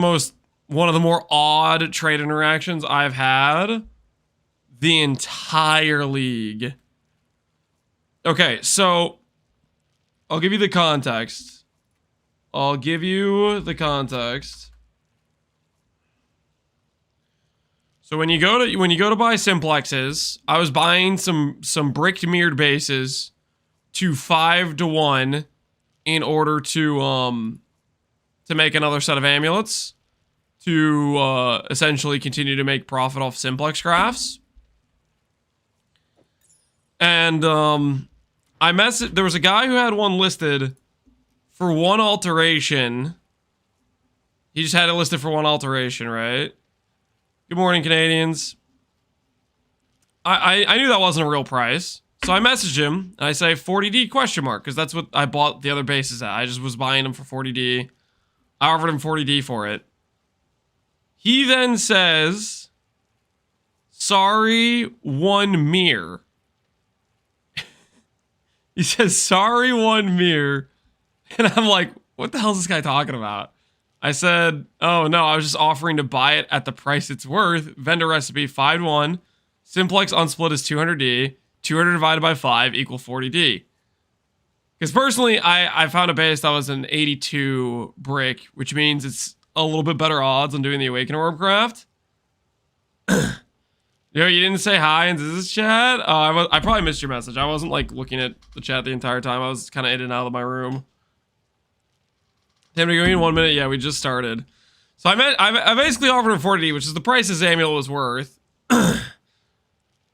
one of the more odd trade interactions I've had the entire league. Okay, so I'll give you the context. So when you go to buy simplexes, I was buying some bricked mirrored bases to 5-1 in order to make another set of amulets to essentially continue to make profit off simplex crafts. And there was a guy who had one listed for one alteration. He just had it listed for one alteration, right? Good morning, Canadians. I knew that wasn't a real price. So I messaged him, and I say 40D question mark, because that's what I bought the other bases at. I just was buying them for 40D. I offered him 40D for it. He then says, sorry, one mirror. He says, sorry, one mirror. And I'm like, what the hell is this guy talking about? I said, oh no, I was just offering to buy it at the price it's worth. Vendor recipe 5-1. Simplex unsplit is 200D. 200 divided by 5 equal 40D. Because personally, I found a base that was an 82 brick, which means it's a little bit better odds on doing the Awaken Orb craft. Yo, you didn't say hi in this chat? Oh, I probably missed your message. I wasn't like looking at the chat the entire time. I was kind of in and out of my room. Time to go in 1 minute. Yeah, we just started. So I basically offered him 40D, which is the price his amulet was worth.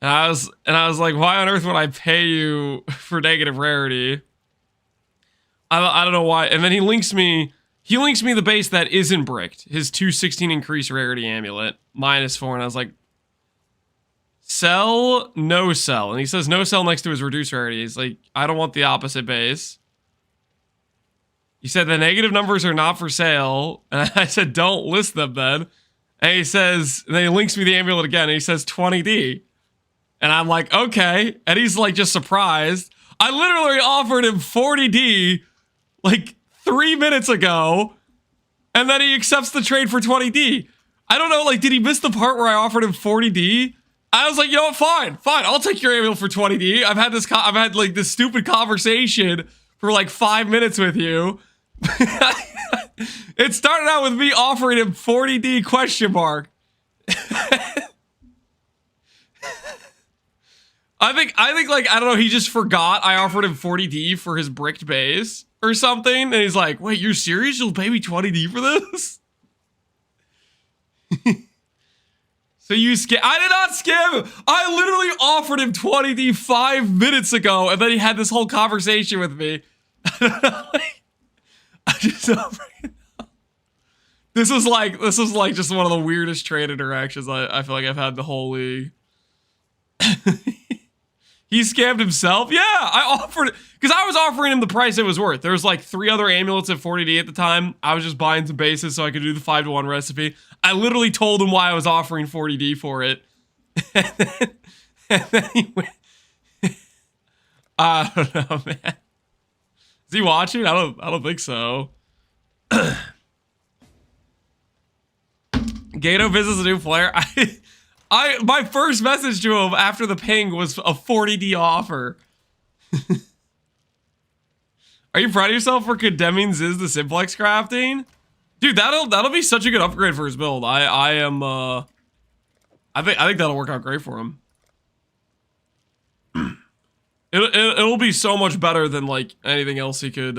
And I was like, why on earth would I pay you for negative rarity? I don't know why. And then he links me the base that isn't bricked. His 216 increase rarity amulet, -4. And I was like, sell, no sell. And he says no sell next to his reduced rarity. He's like, I don't want the opposite base. He said the negative numbers are not for sale. And I said, don't list them then. And he says, and then he links me the amulet again. And he says 20D. And I'm like, okay. And he's like just surprised. I literally offered him 40D like 3 minutes ago. And then he accepts the trade for 20D. I don't know, like, did he miss the part where I offered him 40D? I was like, you know what, fine. I'll take your amulet for 20D. I've had like this stupid conversation for like 5 minutes with you. It started out with me offering him 40D question mark. I think like, I don't know, he just forgot I offered him 40D for his bricked base or something. And he's like, wait, you're serious? You'll pay me 20D for this? So you I did not scam him. I literally offered him 20D 5 minutes ago, and then he had this whole conversation with me. This was like just one of the weirdest trade interactions I feel like I've had the whole league. He scammed himself? Yeah, I offered it because I was offering him the price it was worth. There was like 3 other amulets at 40D at the time. I was just buying some bases so I could do the 5-1 recipe. I literally told him why I was offering 40D for it. And then he went. I don't know, man. Is he watching? I don't think so. Gato visits a new player. My first message to him after the ping was a 40D offer. Are you proud of yourself for condemning Ziz the simplex crafting? Dude, that'll be such a good upgrade for his build. I think that'll work out great for him. It'll be so much better than like anything else he could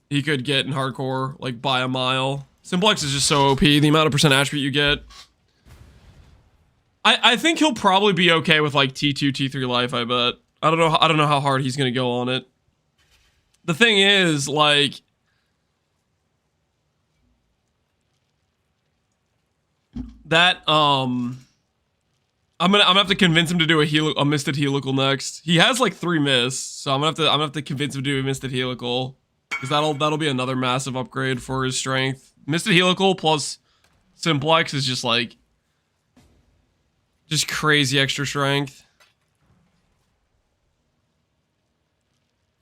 get in hardcore, like by a mile. Simplex is just so OP, the amount of percent attribute you get. I think he'll probably be okay with like T2, T3 life, I bet. I don't know how hard he's gonna go on it. The thing is, like, that I'm gonna have to convince him to do a misted helical next. He has like 3 mists, so I'm gonna have to convince him to do a misted helical. Because that'll be another massive upgrade for his strength. Misted helical plus simplex is just like just crazy extra strength.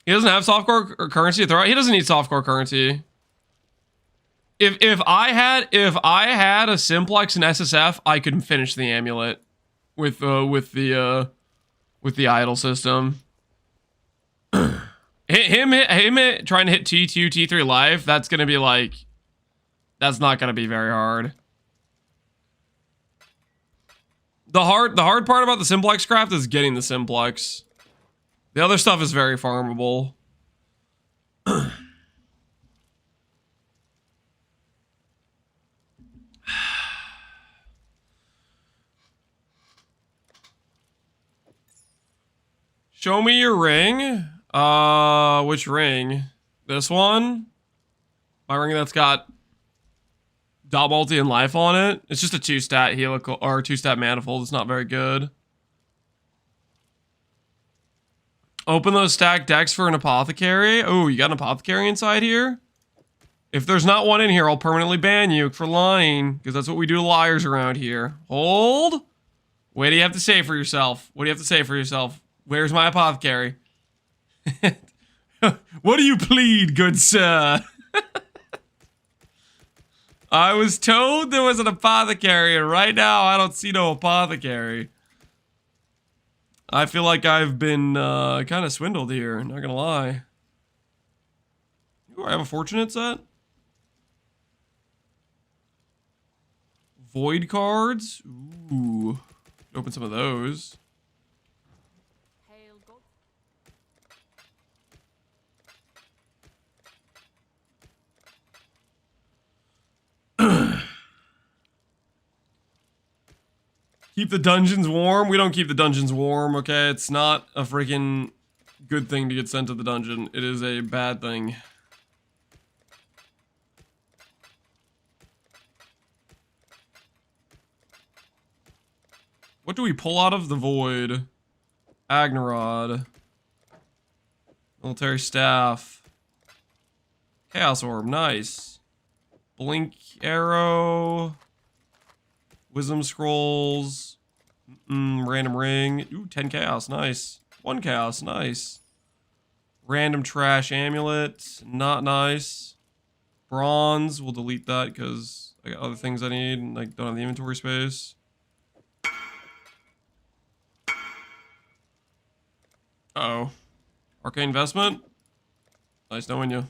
He doesn't have softcore currency to throw out. He doesn't need softcore currency. If I had a simplex and SSF, I could finish the amulet with the idle system. him trying to hit T2 T3 life. That's gonna be like, that's not gonna be very hard. The hard part about the simplex craft is getting the simplex. The other stuff is very farmable. Show me your ring. Which ring? This one? My ring that's got dot multi and life on it. It's just a 2-stat helical or 2-stat manifold. It's not very good. Open those stacked decks for an apothecary. Oh, you got an apothecary inside here? If there's not one in here, I'll permanently ban you for lying, because that's what we do to liars around here. Hold. What do you have to say for yourself? What do you have to say for yourself? Where's my apothecary? What do you plead, good sir? I was told there was an apothecary, and right now I don't see no apothecary. I feel like I've been kind of swindled here, not gonna lie. Ooh, I have a fortunate set. Void cards. Ooh. Open some of those. Keep the dungeons warm. We don't keep the dungeons warm, okay? It's not a freaking good thing to get sent to the dungeon. It is a bad thing. What do we pull out of the void? Agnorod. Military staff. Chaos orb, nice. Blink arrow. Wisdom scrolls. Random ring. Ooh, 10 chaos, nice. 1 chaos, nice. Random trash amulet, not nice. Bronze, we'll delete that because I got other things I need and I don't have the inventory space. Uh-oh. Arcane investment. Nice knowing you.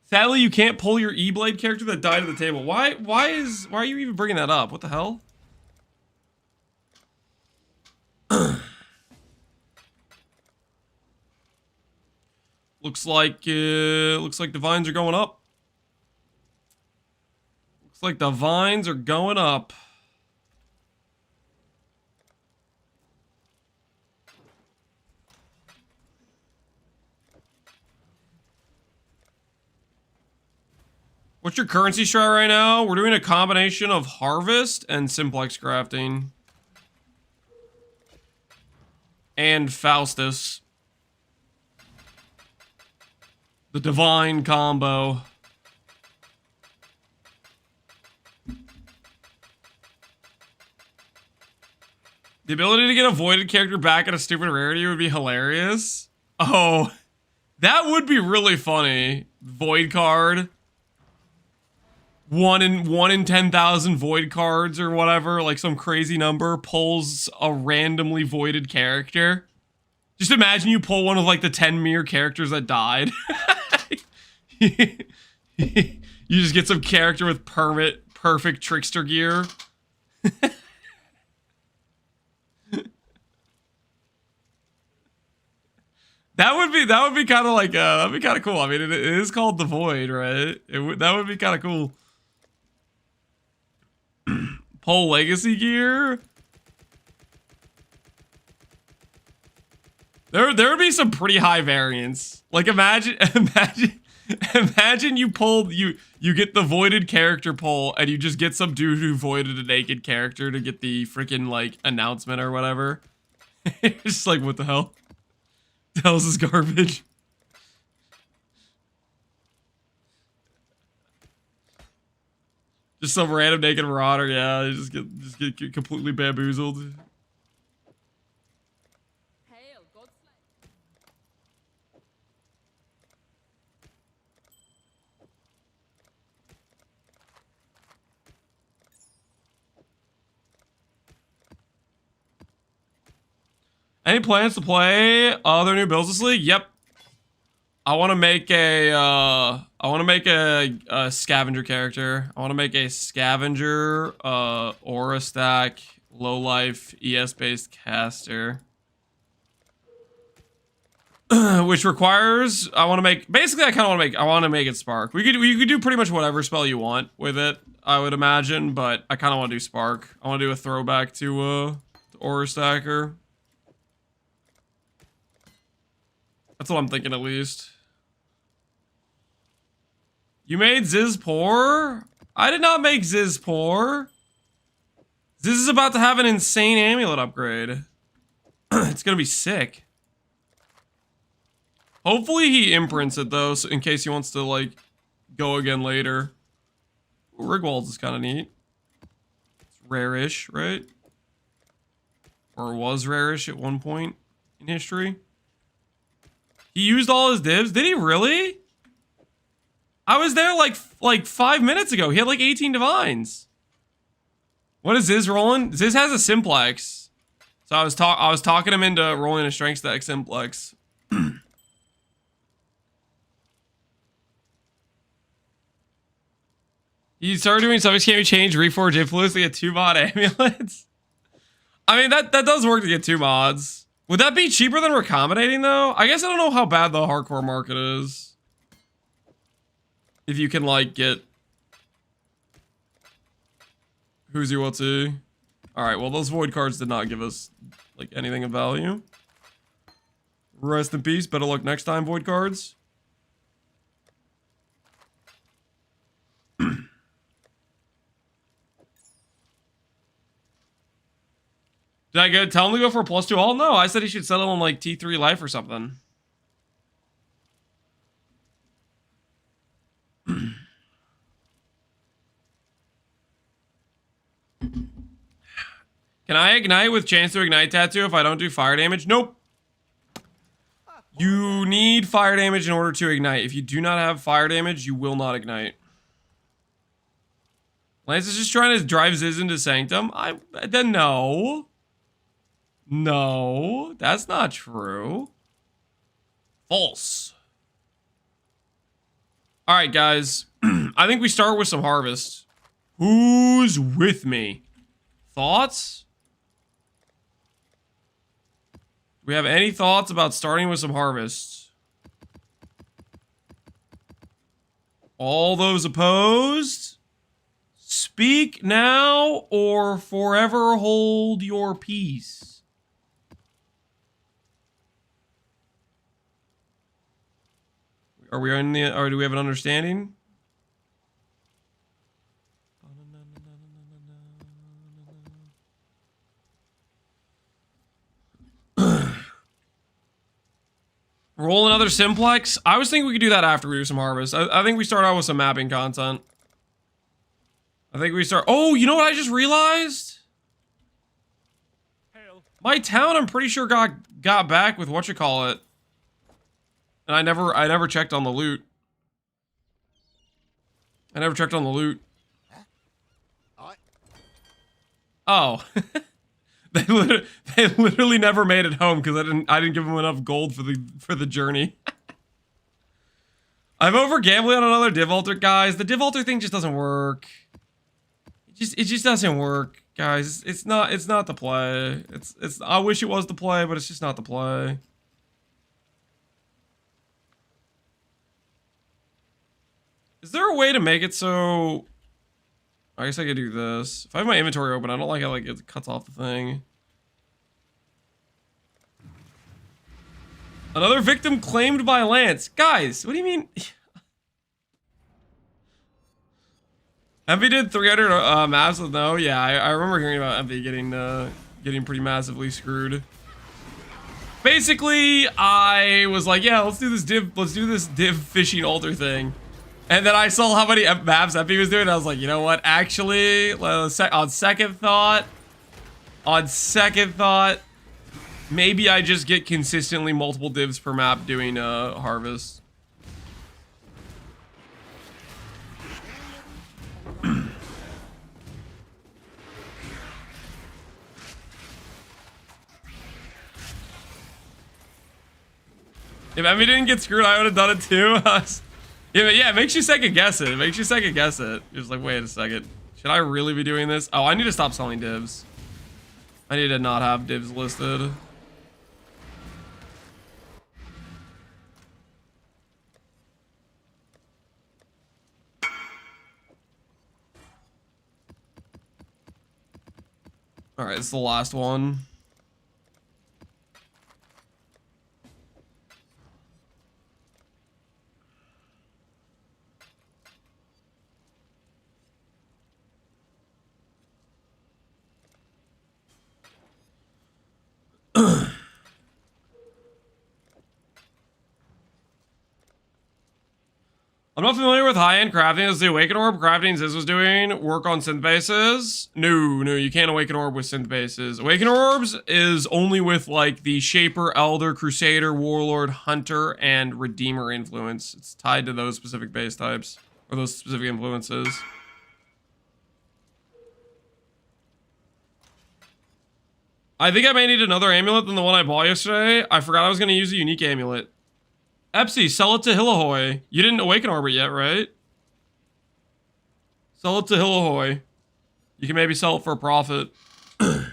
Sadly, you can't pull your E-Blade character that died at the table. Why are you even bringing that up? What the hell? Looks like the vines are going up. Looks like the vines are going up. What's your currency strat right now? We're doing a combination of harvest and simplex crafting. And Faustus. The divine combo. The ability to get a voided character back at a stupid rarity would be hilarious. Oh, that would be really funny. Void card. One in 10,000 void cards or whatever, like some crazy number, pulls a randomly voided character. Just imagine you pull one of like the 10 mere characters that died. You just get some character with perfect trickster gear. That would be kind of like that'd be kind of cool. I mean, it is called the Void, right? That would be kind of cool. Pull legacy gear. There would be some pretty high variance. Like imagine you get the voided character pull and you just get some dude who voided a naked character to get the freaking like announcement or whatever. It's just like, what the hell? The hell is this garbage? Just some random naked marauder, yeah. You just get completely bamboozled. Any plans to play other new builds this league? Yep. I want to make a scavenger character. I want to make a scavenger, aura stack, low life, ES based caster. Which requires, I want to make, basically I kind of want to make it Spark. You could do pretty much whatever spell you want with it, I would imagine, but I kind of want to do Spark. I want to do a throwback to Aura Stacker. That's what I'm thinking at least. You made Ziz poor? I did not make Ziz poor. Ziz is about to have an insane amulet upgrade. It's gonna be sick. Hopefully he imprints it though, so in case he wants to like go again later. Rigwald's is kind of neat. It's rare-ish, right? Or was rare-ish at one point in history. He used all his divs. Did he really? I was there like 5 minutes ago. He had like 18 divines. What is Ziz rolling? Ziz has a simplex. So I was talking him into rolling a strength stack simplex. You started doing subjects can't be changed, reforge influence to get 2 mod amulets. I mean that does work to get 2 mods. Would that be cheaper than recombinating though? I guess I don't know how bad the hardcore market is. If you can like get who's he what's he. Alright, well those void cards did not give us like anything of value. Rest in peace, better luck next time, void cards. Did I tell him to go for a +2 all? No, I said he should settle on like T3 life or something. Can I ignite with chance to ignite tattoo if I don't do fire damage? Nope. You need fire damage in order to ignite. If you do not have fire damage, you will not ignite. Lance is just trying to drive Ziz into Sanctum. Then no. No, that's not true. False. All right, guys. I think we start with some harvest. Who's with me? Thoughts? Do we have any thoughts about starting with some harvest? All those opposed? Speak now or forever hold your peace. Are we in the, or do we have an understanding? Roll another simplex? I was thinking we could do that after we do some harvest. I think we start out with some mapping content. I think we start... Oh, you know what I just realized? My town, I'm pretty sure got back with whatchamacallit. And I never checked on the loot. I never checked on the loot. Oh. They literally never made it home because I didn't give them enough gold for the journey. I'm over gambling on another div altar, guys. The div altar thing just doesn't work. It just doesn't work, guys. It's not the play. I wish it was the play, but it's just not the play. Is there a way to make it so... I guess I could do this. If I have my inventory open, I don't like how it cuts off the thing. Another victim claimed by Lance. Guys, what do you mean? Envy did 300 maps with no? Yeah, I remember hearing about Envy getting pretty massively screwed. Basically, I was like, yeah, let's do this div fishing altar thing. And then I saw how many maps Envy was doing. And I was like, you know what? Actually, on second thought, maybe I just get consistently multiple divs per map doing harvest. If Emmy didn't get screwed, I would have done it too. Yeah, it makes you second guess it. It makes you second guess it. You're just like, wait a second. Should I really be doing this? Oh, I need to stop selling divs. I need to not have divs listed. All right, this is the last one. I'm not familiar with high-end crafting as the Awaken Orb crafting Ziz was doing. Work on synth bases. No, you can't Awaken Orb with synth bases. Awaken Orbs is only with like the Shaper, Elder, Crusader, Warlord, Hunter, and Redeemer influence. It's tied to those specific base types or those specific influences. I think I may need another amulet than the one I bought yesterday. I forgot I was going to use a unique amulet. Epsy, sell it to Hillahoy. You didn't Awaken Orb it yet, right? Sell it to Hillahoy. You can maybe sell it for a profit. Because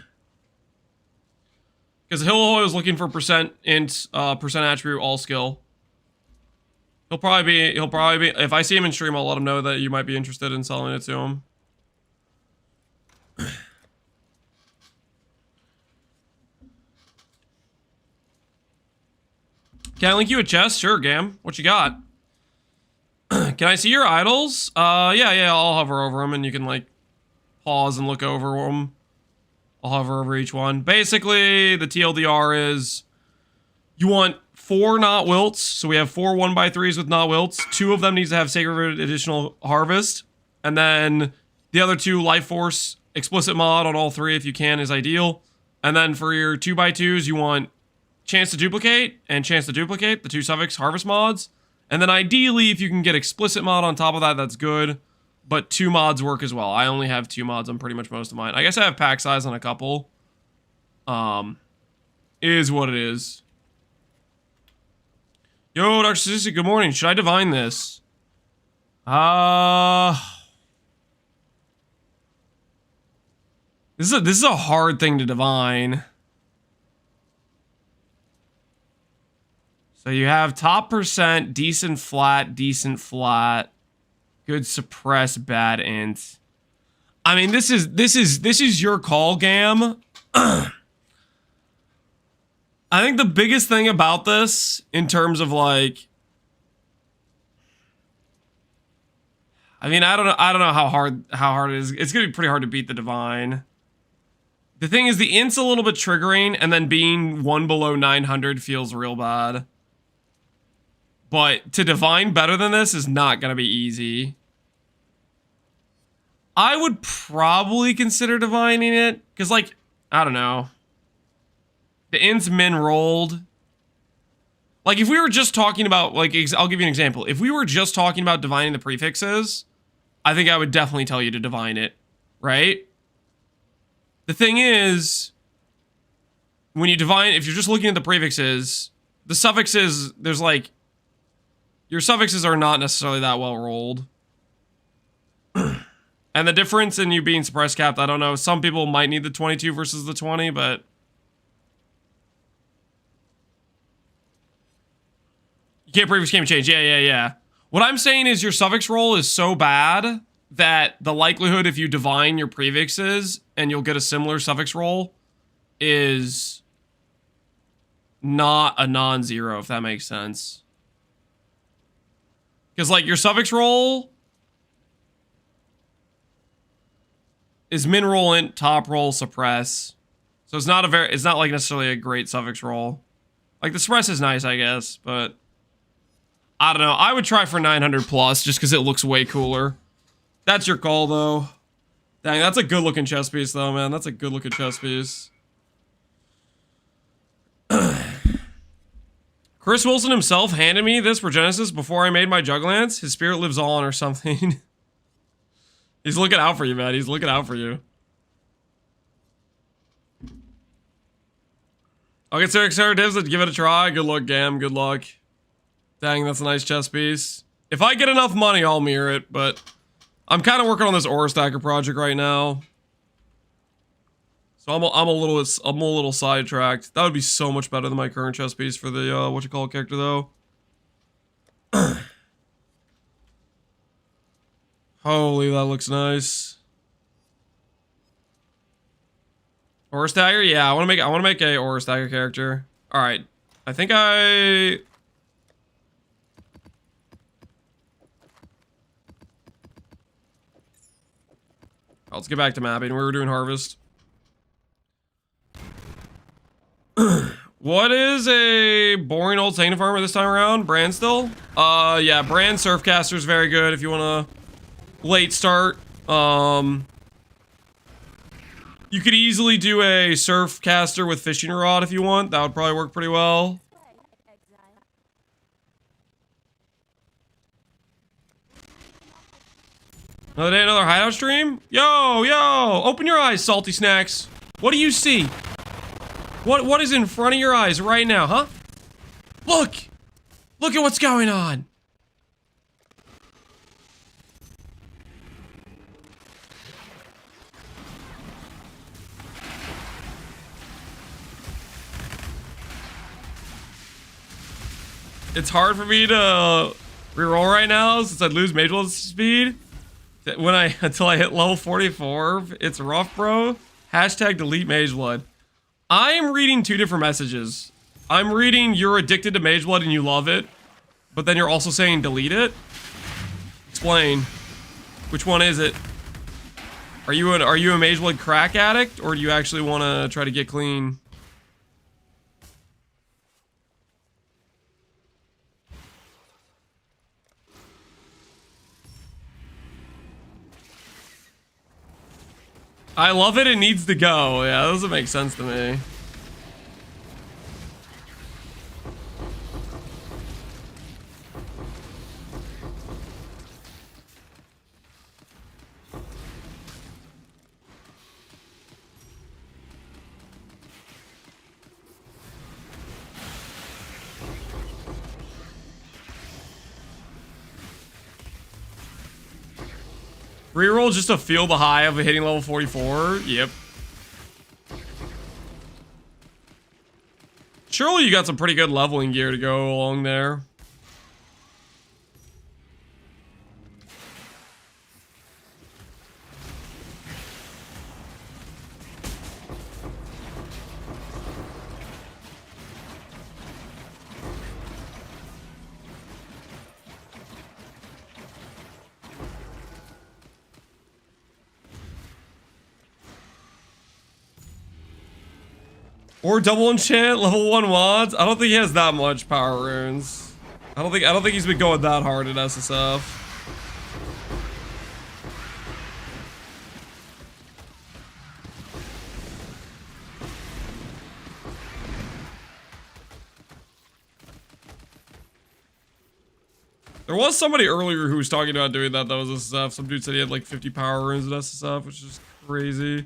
Hillahoy was looking for percent int, percent attribute, all skill. He'll probably be, if I see him in stream, I'll let him know that you might be interested in selling it to him. Can I link you a chest? Sure, Gam. What you got? Can I see your idols? Yeah, I'll hover over them and you can like pause and look over them. I'll hover over each one. Basically, the TLDR is you want 4 not wilts. So we have 4 1x3s with not wilts. 2 of them needs to have Sacred Additional Harvest. And then the other 2 Life Force explicit mod on all 3 if you can is ideal. And then for your 2x2s, you want Chance to Duplicate and Chance to Duplicate, the 2 Suffix Harvest mods. And then ideally, if you can get Explicit mod on top of that, that's good. But 2 mods work as well. I only have 2 mods on pretty much most of mine. I guess I have pack size on a couple. Is what it is. Yo, Dark Statistic, good morning. Should I divine this? This is a hard thing to divine. So you have top percent, decent flat, good suppress, bad int. I mean, this is your call, Gam. I think the biggest thing about this, in terms of like, I mean, I don't know how hard it is. It's gonna be pretty hard to beat the divine. The thing is, the int's a little bit triggering, and then being 1 below 900 feels real bad. But to divine better than this is not going to be easy. I would probably consider divining it. Because, like, I don't know. The int's min rolled. Like, if we were just talking about, like, I'll give you an example. If we were just talking about divining the prefixes, I think I would definitely tell you to divine it. Right? The thing is, when you divine, if you're just looking at the prefixes, the suffixes, there's like, your suffixes are not necessarily that well rolled. And the difference in you being suppress capped, I don't know. Some people might need the 22 versus the 20, but you can't prefix can't change. Yeah. What I'm saying is your suffix roll is so bad that the likelihood if you divine your prefixes and you'll get a similar suffix roll is not a non-zero, if that makes sense. Because, like, your suffix roll is min roll int, top roll, suppress. So it's not like necessarily a great suffix roll. Like, the suppress is nice, I guess, but I don't know. I would try for 900 plus just because it looks way cooler. That's your call, though. Dang, that's a good looking chess piece, though, man. That's a good looking chess piece. Chris Wilson himself handed me this for Genesis before I made my Juglance. His spirit lives on or something. He's looking out for you, man. He's looking out for you. I'll get Sarah Divs to give it a try. Good luck, Gam. Good luck. Dang, that's a nice chest piece. If I get enough money, I'll mirror it, but I'm kind of working on this ore stacker project right now. So I'm a little sidetracked. That would be so much better than my current chest piece for the character though. Holy, that looks nice. Ore stacker? Yeah, I want to make a ore stacker character. All right. I think let's get back to mapping. We were doing harvest. What is a boring old Sanctum farmer this time around? Brand still? Yeah, Brand Surfcaster is very good if you want to late start. You could easily do a Surfcaster with fishing rod if you want. That would probably work pretty well. Another day, another hideout stream? Yo! Open your eyes, salty snacks. What do you see? What is in front of your eyes right now, huh? Look! Look at what's going on! It's hard for me to reroll right now since I'd lose Mage Blood speed. Until I hit level 44, it's rough, bro. Hashtag delete Mage Blood. I am reading two different messages. I'm reading you're addicted to Mage Blood and you love it, but then you're also saying delete it. Explain. Which one is it? Are you a Mage Blood crack addict, or do you actually want to try to get clean? I love it, it needs to go. Yeah, that doesn't make sense to me. Reroll just to feel the high of hitting level 44? Yep. Surely you got some pretty good leveling gear to go along there. Or double enchant, level 1 mods. I don't think he has that much power runes. I don't think he's been going that hard at SSF. There was somebody earlier who was talking about doing that was SSF. Some dude said he had like 50 power runes at SSF, which is crazy.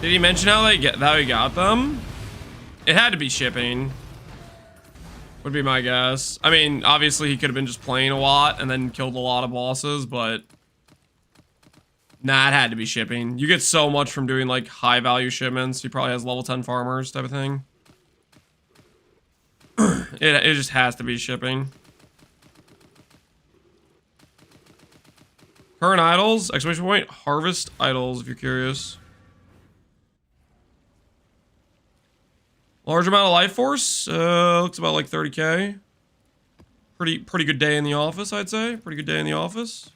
Did he mention how he got them? It had to be shipping. Would be my guess. I mean, obviously he could have been just playing a lot and then killed a lot of bosses, but nah, it had to be shipping. You get so much from doing like high value shipments. He probably has level 10 farmers type of thing. It just has to be shipping. Current idols, exclamation point, harvest idols if you're curious. Large amount of life force, looks about like 30k. Pretty good day in the office, I'd say. Pretty good day in the office.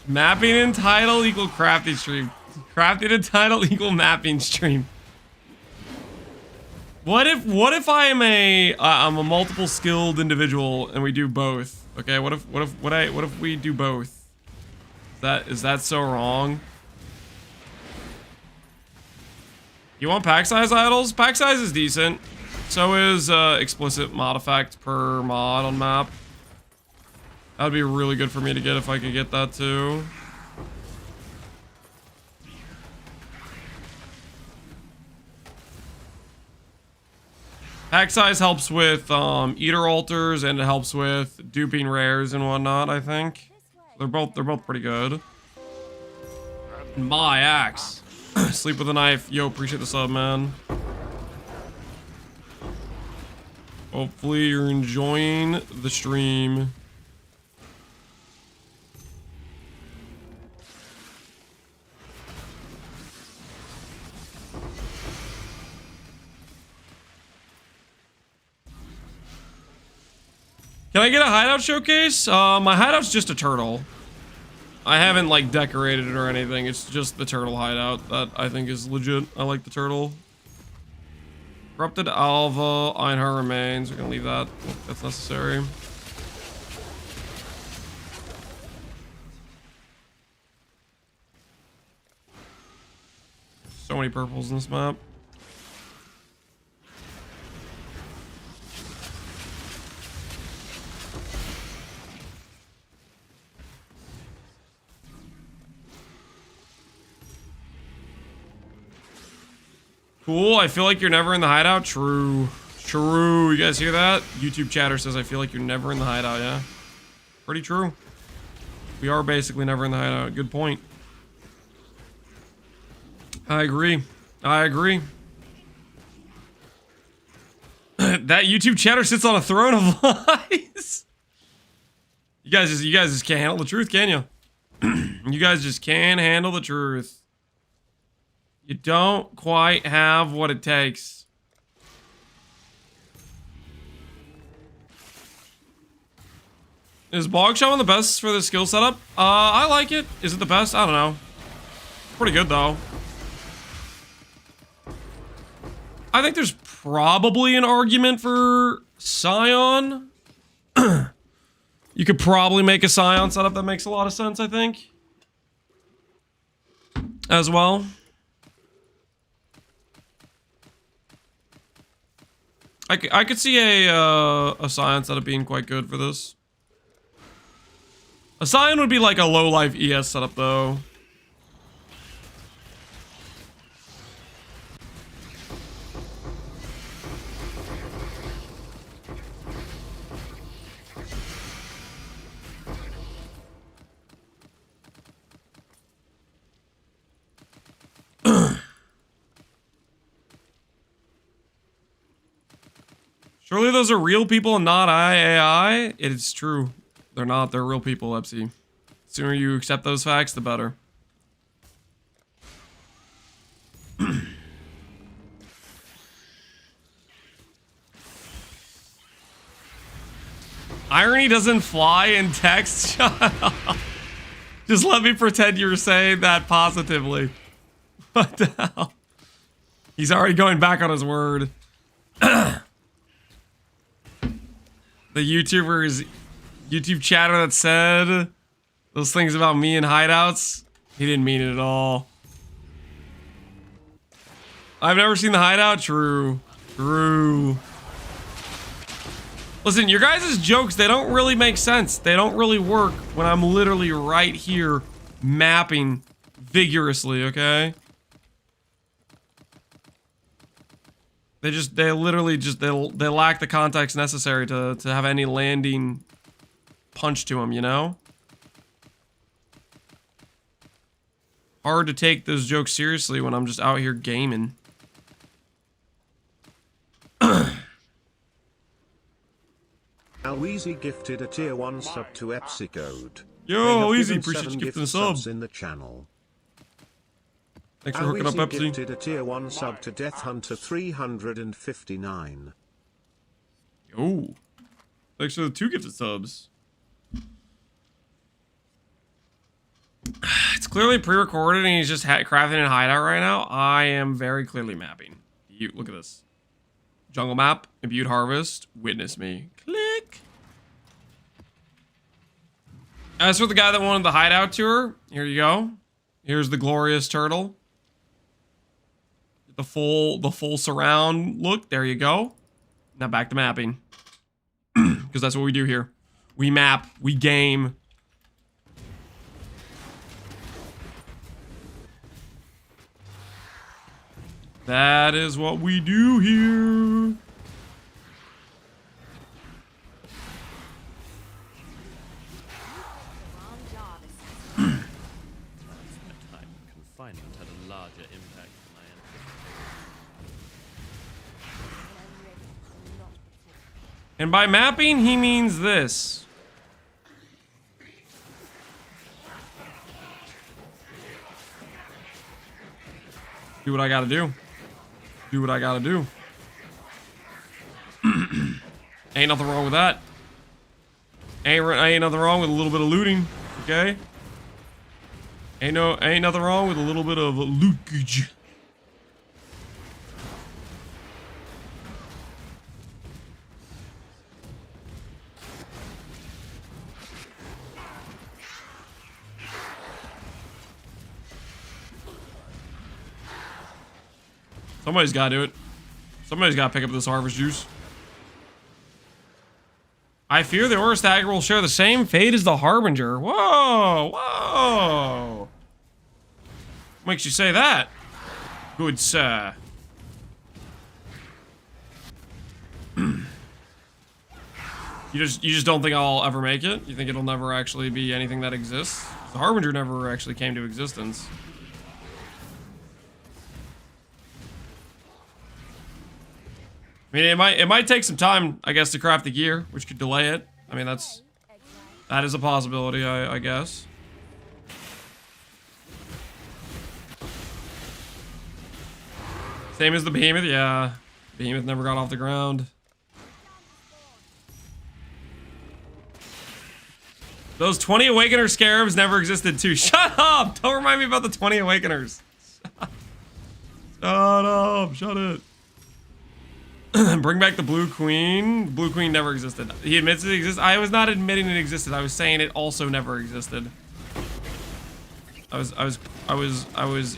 Mapping and title equal crafting stream. Crafting and title equal mapping stream. What if I am I'm a multiple skilled individual and we do both? Okay, what if we do both? Is that so wrong? You want pack size idols? Pack size is decent. So is explicit mod effect per mod on map. That would be really good for me to get if I could get that too. Pack size helps with eater altars and it helps with duping rares and whatnot, I think. They're both pretty good. My axe. Sleep with a knife. Yo, appreciate the sub, man. Hopefully you're enjoying the stream. Can I get a hideout showcase? My hideout's just a turtle. I haven't like decorated it or anything. It's just the turtle hideout that I think is legit. I like the turtle. Corrupted Alva, Einhar remains. We're gonna leave that if that's necessary. So many purples in this map. Cool, I feel like you're never in the hideout. True. True. You guys hear that? YouTube chatter says I feel like you're never in the hideout, yeah. Pretty true. We are basically never in the hideout. Good point. I agree. I agree. That YouTube chatter sits on a throne of lies. You guys just can't handle the truth, can you? You guys just can't handle the truth. You don't quite have what it takes. Is Bog Shaman the best for the skill setup? I like it. Is it the best? I don't know. Pretty good though. I think there's probably an argument for Scion. You could probably make a Scion setup that makes a lot of sense, I think. As well. I could see a Scion setup being quite good for this. A Scion would be like a low life ES setup though. Surely those are real people and not AI? It is true. They're not. They're real people, Epsi. The sooner you accept those facts, the better. Irony doesn't fly in text? Shut up. Just let me pretend you're saying that positively. What the hell? He's already going back on his word. The YouTube chatter that said those things about me and hideouts, he didn't mean it at all. I've never seen the hideout. True. True. Listen, your guys' jokes, they don't really make sense. They don't really work when I'm literally right here mapping vigorously, okay? They lack the context necessary to have any landing punch to them, you know? Hard to take those jokes seriously when I'm just out here gaming. Alweezy gifted a tier 1 sub to Epsicode. Yo, Easy, appreciate you gifting the sub. In the channel. Thanks for hooking up, Epsi. Gifted a tier 1 sub to Death Hunter 359. Yo. Thanks for the 2 gifted subs. it's clearly pre-recorded and he's just crafting a hideout right now, I am very clearly mapping. You look at this. Jungle map, imbued harvest, witness me. Click. As for the guy that wanted the hideout tour, here you go. Here's the glorious turtle. The full surround look. There you go. Now back to mapping. Because that's what we do here. We map, we game. That is what we do here. Confinement had a larger impact than I anticipated. And by mapping, he means this. Do what I gotta do. Do what I gotta do. Ain't nothing wrong with that. Ain't nothing wrong with a little bit of looting, okay? Ain't nothing wrong with a little bit of lootage. Somebody's gotta do it. Somebody's gotta pick up this harvest juice. I fear the Aura Stagger will share the same fate as the Harbinger. Whoa, whoa. What makes you say that? Good sir. You just don't think I'll ever make it? You think it'll never actually be anything that exists? The Harbinger never actually came to existence. I mean, it might take some time, I guess, to craft the gear, which could delay it. I mean, that is a possibility, I guess. Same as the behemoth, yeah. Behemoth never got off the ground. Those 20 Awakener Scarabs never existed too. Shut up! Don't remind me about the 20 Awakeners. Shut up, shut it. Bring back the Blue Queen. The Blue Queen never existed. He admits it exists. I was not admitting it existed. I was saying it also never existed. I was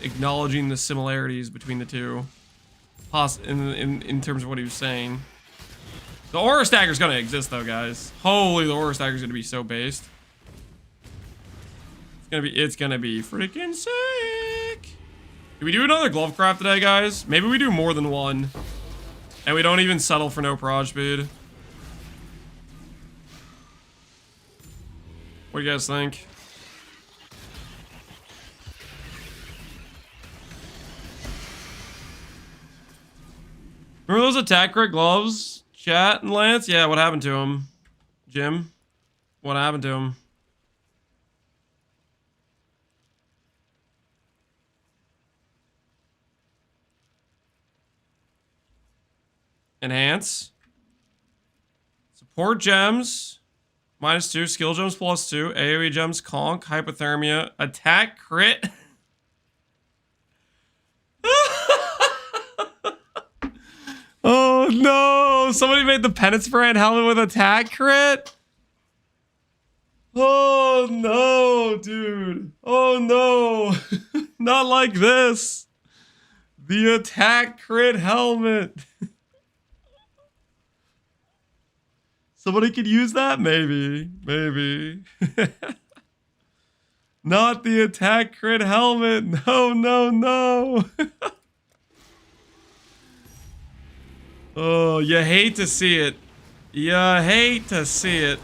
acknowledging the similarities between the two. In terms of what he was saying. The Aura Stagger's gonna exist though, guys. Holy, the Aura Stagger's gonna be so based. It's gonna be freaking sick. Did we do another glove craft today, guys? Maybe we do more than one. And we don't even settle for no proj speed. What do you guys think? Remember those attack crit gloves? Chat and Lance? Yeah, what happened to him? Jim? What happened to him? Enhance. Support gems. -2. Skill gems +2. AoE gems. Conk. Hypothermia. Attack crit. Oh no! Somebody made the penance brand helmet with attack crit? Oh no, dude. Oh no. Not like this. The attack crit helmet. Somebody could use that? Maybe. Maybe. Not the attack crit helmet. No, no, no. Oh, you hate to see it. You hate to see it.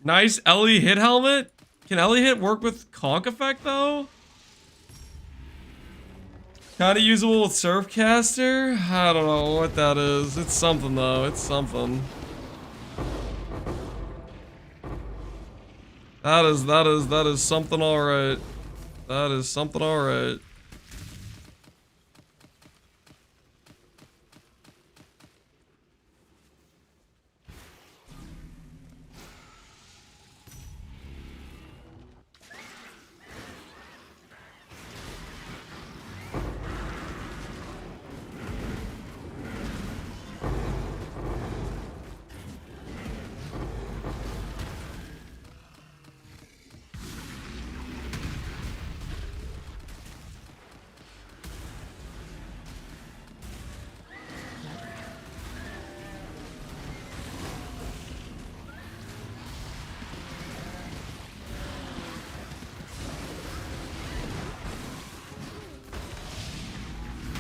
Nice Ellie hit helmet. Can Ellie hit work with conk effect though? Kinda usable with Surfcaster? I don't know what that is. It's something though. It's something. That is something alright. That is something alright.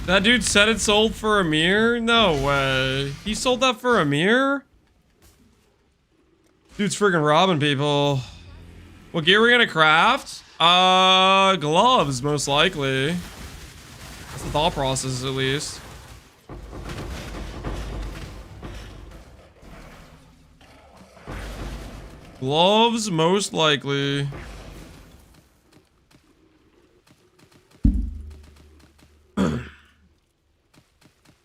That dude said it sold for a mirror? No way. He sold that for a mirror? Dude's friggin' robbing people. What gear are we gonna craft? Gloves, most likely. That's the thought process, at least. Gloves, most likely.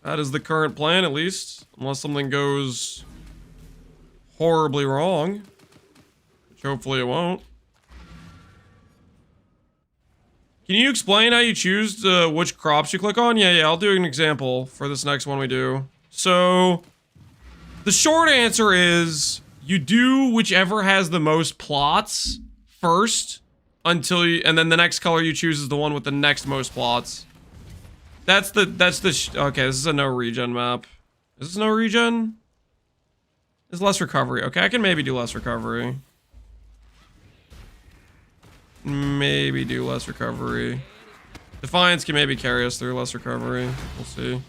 That is the current plan, at least. Unless something goes horribly wrong. Which hopefully it won't. Can you explain how you choose which crops you click on? Yeah, I'll do an example for this next one we do. So, the short answer is you do whichever has the most plots first until you, and then the next color you choose is the one with the next most plots. Okay, this is a no regen map. Is this no regen? It's less recovery. Okay, I can maybe do less recovery. Maybe do less recovery. Defiance can maybe carry us through less recovery. We'll see.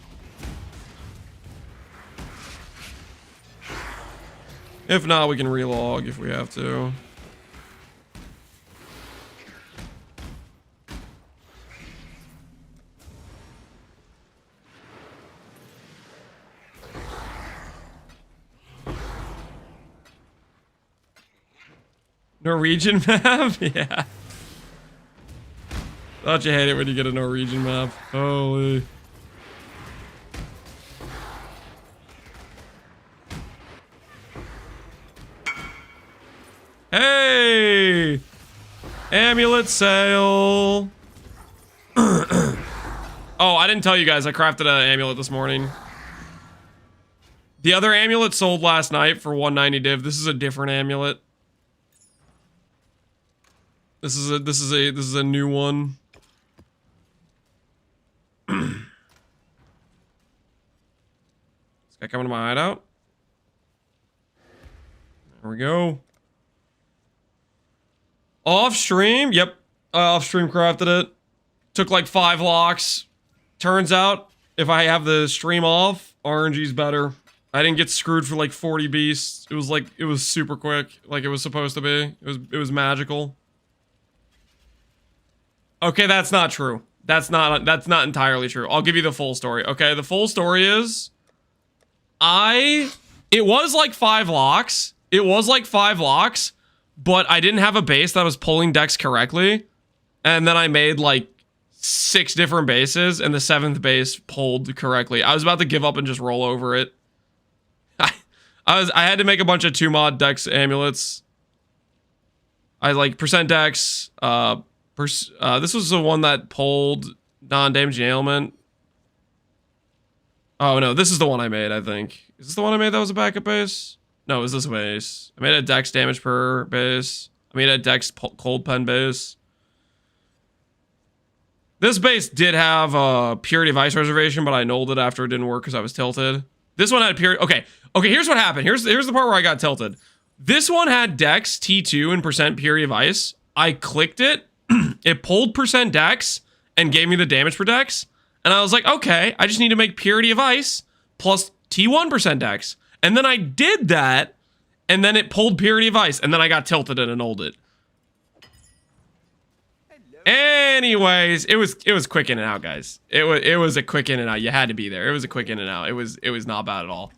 If not, we can relog if we have to. Norwegian map? Yeah. Thought you hate it when you get a Norwegian map. Holy. Hey! Amulet sale! Oh, I didn't tell you guys, I crafted an amulet this morning. The other amulet sold last night for 190 div. This is a different amulet. This is a new one. This guy coming to my hideout. There we go. Off stream, yep. Off stream crafted it. Took like 5 locks. Turns out, if I have the stream off, RNG's better. I didn't get screwed for like 40 beasts. It was super quick, like it was supposed to be. It was magical. Okay, that's not true. That's not entirely true. I'll give you the full story. Okay, the full story is it was like 5 locks. It was like 5 locks, but I didn't have a base that was pulling decks correctly. And then I made like 6 different bases and the 7th base pulled correctly. I was about to give up and just roll over it. I had to make a bunch of 2 mod dex amulets. I like percent dex, this was the one that pulled non-damaging ailment. Oh no, this is the one I made, I think. Is this the one I made that was a backup base? No, it was this base. I made a dex damage per base. I made a dex cold pen base. This base did have a Purity of Ice reservation, but I nulled it after it didn't work because I was tilted. This one had Purity. Okay, here's what happened. Here's the part where I got tilted. This one had dex T2 and percent Purity of Ice. I clicked it. It pulled percent dex and gave me the damage per dex. And I was like, okay, I just need to make Purity of Ice plus T1% dex. And then I did that, and then it pulled Purity of Ice, and then I got tilted and annulled it. Anyways, it was quick in and out, guys. It was a quick in and out. You had to be there. It was a quick in and out. It was not bad at all.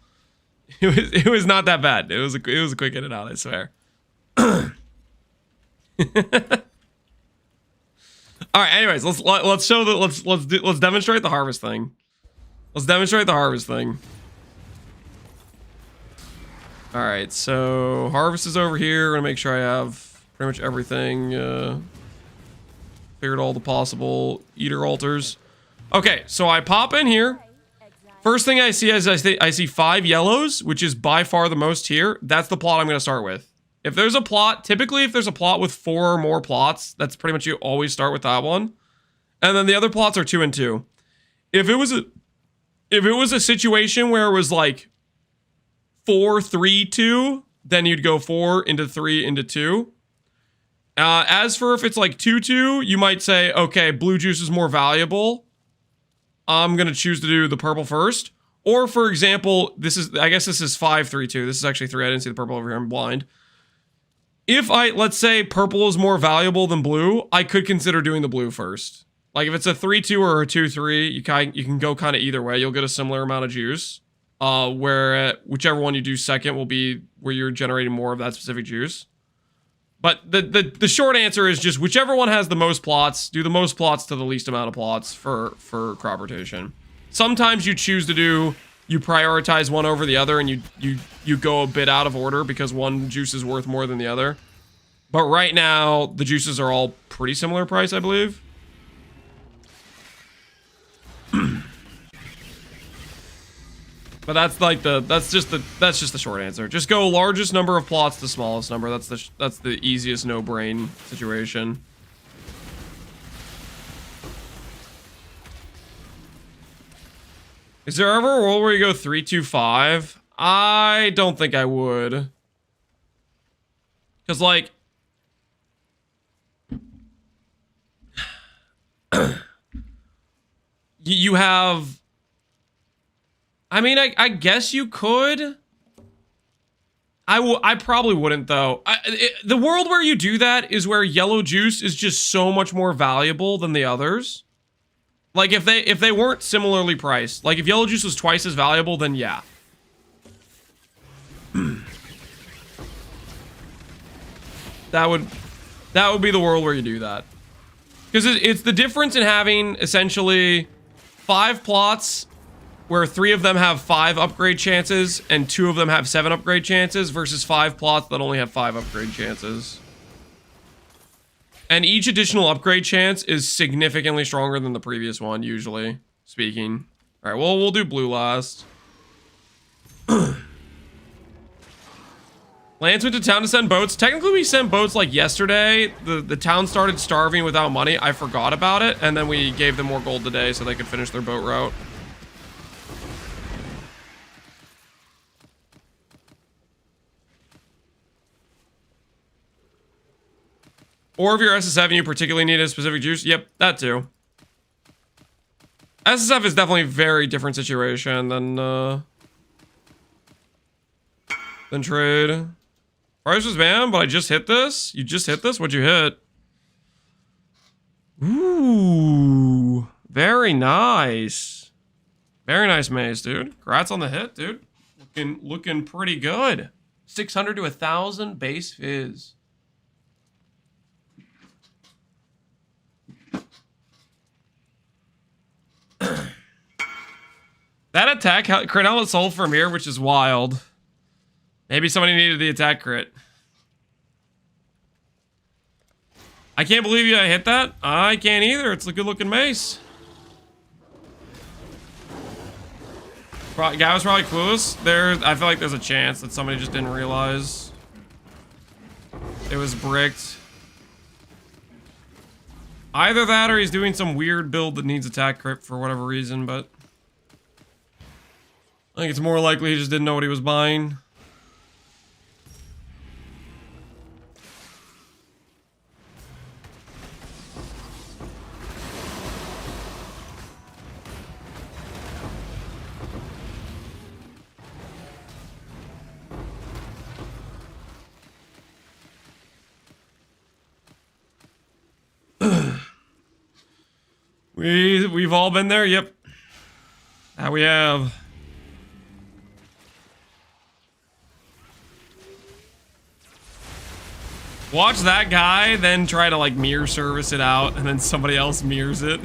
It was not that bad. It was a quick in and out, I swear. All right. Anyways, let's show the let's demonstrate the harvest thing. Let's demonstrate the harvest thing. All right. So harvest is over here. I'm gonna make sure I have pretty much everything. Figured all the possible eater altars. Okay. So I pop in here. First thing I see is I see 5 yellows, which is by far the most here. That's the plot I'm gonna start with. If there's a plot, typically if there's a plot with 4 or more plots, that's pretty much you always start with that one. And then the other plots are 2 and 2. If it was a situation where it was like 4, 3, 2, then you'd go 4 into 3 into 2. As for if it's like 2, 2, you might say, okay, blue juice is more valuable. I'm gonna choose to do the purple first. Or for example, I guess this is 5, 3, 2. This is actually 3. I didn't see the purple over here. I'm blind. If let's say purple is more valuable than blue, I could consider doing the blue first. Like if it's a 3-2 or a 2-3, you can go kind of either way. You'll get a similar amount of juice. Where whichever one you do second will be where you're generating more of that specific juice. But the short answer is just whichever one has the most plots, do the most plots to the least amount of plots for crop rotation. Sometimes you choose to you prioritize one over the other and you go a bit out of order because one juice is worth more than the other. But right now, the juices are all pretty similar price, I believe. But that's just the short answer. Just go largest number of plots to smallest number. That's the easiest no-brain situation. Is there ever a world where you go 3-2-5? I don't think I would. Because, like... you have... I mean, I guess you could. I probably wouldn't, though. The world where you do that is where yellow juice is just so much more valuable than the others. Like, if they weren't similarly priced. Like, if yellow juice was twice as valuable, then yeah. That would be the world where you do that. Because it's the difference in having, essentially, 5 plots... where 3 of them have 5 upgrade chances and 2 of them have 7 upgrade chances versus 5 plots that only have 5 upgrade chances. And each additional upgrade chance is significantly stronger than the previous one, usually speaking. All right, well, we'll do blue last. Lance went to town to send boats. Technically, we sent boats like yesterday. The town started starving without money. I forgot about it, and then we gave them more gold today so they could finish their boat route. Or if you're SSF and you particularly need a specific juice. Yep, that too. SSF is definitely a very different situation than trade. Price was banned, but I just hit this? You just hit this? What'd you hit? Ooh. Very nice. Very nice maze, dude. Congrats on the hit, dude. Looking pretty good. 600 to 1,000 base fizz. That attack crit helmet sold from here, which is wild. Maybe somebody needed the attack crit. I can't believe you hit that. I can't either. It's a good looking mace. Guy was probably close. I feel like there's a chance that somebody just didn't realize it was bricked. Either that or he's doing some weird build that needs attack crit for whatever reason, but I think it's more likely he just didn't know what he was buying. We've all been there. Yep. That we have. Watch that guy then try to like mirror service it out, and then somebody else mirrors it.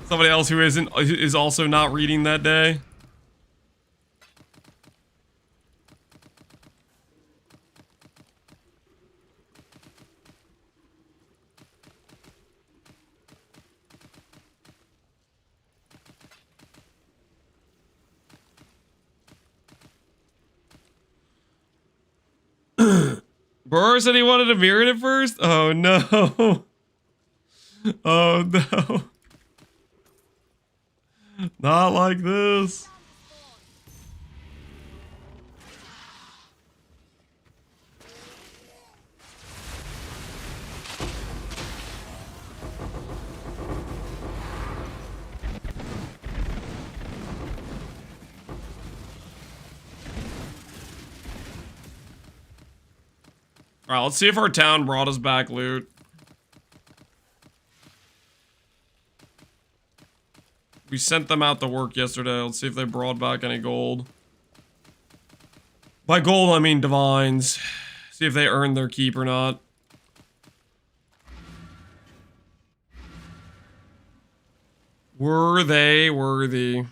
Somebody else who is also not reading that day. Burr said he wanted to mirror it at first? Oh no. Oh no. Not like this. Alright, let's see if our town brought us back loot. We sent them out to work yesterday. Let's see if they brought back any gold. By gold, I mean divines. See if they earned their keep or not. Were they worthy?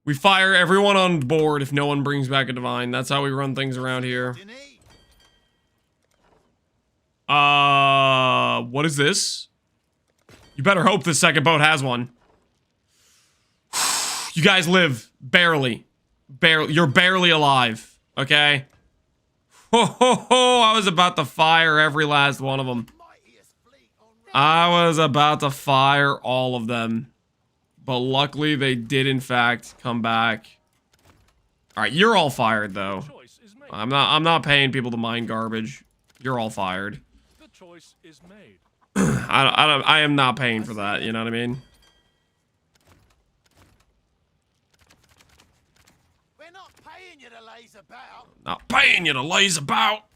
We fire everyone on board if no one brings back a divine. That's how we run things around here. What is this? You better hope this second boat has one. You guys live. Barely. Barely. You're barely alive. Okay? Ho ho ho! I was about to fire every last one of them. I was about to fire all of them. But luckily, they did in fact come back. All right, you're all fired though. I'm not paying people to mine garbage. You're all fired. The choice is made. I am not paying for that. You know what I mean? We're not paying you to laze about. Not paying you to laze about.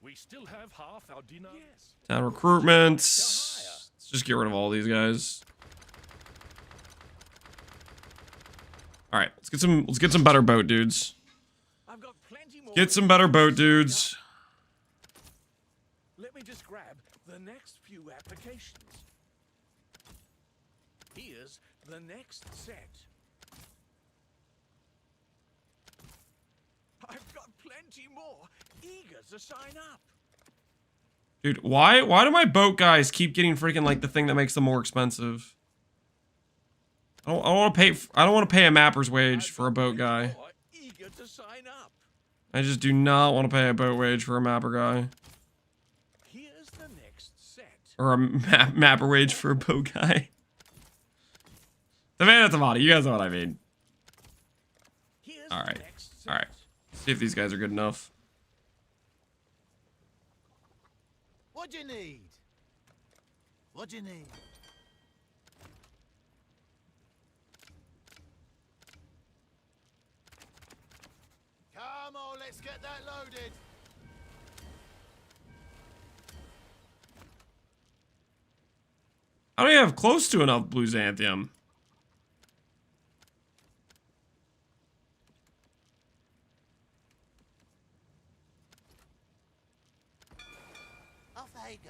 We still have half our dinner. Yes. Town recruitment. Let's just get rid of all these guys. All right, let's get some better boat dudes. I've got plenty more. Get some better boat dudes. Let me just grab the next few applications. Here's the next set. I've got plenty more. Eager to sign up. Dude, why do my boat guys keep getting freaking like the thing that makes them more expensive? I don't want to pay a mapper's wage for a boat guy. Eager to sign up. I just do not want to pay a boat wage for a mapper guy. Here's the next set. Or a mapper wage for a boat guy. Tomato, you guys know what I mean. Here's All right, the next set. all right. See if these guys are good enough. What do you need? What do you need? Come on, let's get that loaded. I don't even have close to enough blue xanthium. Off they go.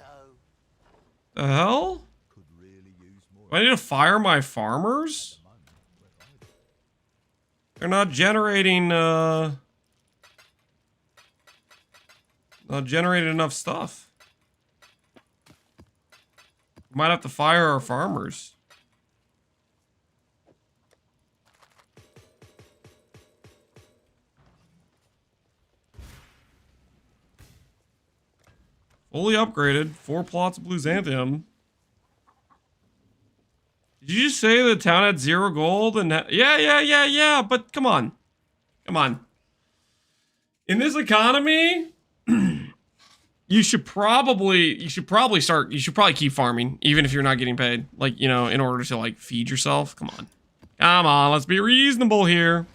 The hell? Could really use more. Do I need to fire my farmers? They're not generating, not generating enough stuff. Might have to fire our farmers. Fully upgraded. 4 plots of blue xanthium. Did you just say the town had 0 gold? And yeah, but come on. Come on. In this economy, you should probably keep farming, even if you're not getting paid. Like, you know, in order to like feed yourself. Come on. Come on, let's be reasonable here.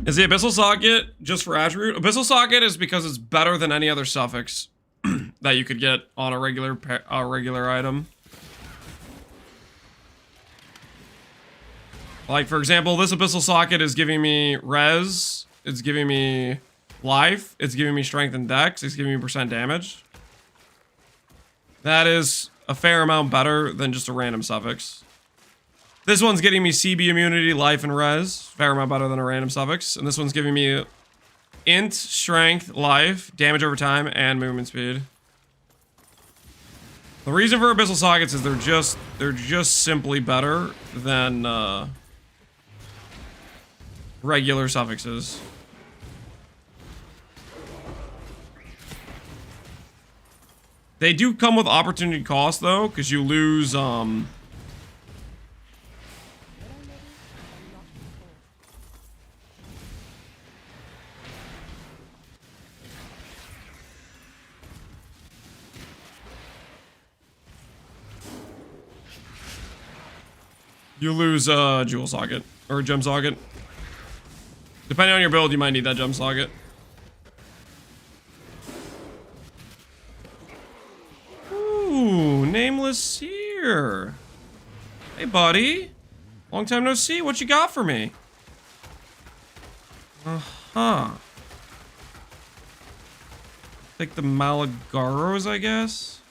Is the Abyssal Socket just for attribute? Abyssal Socket is because it's better than any other suffix that you could get on a regular item. Like, for example, this Abyssal Socket is giving me res, it's giving me life, it's giving me strength and dex, it's giving me percent damage. That is a fair amount better than just a random suffix. This one's getting me CB immunity, life, and res. Fair amount better than a random suffix. And this one's giving me int, strength, life, damage over time, and movement speed. The reason for Abyssal Sockets is they're just simply better than regular suffixes. They do come with opportunity cost though, because you lose jewel socket or gem socket. Depending on your build, you might need that gem socket. Ooh, nameless here. Hey, buddy. Long time no see. What you got for me? Uh-huh. Take the Malagaros, I guess.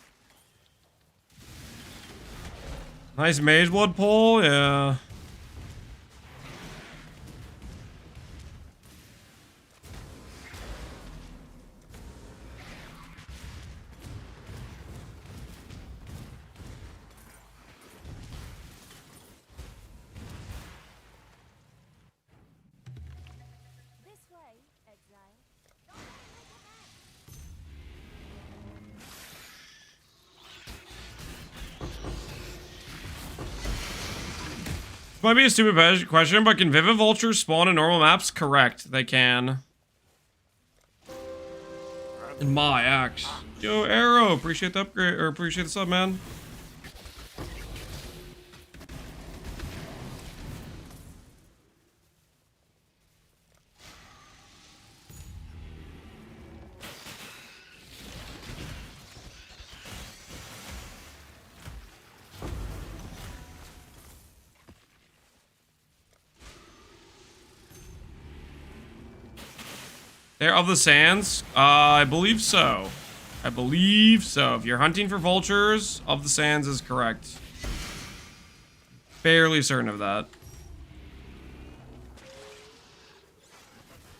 Nice mage blood pull, yeah. This way, Exile. Might be a stupid question, but can Vivid Vultures spawn in normal maps? Correct, they can. In my axe. Yo, Arrow, appreciate the upgrade, or appreciate the sub, man. They're of the sands? I believe so. I believe so. If you're hunting for vultures, of the sands is correct. Fairly certain of that.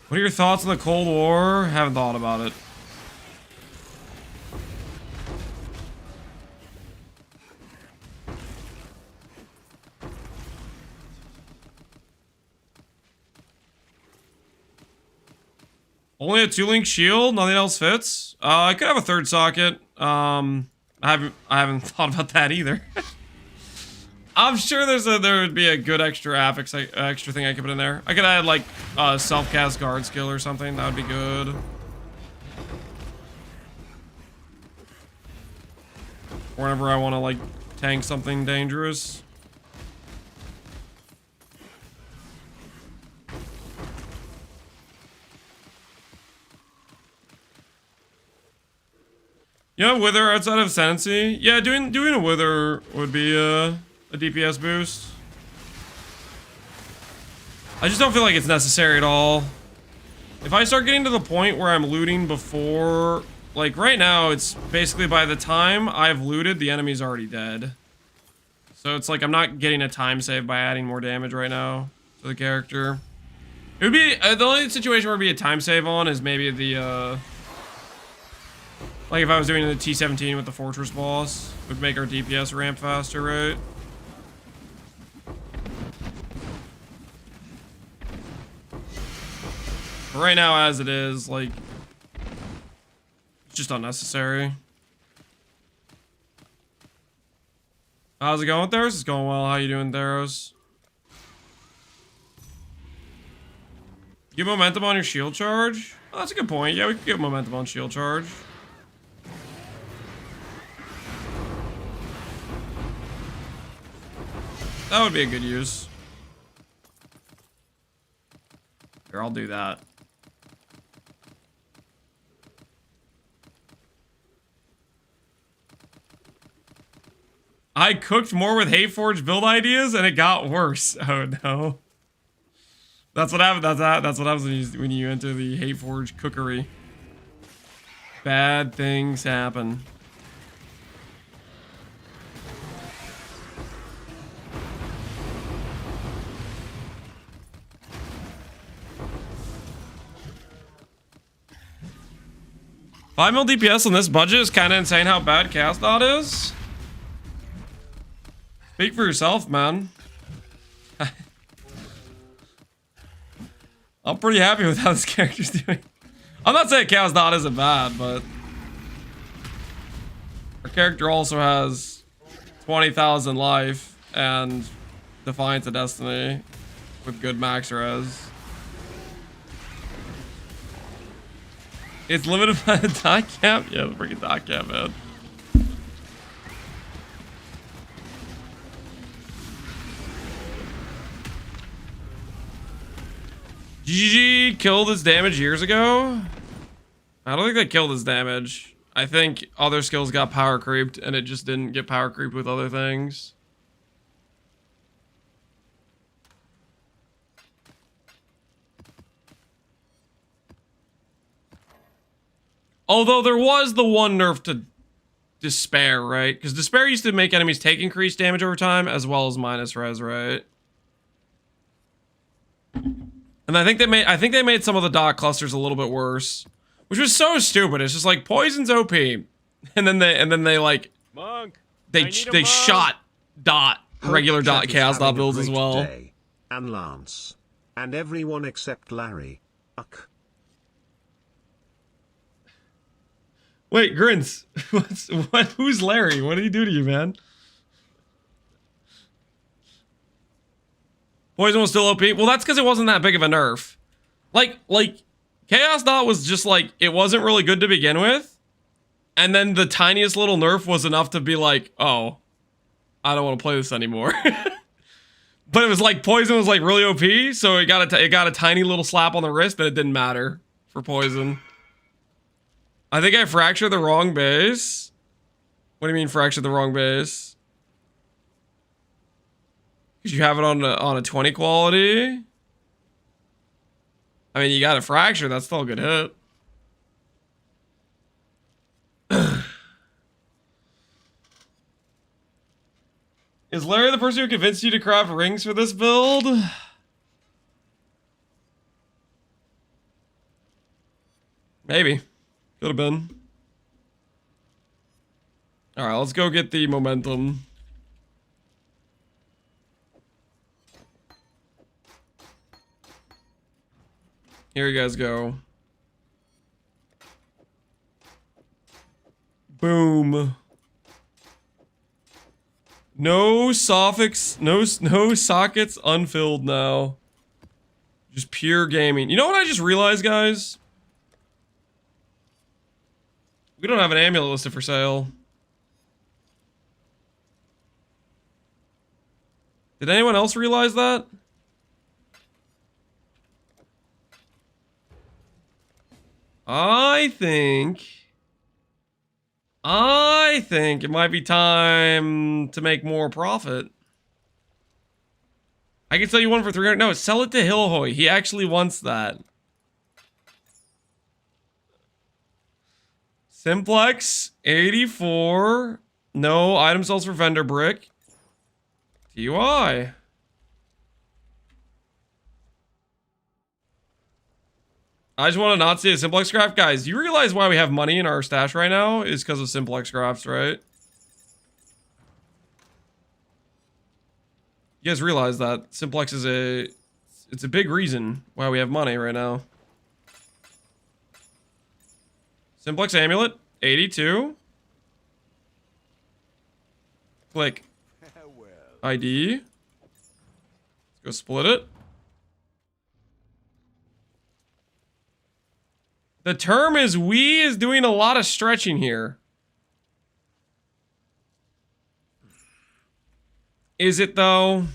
What are your thoughts on the Cold War? Haven't thought about it. Only a 2-link shield, nothing else fits. I could have a third socket. I haven't thought about that either. I'm sure there would be a good extra thing I could put in there. I could add like self-cast guard skill or something. That would be good. Whenever I want to like tank something dangerous. Yeah, Wither outside of Ascendancy. Yeah, doing a Wither would be a DPS boost. I just don't feel like it's necessary at all. If I start getting to the point where I'm looting before... Like, right now, it's basically by the time I've looted, the enemy's already dead. So it's like I'm not getting a time save by adding more damage right now to the character. It would be... the only situation where it would be a time save on is maybe the... Like if I was doing the T17 with the Fortress boss, it would make our DPS ramp faster, right? But right now, as it is, like, it's just unnecessary. How's it going with Theros? It's going well. How you doing, Theros? Give momentum on your shield charge? Oh, that's a good point. Yeah, we could give momentum on shield charge. That would be a good use. Here, I'll do that. I cooked more with Hateforge build ideas and it got worse. Oh no. That's what happens. That's what happens when you enter the Hateforge cookery. Bad things happen. $5 mil DPS on this budget is kind of insane how bad Chaos Dot is. Speak for yourself, man. I'm pretty happy with how this character's doing. I'm not saying Chaos Dot isn't bad, but our character also has 20,000 life and Defiance of Destiny with good max res. It's limited by the dot cap? Yeah, the freaking dot cap, man. GG killed his damage years ago? I don't think they killed his damage. I think other skills got power creeped and it just didn't get power creeped with other things. Although there was the one nerf to Despair, right? Because Despair used to make enemies take increased damage over time as well as minus res, right? And I think they made some of the dot clusters a little bit worse, which was so stupid. It's just like poison's OP, and then they like Monk. they shot dot regular Hope dot Chat is chaos dot having a builds as great well. day. And Lance. And everyone except Larry. Uck. Wait, Grins, who's Larry? What did he do to you, man? Poison was still OP. Well, that's because it wasn't that big of a nerf. Like Chaos Dot was just like, it wasn't really good to begin with. And then the tiniest little nerf was enough to be like, oh, I don't want to play this anymore. But it was like Poison was like really OP, so it got a tiny little slap on the wrist, but it didn't matter for Poison. I think I fractured the wrong base. What do you mean fractured the wrong base? Because you have it on a 20 quality. I mean, you got a fracture. That's still a good hit. Is Larry the person who convinced you to craft rings for this build? Maybe. Could have been. Alright, let's go get the momentum. Here you guys go. Boom. No sockets, no sockets unfilled now. Just pure gaming. You know what I just realized, guys? We don't have an amulet listed for sale. Did anyone else realize that? I think it might be time to make more profit. I can sell you one for 300. No, sell it to Hillhoy. He actually wants that. Simplex 84. No item sells for vendor brick. TUI. I just want to not see a Simplex craft. Guys, you realize why we have money in our stash right now is because of Simplex crafts, right? You guys realize that Simplex is it's a big reason why we have money right now. Simplex Amulet, 82. Click ID. Let's go split it. The term is we is doing a lot of stretching here. Is it though?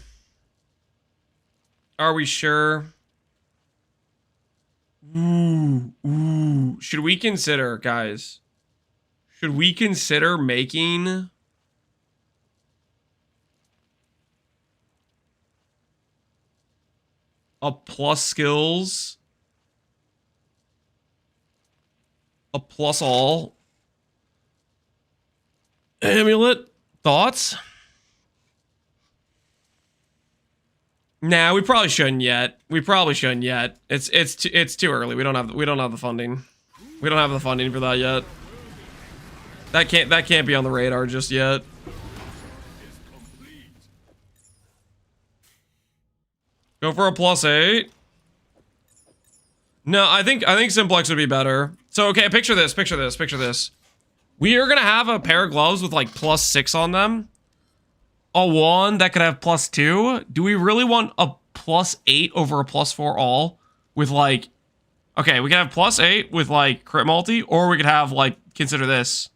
Are we sure? Ooh. Should we consider, guys? Should we consider making a plus skills, a plus all amulet? Thoughts? Nah, we probably shouldn't yet. We probably shouldn't yet. It's too early. We don't have the funding. We don't have the funding for that yet. That can't be on the radar just yet. Go for a +8. No, I think simplex would be better. So okay, picture this. We are gonna have a pair of gloves with like +6 on them. A wand that could have +2. Do we really want a +8 over a +4 all with like, okay, we could have +8 with like crit multi, or we could have like, consider this,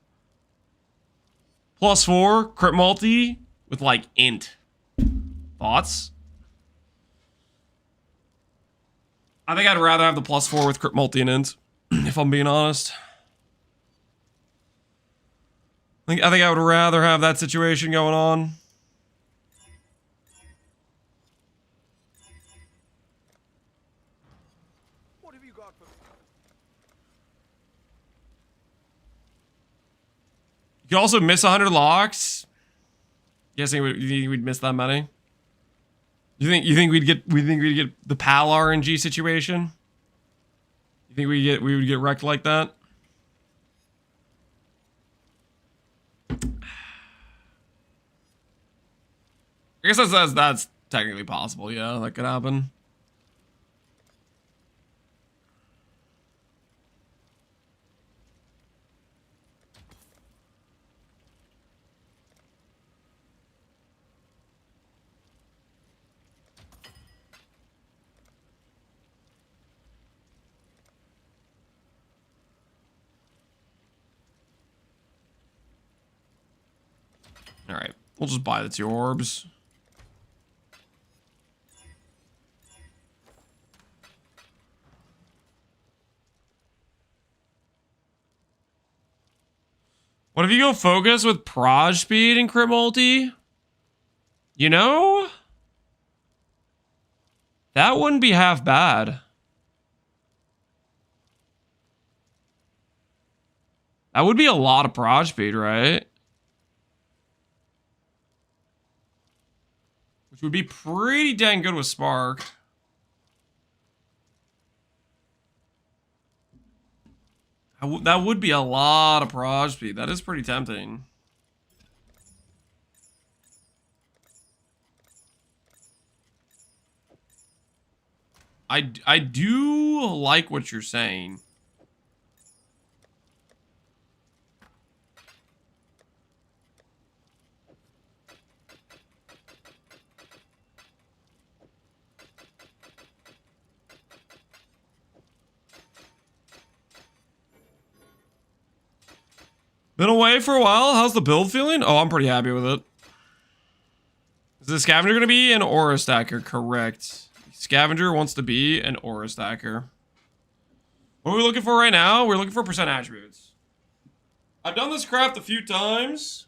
+4 crit multi with like int. Thoughts? I think I'd rather have the +4 with crit multi and int, if I'm being honest. I think I would rather have that situation going on. What have you got for me? You could also miss 100 locks. You think we'd miss that many? You think we'd get the PAL RNG situation? You think we would get wrecked like that? I guess that's technically possible. Yeah, that could happen. All right, we'll just buy the 2 orbs. What if you go focus with proj speed and crit multi? You know, that wouldn't be half bad. That would be a lot of proj speed, right? Which would be pretty dang good with Spark. That would be a lot of proj speed. That is pretty tempting. I do like what you're saying. Been away for a while. How's the build feeling? Oh, I'm pretty happy with it. Is the Scavenger going to be an Aura Stacker? Correct. Scavenger wants to be an Aura Stacker. What are we looking for right now? We're looking for percent attributes. I've done this craft a few times.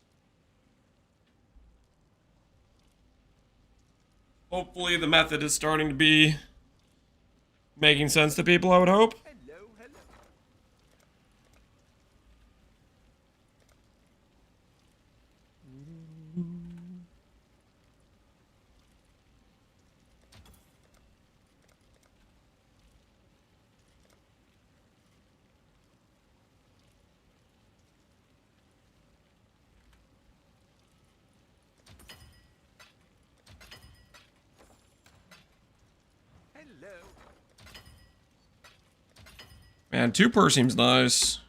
Hopefully the method is starting to be making sense to people, I would hope. Hello, hello. Hello. Man, 2 per seems nice.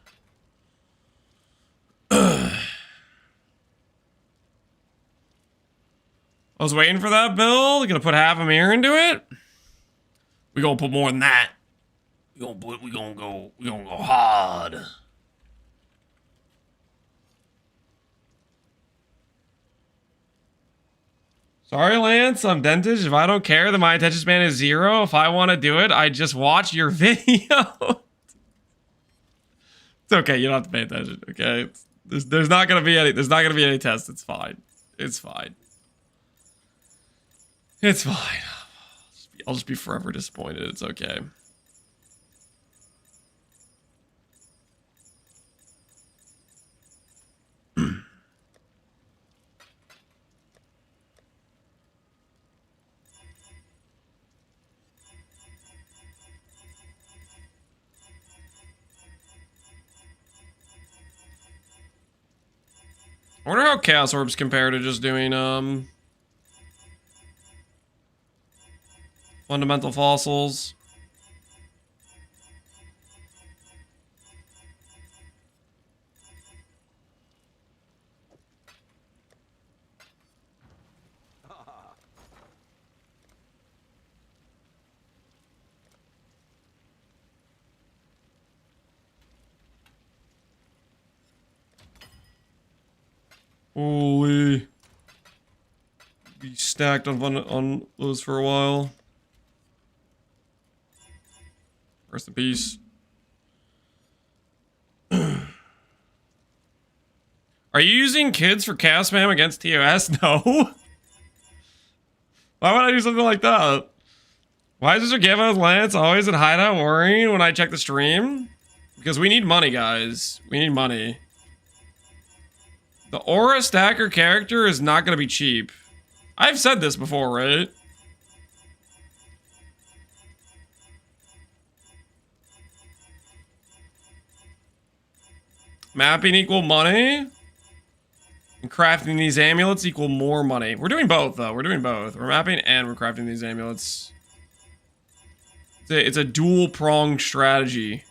I was waiting for that build. Gonna put half a mirror into it. We gonna put more than that. We gonna go hard. Sorry, Lance, I'm dented. If I don't care, then my attention span is 0. If I want to do it, I just watch your video. It's okay, you don't have to pay attention, okay? There's not gonna be any tests. It's fine. It's fine. It's fine. I'll just be forever disappointed. It's okay. I wonder how Chaos Orbs compare to just doing, fundamental fossils. Holy. Be stacked on those for a while. Rest in peace. Are you using kids for cast spam against TOS? No. Why would I do something like that? Why is Mr. Gamma Lance always at hideout worrying when I check the stream? Because we need money, guys. We need money. The aura stacker character is not going to be cheap. I've said this before, right? Mapping equal money. And crafting these amulets equal more money. We're doing both, though. We're doing both. We're mapping and we're crafting these amulets. It's a dual-pronged strategy.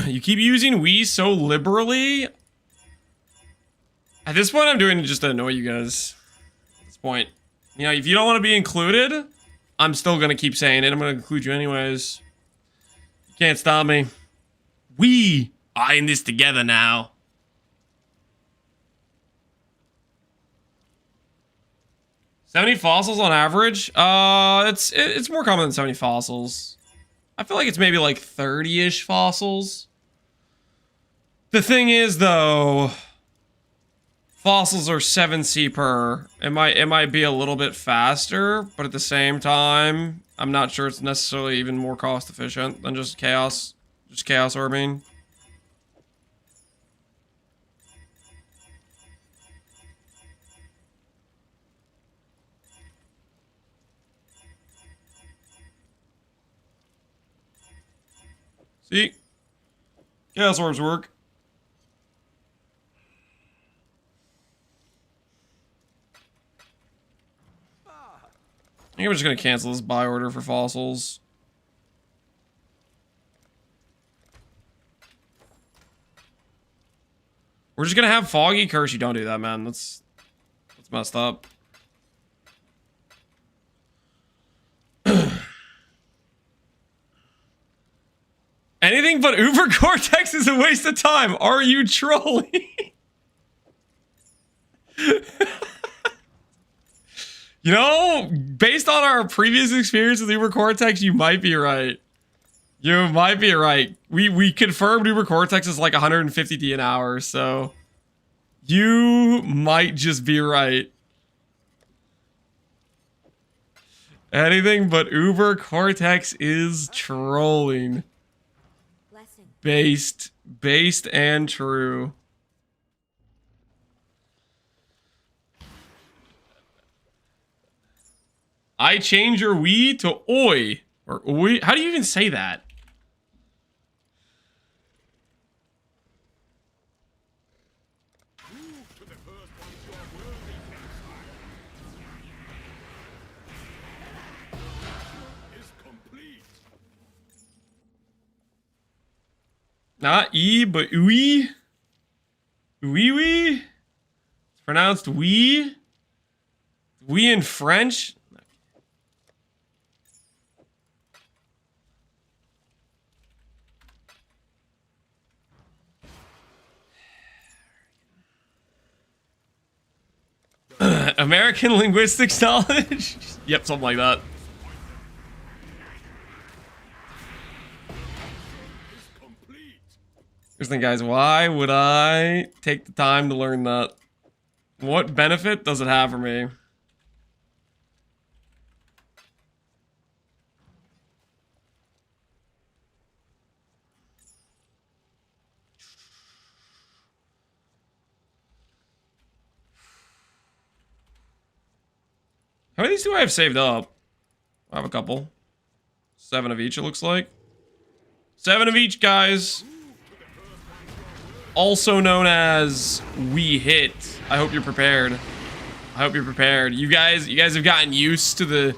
You keep using Wii so liberally. At this point, I'm doing it just to annoy you guys. At this point. You know, if you don't want to be included, I'm still going to keep saying it. I'm going to include you anyways. You can't stop me. We are in this together now. $70 fossils on average? It's more common than 70 fossils. I feel like it's maybe like 30-ish fossils. The thing is, though, fossils are 7C per. It might be a little bit faster, but at the same time, I'm not sure it's necessarily even more cost efficient than just chaos orbing. See? Chaos orbs work. I think I'm just gonna cancel this buy order for fossils. We're just gonna have Foggy Curse. You don't do that, man. That's messed up. Anything but Uber Cortex is a waste of time. Are you trolling? You know, based on our previous experience with Uber Cortex, you might be right. You might be right. We confirmed Uber Cortex is like 150D an hour, so you might just be right. Anything but Uber Cortex is trolling. Based and true. I change your we to oi or oi. How do you even say that? Not e, but oui. Oui, oui. It's pronounced we. We in French. American linguistics knowledge? Yep, something like that. Here's the thing, guys. Why would I take the time to learn that? What benefit does it have for me? How many of these do I have saved up? I have a couple. 7 of each, it looks like. 7 of each, guys. Also known as we hit. I hope you're prepared. I hope you're prepared. You guys have gotten used to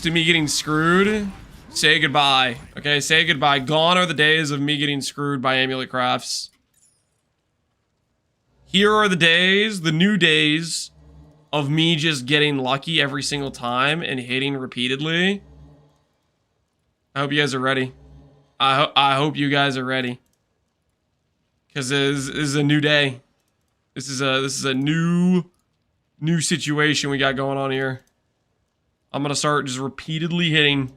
me getting screwed. Say goodbye. Okay, say goodbye. Gone are the days of me getting screwed by Amulet Crafts. Here are the days, the new days, of me just getting lucky every single time and hitting repeatedly. I hope you guys are ready. I hope you guys are ready. Because this is a new day. This is a new situation we got going on here. I'm gonna start just repeatedly hitting.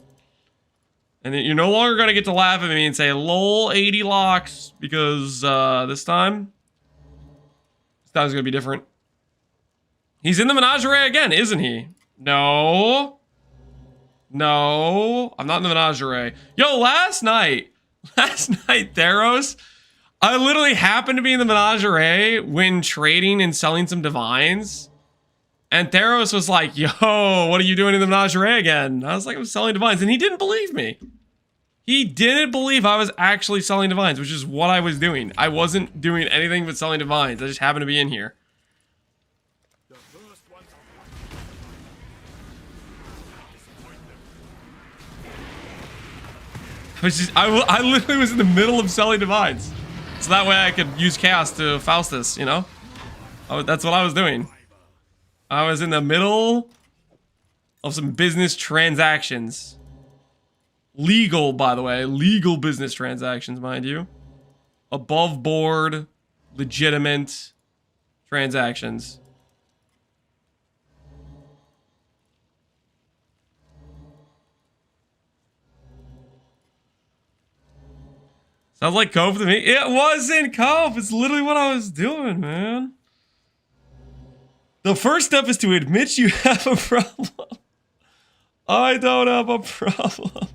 And then you're no longer gonna get to laugh at me and say, lol, 80 locks, because this time's gonna be different. He's in the menagerie again, isn't he? No. No. I'm not in the menagerie. Yo, last night, Theros, I literally happened to be in the menagerie when trading and selling some divines. And Theros was like, yo, what are you doing in the menagerie again? I was like, I'm selling divines. And he didn't believe me. He didn't believe I was actually selling divines, which is what I was doing. I wasn't doing anything but selling divines. I just happened to be in here. I literally was in the middle of selling divines. So that way I could use chaos to Faustus, you know? That's what I was doing. I was in the middle of some business transactions. Legal, by the way. Legal business transactions, mind you. Above board, legitimate transactions. Sounds like cope to me. It wasn't cope. It's literally what I was doing, man. The first step is to admit you have a problem. I don't have a problem.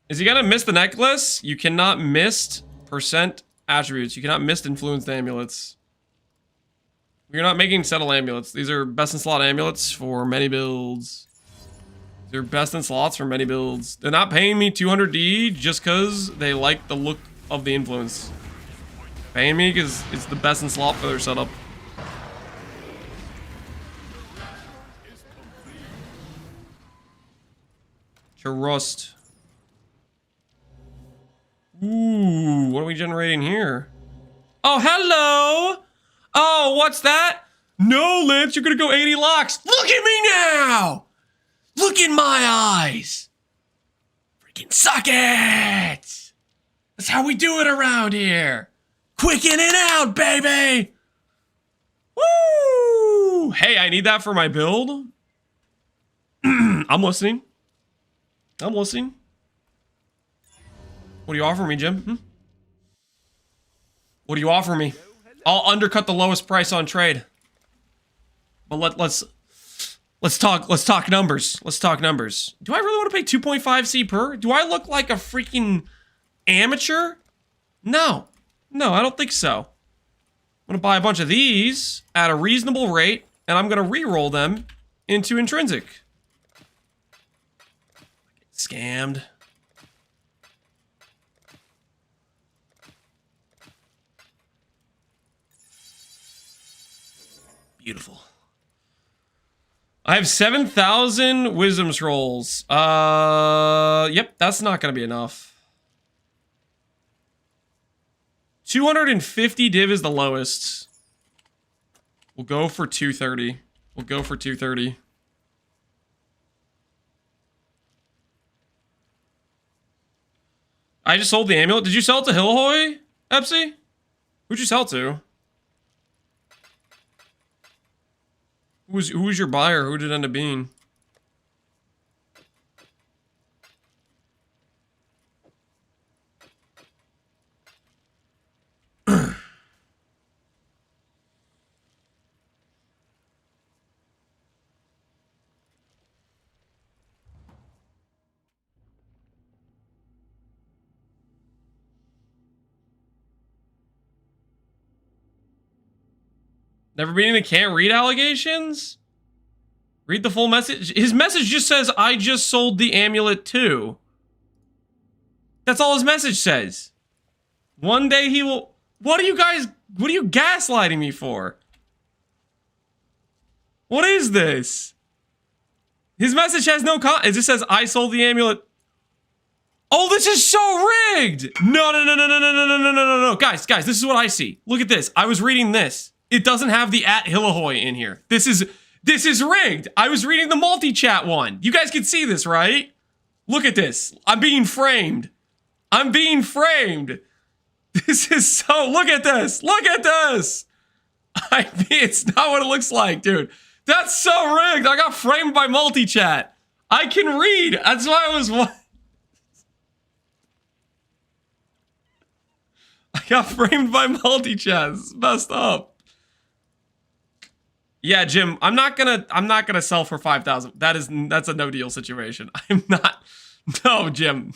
Is he gonna miss the necklace? You cannot miss percent attributes. You cannot miss influenced amulets. We're not making settle amulets. These are best in slot amulets for many builds. They're best in slots for many builds. They're not paying me 200D just because they like the look of the influence. Paying me because it's the best in slot for their setup. Trust. Ooh, what are we generating here? Oh, hello! Oh, what's that? No, Lance, you're gonna go 80 locks. Look at me now! Look in my eyes! Freaking suck it! That's how we do it around here! Quick in and out, baby! Woo! Hey, I need that for my build. I'm listening. I'm listening. What do you offer me, Jim? What do you offer me? I'll undercut the lowest price on trade. But let's talk numbers. Let's talk numbers. Do I really want to pay 2.5C per? Do I look like a freaking amateur? No. No, I don't think so. I'm gonna buy a bunch of these at a reasonable rate, and I'm gonna re-roll them into intrinsic. Scammed. Beautiful. I have 7,000 wisdom scrolls. Yep, that's not gonna be enough. 250 div is the lowest. We'll go for 230. We'll go for 230. I just sold the amulet. Did you sell it to Hillhoy, Epsy? Who'd you sell to? Who was your buyer? Who did it end up being? Never been in the can't read allegations? Read the full message. His message just says, I just sold the amulet too. That's all his message says. One day he will... what are you gaslighting me for? What is this? His message has no it just says, I sold the amulet. Oh, this is so rigged! No. Guys, this is what I see. Look at this. I was reading this. It doesn't have the @Hillahoy in here. This is rigged. I was reading the multi-chat one. You guys can see this, right? Look at this. I'm being framed. This is so, look at this. It's not what it looks like, dude. That's so rigged. I got framed by multi-chat. I can read. That's why I got framed by multi-chat. This is messed up. Yeah, Jim, I'm not gonna sell for 5,000. That's a no deal situation. I'm not. No, Jim.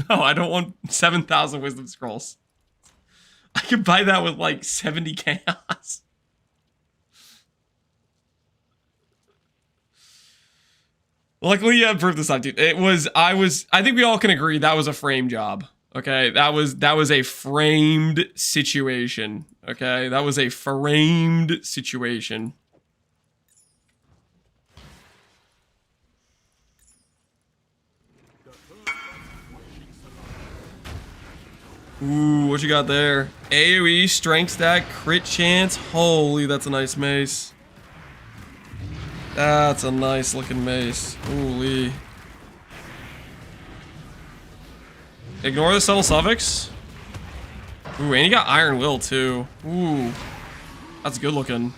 I don't want 7,000 wisdom scrolls. I could buy that with like 70 chaos. Luckily, you improved this on, dude. I think we all can agree that was a frame job. Okay, that was a framed situation. Okay, that was a framed situation. Ooh, what you got there? AoE, strength stack, crit chance. Holy, that's a nice mace. That's a nice looking mace. Holy. Ignore the subtle suffix. Ooh, and you got Iron Will too. Ooh. That's good looking.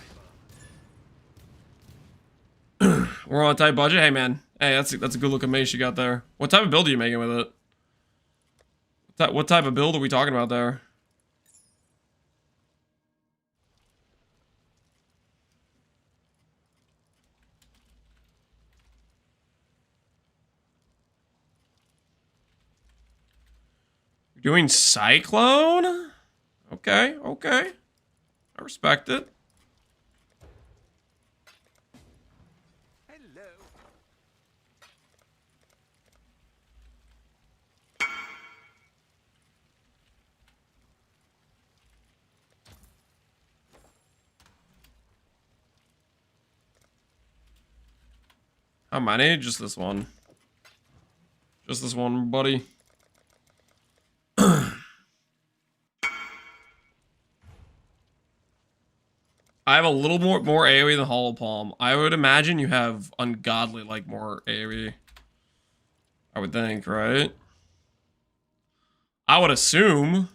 We're on a tight budget. Hey man. Hey, that's a good looking mace you got there. What type of build are you making with it? What type of build are we talking about there? You're doing Cyclone? Okay. I respect it. Hello. How many? Just this one. Just this one, buddy. I have a little more AoE than Hollow Palm. I would imagine you have ungodly like more AoE. I would think, right? I would assume.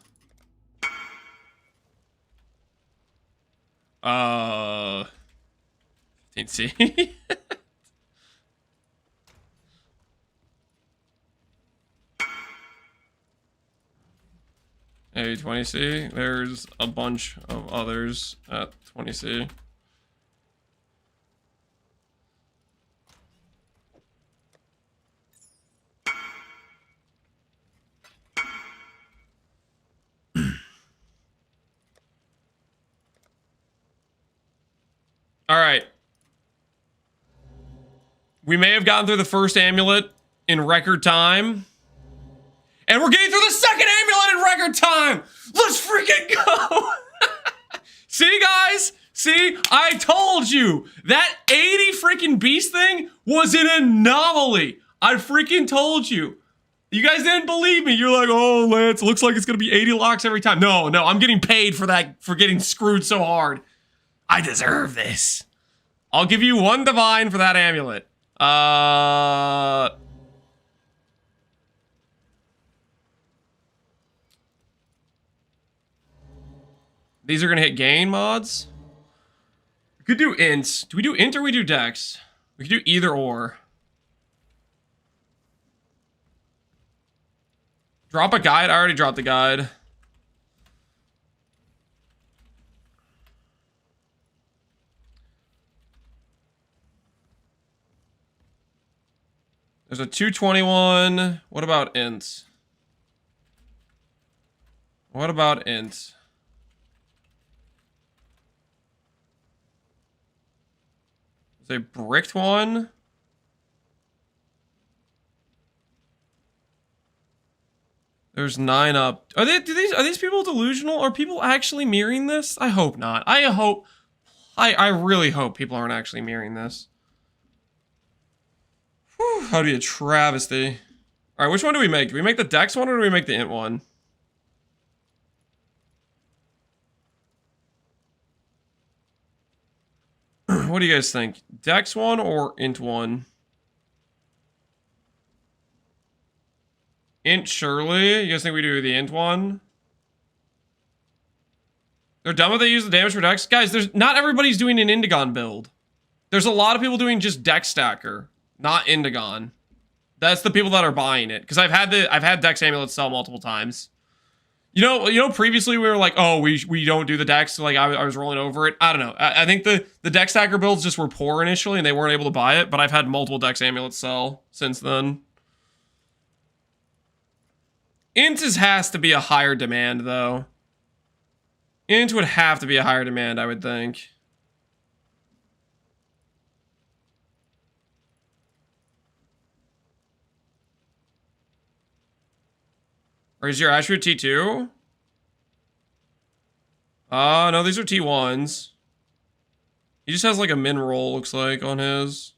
15C. A 20C. There's a bunch of others at 20C. All right. We may have gotten through the first amulet in record time. And we're getting through the second amulet in record time! Let's freaking go! See, guys? See? I told you! That 80 freaking beast thing was an anomaly! I freaking told you! You guys didn't believe me. You're like, oh, Lance, looks like it's gonna be 80 locks every time. No, I'm getting paid for that, for getting screwed so hard. I deserve this. I'll give you 1 divine for that amulet. These are gonna hit gain mods. could do int. Do we do int or we do dex? We could do either or. Drop a guide? I already dropped the guide. There's a 221. What about int? What about int? There's a bricked one. There's 9 up. Are these people delusional? Are people actually mirroring this? I hope not. I really hope people aren't actually mirroring this. Whew, how do you travesty? All right, which one do we make? Do we make the dex one or do we make the int one? What do you guys think? Dex one or int one? Int surely? You guys think we do the int one? They're done with they use the damage for dex? Guys, not everybody's doing an Indigon build. There's a lot of people doing just dex stacker, not Indigon. That's the people that are buying it. Because I've had dex amulets sell multiple times. You know, previously we were like, oh, we don't do the dex. So like I was rolling over it. I don't know. I think the dex stacker builds just were poor initially and they weren't able to buy it. But I've had multiple dex amulets sell since then. Int has to be a higher demand, though. Int would have to be a higher demand, I would think. Or is your attribute T2? No, these are T1s. He just has like a min roll, looks like, on his.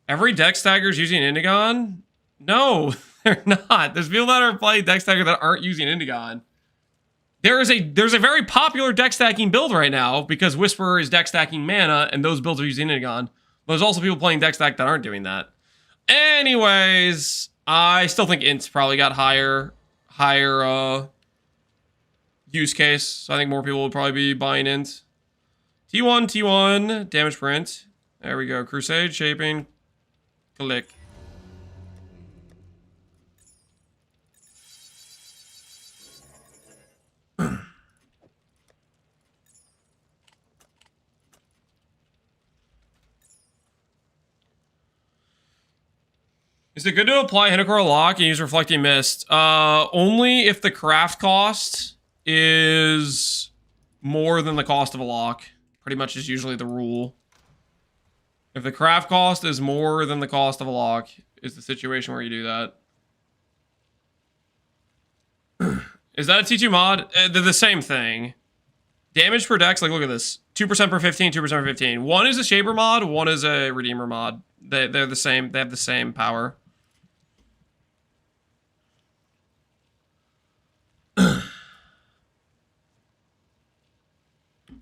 Every dex stagger's using Indigon? No, they're not. There's people that are playing dex stagger that aren't using Indigon. There's a very popular deck stacking build right now because Whisperer is deck stacking mana and those builds are using Indigon. But there's also people playing deck stack that aren't doing that. Anyways, I still think Int's probably got higher use case. So I think more people would probably be buying Int. T1, damage print. There we go. Crusade, shaping, click. Is it good to apply Hinokora Lock and use Reflecting Mist? Only if the craft cost is more than the cost of a lock. Pretty much is usually the rule. If the craft cost is more than the cost of a lock, is the situation where you do that. Is that a T2 mod? They're the same thing. Damage per dex, like look at this. 2% per 15, 2% per 15. One is a Shaper mod, one is a Redeemer mod. They're the same, they have the same power.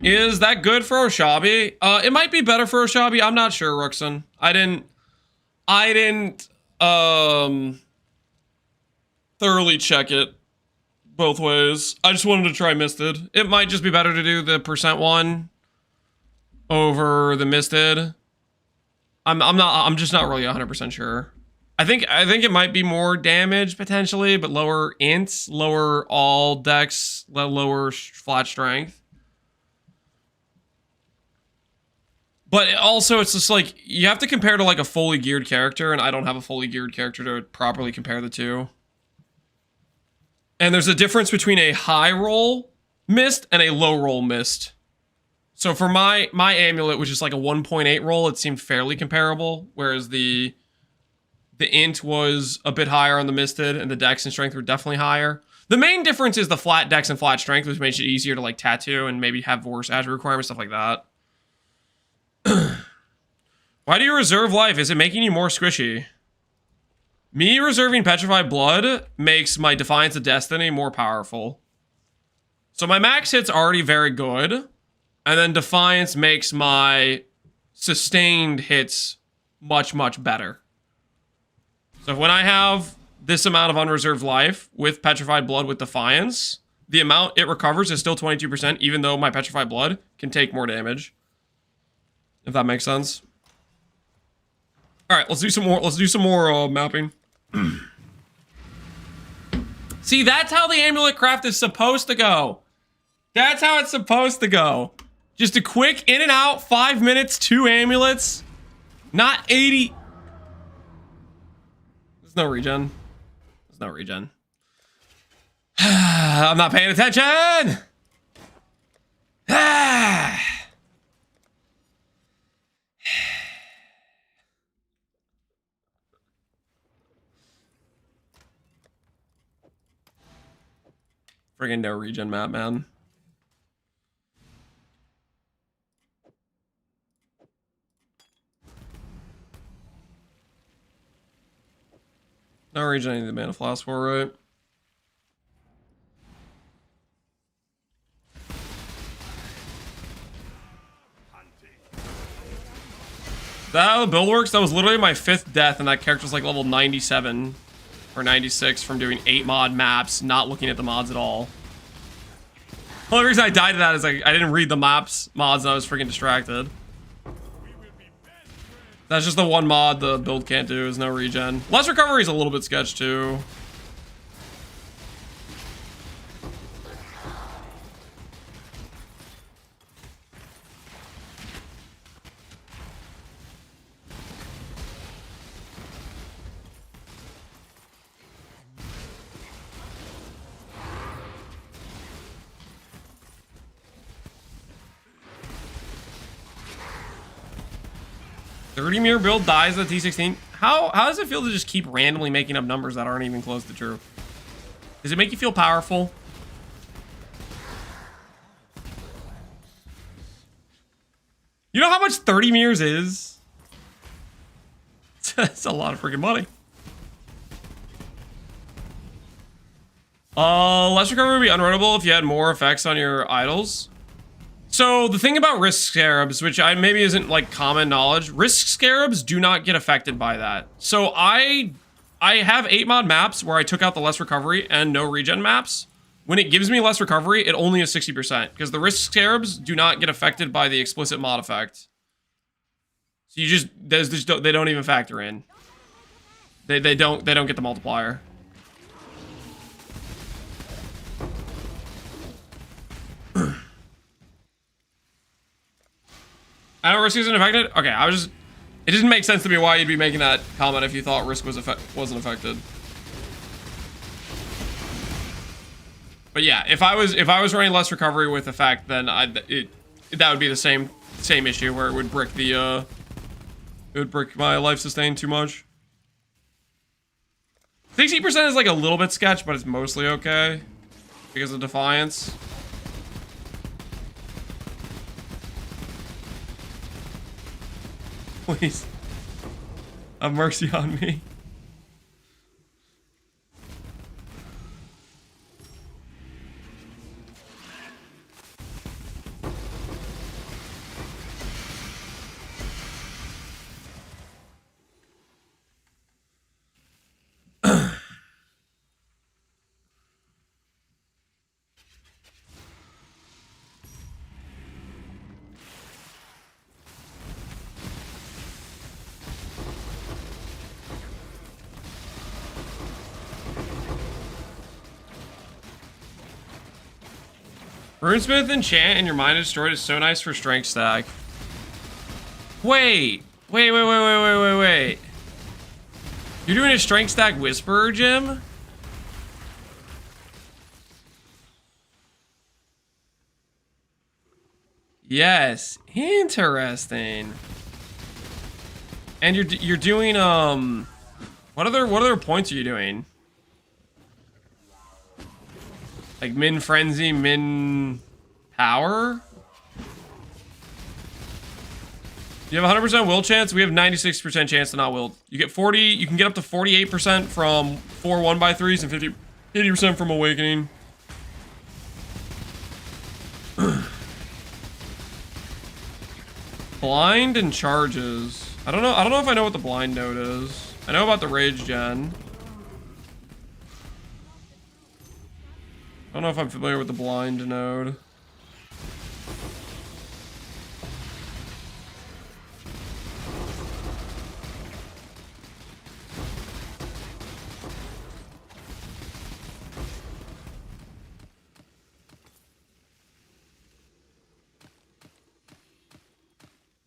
Is that good for Oshabi? It might be better for Oshabi. I'm not sure, Ruxin. I didn't thoroughly check it both ways. I just wanted to try Misted. It might just be better to do the percent one over the Misted. I'm just not really 100% sure. I think it might be more damage potentially, but lower ints, lower all dex, lower flat strength. But also, it's just like, you have to compare to like a fully geared character, and I don't have a fully geared character to properly compare the two. And there's a difference between a high roll mist and a low roll mist. So for my amulet, which is like a 1.8 roll, it seemed fairly comparable, whereas the int was a bit higher on the misted, and the dex and strength were definitely higher. The main difference is the flat dex and flat strength, which makes it easier to like tattoo and maybe have worse attribute requirements, stuff like that. Why do you reserve life? Is it making you more squishy? Me reserving Petrified Blood makes my Defiance of Destiny more powerful. So my max hit's already very good. And then Defiance makes my sustained hits much, much better. So when I have this amount of unreserved life with Petrified Blood with Defiance, the amount it recovers is still 22%, even though my Petrified Blood can take more damage. If that makes sense. All right, let's do some more. Let's do some more mapping. See, that's how the amulet craft is supposed to go. That's how it's supposed to go. Just a quick in and out, 5 minutes, 2 amulets. Not 80. There's no regen. There's no regen. I'm not paying attention. Friggin' no regen map, man. No regen, I need the mana flask for, right? That how the build works? That was literally my 5th death, and that character was like level 97 or 96 from doing 8 mod maps, not looking at the mods at all. The only reason I died to that is like I didn't read the mods, and I was freaking distracted. That's just the one mod the build can't do, is no regen. Less recovery is a little bit sketch too. Mirror build dies at T16. How does it feel to just keep randomly making up numbers that aren't even close to true? Does it make you feel powerful? You know how much 30 mirrors is? That's a lot of freaking money. Less recovery would be unrunnable if you had more effects on your idols. So the thing about risk scarabs, which maybe isn't like common knowledge, risk scarabs do not get affected by that. So I have 8 mod maps where I took out the less recovery and no regen maps. When it gives me less recovery, it only is 60% because the risk scarabs do not get affected by the explicit mod effect. So they don't even factor in. They don't get the multiplier. I know risk isn't affected? Okay, it didn't make sense to me why you'd be making that comment if you thought risk wasn't affected. But yeah, if I was running less recovery with effect, then that would be the same issue where it would brick my life sustain too much. 60% is like a little bit sketch, but it's mostly okay because of Defiance. Please, have mercy on me. Runesmith enchant and your mind is destroyed is so nice for strength stack. Wait. You're doing a strength stack whisperer, Jim? Yes, interesting. And you're doing what other points are you doing? Like min frenzy, min power? You have 100% will chance. We have 96% chance to not wilt. You get 40. You can get up to 48% from 4 1x3s and 80% from awakening. Blind and charges. I don't know if I know what the blind node is. I know about the rage gen. I don't know if I'm familiar with the blind node.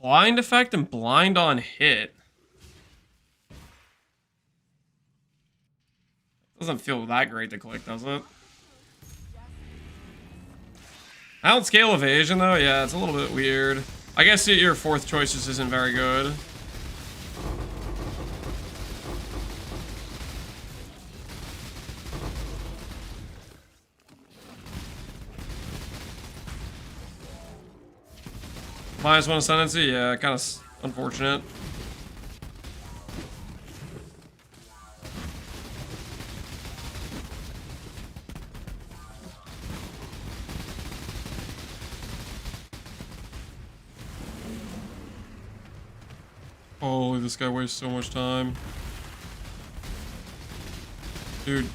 Blind effect and blind on hit. Doesn't feel that great to click, does it? I don't scale evasion though. Yeah, it's a little bit weird. I guess your fourth choice just isn't very good. -1 ascendancy, yeah, kind of unfortunate. Holy, this guy wastes so much time. Dude,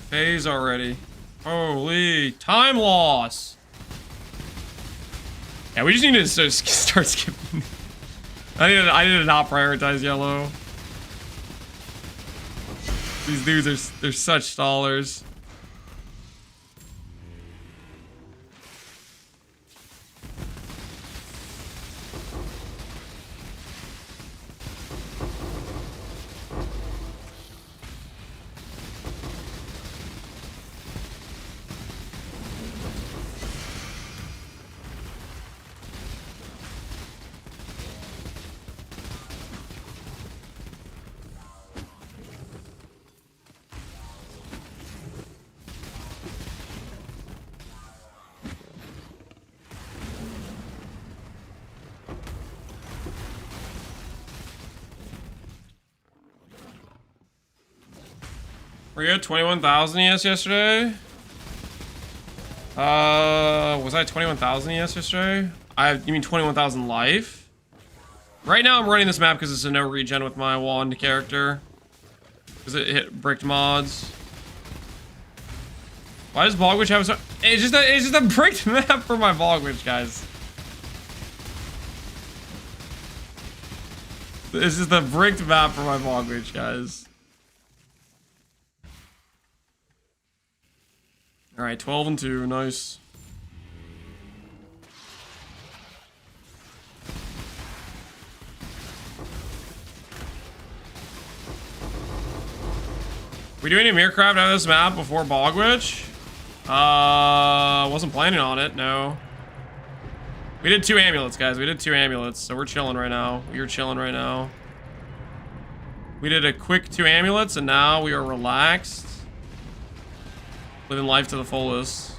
phase already. Holy, time loss. Yeah, we just need to start skipping. I need to not prioritize yellow. These dudes they're such stallers. Were you at 21,000 ES yesterday? Was I 21,000 ES yesterday? You mean 21,000 life? Right now I'm running this map because it's a no regen with my wand character. Because it hit bricked mods. Why does Bogwitch have so... It's just a bricked map for my Bogwitch, guys. This is the bricked map for my Bogwitch, guys. Alright, 12 and 2, nice. We doing a Mirrorcraft out of this map before Bogwitch? Wasn't planning on it, no. We did 2 amulets, guys. We did 2 amulets, so we're chilling right now. We're chilling right now. We did a quick 2 amulets, and now we are relaxed. Living life to the fullest.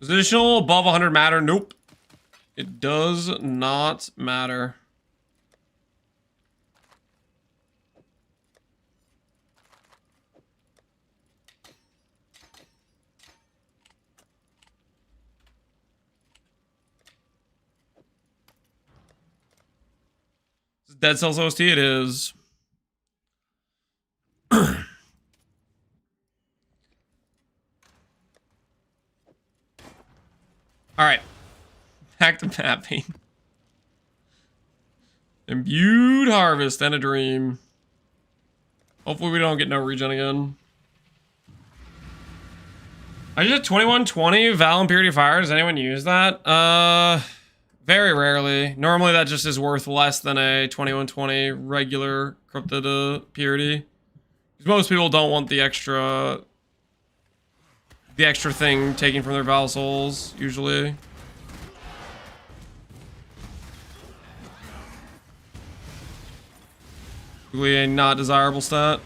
Positional above 100 matter? Nope. It does not matter. Dead Cells OST it is. Alright. Back to mapping. Imbued Harvest and a Dream. Hopefully we don't get no regen again. I just had 2120 Val and Purity Fire. Does anyone use that? Very rarely. Normally that just is worth less than a 2120 regular Cryptid Purity. Because most people don't want the extra thing taken from their Val Souls, usually. Usually a not desirable stat.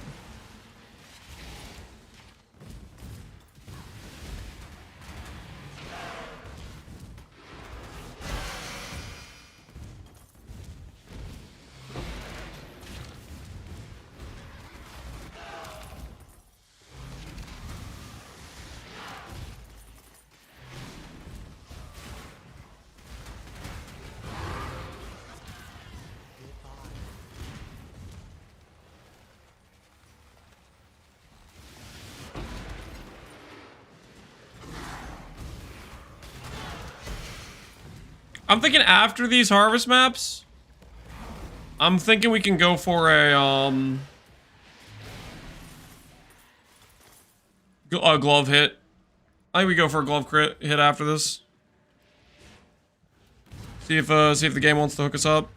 I'm thinking after these harvest maps, I'm thinking we can go for a glove hit. I think we go for a glove crit hit after this. See if the game wants to hook us up.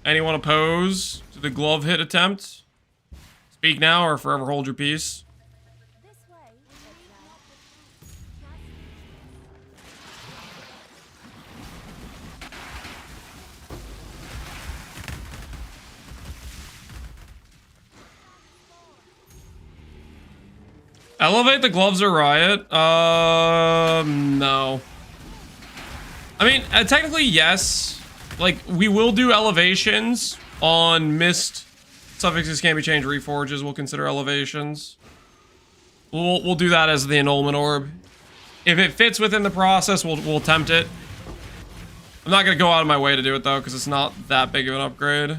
Anyone opposed to the glove hit attempt? Speak now or forever hold your peace. This way, Exile. Elevate the gloves or riot? No. I mean, technically yes. Like, we will do elevations on mist. Suffixes can't be changed. Reforges we'll consider elevations. We'll do that as the annulment orb. If it fits within the process, we'll attempt it. I'm not gonna go out of my way to do it though, because it's not that big of an upgrade.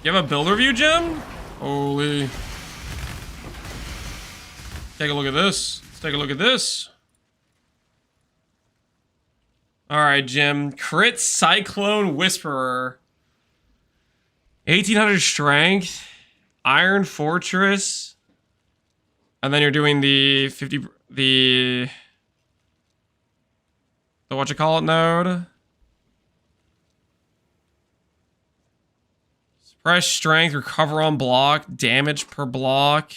You have a build review, Jim? Holy. Take a look at this. Let's take a look at this. Alright, Jim. Crit Cyclone Whisperer. 1800 strength. Iron Fortress. And then you're doing the 50... The whatchamacallit node. Suppress strength, recover on block, damage per block.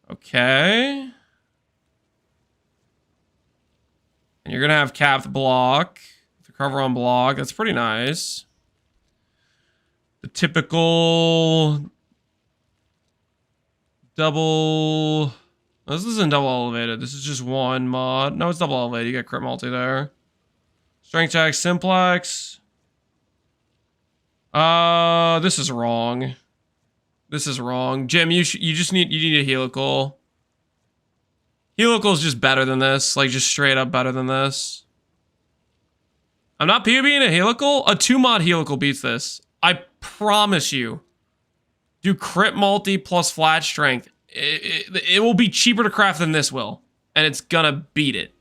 Okay. And you're gonna have capped block, recover on block. That's pretty nice. The typical double. This isn't double elevated. This is just one mod. No, it's double elevated. You get crit multi there. Strength check, simplex. This is wrong. This is wrong. Jim, you need a helical. Helical is just better than this. Like, just straight up better than this. I'm not PvPing a helical. A 2-mod helical beats this. I promise you. Do crit multi plus flat strength. It will be cheaper to craft than this will. And it's gonna beat it.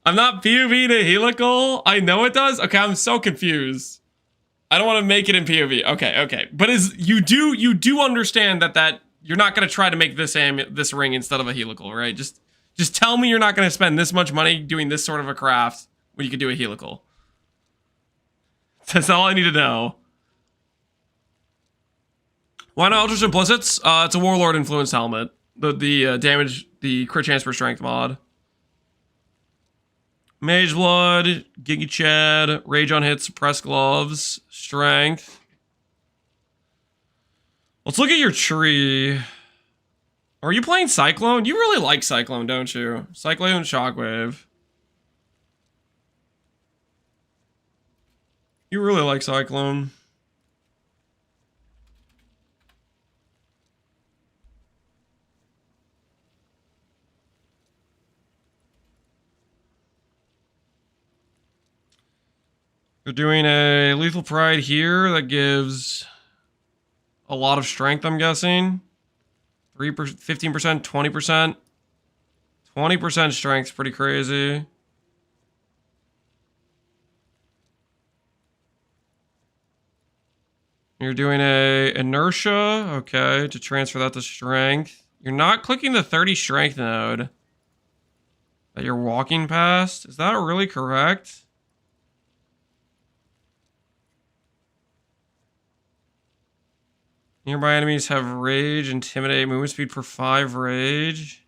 I'm not PvPing a helical. I know it does. Okay, I'm so confused. I don't want to make it in POV. Okay. But you do understand that you're not gonna try to make this ring instead of a helical, right? Just tell me you're not gonna spend this much money doing this sort of a craft when you could do a helical. That's all I need to know. Why not Ultra Simplicits? It's a Warlord influenced helmet. The damage, the crit chance per strength mod. Mage Blood, Giga Chad, Rage on hit, Suppress Gloves, Strength. Let's look at your tree. Are you playing Cyclone? You really like Cyclone, don't you? Cyclone Shockwave. You really like Cyclone. They're doing a Lethal Pride here that gives a lot of strength, I'm guessing. 3%, 15%, 20%. 20% strength's pretty crazy. You're doing a inertia, okay, to transfer that to strength. You're not clicking the 30 strength node that you're walking past. Is that really correct? Nearby enemies have rage, intimidate, movement speed for 5 rage.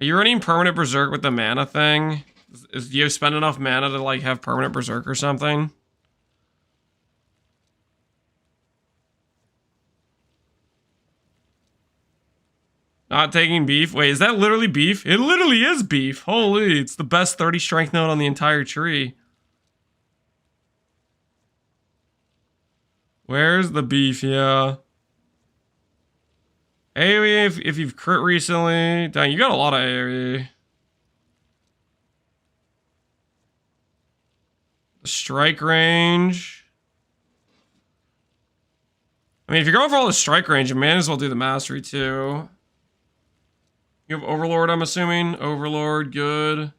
Are you running permanent berserk with the mana thing? Do you spend enough mana to like have permanent berserk or something? Not taking beef? Wait, is that literally beef? It literally is beef. Holy, it's the best 30 strength node on the entire tree. Where's the beef? Yeah. AoE if you've crit recently. Dang, you got a lot of AoE. Strike range. I mean, if you're going for all the strike range, you may as well do the mastery too. You have Overlord, I'm assuming. Overlord, good.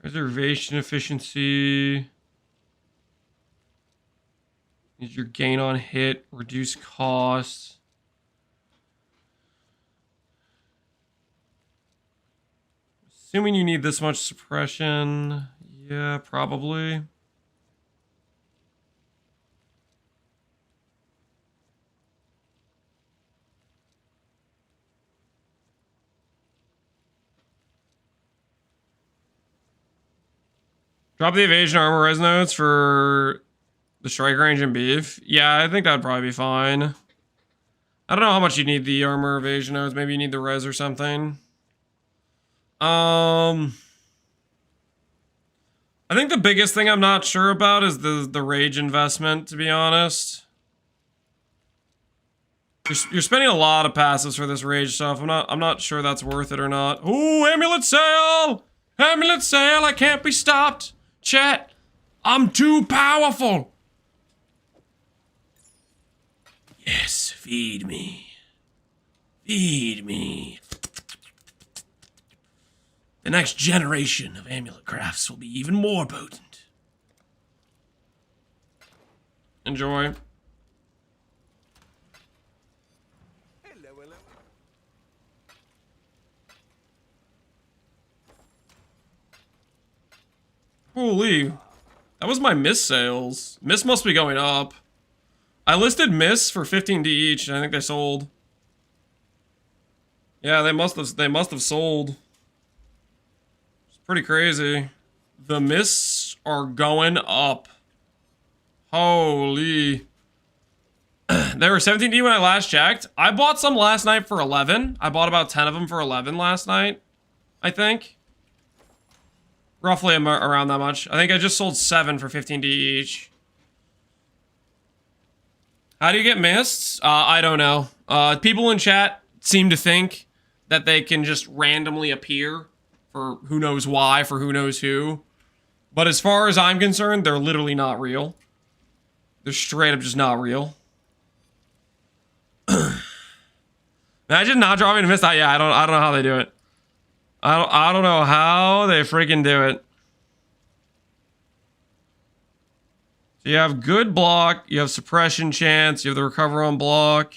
Reservation efficiency. Is your gain on hit, reduce cost. Assuming you need this much suppression. Yeah, probably. Drop the evasion armor res notes for the strike range and beef. Yeah, I think that'd probably be fine. I don't know how much you need the armor evasion notes. Maybe you need the res or something. I think the biggest thing I'm not sure about is the rage investment, to be honest. You're spending a lot of passives for this rage stuff. I'm not sure that's worth it or not. Ooh, amulet sale! Amulet sale, I can't be stopped. Chat, I'm too powerful. Yes, feed me. Feed me. The next generation of amulet crafts will be even more potent. Enjoy. Hello, hello. Holy. That was my miss sales. Miss must be going up. I listed miss for 15D each, and I think they sold. Yeah, they must have sold. It's pretty crazy. The miss are going up. Holy. They were 17D when I last checked. I bought some last night for 11. I bought about 10 of them for 11 last night, I think. Roughly around that much. I think I just sold 7 for 15D each. How do you get missed? I don't know. People in chat seem to think that they can just randomly appear for who knows why, for who knows who. But as far as I'm concerned, they're literally not real. They're straight up just not real. Imagine not dropping a miss. Yeah, I don't know how they do it. I don't know how they freaking do it. So you have good block, you have suppression chance, you have the recover on block.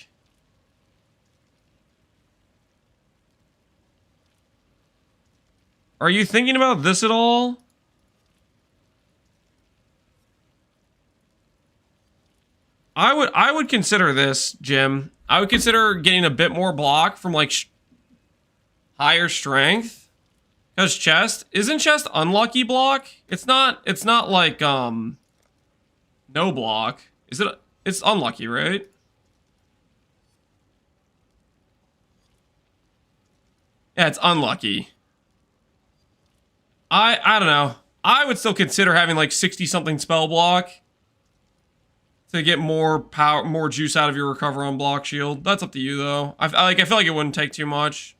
Are you thinking about this at all? I would consider this, Jim. I would consider getting a bit more block from like higher strength. Because chest, isn't chest unlucky block? It's not like no block. Is it? It's unlucky, right? Yeah, it's unlucky. I don't know. I would still consider having like 60 something spell block to get more power, more juice out of your recover on block shield. That's up to you though. I feel like it wouldn't take too much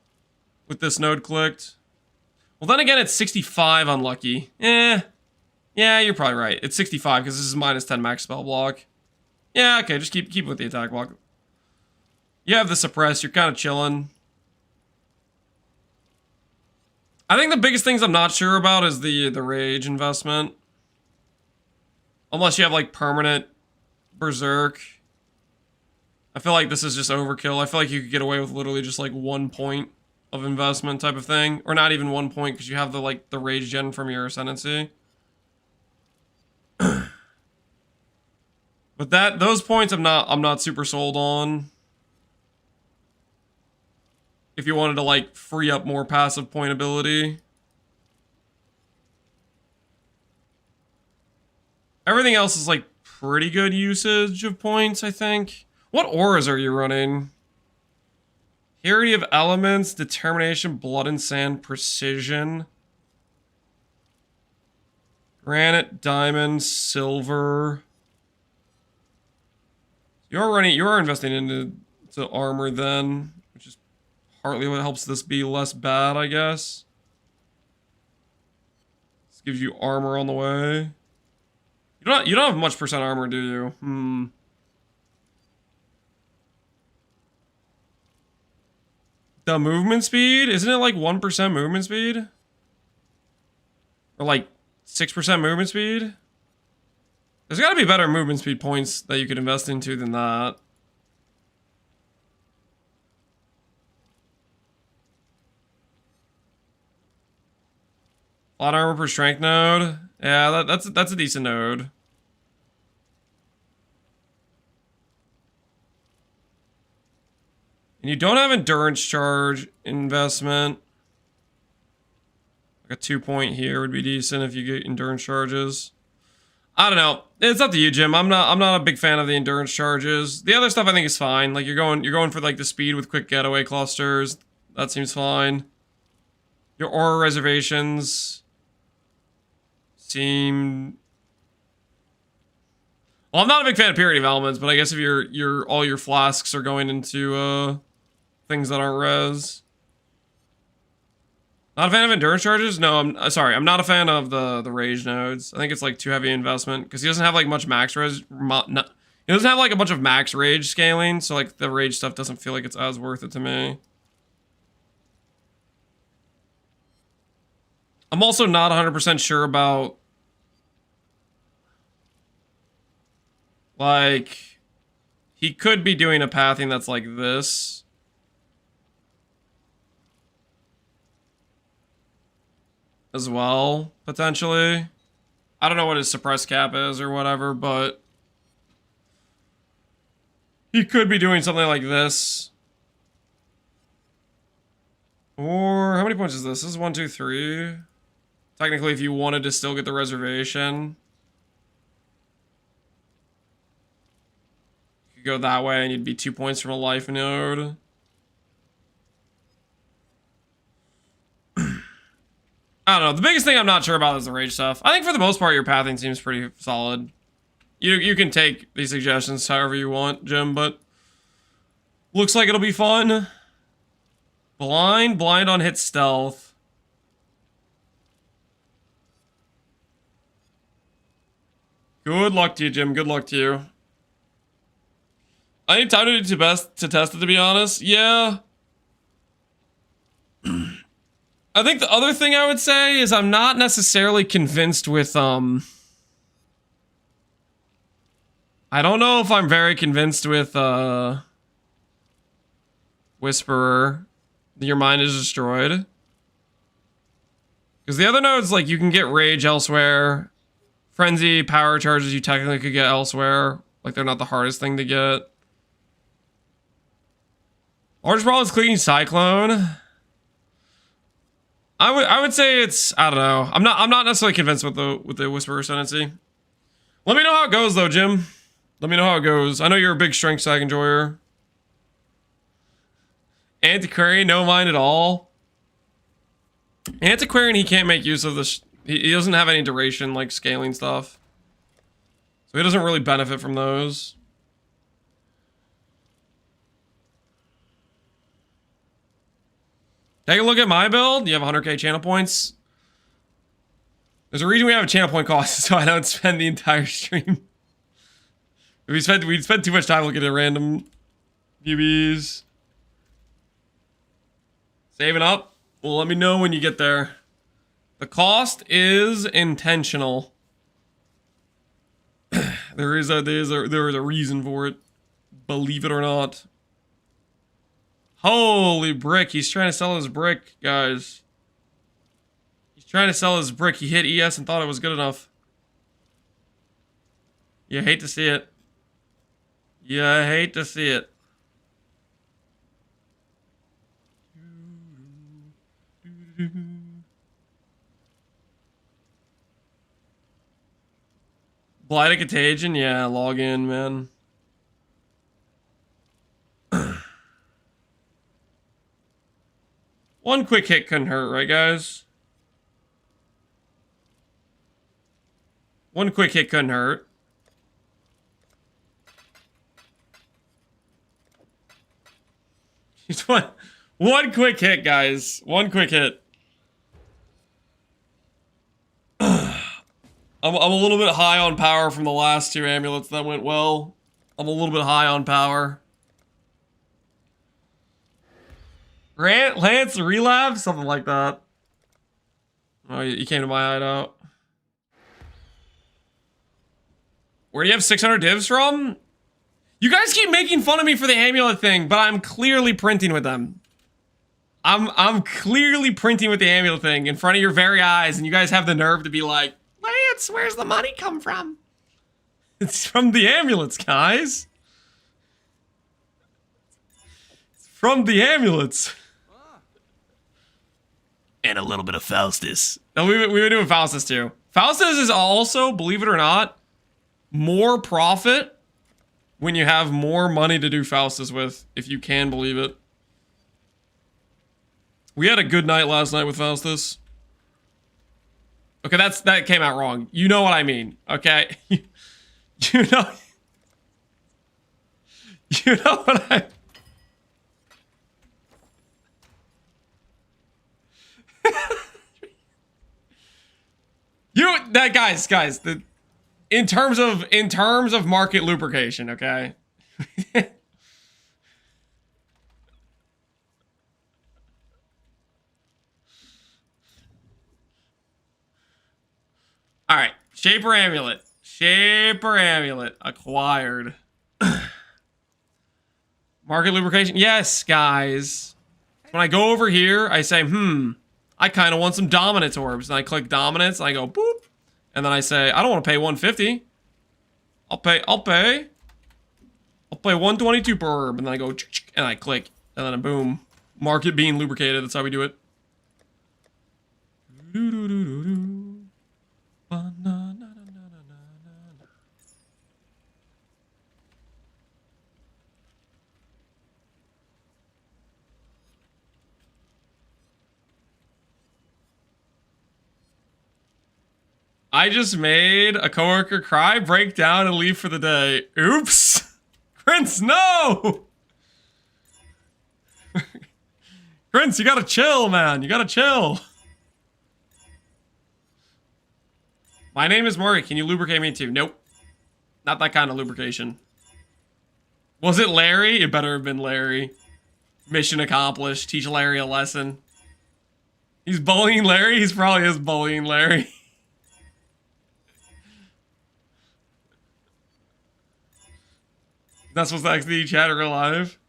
with this node clicked. Well, then again, it's 65 unlucky. Yeah, you're probably right. It's 65 because this is minus 10 max spell block. Yeah, okay, just keep with the attack block. You have the suppress. You're kind of chilling. I think the biggest things I'm not sure about is the rage investment. Unless you have like permanent berserk. I feel like this is just overkill. I feel like you could get away with literally just like 1 point of investment type of thing, or not even 1 point because you have the rage gen from your ascendancy. But those points I'm not super sold on. If you wanted to like free up more passive point ability. Everything else is like pretty good usage of points, I think. What auras are you running? Purity of Elements, Determination, Blood and Sand, Precision. Granite, diamond, silver. You are investing into armor then, which is partly what helps this be less bad, I guess. This gives you armor on the way. You don't have much percent armor, do you? The movement speed? Isn't it like 1% movement speed? Or like 6% movement speed? There's gotta be better movement speed points that you could invest into than that. Plot armor per strength node. Yeah, that's a decent node. And you don't have endurance charge investment. Like a 2-point here would be decent if you get endurance charges. I don't know. It's up to you, Jim. I'm not a big fan of the endurance charges. The other stuff I think is fine. Like you're going for like the speed with quick getaway clusters. That seems fine. Your aura reservations seem. Well, I'm not a big fan of purity of elements, but I guess if all your flasks are going into things that aren't res. Not a fan of endurance charges? No, I'm sorry. I'm not a fan of the rage nodes. I think it's like too heavy investment because he doesn't have like much max res. He doesn't have like a bunch of max rage scaling, so like the rage stuff doesn't feel like it's as worth it to me. I'm also not 100% sure about like he could be doing a pathing that's like this. As well, potentially. I don't know what his suppress cap is or whatever, but he could be doing something like this. Or how many points is this? This is 1, 2, 3. Technically, if you wanted to still get the reservation, you could go that way and you'd be 2 points from a life node. I don't know. The biggest thing I'm not sure about is the rage stuff. I think for the most part, your pathing seems pretty solid. You can take these suggestions however you want, Jim, but looks like it'll be fun. Blind on hit stealth. Good luck to you, Jim. Good luck to you. I need time to test it, to be honest. Yeah. I think the other thing I would say is I'm not necessarily convinced with, I don't know if I'm very convinced with, Whisperer. Your mind is destroyed. Because the other nodes, like, you can get Rage elsewhere. Frenzy, power charges you technically could get elsewhere. Like, they're not the hardest thing to get. Large problem is clicking Cyclone. I would say it's, I don't know. I'm not necessarily convinced with the Whisperer Ascendancy. Let me know how it goes though, Jim. Let me know how it goes. I know you're a big strength stack enjoyer. Antiquarian, no mind at all. Antiquarian, he can't make use of this. He doesn't have any duration like scaling stuff. So he doesn't really benefit from those. Take a look at my build. You have 100k channel points. There's a reason we have a channel point cost, so I don't spend the entire stream. We'd spend too much time looking at random UBs. Saving up? Well, let me know when you get there. The cost is intentional. There is a reason for it. Believe it or not. Holy brick, he's trying to sell his brick, guys. He's trying to sell his brick. He hit ES and thought it was good enough. You hate to see it. You hate to see it. Blight, Contagion? Yeah, log in, man. One quick hit couldn't hurt, right, guys? One quick hit couldn't hurt. Just one quick hit, guys. One quick hit. I'm a little bit high on power from the last 2 amulets that went well. I'm a little bit high on power. Lance relapse? Something like that. Oh, you came to my hideout. Where do you have 600 divs from? You guys keep making fun of me for the amulet thing, but I'm clearly printing with them. I'm clearly printing with the amulet thing in front of your very eyes, and you guys have the nerve to be like, Lance, where's the money come from? It's from the amulets, guys. It's from the amulets. And a little bit of Faustus. No, we were doing Faustus too. Faustus is also, believe it or not, more profit when you have more money to do Faustus with, if you can believe it. We had a good night last night with Faustus. Okay, that came out wrong. You know what I mean, okay? You know what I... guys, in terms of market lubrication, okay? All right, Shaper Amulet. Shaper Amulet acquired. Market lubrication. Yes, guys. When I go over here, I say, I kind of want some dominance orbs. And I click dominance, and I go, boop. And then I say, I don't want to pay 150. I'll pay 122 per orb. And then I go, and I click. And then boom. Market being lubricated. That's how we do it. I just made a coworker cry, break down, and leave for the day. Oops! Prince, no! Prince, you gotta chill, man. You gotta chill. My name is Maury. Can you lubricate me too? Nope. Not that kind of lubrication. Was it Larry? It better have been Larry. Mission accomplished. Teach Larry a lesson. He's bullying Larry? He's probably is bullying Larry. That's what's actually chat real live.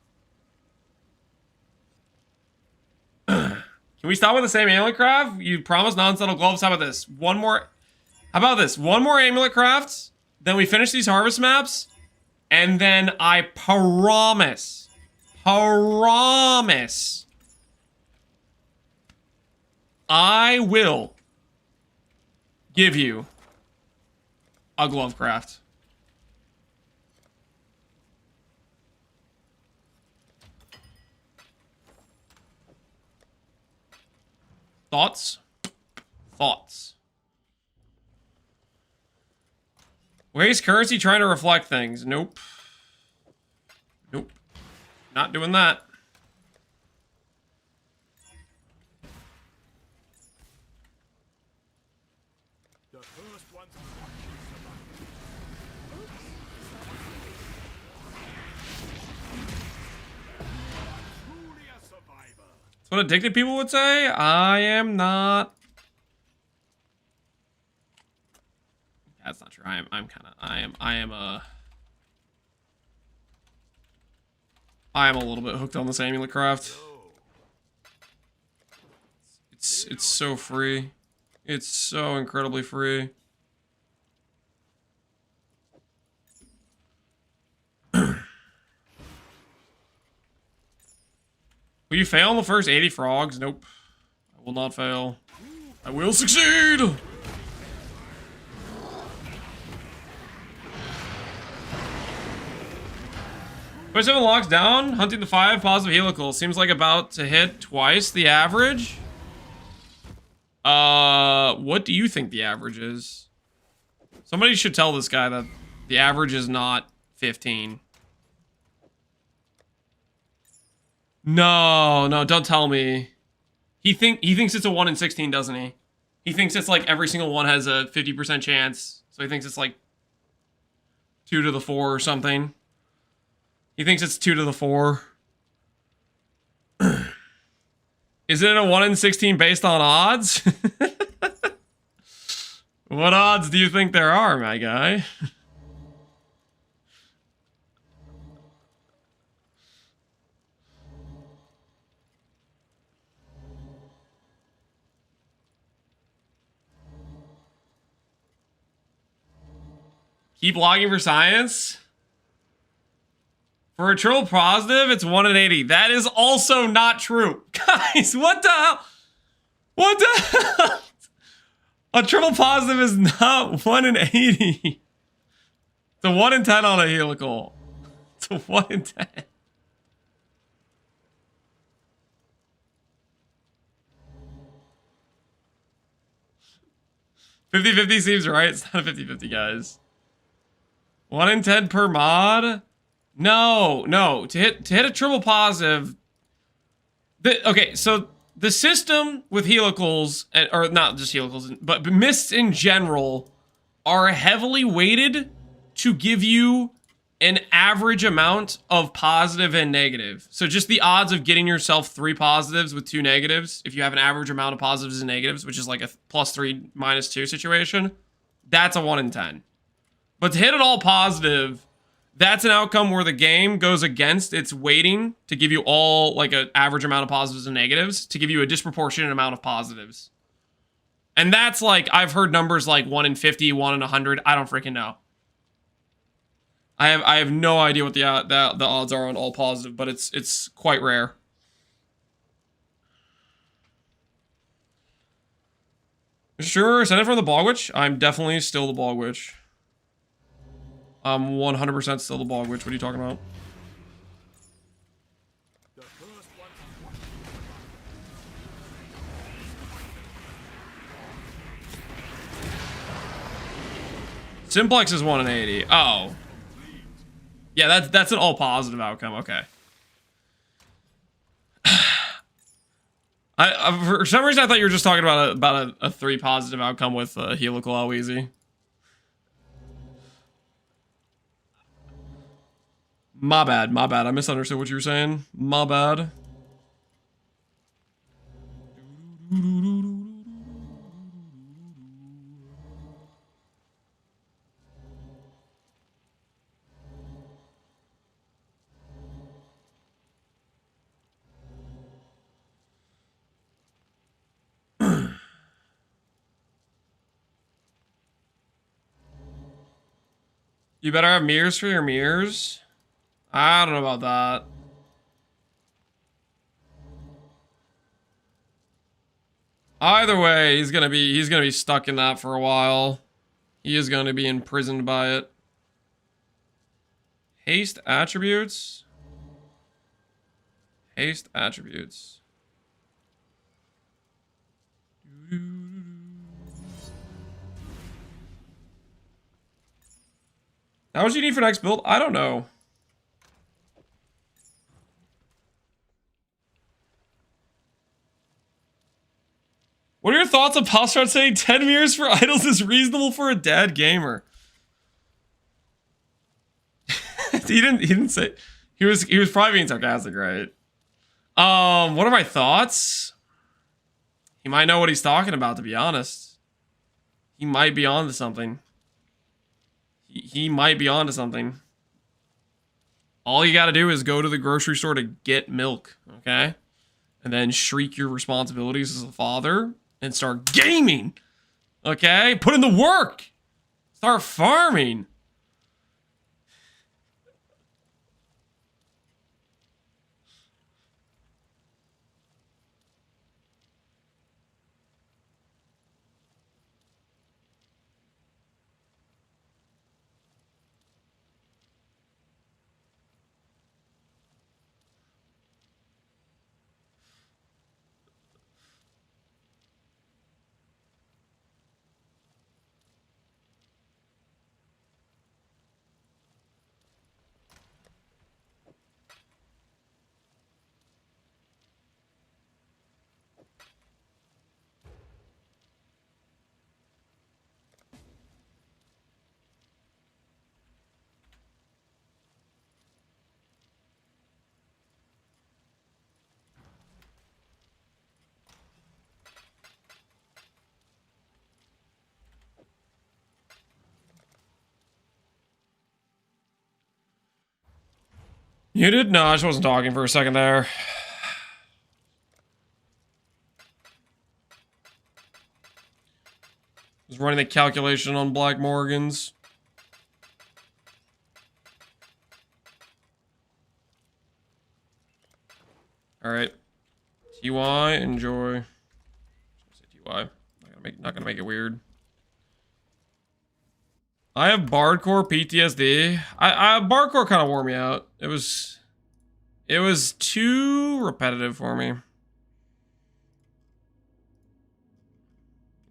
Can we stop with the same amulet craft? You promised non-subtle gloves. How about this? One more. How about this? One more amulet crafts. Then we finish these harvest maps. And then I promise. I will give you a glove craft. Thoughts? Thoughts. Waste currency trying to reflect things. Nope. Nope. Not doing that. The first one's truly a survivor. That's what addicted people would say. I am not. That's not true. I am a little bit hooked on this amulet craft. It's so free. It's so incredibly free. Will you fail on the first 80 frogs? Nope. I will not fail. I will succeed! 27 locks down, hunting the 5, positive helical. Seems like about to hit twice the average. What do you think the average is? Somebody should tell this guy that the average is not 15. No, no, don't tell me. He thinks it's a 1 in 16, doesn't he? He thinks it's like every single one has a 50% chance. So he thinks it's like 2 to the 4 or something. He thinks it's 2 to the 4. Is it a 1 in 16 based on odds? What odds do you think there are, my guy? Keep logging for science? For a triple positive, it's 1 in 80. That is also not true. Guys, what the hell? What the hell? A triple positive is not 1 in 80. It's a 1 in 10 on a helical. It's a 1 in 10. 50-50 seems right. It's not a 50-50, guys. 1 in 10 per mod? No, no. To hit a triple positive. Okay, so the system with helicals, or not just helicals, but mists in general, are heavily weighted to give you an average amount of positive and negative. So just the odds of getting yourself 3 positives with 2 negatives, if you have an average amount of positives and negatives, which is like a +3 -2 situation, that's a 1 in 10. But to hit it all positive, that's an outcome where the game goes against its weighting to give you all like an average amount of positives and negatives to give you a disproportionate amount of positives. And that's like, I've heard numbers like 1 in 50, 1 in 100. I don't freaking know. I have no idea what the odds are on all positive, but it's quite rare. Sure, send it from the Bog Witch. I'm definitely still the Bog Witch. I'm 100% still the Bog Witch. What are you talking about? Simplex is 1 in 80. Oh. Yeah, that's an all positive outcome. Okay. For some reason I thought you were just talking about a 3 positive outcome with helical Aloezy. My bad, my bad. I misunderstood what you were saying. My bad. You better have mirrors for your mirrors. I don't know about that. Either way, he's gonna be stuck in that for a while. He is going to be imprisoned by it. Haste attributes. Haste attributes. How much do you need for next build? I don't know. What are your thoughts on Postrat saying 10 mirrors for idols is reasonable for a dad gamer? he didn't say, he was probably being sarcastic, right? What are my thoughts? He might know what he's talking about, to be honest. He might be onto something. He might be onto something. All you gotta do is go to the grocery store to get milk, okay? And then shriek your responsibilities as a father and start gaming, okay? Put in the work. Start farming. You did? No, I just wasn't talking for a second there. Was running the calculation on Black Morgans. Alright. TY, enjoy. TY. Not gonna make it weird. I have Bardcore PTSD. Bardcore kind of wore me out. It was too repetitive for me.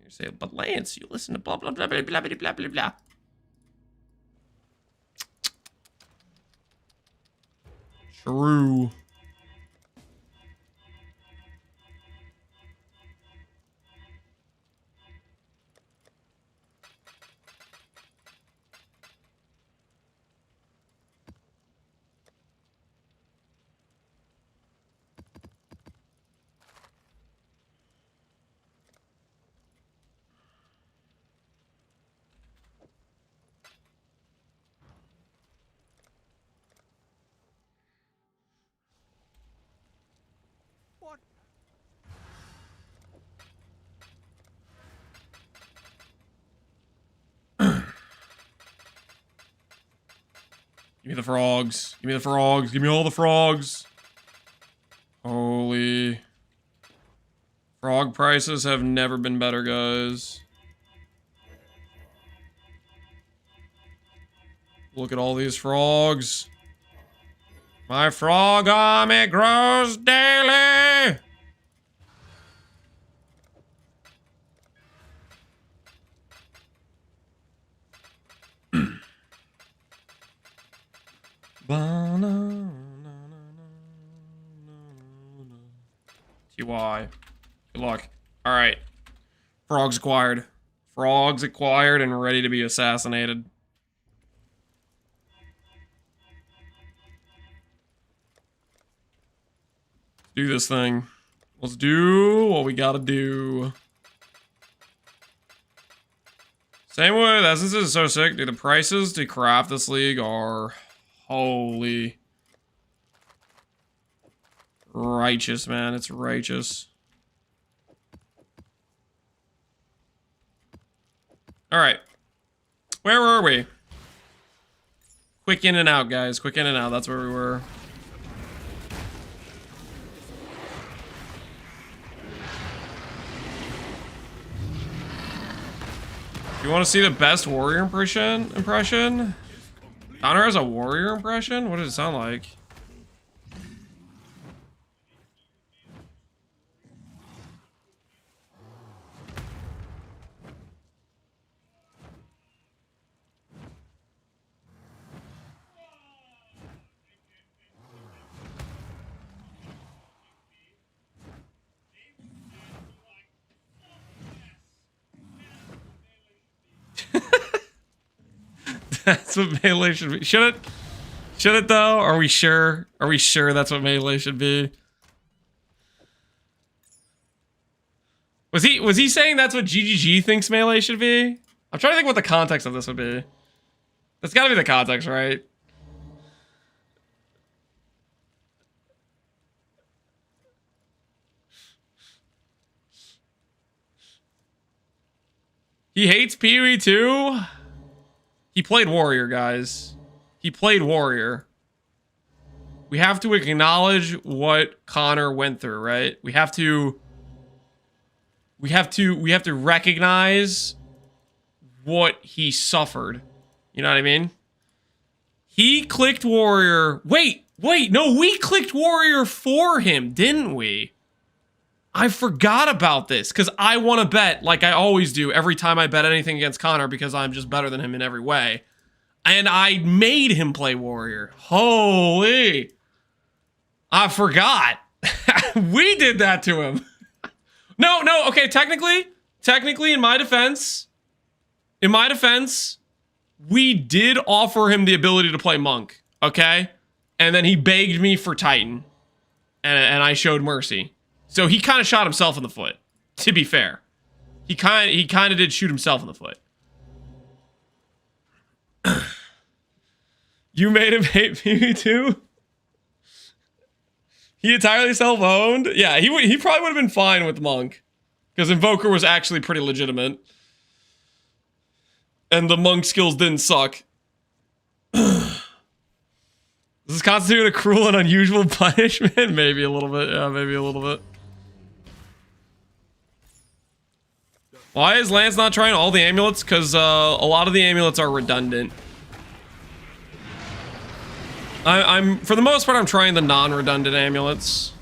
You say, but Lance, you listen to blah blah blah blah blah blah blah blah blah. True. What? Give me the frogs. Give me the frogs. Give me all the frogs. Holy. Frog prices have never been better, guys. Look at all these frogs. My frog army grows daily. TY. Good luck. Alright. Frogs acquired. Frogs acquired and ready to be assassinated. Do this thing. Let's do what we gotta do. Same with Essence is so sick. Dude, the prices to craft this league are holy. Righteous, man. It's righteous. Alright. Where were we? Quick in and out, guys. Quick in and out. That's where we were. You want to see the best warrior impression? Connor has a warrior impression? What does it sound like? That's what melee should be. Should it though? Are we sure? Are we sure that's what melee should be? Was he saying that's what GGG thinks melee should be? I'm trying to think what the context of this would be. That's gotta be the context, right? He hates Pee-wee too? He played warrior, guys. He played warrior. We have to acknowledge what Connor went through, right? We have to recognize what he suffered. You know what I mean? He clicked warrior. Wait, no, we clicked warrior for him, didn't we? I forgot about this because I want to bet like I always do every time I bet anything against Connor because I'm just better than him in every way. And I made him play warrior. Holy. I forgot. We did that to him. No, okay, technically, in my defense, we did offer him the ability to play monk, okay? And then he begged me for Titan. And I showed mercy. So he kind of shot himself in the foot, to be fair. He kind of did shoot himself in the foot. You made him hate me too? He entirely self-owned? Yeah, he probably would have been fine with Monk. Because Invoker was actually pretty legitimate. And the Monk skills didn't suck. Does this constitute a cruel and unusual punishment? Maybe a little bit. Yeah, maybe a little bit. Why is Lance not trying all the amulets? Because a lot of the amulets are redundant. I'm for the most part, I'm trying the non-redundant amulets.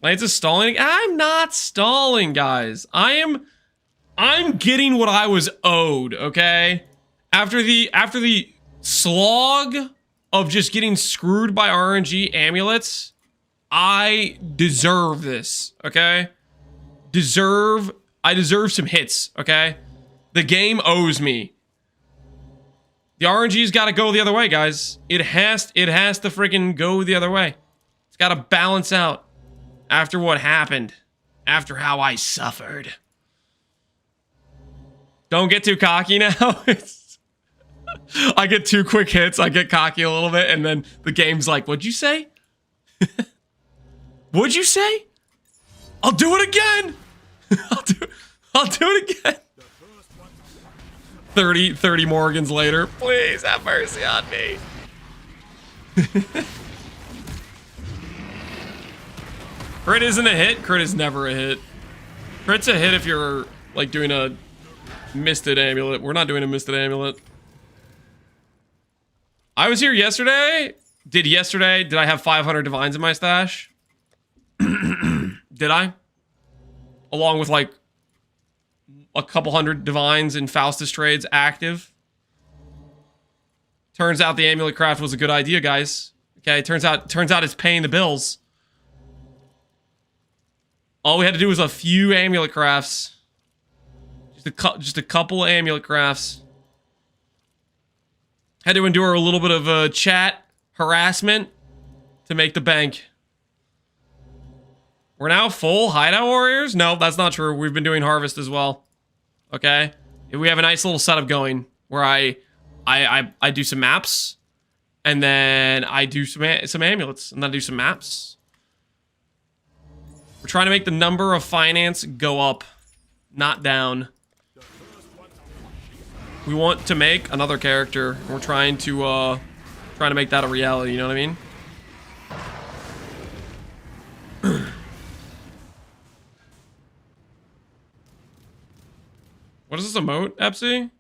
Lance is stalling. I'm not stalling, guys. I'm getting what I was owed. Okay, after the slog of just getting screwed by RNG amulets, I deserve this. Okay. I deserve some hits, okay? The game owes me. The RNG's got to go the other way, guys. It has to freaking go the other way. It's got to balance out after what happened, after how I suffered. Don't get too cocky now. I get 2 quick hits, I get cocky a little bit, and then the game's like, what'd you say? What'd you say? I'll do it again. I'll do it again. 30 Morgans later. Please have mercy on me. Crit isn't a hit. Crit is never a hit. Crit's a hit if you're like doing a misted amulet. We're not doing a misted amulet. I was here yesterday. Did I have 500 divines in my stash? Did I? Along with like a couple hundred divines and Faustus trades active. Turns out the amulet craft was a good idea, guys. Okay, turns out it's paying the bills. All we had to do was a few amulet crafts. Just a couple of amulet crafts. Had to endure a little bit of chat harassment to make the bank. We're now full hideout warriors? No, that's not true. We've been doing harvest as well. Okay? We have a nice little setup going where I do some maps and then I do some amulets and then I do some maps. We're trying to make the number of finance go up, not down. We want to make another character. And we're trying to make that a reality, you know what I mean? What is this emote, Epsy?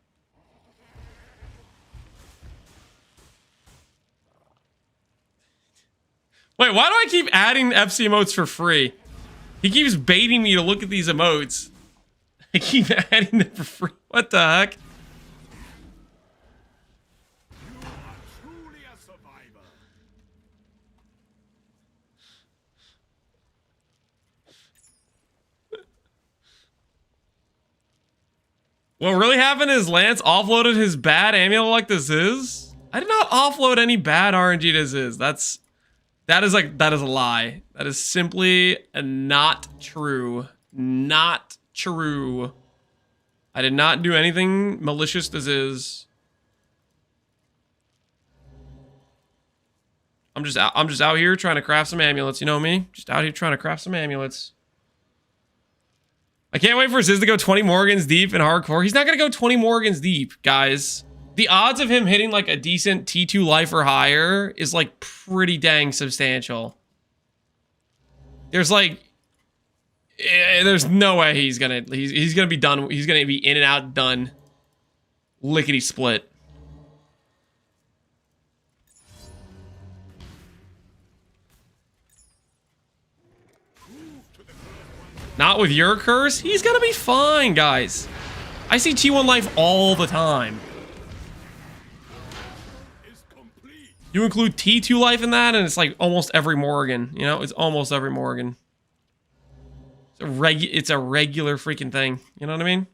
Wait, why do I keep adding FC emotes for free? He keeps baiting me to look at these emotes. I keep adding them for free. What the heck? What really happened is Lance offloaded his bad amulet like this is. I did not offload any bad RNG this is. That is a lie. That is simply not true. Not true. I did not do anything malicious this is. I'm just out here trying to craft some amulets, you know me? Just out here trying to craft some amulets. I can't wait for Ziz to go 20 Morgans deep in hardcore. He's not going to go 20 Morgans deep, guys. The odds of him hitting like a decent T2 life or higher is like pretty dang substantial. There's like... there's no way he's going to be done. He's going to be in and out done. Lickety split. Not with your curse? He's gonna be fine, guys. I see T1 life all the time. You include T2 life in that, and it's like almost every Morgan. You know, it's almost every Morgan. It's a regular freaking thing. You know what I mean?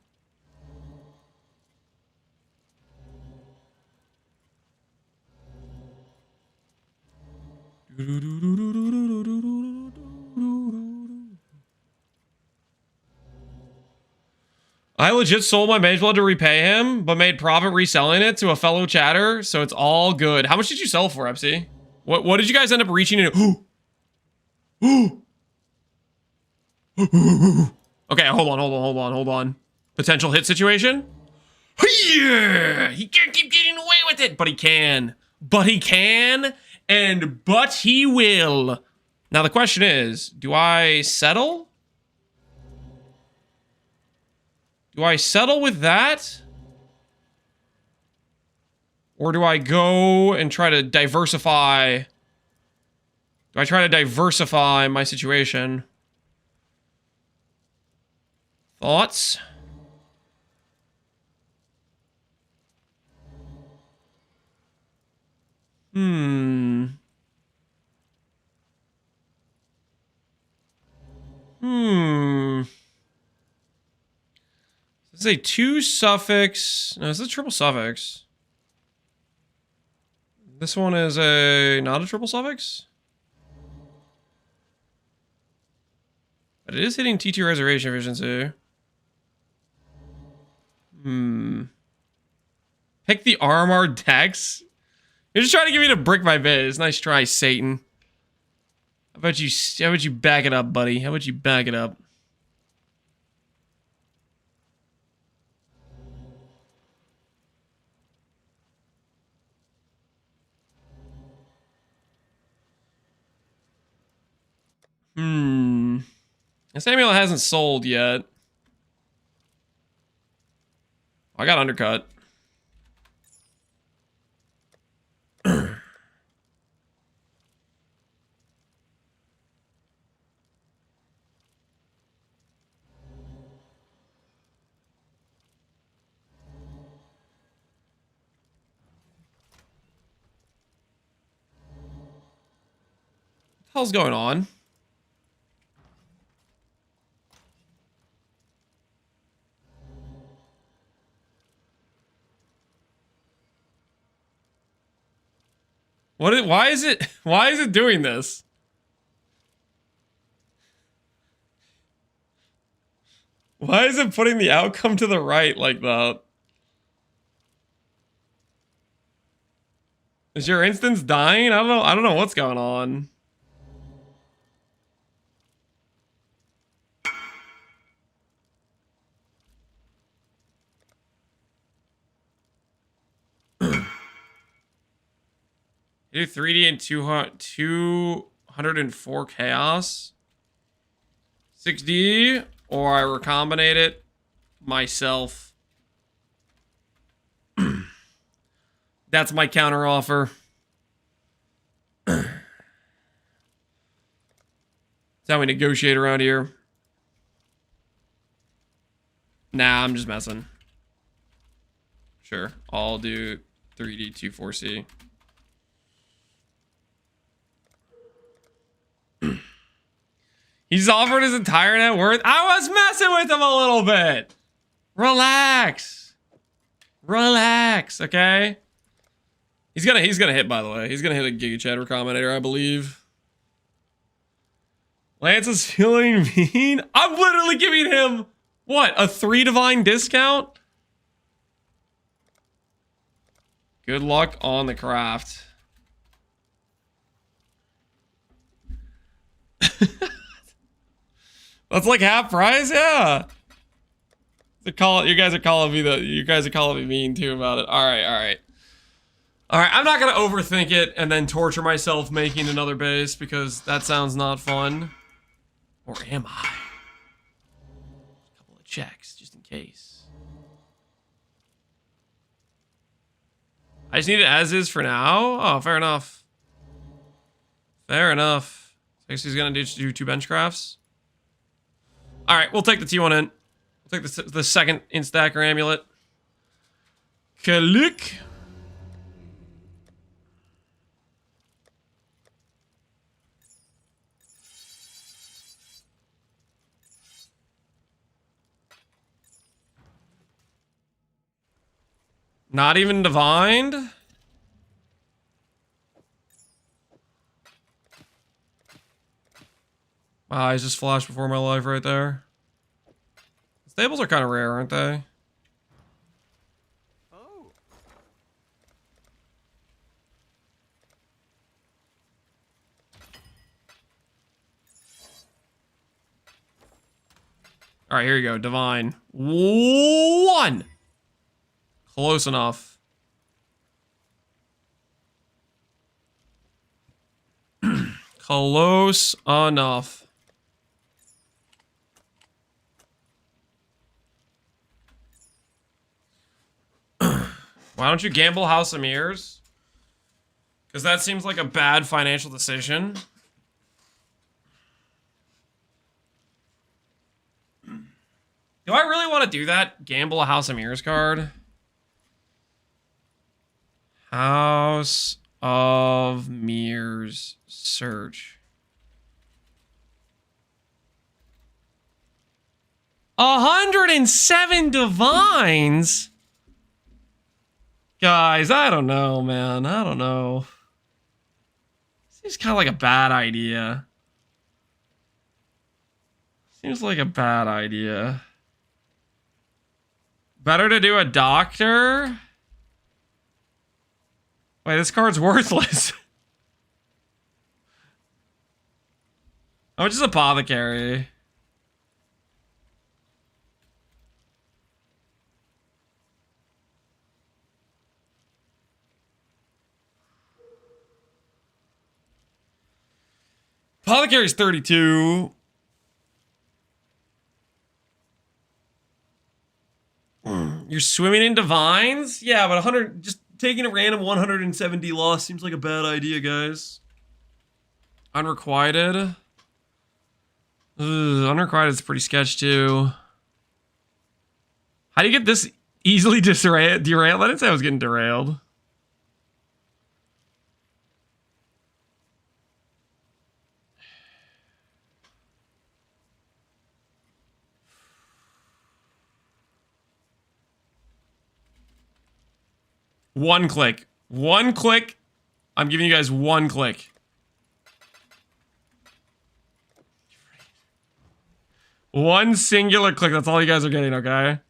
I legit sold my mage blood to repay him, but made profit reselling it to a fellow chatter, so it's all good. How much did you sell for, Epsy? What did you guys end up reaching into? Okay, hold on. Potential hit situation? Yeah! He can't keep getting away with it, but he can. But he can, and but he will. Now the question is, do I settle? Do I settle with that? Or do I go and try to diversify? Do I try to diversify my situation? Thoughts? This is a 2 suffix. No, this is a triple suffix. This one is a not a triple suffix. But it is hitting T2 reservation efficiency. Pick the armor dex. You're just trying to get me to brick my base. Nice try, Satan. How about you back it up, buddy? How about you back it up? This amulet hasn't sold yet. I got undercut. What the hell's going on? Why is it doing this? Why is it putting the outcome to the right like that? Is your instance dying? I don't know what's going on. Do 3D and 204 chaos. 6D, or I recombinate it myself. That's my counter offer. That's how we negotiate around here. Nah, I'm just messing. Sure, I'll do 3D 24C. He's offered his entire net worth. I was messing with him a little bit. Relax. Relax, okay? He's gonna hit, by the way. He's gonna hit a Giga Chatter Combinator, I believe. Lance is feeling mean. I'm literally giving him, what, a 3 divine discount? Good luck on the craft. That's like half price, yeah. You guys are calling me mean too about it. All right. I'm not gonna overthink it and then torture myself making another base because that sounds not fun. Or am I? A couple of checks just in case. I just need it as is for now. Oh, fair enough. Fair enough. I guess he's gonna do 2 bench crafts. All right, we'll take the T1 in. We'll take the second in-stacker amulet. Click. Not even divined? Wow, he's just flashed before my life right there. Stables are kind of rare, aren't they? Oh. All right, here you go. Divine. 1. Close enough. Close enough. Why don't you gamble House of Mirrors? Because that seems like a bad financial decision. Do I really want to do that? Gamble a House of Mirrors card? House of Mirrors search. 107 divines? Guys, I don't know, man. I don't know. Seems kind of like a bad idea. Seems like a bad idea. Better to do a doctor? Wait, this card's worthless. How much is apothecary? Apothecary's 32. You're swimming in divines? Yeah, but 100, just taking a random 170 loss seems like a bad idea, guys. Unrequited. Unrequited is pretty sketch too. How do you get this easily derailed? I didn't say I was getting derailed. One click. One click. I'm giving you guys one click. One singular click. That's all you guys are getting, okay?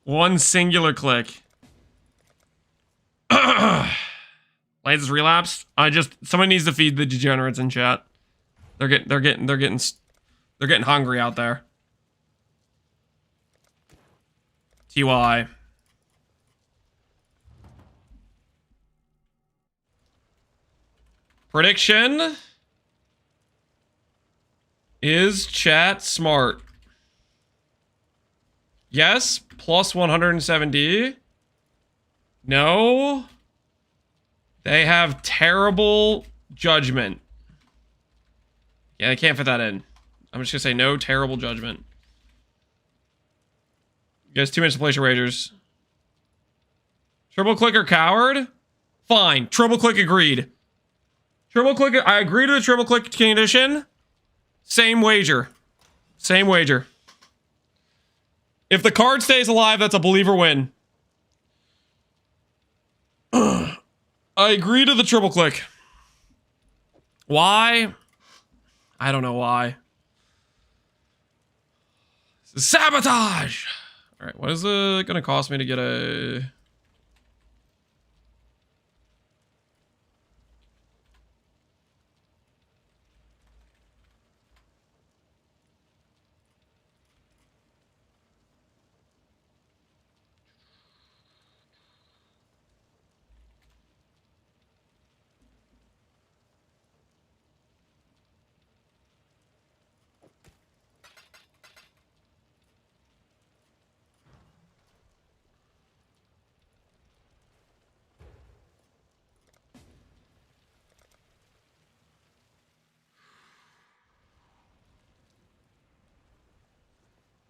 One singular click. Lights is relapsed. Somebody needs to feed the degenerates in chat. They're getting hungry out there. TY. Prediction. Is chat smart? Yes, plus 170. No. They have terrible judgment. Yeah, they can't fit that in. I'm just gonna say no terrible judgment. You guys 2 minutes to place your wagers. Triple click or coward? Fine. Triple click agreed. Triple click. I agree to the triple click condition. Same wager. Same wager. If the card stays alive, that's a believer win. I agree to the triple click. Why? I don't know why. Sabotage! Alright, what is it gonna cost me to get a...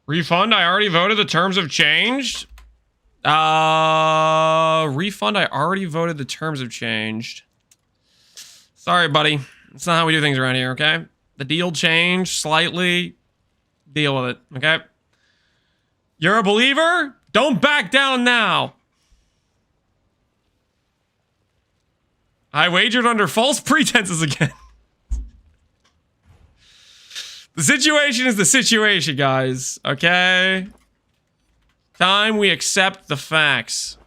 Refund, I already voted. The terms have changed. Refund, I already voted. The terms have changed. Sorry, buddy. That's not how we do things around here, okay? The deal changed slightly. Deal with it, okay? You're a believer? Don't back down now. I wagered under false pretenses again. The situation is the situation, guys. Okay? Time we accept the facts.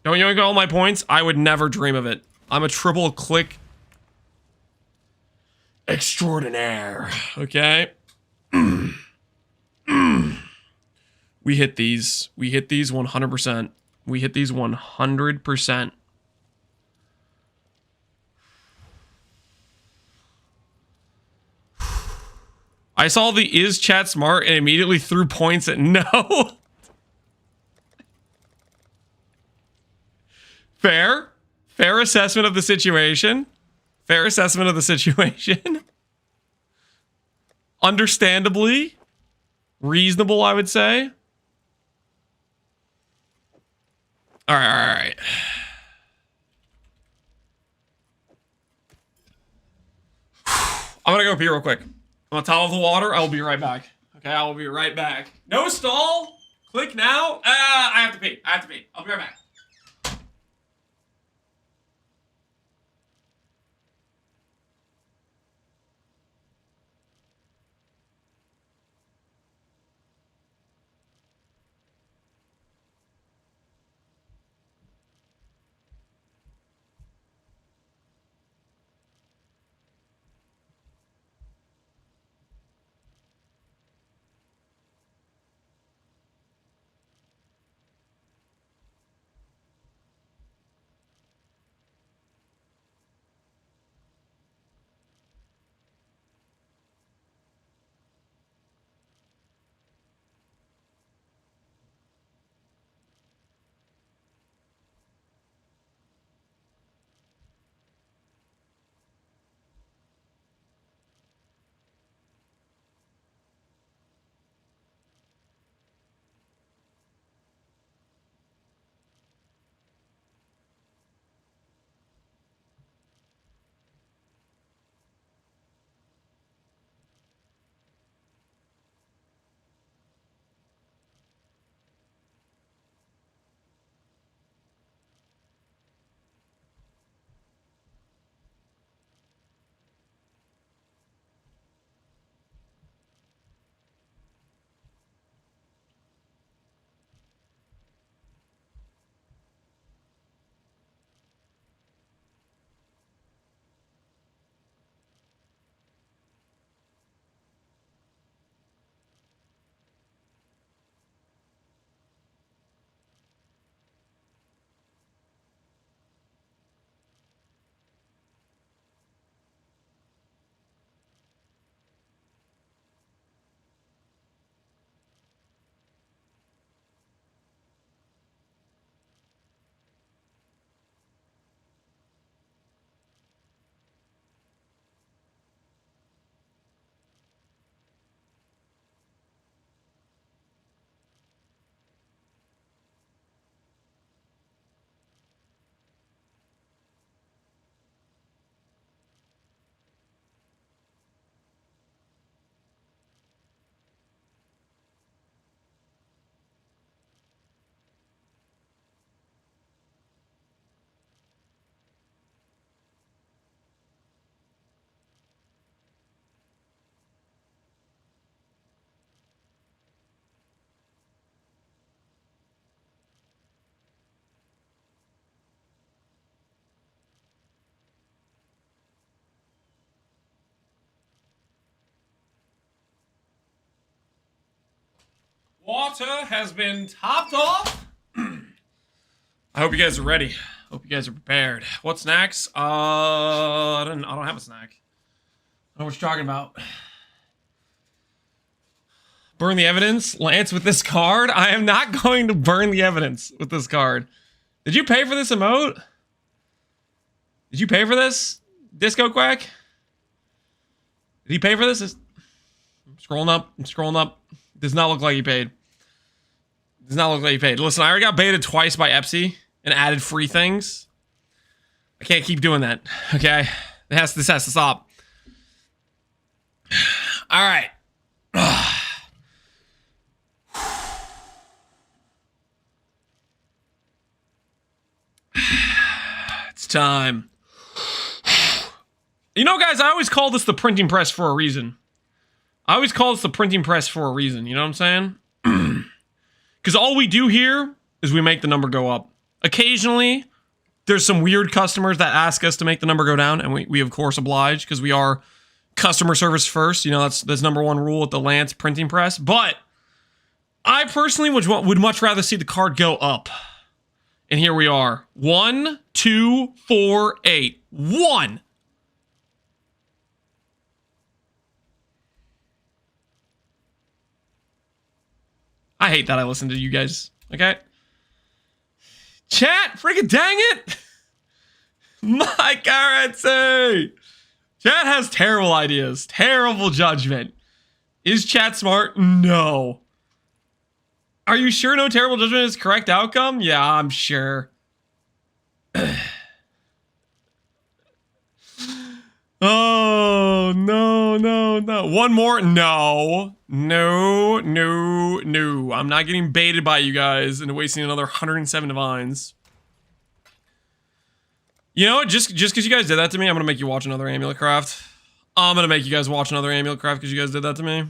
Don't yoink all my points? I would never dream of it. I'm a triple click extraordinaire. Okay? We hit these. We hit these 100%. We hit these 100%. I saw the is chat smart and immediately threw points at no. Fair. Fair assessment of the situation. Fair assessment of the situation. Understandably. Reasonable, I would say. Alright. I'm gonna go pee real quick. I'm on top of the water. I will be right back. Okay, I will be right back. No stall. Click now. I have to pee. I have to pee. I'll be right back. Water has been topped off. I hope you guys are ready. Hope you guys are prepared. What snacks? I don't have a snack. I don't know what you're talking about. Burn the evidence? Lance, with this card? I am not going to burn the evidence with this card. Did you pay for this emote? Did you pay for this? Disco Quack? Did he pay for this? I'm scrolling up. I'm scrolling up. Does not look like he paid. Does not look like he paid. Listen, I already got baited twice by Epsy and added free things. I can't keep doing that. Okay? This has to stop. Alright. It's time. You know, guys, I always call this the printing press for a reason. I always call this the printing press for a reason. You know what I'm saying? Because all we do here is we make the number go up. Occasionally, there's some weird customers that ask us to make the number go down, and we of course oblige because we are customer service first. You know, that's number one rule at the Lance printing press. But I personally would much rather see the card go up. And here we are. 1, 2, 4, 8. 1. I hate that I listen to you guys. Okay? Chat, freaking dang it! My currency! Chat has terrible ideas. Terrible judgment. Is chat smart? No. Are you sure no terrible judgment is correct outcome? Yeah, I'm sure. Oh, no. One more? No. No. I'm not getting baited by you guys into wasting another 107 divines. You know what? Just because you guys did that to me, I'm going to make you watch another Amulet Craft. I'm going to make you guys watch another Amulet Craft because you guys did that to me.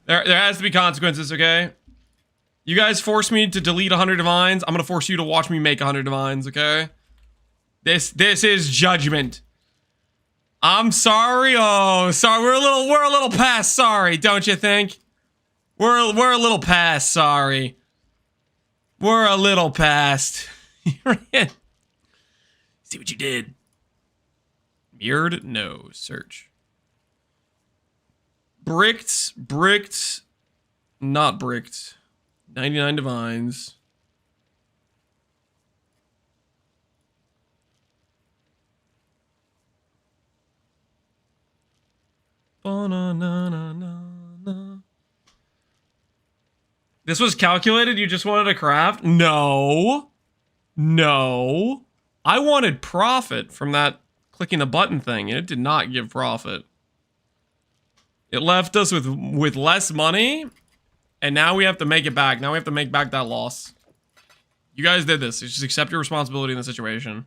There has to be consequences, okay? You guys forced me to delete 100 divines. I'm going to force you to watch me make 100 divines, okay? This is judgment. I'm sorry. Oh, sorry. We're a little past sorry, don't you think? We're a little past sorry. We're a little past. See what you did. Mirrored? No. Search. Bricked. Not bricked. 99 divines. This was calculated? You just wanted a craft? No. I wanted profit from that clicking a button thing, and it did not give profit. It left us with less money, and now we have to make it back. Now we have to make back that loss. You guys did this. Just accept your responsibility in the situation.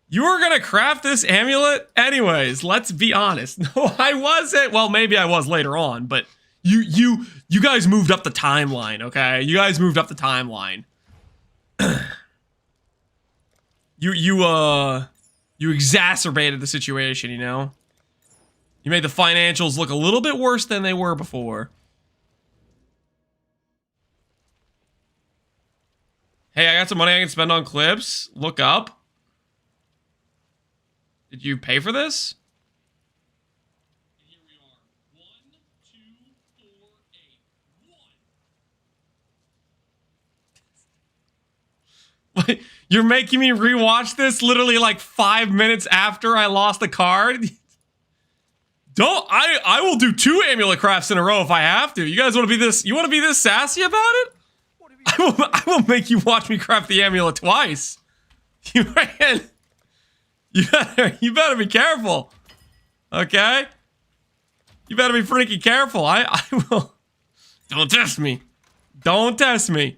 You were gonna craft this amulet anyways, let's be honest. No, I wasn't. Well, maybe I was later on, but you guys moved up the timeline, okay? You guys moved up the timeline. You exacerbated the situation, you know? You made the financials look a little bit worse than they were before. Hey, I got some money I can spend on clips. Look up. Did you pay for this? Here we are. 1, 2, 4, 8, 1. What? You're making me rewatch this literally like 5 minutes after I lost the card? I will do 2 amulet crafts in a row if I have to. You guys want to be this? You want to be this sassy about it? I will make you watch me craft the amulet twice. You better be careful. Okay? You better be freaking careful. I will. Don't test me. Don't test me.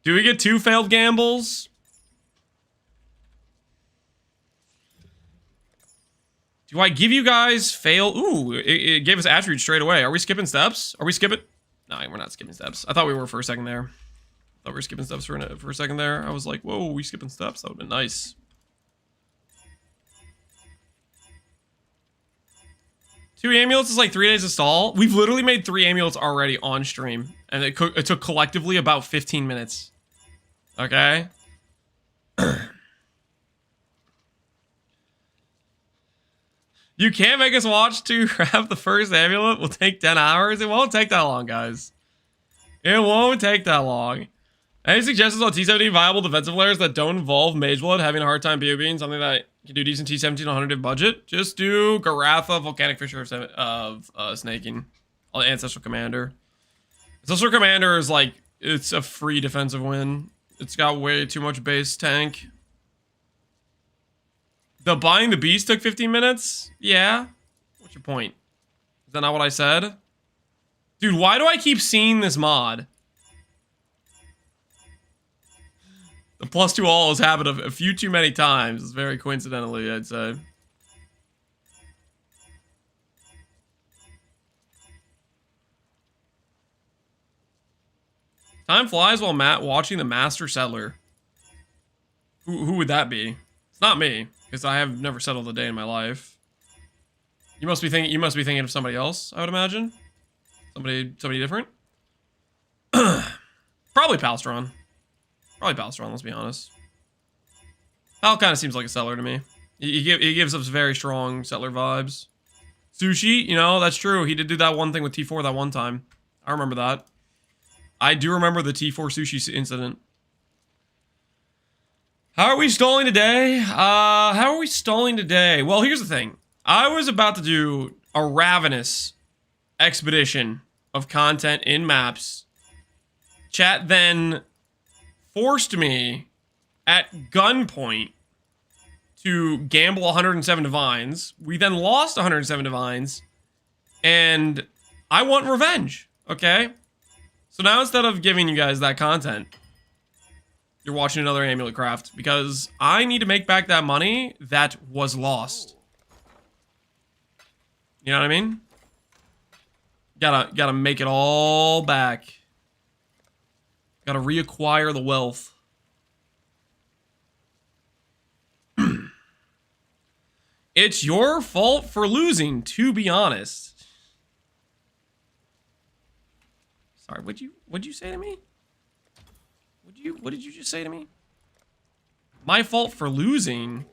Do we get 2 failed gambles? Do I give you guys fail? Ooh, it gave us attributes straight away. Are we skipping steps? Are we skipping? No, we're not skipping steps. I thought we were for a second there. I thought we were skipping steps for a second there. I was like, whoa, we skipping steps? That would have been nice. 2 amulets is like 3 days to stall. We've literally made 3 amulets already on stream. And it took collectively about 15 minutes. Okay? You can't make us watch to craft the first amulet. Will take 10 hours. It won't take that long, guys. It won't take that long. Any suggestions on T17 viable defensive layers that don't involve Mage Blood having a hard time PoBing? Something that can do decent T17 on 100 budget? Just do Garatha, Volcanic Fissure of Snaking. Ancestral Commander. Ancestral Commander is like, it's a free defensive win. It's got way too much base tank. The buying the beast took 15 minutes? Yeah. What's your point? Is that not what I said? Dude, why do I keep seeing this mod? The +2 all has happened a few too many times. It's very coincidentally, I'd say. Time flies while watching the Master Settler. Who would that be? It's not me, because I have never settled a day in my life. You must be thinking of somebody else, I would imagine. Somebody different. Probably Palstron. Let's be honest. Pal kind of seems like a settler to me. He gives us very strong settler vibes. Sushi, you know, that's true. He did do that one thing with T4 that one time. I remember that. I do remember the T4 sushi incident. How are we stalling today? Well, here's the thing. I was about to do a ravenous expedition of content in maps. Chat then forced me at gunpoint to gamble 107 divines. We then lost 107 divines, and I want revenge, okay? So now instead of giving you guys that content, you're watching another Amulet craft, because I need to make back that money that was lost. You know what I mean? Gotta make it all back. Gotta reacquire the wealth. It's your fault for losing, to be honest. Sorry, what'd you say to me? What did you just say to me? My fault for losing?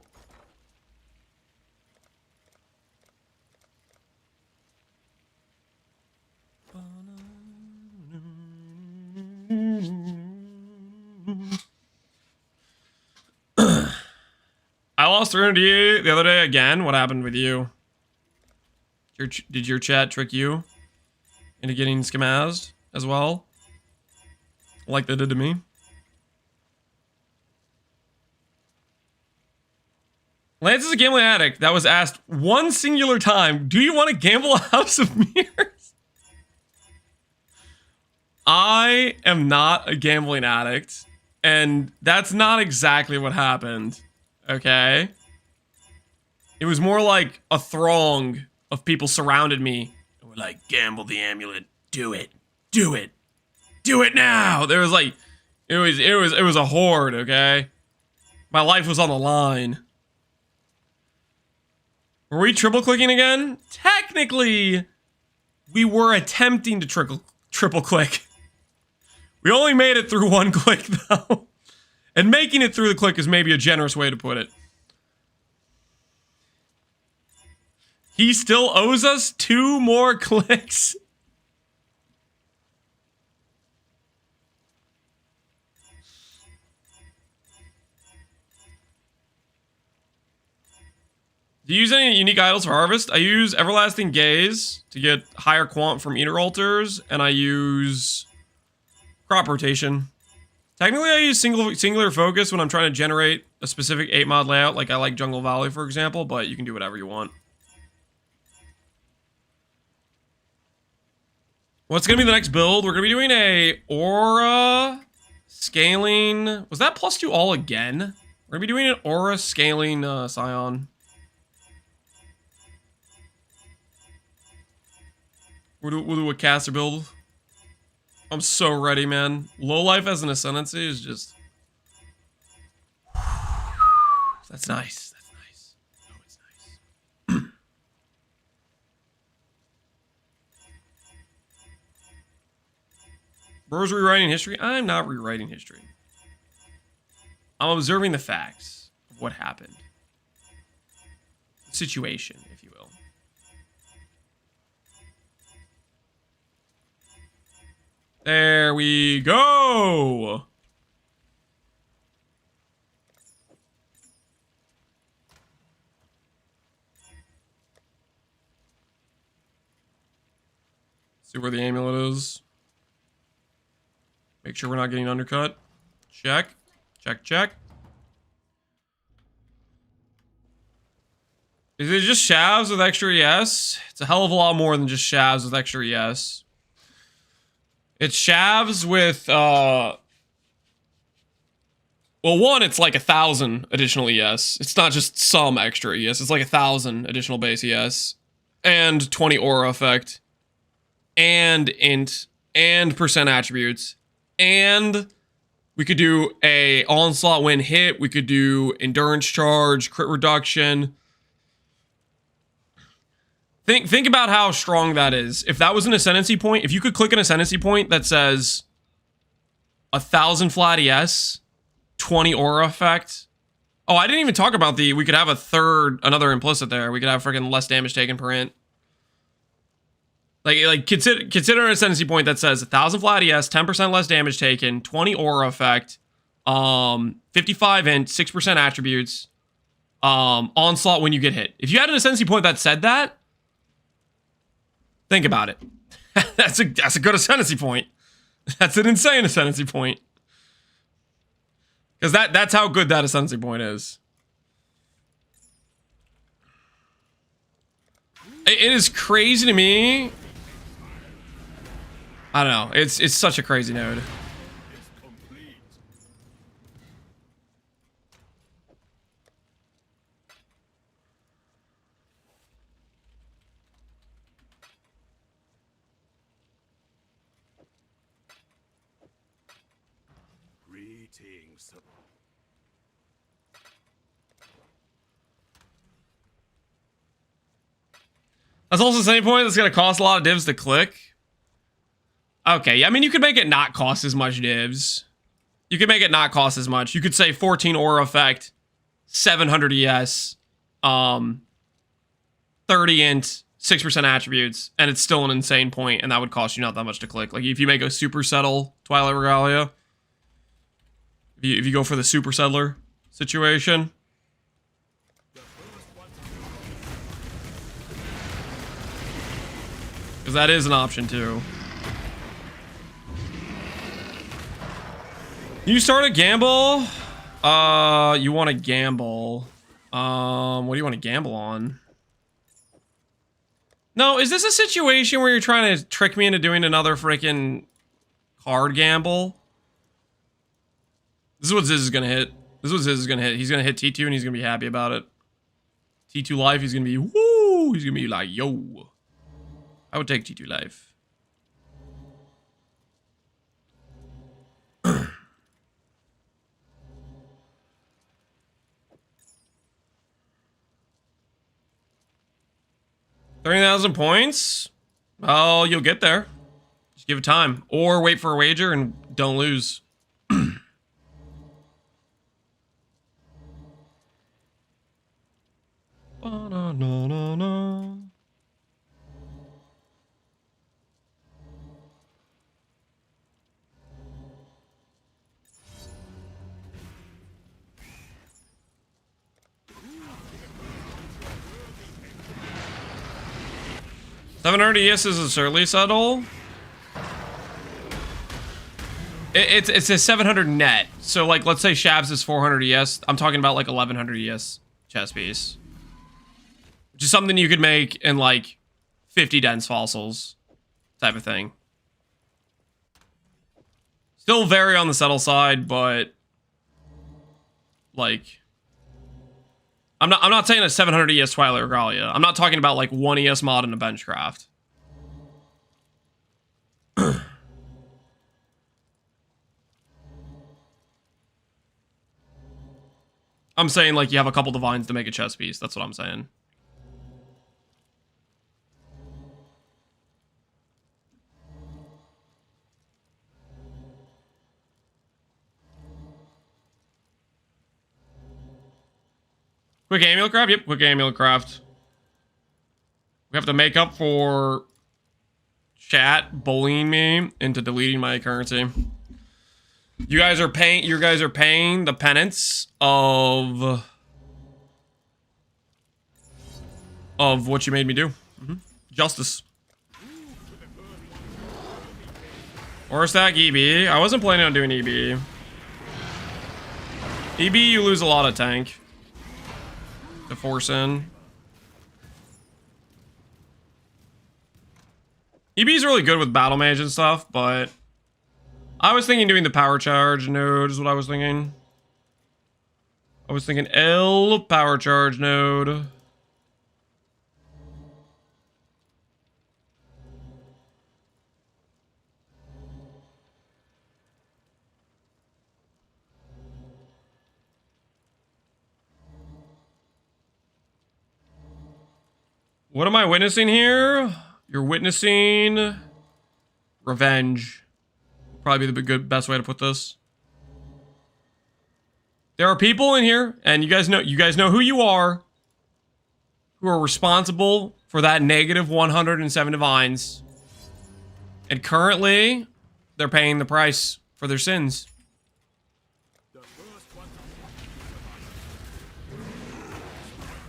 I lost 300 the other day again. What happened with you? Did your chat trick you into getting scammazed as well? Like they did to me? Lance is a gambling addict that was asked one singular time, do you want to gamble a House of Mirrors? I am not a gambling addict, and that's not exactly what happened, okay? It was more like a throng of people surrounded me and were like, gamble the amulet, do it, do it, do it now. There was like, it was a horde, okay? My life was on the line. Were we triple clicking again? Technically, we were attempting to triple click. We only made it through one click though. And making it through the click is maybe a generous way to put it. He still owes us 2 more clicks. Do you use any unique idols for harvest? I use Everlasting Gaze to get higher quant from Eater Altars, and I use Crop Rotation. Technically, I use Singular Focus when I'm trying to generate a specific 8-mod layout, like I like Jungle Valley, for example, but you can do whatever you want. What's going to be the next build? We're going to be doing a Aura Scaling... Was that +2 all again? We're going to be doing an Aura Scaling Scion. We'll do a caster build. I'm so ready, man. Low life as an Ascendancy is just... That's nice. That's nice. Oh, it's nice. Bro's rewriting history? I'm not rewriting history. I'm observing the facts of what happened. The situation, if you will. There we go! See where the amulet is. Make sure we're not getting undercut. Check. Check, check. Is it just shavs with extra ES? It's a hell of a lot more than just shavs with extra ES. It's shavs with, well, one, it's like 1,000 additional ES. It's not just some extra ES. It's like 1,000 additional base ES. And 20 aura effect. And int. And percent attributes. and we could do a onslaught when hit. We could do endurance charge, crit reduction. Think about how strong that is. If that was an ascendancy point, if you could click an ascendancy point that says 1,000 flat ES, 20 aura effect. Oh, I didn't even talk about we could have another implicit there. We could have freaking less damage taken per int. Like consider an ascendancy point that says 1,000 flat ES, 10% less damage taken, 20 aura effect, 55 int, 6% attributes, onslaught when you get hit. If you had an ascendancy point that said that, think about it. That's a good ascendancy point. That's an insane ascendancy point. Because that's how good that ascendancy point is. It is crazy to me. I don't know. It's such a crazy node. Greetings. That's also the same point. That's going to cost a lot of divs to click. Okay, I mean, you could make it not cost as much divs. You could make it not cost as much. You could say 14 aura effect, 700 ES, 30 int, 6% attributes, and it's still an insane point, and that would cost you not that much to click. Like, if you make a super settle Twilight Regalia, if you go for the super settler situation. Because that is an option, too. You start a gamble. You want to gamble. What do you want to gamble on? No, is this a situation where you're trying to trick me into doing another freaking card gamble? This is what Ziz is gonna hit. This is what Ziz is gonna hit. He's gonna hit T2 and he's gonna be happy about it. T2 life, he's gonna be woo. He's gonna be like, yo. I would take T2 life. $30,000 points? Oh, you'll get there. Just give it time. Or wait for a wager and don't lose. Ba-na-na-na-na. $700 ES is a surly settle. It's a 700 net. So like, let's say Shavs is 400 ES. I'm talking about like 1100 ES chess piece, which is something you could make in like 50 dense fossils type of thing. Still very on the settle side, but like, I'm not saying a 700 ES Twilight Regalia. I'm not talking about like 1 ES mod in a benchcraft. I'm saying like you have a couple divines to make a chess piece. That's what I'm saying. Quick amulet craft? Yep, quick amulet craft. We have to make up for chat bullying me into deleting my currency. You guys are paying the penance of what you made me do. Justice. Or stack EB. I wasn't planning on doing EB. EB, you lose a lot of tank to force in. EB is really good with battle mage and stuff, but I was thinking doing the power charge node is what I was thinking. I was thinking L power charge node. What am I witnessing here? You're witnessing revenge. Probably the best way to put this. There are people in here, and you guys know who you are, who are responsible for that negative 107 divines. And currently, they're paying the price for their sins.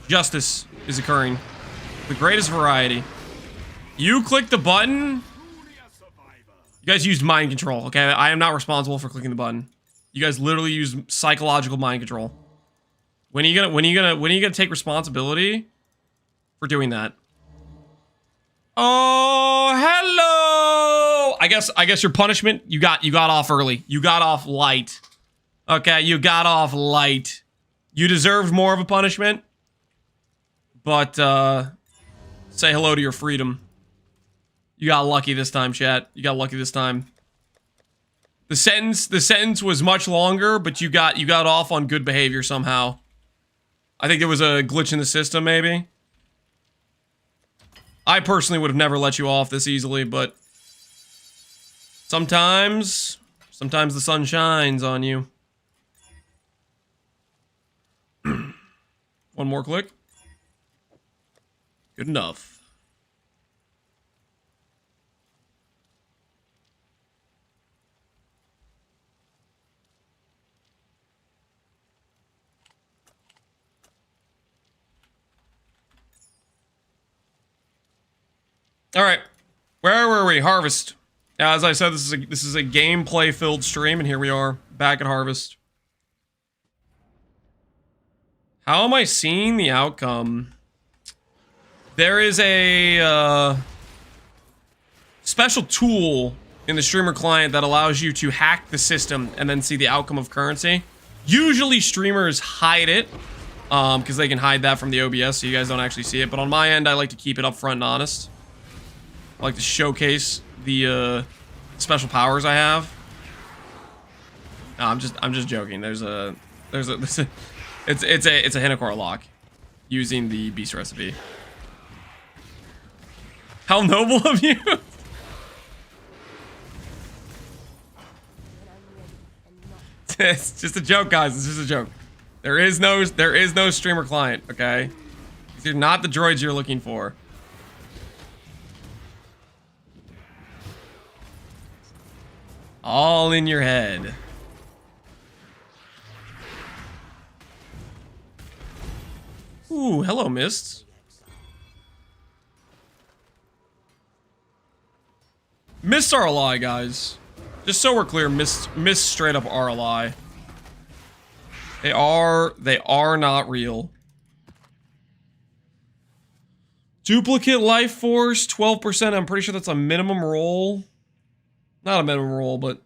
Justice is occurring. The greatest variety. You click the button. You guys used mind control, okay? I am not responsible for clicking the button. You guys literally use psychological mind control. When are you gonna take responsibility for doing that? Oh, hello. I guess your punishment, you got off early. You got off light. Okay, you got off light. You deserved more of a punishment. But say hello to your freedom. You got lucky this time, chat. You got lucky this time. The sentence was much longer, but you got off on good behavior somehow. I think there was a glitch in the system, maybe. I personally would have never let you off this easily, but sometimes the sun shines on you. One more click. Good enough. All right, where were we? Harvest. As I said, this is a gameplay filled stream, and here we are back at Harvest. How am I seeing the outcome? There is a special tool in the streamer client that allows you to hack the system and then see the outcome of currency. Usually streamers hide it because they can hide that from the OBS so you guys don't actually see it. But on my end, I like to keep it up front and honest. I like to showcase the special powers I have. No, I'm just joking. It's a Hinokor lock using the beast recipe. How noble of you! It's just a joke, guys. It's just a joke. There is no streamer client, okay? These are not the droids you're looking for. All in your head. Ooh, hello, Mists. Mists are a lie, guys. Just so we're clear, Mists straight up are a lie. They are not real. Duplicate life force, 12%. I'm pretty sure that's a minimum roll. Not a minimum roll, but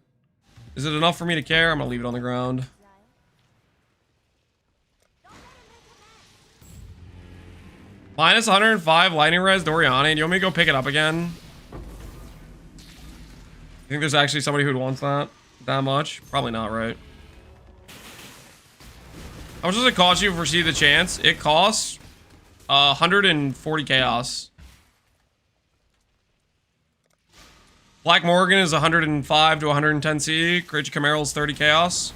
is it enough for me to care? I'm gonna leave it on the ground. Minus 105 lightning res Doriani. Do you want me to go pick it up again? You think there's actually somebody who wants that much? Probably not, right? How much does it cost you for See the Chance? It costs 140 chaos. Black Morgan is 105 to 110 C. Courage Camaro is 30 chaos.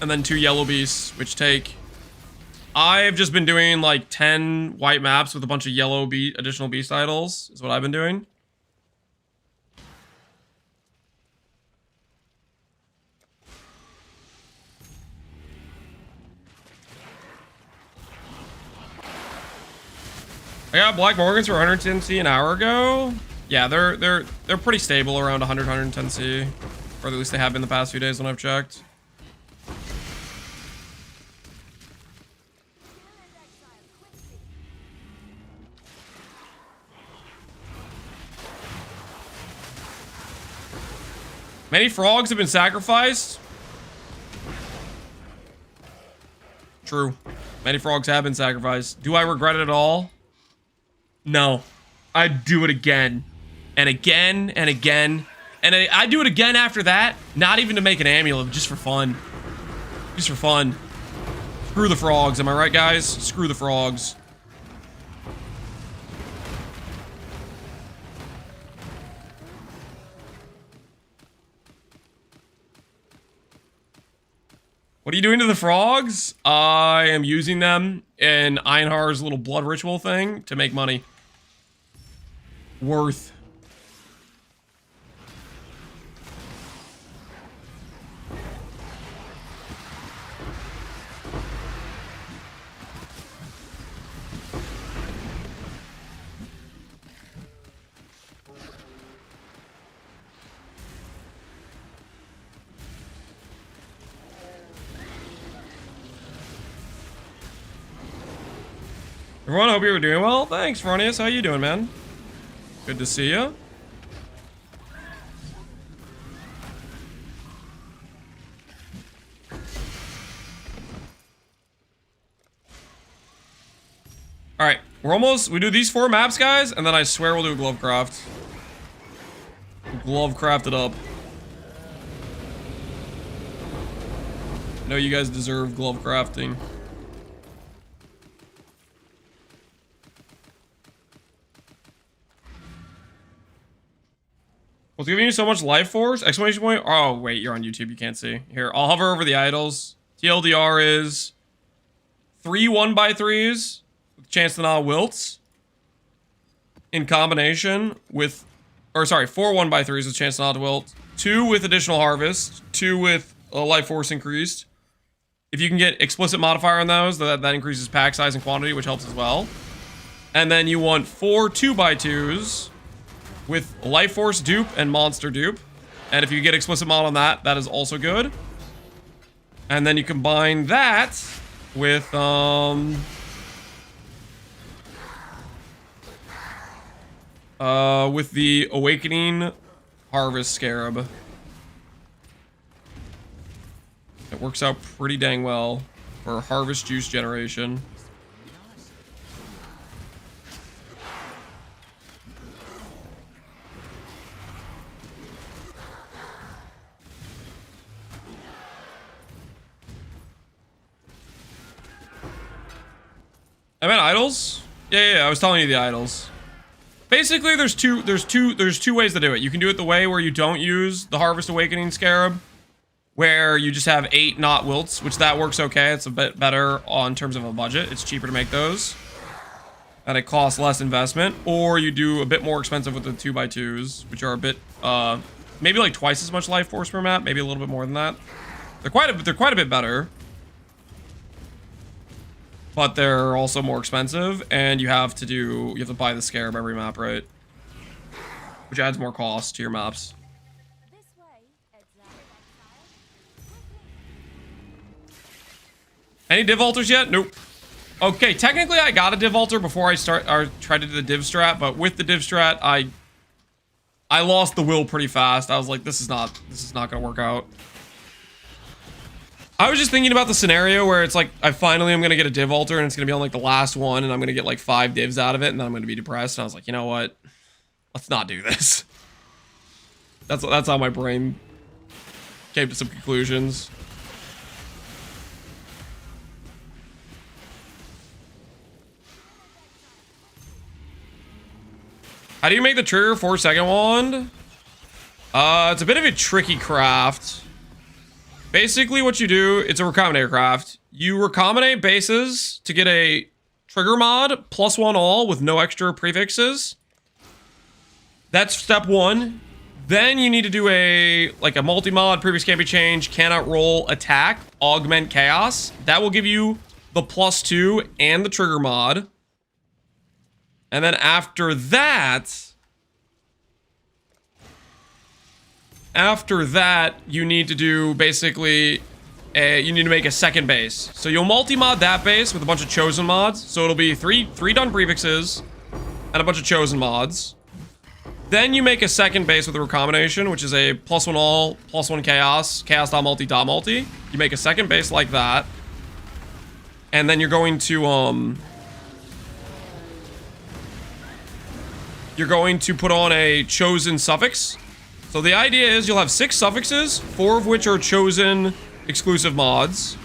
And then 2 yellow beasts, which take... I've just been doing like 10 white maps with a bunch of yellow additional beast idols, is what I've been doing. I got Black Morgans for 110 C an hour ago. Yeah, they're pretty stable around 100, 110 C. Or at least they have been the past few days when I've checked. Many frogs have been sacrificed. True. Many frogs have been sacrificed. Do I regret it at all? No. I'd do it again. And again and again. And I'd do it again after that. Not even to make an amulet, just for fun. Just for fun. Screw the frogs, am I right, guys? Screw the frogs. What are you doing to the frogs? I am using them in Einhar's little blood ritual thing to make money. Worth. Everyone, hope you were doing well. Thanks, Fronius. How you doing, man? Good to see you. Alright, we do these 4 maps, guys, and then I swear we'll do a glove craft. Glove craft it up. I know you guys deserve glove crafting. What's giving you so much life force? Exclamation point. Oh, wait, you're on YouTube. You can't see. Here, I'll hover over the idols. TLDR is 3 1x3s with chance to not wilts in combination with, or sorry, 4 1x3s with chance to not wilt, 2 with additional harvest, 2 with life force increased. If you can get explicit modifier on those, that increases pack size and quantity, which helps as well. And then you want 4 2x2s with life force dupe and monster dupe. And if you get explicit mod on that, that is also good. And then you combine that with the awakening harvest scarab. It works out pretty dang well for harvest juice generation. I meant idols? Yeah, I was telling you the idols. Basically, there's two ways to do it. You can do it the way where you don't use the Harvest Awakening Scarab, where you just have 8 not wilts, which that works okay. It's a bit better in terms of a budget. It's cheaper to make those, and it costs less investment. Or you do a bit more expensive with the 2x2s, which are a bit, maybe like twice as much life force per map, maybe a little bit more than that. They're quite a bit better. But they're also more expensive, and you have to buy the scarab every map, right? Which adds more cost to your maps. This way, Exile. Any div alters yet? Nope. Okay, technically I got a div alter before I tried to do the div strat, but with the div strat, I lost the will pretty fast. I was like, this is not gonna work out. I was just thinking about the scenario where it's like, I finally am going to get a div alter and it's going to be on like the last one and I'm going to get like 5 divs out of it and then I'm going to be depressed. And I was like, you know what? Let's not do this. That's how my brain came to some conclusions. How do you make the trigger 4-second wand? It's a bit of a tricky craft. Basically what you do, it's a recombinator craft. You recombinate bases to get a trigger mod +1 all with no extra prefixes. That's step 1. Then you need to do a multi-mod, previous can't be changed, cannot roll, attack, augment chaos. That will give you the +2 and the trigger mod. And then after that, you need to do basically you need to make a second base. So you'll multi-mod that base with a bunch of chosen mods. So it'll be three done prefixes and a bunch of chosen mods. Then you make a second base with a recombination, which is a +1 all, +1 chaos, chaos.multi.multi. You make a second base like that. And then you're going to put on a chosen suffix. So the idea is you'll have 6 suffixes, 4 of which are chosen exclusive mods.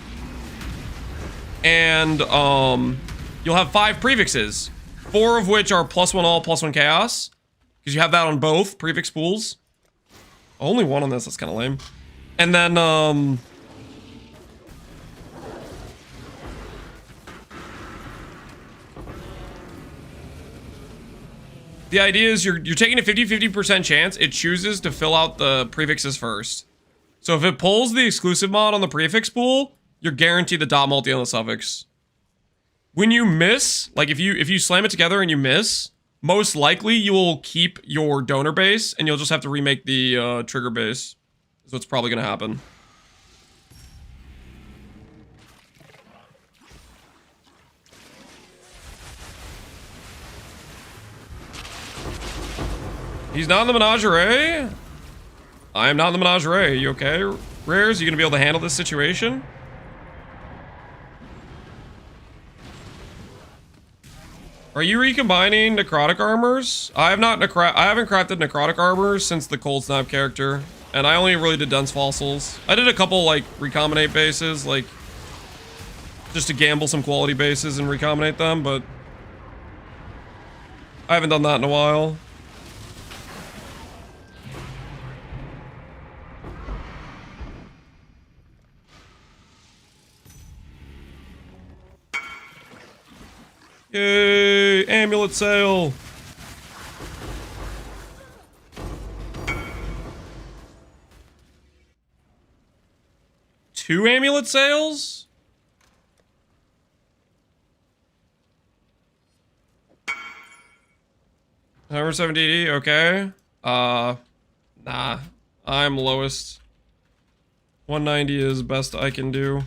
And you'll have 5 prefixes, 4 of which are +1 all, +1 chaos. Because you have that on both prefix pools. Only one on this, that's kind of lame. And then The idea is you're taking a 50-50% chance. It chooses to fill out the prefixes first. So if it pulls the exclusive mod on the prefix pool, you're guaranteed the dot multi on the suffix. When you miss, like if you slam it together and you miss, most likely you will keep your donor base and you'll just have to remake the trigger base. Is what's probably gonna happen. He's not in the menagerie. I am not in the menagerie. You okay, Rares? You gonna be able to handle this situation? Are you recombining necrotic armors? I haven't crafted necrotic armors since the Cold Snap character, and I only really did Dunce Fossils. I did a couple like recombinate bases, like just to gamble some quality bases and recombinate them, but I haven't done that in a while. Yay! Amulet sale! Two amulet sales? Number 70, okay. Nah. I'm lowest. 190 is best I can do.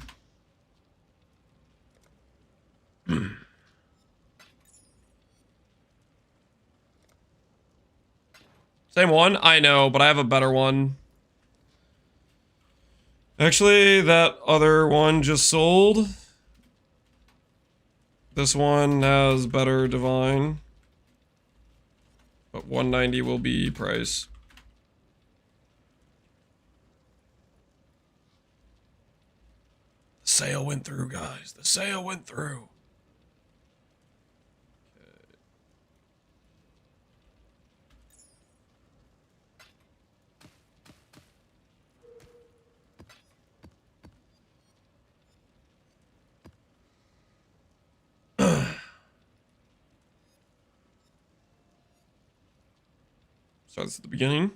Same one? I know, but I have a better one. Actually, that other one just sold. This one has better divine. But 190 will be price. The sale went through, guys. The sale went through. Starts at the beginning.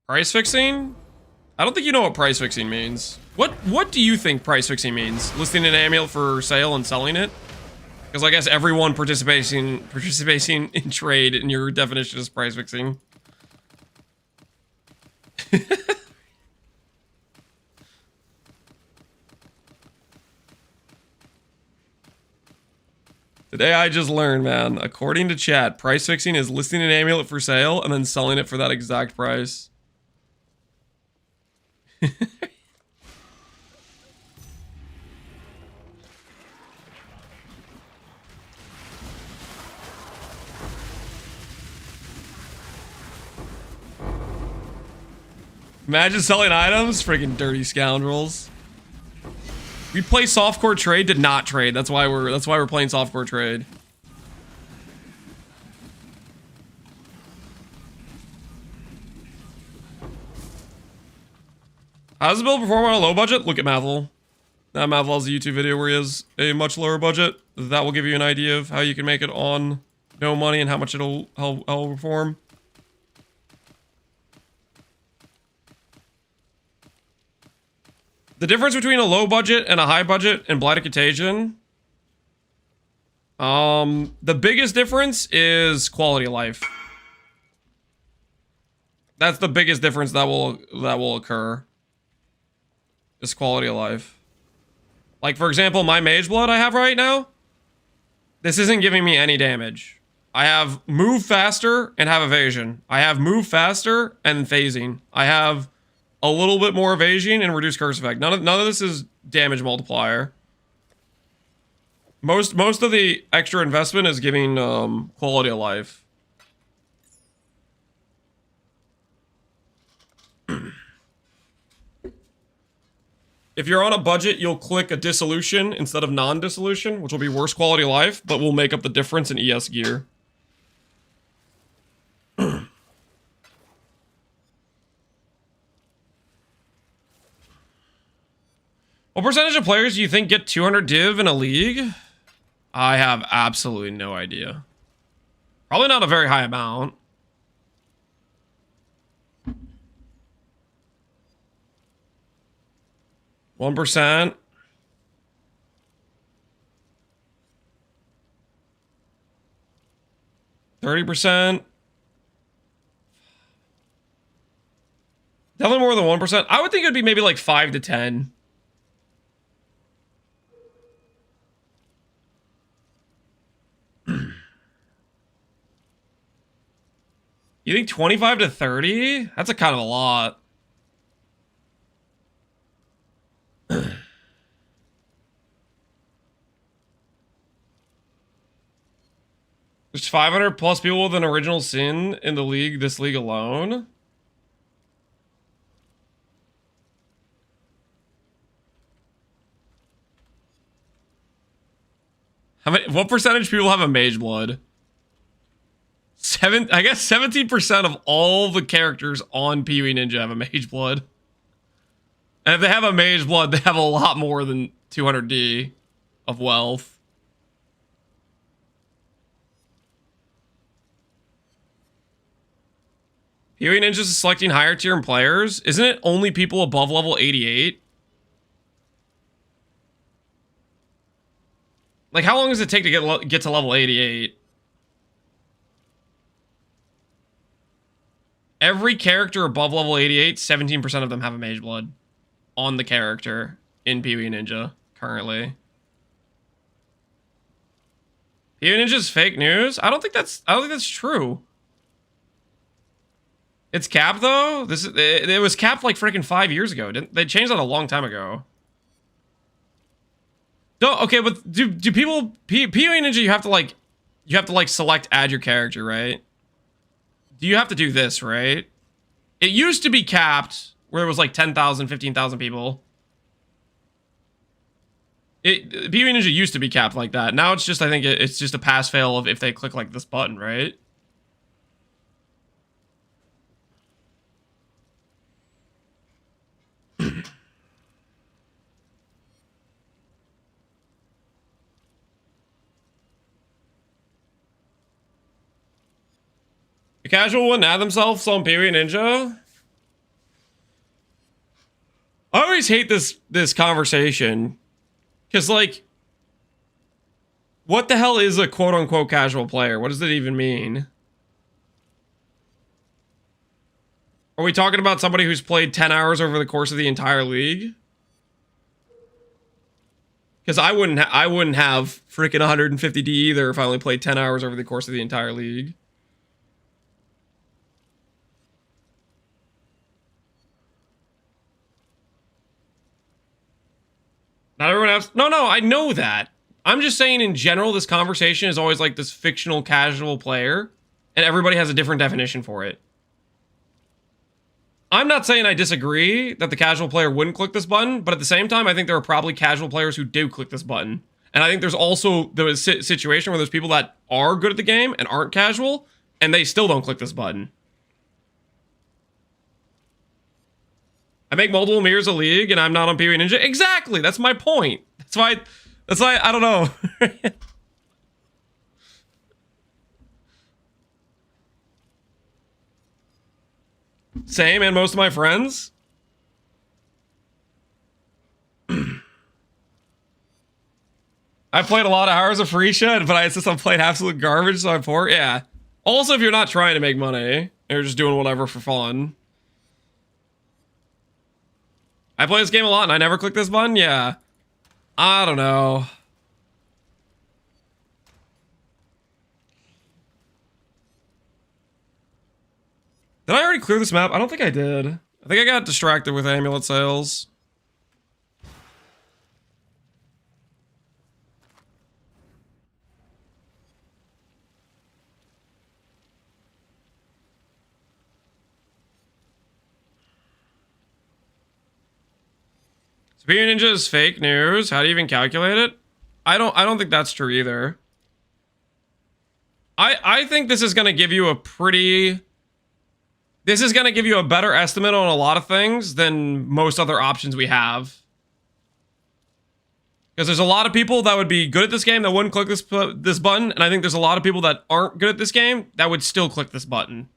Price fixing? I don't think you know what price fixing means. What do you think price fixing means? Listing an amulet for sale and selling it? Because I guess everyone participating in trade in your definition is price fixing. Today I just learned, man. According to chat, price fixing is listing an amulet for sale and then selling it for that exact price. Imagine selling items, freaking dirty scoundrels. We play softcore trade, did not trade. That's why we're playing softcore trade. How does the build perform on a low budget? Look at Mathel. That Mathel has a YouTube video where he has a much lower budget. That will give you an idea of how you can make it on no money and how much it'll perform. The difference between a low budget and a high budget in Blight of Contagion, the biggest difference is quality of life. That's the biggest difference that will occur. Is quality of life. Like for example, my mage blood I have right now, this isn't giving me any damage. I have move faster and have evasion. I have move faster and phasing. I have a little bit more evasion and reduced curse effect. None of this is damage multiplier. Most of the extra investment is giving quality of life. If you're on a budget, you'll click a dissolution instead of non-dissolution, which will be worse quality of life, but will make up the difference in ES gear. What percentage of players do you think get 200 div in a league? I have absolutely no idea. Probably not a very high amount. %. 30%. Definitely more than 1%. I would think it would be maybe like 5 to 10. You think 25 to 30? That's a kind of a lot. There's 500 plus people with an original sin in the league, this league alone. What percentage of people have a mage blood? I guess 17% of all the characters on PoE Ninja have a mage blood. And if they have a mage blood, they have a lot more than 200D of wealth. PoE Ninja is selecting higher tier players. Isn't it only people above level 88? Like, how long does it take to get to level 88? Every character above level 88, 17% of them have a mage blood on the character in PoE Ninja currently. PoE Ninja's fake news? I don't think that's true. It's capped though. It was capped like freaking 5 years ago. They changed that a long time ago. No, okay, but do people PoE Ninja you have to like select add your character, right? Do you have to do this, right? It used to be capped where it was like 10,000, 15,000 people. PoE Ninja used to be capped like that. Now it's just, I think it's just a pass fail of if they click like this button, right? The casual wouldn't add themselves on PoE Ninja? I always hate this conversation. Because, like, what the hell is a quote-unquote casual player? What does it even mean? Are we talking about somebody who's played 10 hours over the course of the entire league? Because I wouldn't have freaking 150D either if I only played 10 hours over the course of the entire league. Not everyone has... No, I know that. I'm just saying in general, this conversation is always like this fictional casual player, and everybody has a different definition for it. I'm not saying I disagree that the casual player wouldn't click this button, but at the same time, I think there are probably casual players who do click this button. And I think there's also the situation where there's people that are good at the game and aren't casual, and they still don't click this button. I make multiple mirrors a league and I'm not on PoE Ninja. Exactly. That's my point. That's why I don't know. Same, and most of my friends. I played a lot of hours of free shit, but I insist on playing absolute garbage, so I'm poor. Yeah. Also, if you're not trying to make money, you're just doing whatever for fun. I play this game a lot and I never click this button? Yeah. I don't know. Did I already clear this map? I don't think I did. I think I got distracted with amulet sales. Spear Ninja is fake news. How do you even calculate it? I don't think that's true either. I think this is gonna give you a pretty... This is gonna give you a better estimate on a lot of things than most other options we have. Because there's a lot of people that would be good at this game that wouldn't click this button, and I think there's a lot of people that aren't good at this game that would still click this button.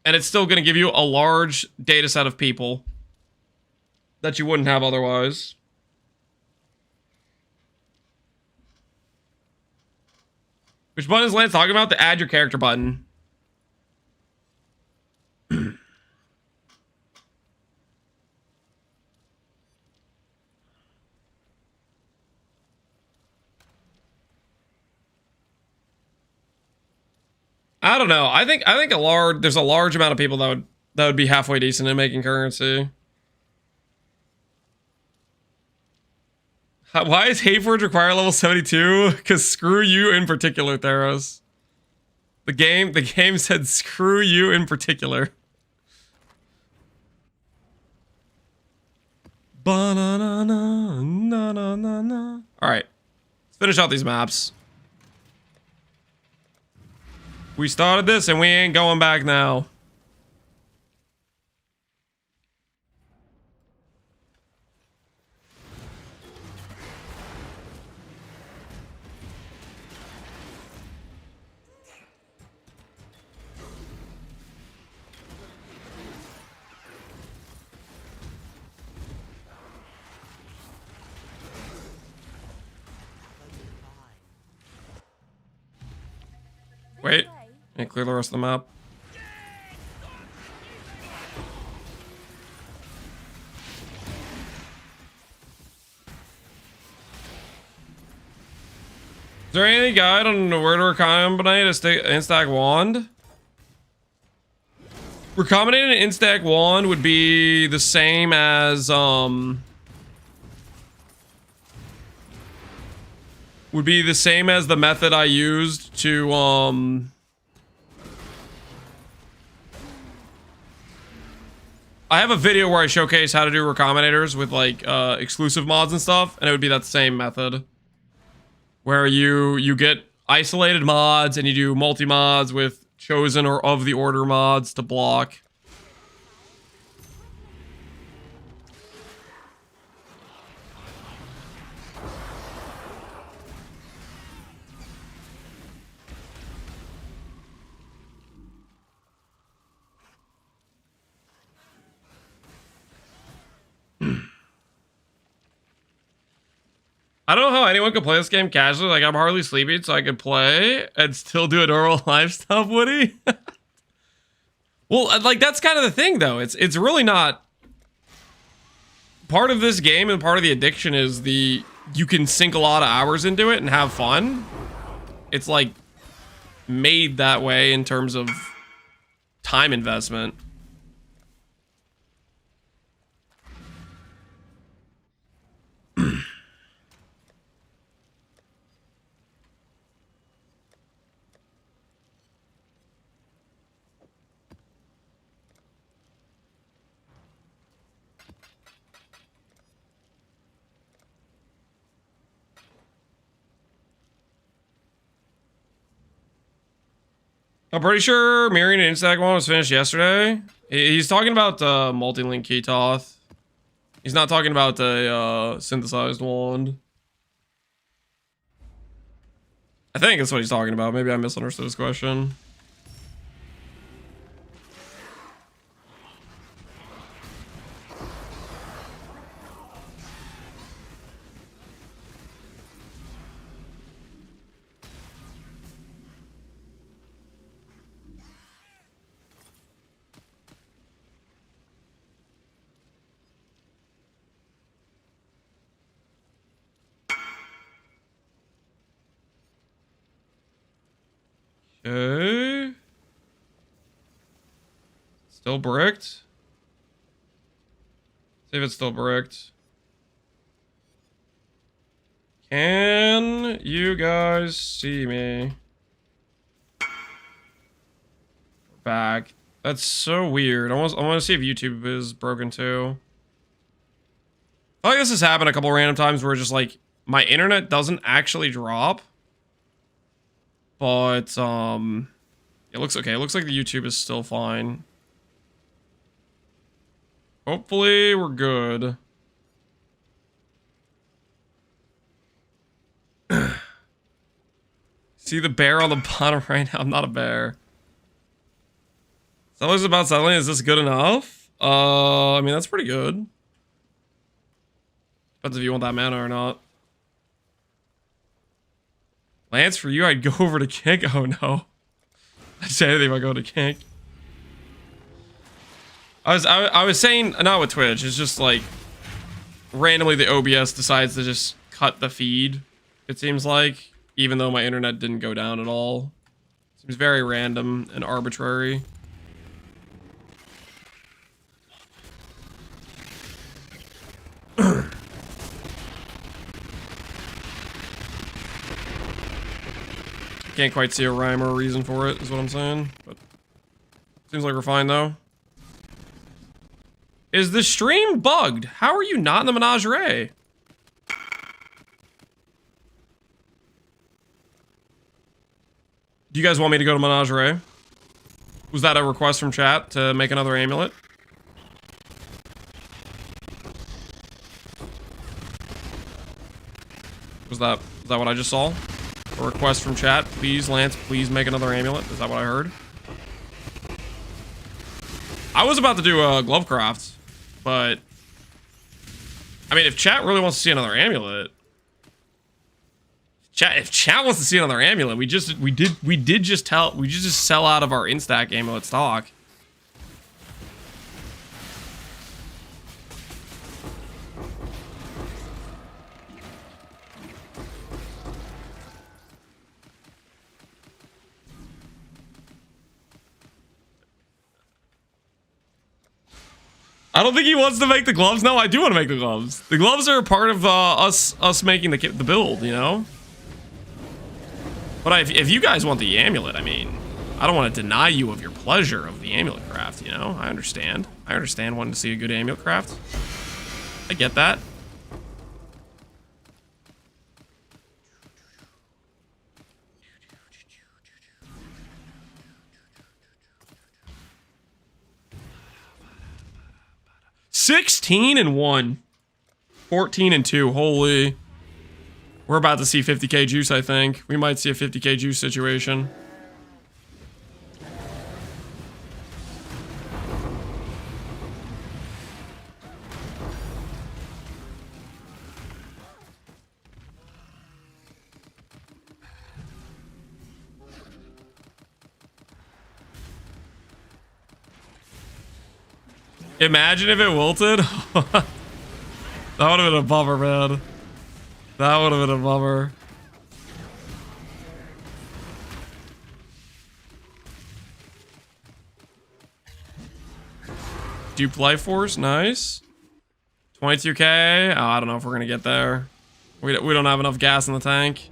And it's still going to give you a large data set of people that you wouldn't have otherwise. Which button is Lance talking about? The add your character button. I don't know. I think there's a large amount of people that would be halfway decent in making currency. Why is Hayforge require level 72? Because screw you in particular, Theros. The game said screw you in particular. Ba-na-na-na-na-na-na. All right, let's finish out these maps. We started this and we ain't going back now. Wait, and clear the rest of the map. Is there any guide on where to recombinate a instack wand? Recombinating an instack wand would be the same as the method I used to I have a video where I showcase how to do recombinators with like exclusive mods and stuff, and it would be that same method where you get isolated mods and you do multi-mods with chosen or of the order mods to block. I don't know how anyone could play this game casually. Like, I'm hardly sleeping, so I could play and still do a normal life stuff, Woody. Well, like, that's kind of the thing, though. It's really not... Part of this game and part of the addiction is you can sink a lot of hours into it and have fun. It's, like, made that way in terms of time investment. I'm pretty sure mirroring an instack one was finished yesterday. He's talking about multi-link Keytoth. He's not talking about the synthesized wand. I think that's what he's talking about. Maybe I misunderstood his question. Okay. Still bricked. See if it's still bricked. Can you guys see me? Back. That's so weird. I want to see if YouTube is broken too. I feel like this has happened a couple random times where just like my internet doesn't actually drop. But, it looks okay. It looks like the YouTube is still fine. Hopefully, we're good. See the bear on the bottom right now? I'm not a bear. Sellers about selling. Is this good enough? I mean, that's pretty good. Depends if you want that mana or not. Lance, for you, I'd go over to Kink. Oh no. I'd say anything about going to Kink. I was saying, not with Twitch, it's just like randomly the OBS decides to just cut the feed, it seems like, even though my internet didn't go down at all. Seems very random and arbitrary. Can't quite see a rhyme or a reason for it, is what I'm saying. But seems like we're fine, though. Is the stream bugged? How are you not in the menagerie? Do you guys want me to go to menagerie? Was that a request from chat to make another amulet? Was that what I just saw? A request from chat. Please, Lance, please make another amulet. Is that what I heard? I was about to do a glove craft, but I mean, if chat really wants to see another amulet, if chat wants to see another amulet, we just sell out of our instack amulet stock. I don't think he wants to make the gloves. No, I do want to make the gloves. The gloves are a part of us making the build, you know? But if you guys want the amulet, I mean, I don't want to deny you of your pleasure of the amulet craft, you know? I understand. I understand wanting to see a good amulet craft. I get that. (16-1), 14-2. Holy. We're about to see 50k juice, I think. We might see a 50k juice situation. Imagine if it wilted. That would have been a bummer, man. That would have been a bummer. Dupe Life Force, nice. 22k. Oh, I don't know if we're gonna get there. We don't have enough gas in the tank.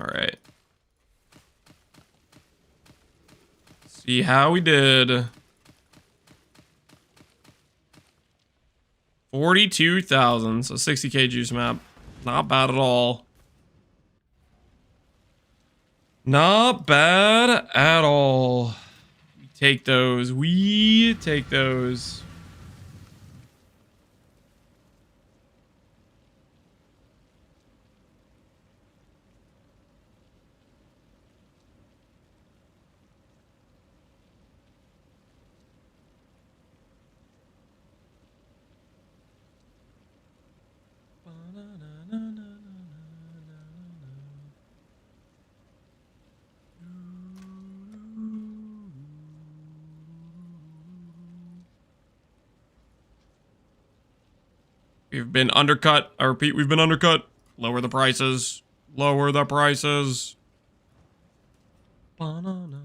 Alright. See how we did. 42,000, so 60k juice map. Not bad at all. Not bad at all. We take those. We take those. We've been undercut. I repeat, we've been undercut. Lower the prices. Lower the prices. Banana.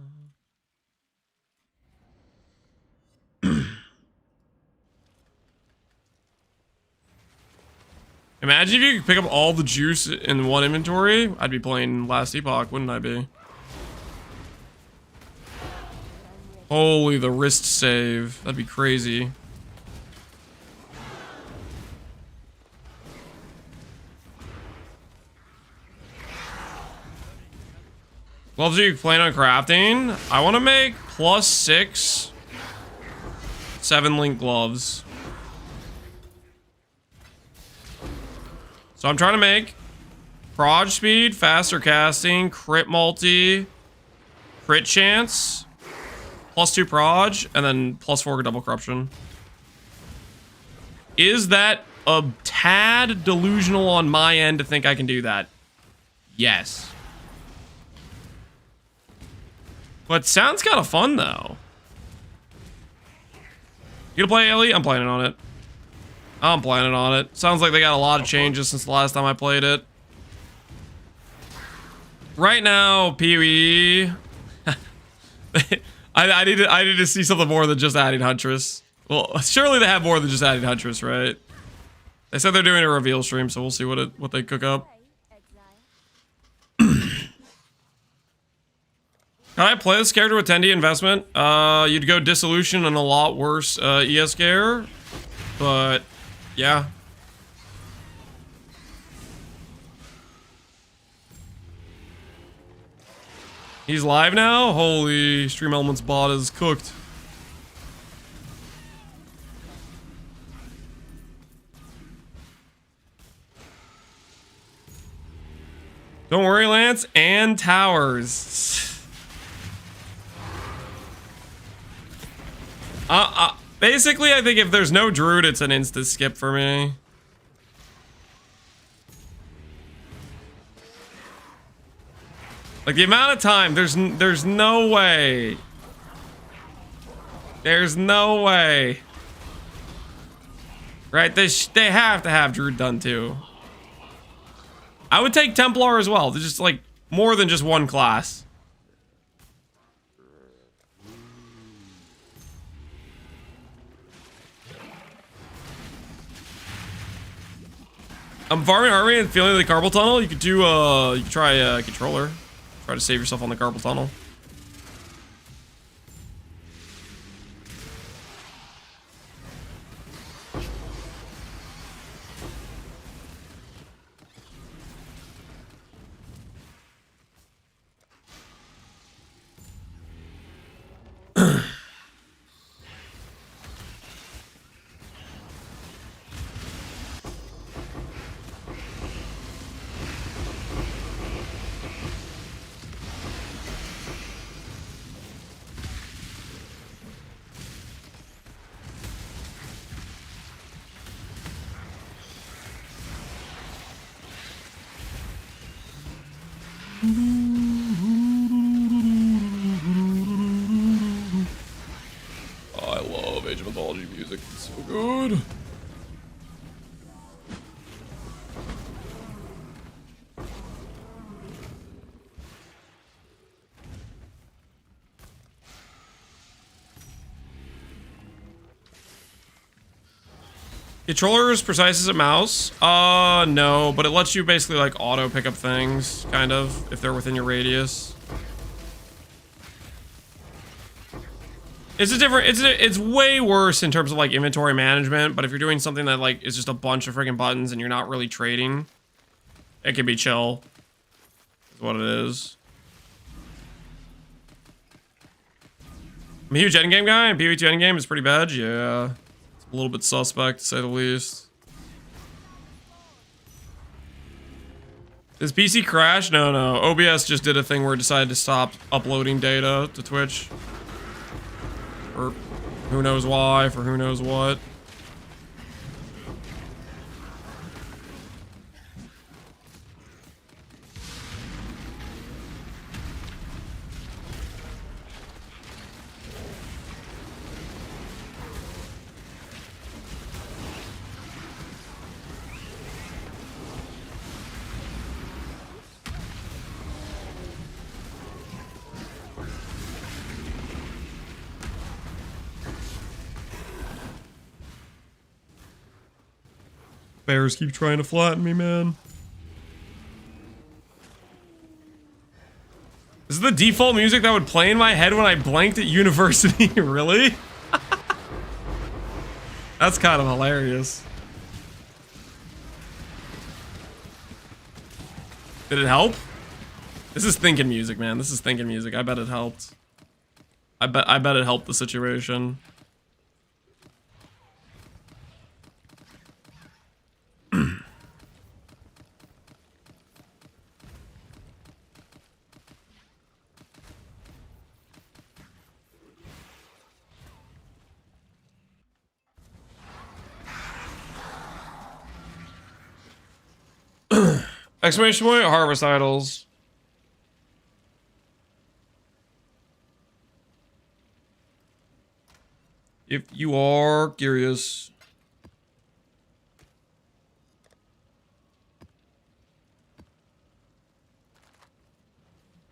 Imagine if you could pick up all the juice in one inventory. I'd be playing Last Epoch, wouldn't I be? Holy, the wrist save. That'd be crazy. Gloves are you plan on crafting? I want to make +6 7-link gloves. So I'm trying to make prod speed, faster casting, crit multi, crit chance, +2 prod, and then +4 double corruption. Is that a tad delusional on my end to think I can do that? Yes. But sounds kind of fun though. You gonna play Ellie? I'm planning on it. I'm planning on it. Sounds like they got a lot of changes since the last time I played it. Right now, PoE. I need to see something more than just adding Huntress. Well, surely they have more than just adding Huntress, right? They said they're doing a reveal stream, so we'll see what they cook up. Exile. Can I play this character with 10D investment? You'd go Dissolution and a lot worse ES gear, but yeah. He's live now? Holy, Stream Elements bot is cooked. Don't worry, Lance, and towers. Basically, I think if there's no druid, it's an insta skip for me. Like the amount of time, there's no way. There's no way. Right? They have to have druid done too. I would take Templar as well. They're just like more than just one class. I'm farming army and feeling the carpal tunnel. You could do you could try controller. Try to save yourself on the carpal tunnel. Oh, I love Age of Mythology music. It's so good. Controller is precise as a mouse? No, but it lets you basically like auto pick up things, kind of, if they're within your radius. It's way worse in terms of like inventory management, but if you're doing something that like is just a bunch of freaking buttons and you're not really trading, it can be chill. Is what it is. I'm a huge endgame guy, and PvE2 endgame is pretty bad, yeah. A little bit suspect, to say the least. Does PC crash? No. OBS just did a thing where it decided to stop uploading data to Twitch. Or who knows why, for who knows what. Bears keep trying to flatten me, man. This is the default music that would play in my head when I blanked at university. Really? That's kind of hilarious. Did it help? This is thinking music, man. This is thinking music. I bet it helped. I bet it helped the situation. Exclamation point, harvest idols. If you are curious.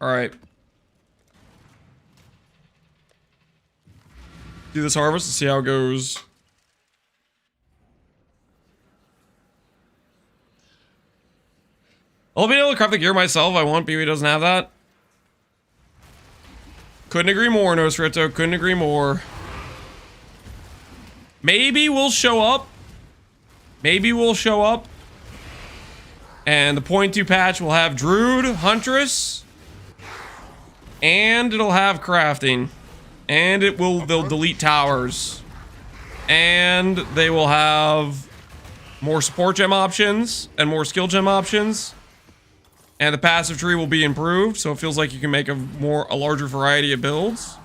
Alright. Do this harvest and see how it goes. I'll be able to craft the gear myself. I want. BB doesn't have that. Couldn't agree more, Nosferatu. Couldn't agree more. Maybe we'll show up. Maybe we'll show up. And the .2 patch will have Druid, Huntress. And it'll have crafting. And they'll delete towers. And they will have more support gem options and more skill gem options. And the passive tree will be improved, so it feels like you can make a larger variety of builds.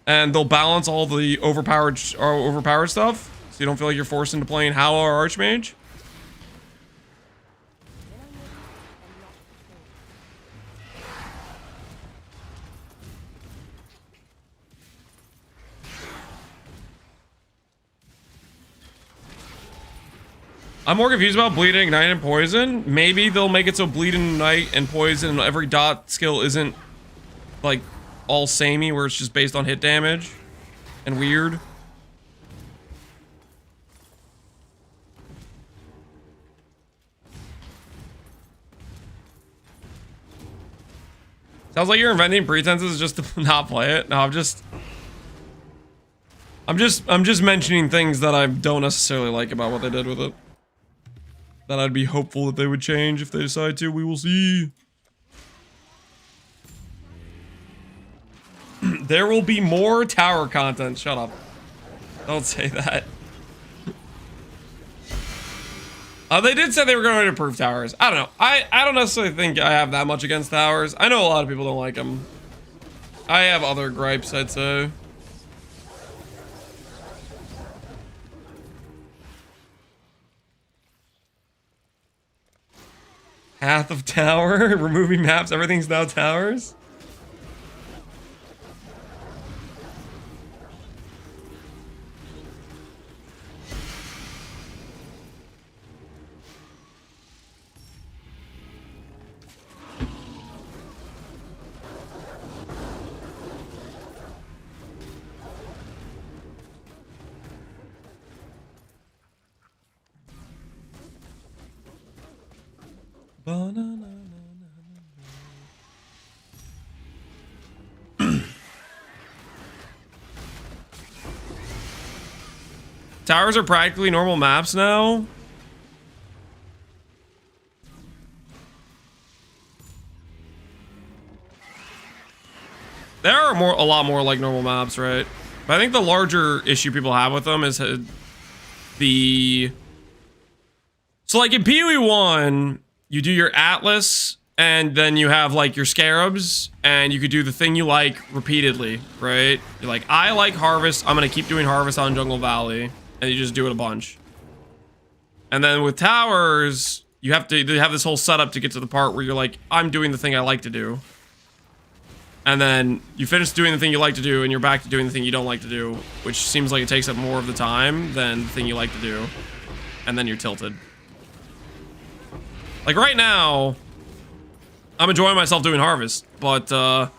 And they'll balance all the overpowered stuff, so you don't feel like you're forced into playing Howl or Archmage. I'm more confused about Bleed, Ignite, and Poison. Maybe they'll make it so Bleed, Ignite, and Poison, every dot skill isn't, like, all samey, where it's just based on hit damage. And weird. Sounds like you're inventing pretenses just to not play it. No, I'm just mentioning things that I don't necessarily like about what they did with it. That I'd be hopeful that they would change if they decide to. We will see. There will be more tower content. Shut up. Don't say that. They did say they were going to improve towers. I don't know. I don't necessarily think I have that much against towers. I know a lot of people don't like them. I have other gripes, I'd say. Path of Tower, removing maps, everything's now towers. Towers are practically normal maps now. There are a lot more like normal maps, right? But I think the larger issue people have with them is so like in PoE 1, you do your Atlas, and then you have like your Scarabs, and you could do the thing you like repeatedly, right? You're like, I like Harvest, I'm gonna keep doing Harvest on Jungle Valley, and you just do it a bunch. And then with Towers, you have this whole setup to get to the part where you're like, I'm doing the thing I like to do. And then you finish doing the thing you like to do, and you're back to doing the thing you don't like to do, which seems like it takes up more of the time than the thing you like to do. And then you're tilted. Like right now, I'm enjoying myself doing Harvest, but the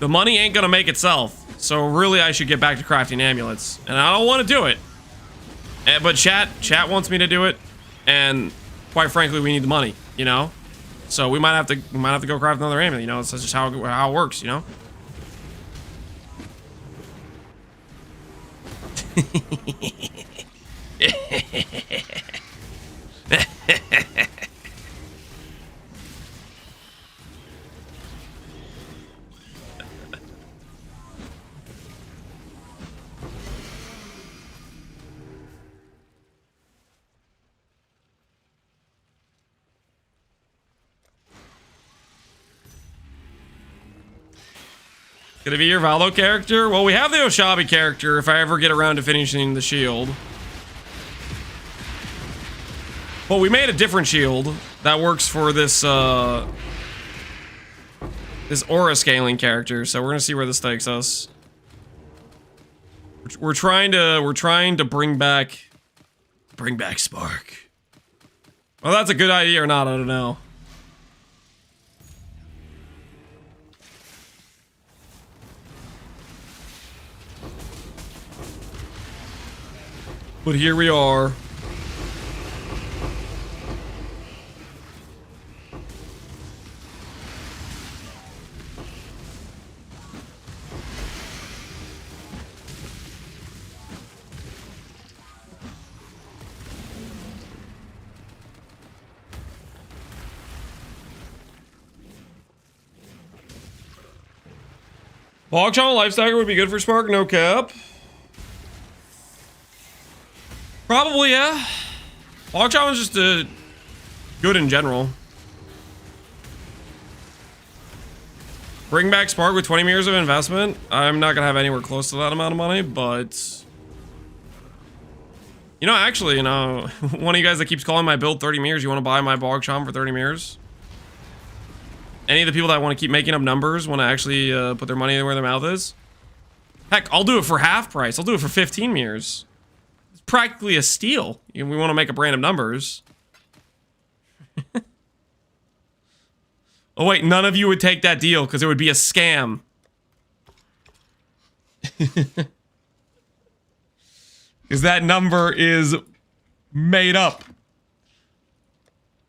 money ain't gonna make itself. So really I should get back to crafting amulets. And I don't want to do it. But chat wants me to do it. and quite frankly, we need the money, you know. So we might have to go craft another amulet, you know. It's just how it works, you know. Gonna be your Valo character? Well, we have the Oshabi character if I ever get around to finishing the shield. But we made a different shield that works for this this aura scaling character, so we're gonna see where this takes us. We're trying to bring back Spark. Well, that's a good idea or not, I don't know. But here we are. Bog Shaman Lifestagger would be good for Spark, no cap. Probably, yeah. Bog Shaman's just good in general. Bring back Spark with 20 years of investment. I'm not gonna have anywhere close to that amount of money, but... You know, actually, you know, one of you guys that keeps calling my build 30 mirrors, you want to buy my Bog Shaman for 30 mirrors? Any of the people that want to keep making up numbers want to actually put their money where their mouth is? Heck, I'll do it for half price. I'll do it for 15 mirrors. It's practically a steal. We want to make up random numbers. Oh wait, none of you would take that deal because it would be a scam. Because that number is made up.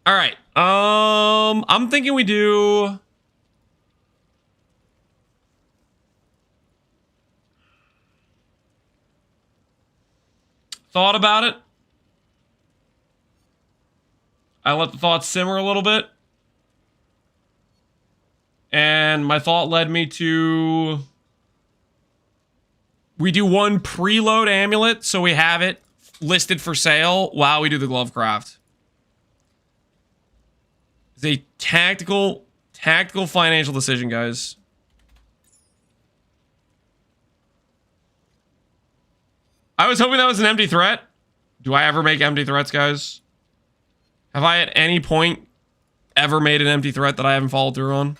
All right. I'm thinking we do... Thought about it. I let the thoughts simmer a little bit. And my thought led me to... We do one preload amulet, so we have it listed for sale while we do the glove craft. It's a tactical financial decision, guys. I was hoping that was an empty threat. Do I ever make empty threats, guys? Have I at any point ever made an empty threat that I haven't followed through on?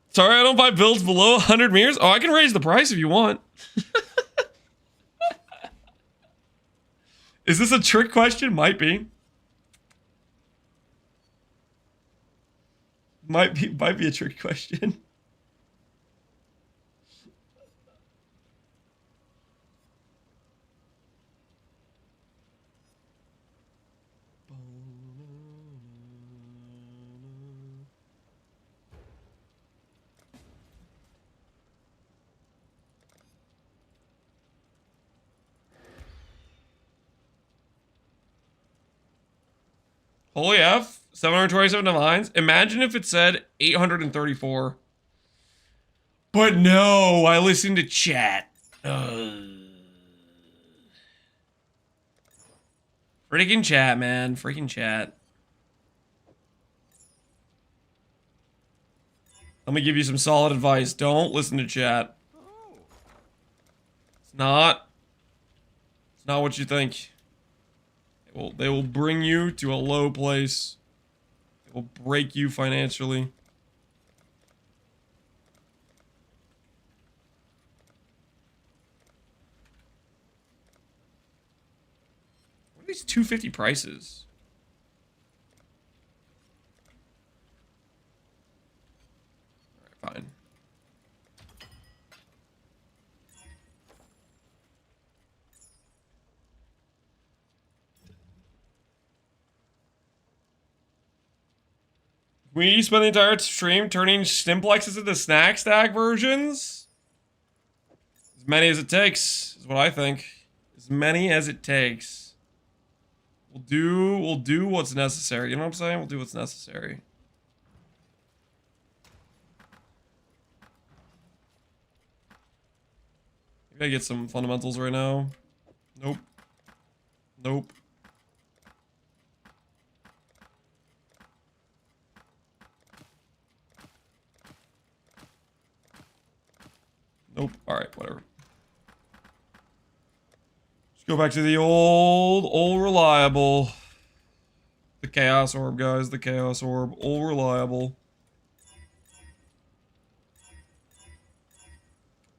Sorry, I don't buy builds below 100 mirrors. Oh, I can raise the price if you want. Is this a trick question? Might be. Might be a trick question. Holy F, 727 divines. Imagine if it said 834. But no, I listened to chat. Freaking chat, man. Freaking chat. Let me give you some solid advice. Don't listen to chat. It's not what you think. They will bring you to a low place. It will break you financially. What are these 250 prices? Alright, fine. We spend the entire stream turning simplexes into snack stack versions? As many as it takes, is what I think. As many as it takes. We'll do what's necessary. You know what I'm saying? We'll do what's necessary. Maybe I get some fundamentals right now. Nope. Nope. Nope. Alright, whatever. Let's go back to the old reliable. The Chaos Orb, guys. The Chaos Orb. Old reliable.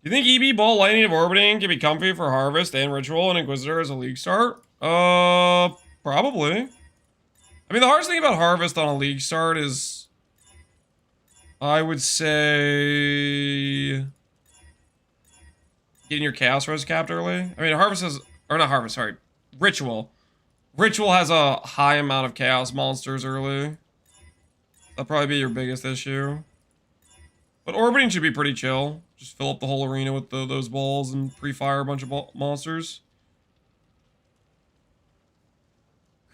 Do you think EB Ball Lightning of Orbiting can be comfy for Harvest and Ritual and Inquisitor as a league start? Probably. I mean, the hardest thing about Harvest on a league start is, I would say, getting your Chaos Res capped early. I mean, Harvest has, or not Harvest, sorry, Ritual. Ritual has a high amount of Chaos monsters early. That'll probably be your biggest issue. But Orbiting should be pretty chill. Just fill up the whole arena with those balls and pre-fire a bunch of monsters.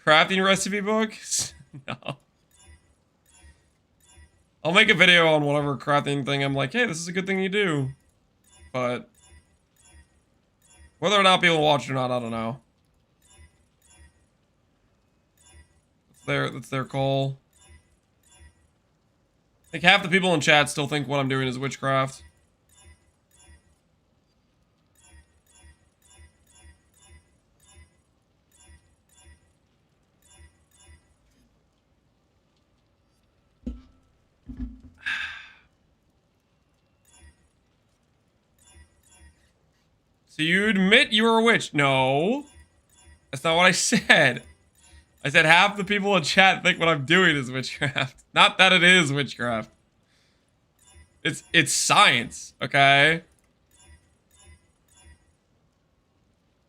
Crafting recipe book? No. I'll make a video on whatever crafting thing I'm like, hey, this is a good thing you do. But whether or not people watch it or not, I don't know. That's their call. I think half the people in chat still think what I'm doing is witchcraft. So you admit you were a witch? No. That's not what I said. I said half the people in chat think what I'm doing is witchcraft. Not that it is witchcraft. It's science, okay?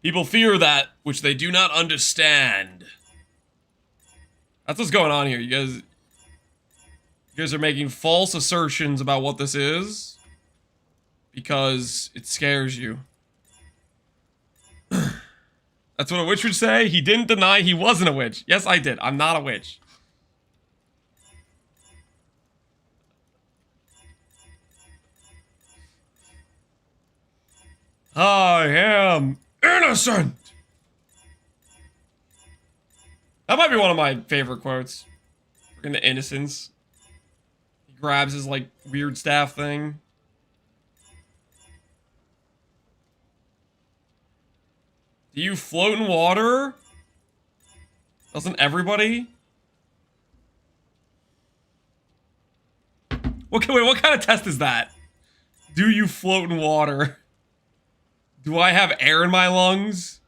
People fear that which they do not understand. That's what's going on here. You guys are making false assertions about what this is because it scares you. That's what a witch would say. He didn't deny he wasn't a witch. Yes, I did. I'm not a witch. I am innocent. That might be one of my favorite quotes. Freaking the innocence. He grabs his, like, weird staff thing. Do you float in water? Doesn't everybody? Okay, wait, what kind of test is that? Do you float in water? Do I have air in my lungs?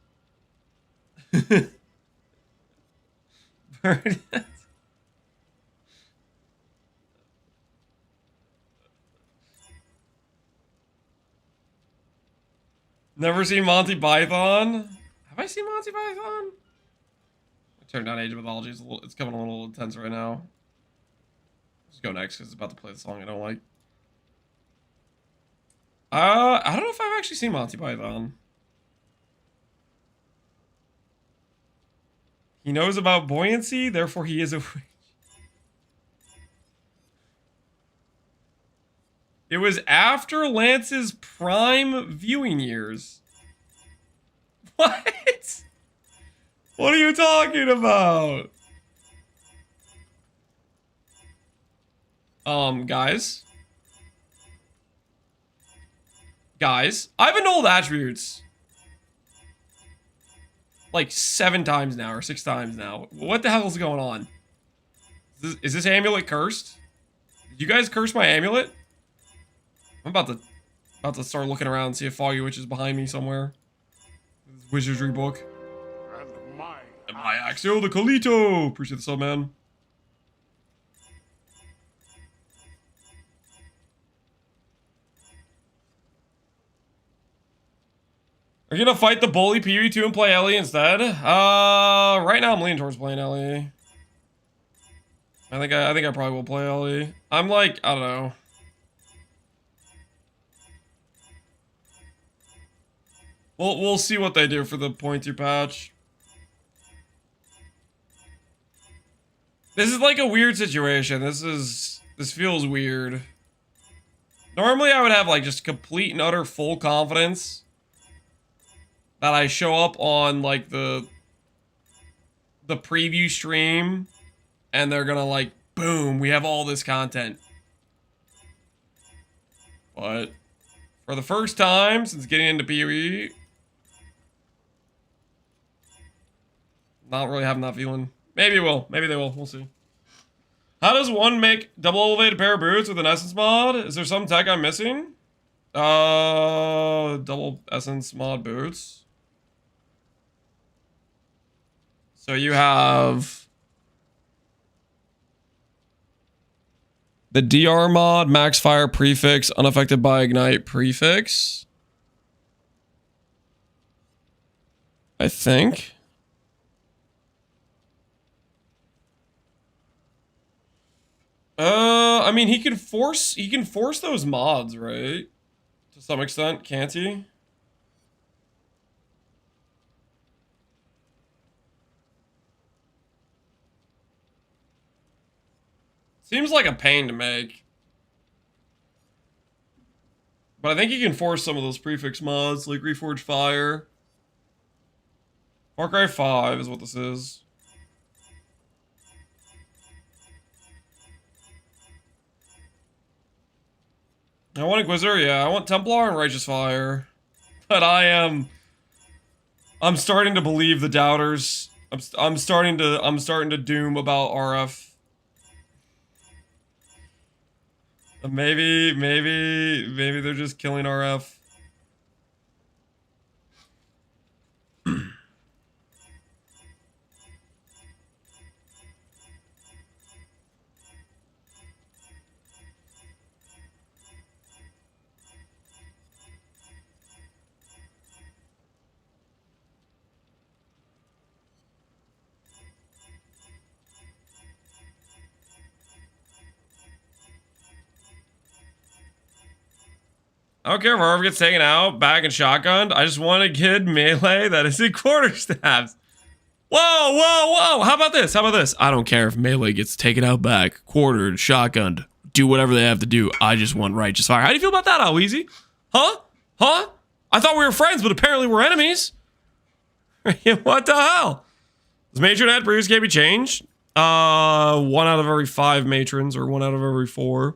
Never seen Monty Python? Have I seen Monty Python? I turned down Age of Mythology. It's coming a little intense right now. Just go next because it's about to play the song I don't like. I don't know if I've actually seen Monty Python. He knows about buoyancy, therefore he is a witch. It was after Lance's prime viewing years. What? What are you talking about? Guys. Guys, I've annulled attributes like 7 times now, or 6 times now. What the hell is going on? Is this amulet cursed? Did you guys curse my amulet? I'm about to start looking around and see if Foggy Witch is behind me somewhere. This wizardry book. And my Axio the Colito! Appreciate the sub, man. Are you gonna fight the bully PV2 and play Ellie instead? Right now I'm leaning towards playing Ellie. I think I probably will play LE. I'm like, I don't know. We'll see what they do for the .2 patch. This is like a weird situation. This feels weird. Normally I would have like just complete and utter full confidence that I show up on like the preview stream and they're gonna like, boom, we have all this content. But for the first time since getting into PoE, not really having that feeling. Maybe it will. Maybe they will. We'll see. How does one make double elevated pair of boots with an essence mod? Is there some tech I'm missing? Double essence mod boots. So you have the DR mod, max fire prefix, unaffected by ignite prefix. I think. I mean, he can force those mods, right? To some extent, can't he? Seems like a pain to make. But I think he can force some of those prefix mods, like Reforged Fire. Far Cry 5 is what this is. I want Inquisitor, yeah. I want Templar and Righteous Fire. But I'm starting to believe the doubters. I'm starting to doom about RF. Maybe they're just killing RF. I don't care if RF gets taken out, back and shotgunned. I just want a kid melee that is in quarterstaffs. Whoa, whoa, whoa! How about this? How about this? I don't care if melee gets taken out, back, quartered, shotgunned. Do whatever they have to do. I just want Righteous Fire. How do you feel about that, Alweezy? Huh? Huh? I thought we were friends, but apparently we're enemies. What the hell? Does matron add previous can be changed? 1 out of every 5 matrons, or 1 out of every 4.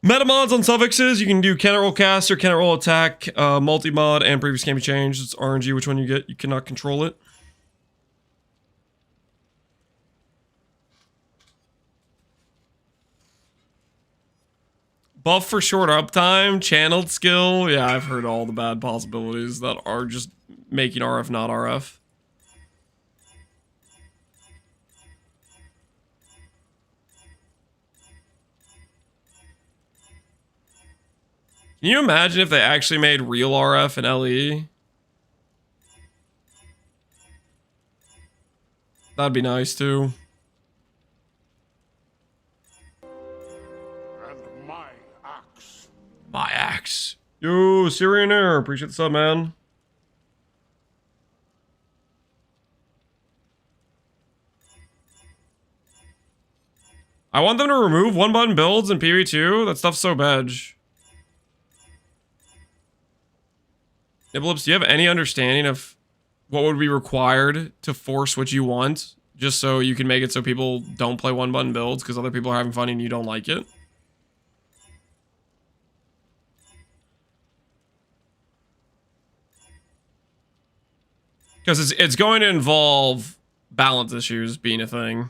Metamods on suffixes, you can do cannot roll cast or cannot roll attack, multi-mod, and previous can be changed. It's RNG which one you get. You cannot control it. Buff for short uptime, channeled skill. Yeah, I've heard all the bad possibilities that are just making RF not RF. Can you imagine if they actually made real RF and LE? That'd be nice too. And my axe. My axe. Yo, Syrian Air, appreciate the sub, man. I want them to remove 1-button builds in PV2. That stuff's so bedge. Nibblips, do you have any understanding of what would be required to force what you want? Just so you can make it so people don't play 1-button builds because other people are having fun and you don't like it? Because it's going to involve balance issues being a thing.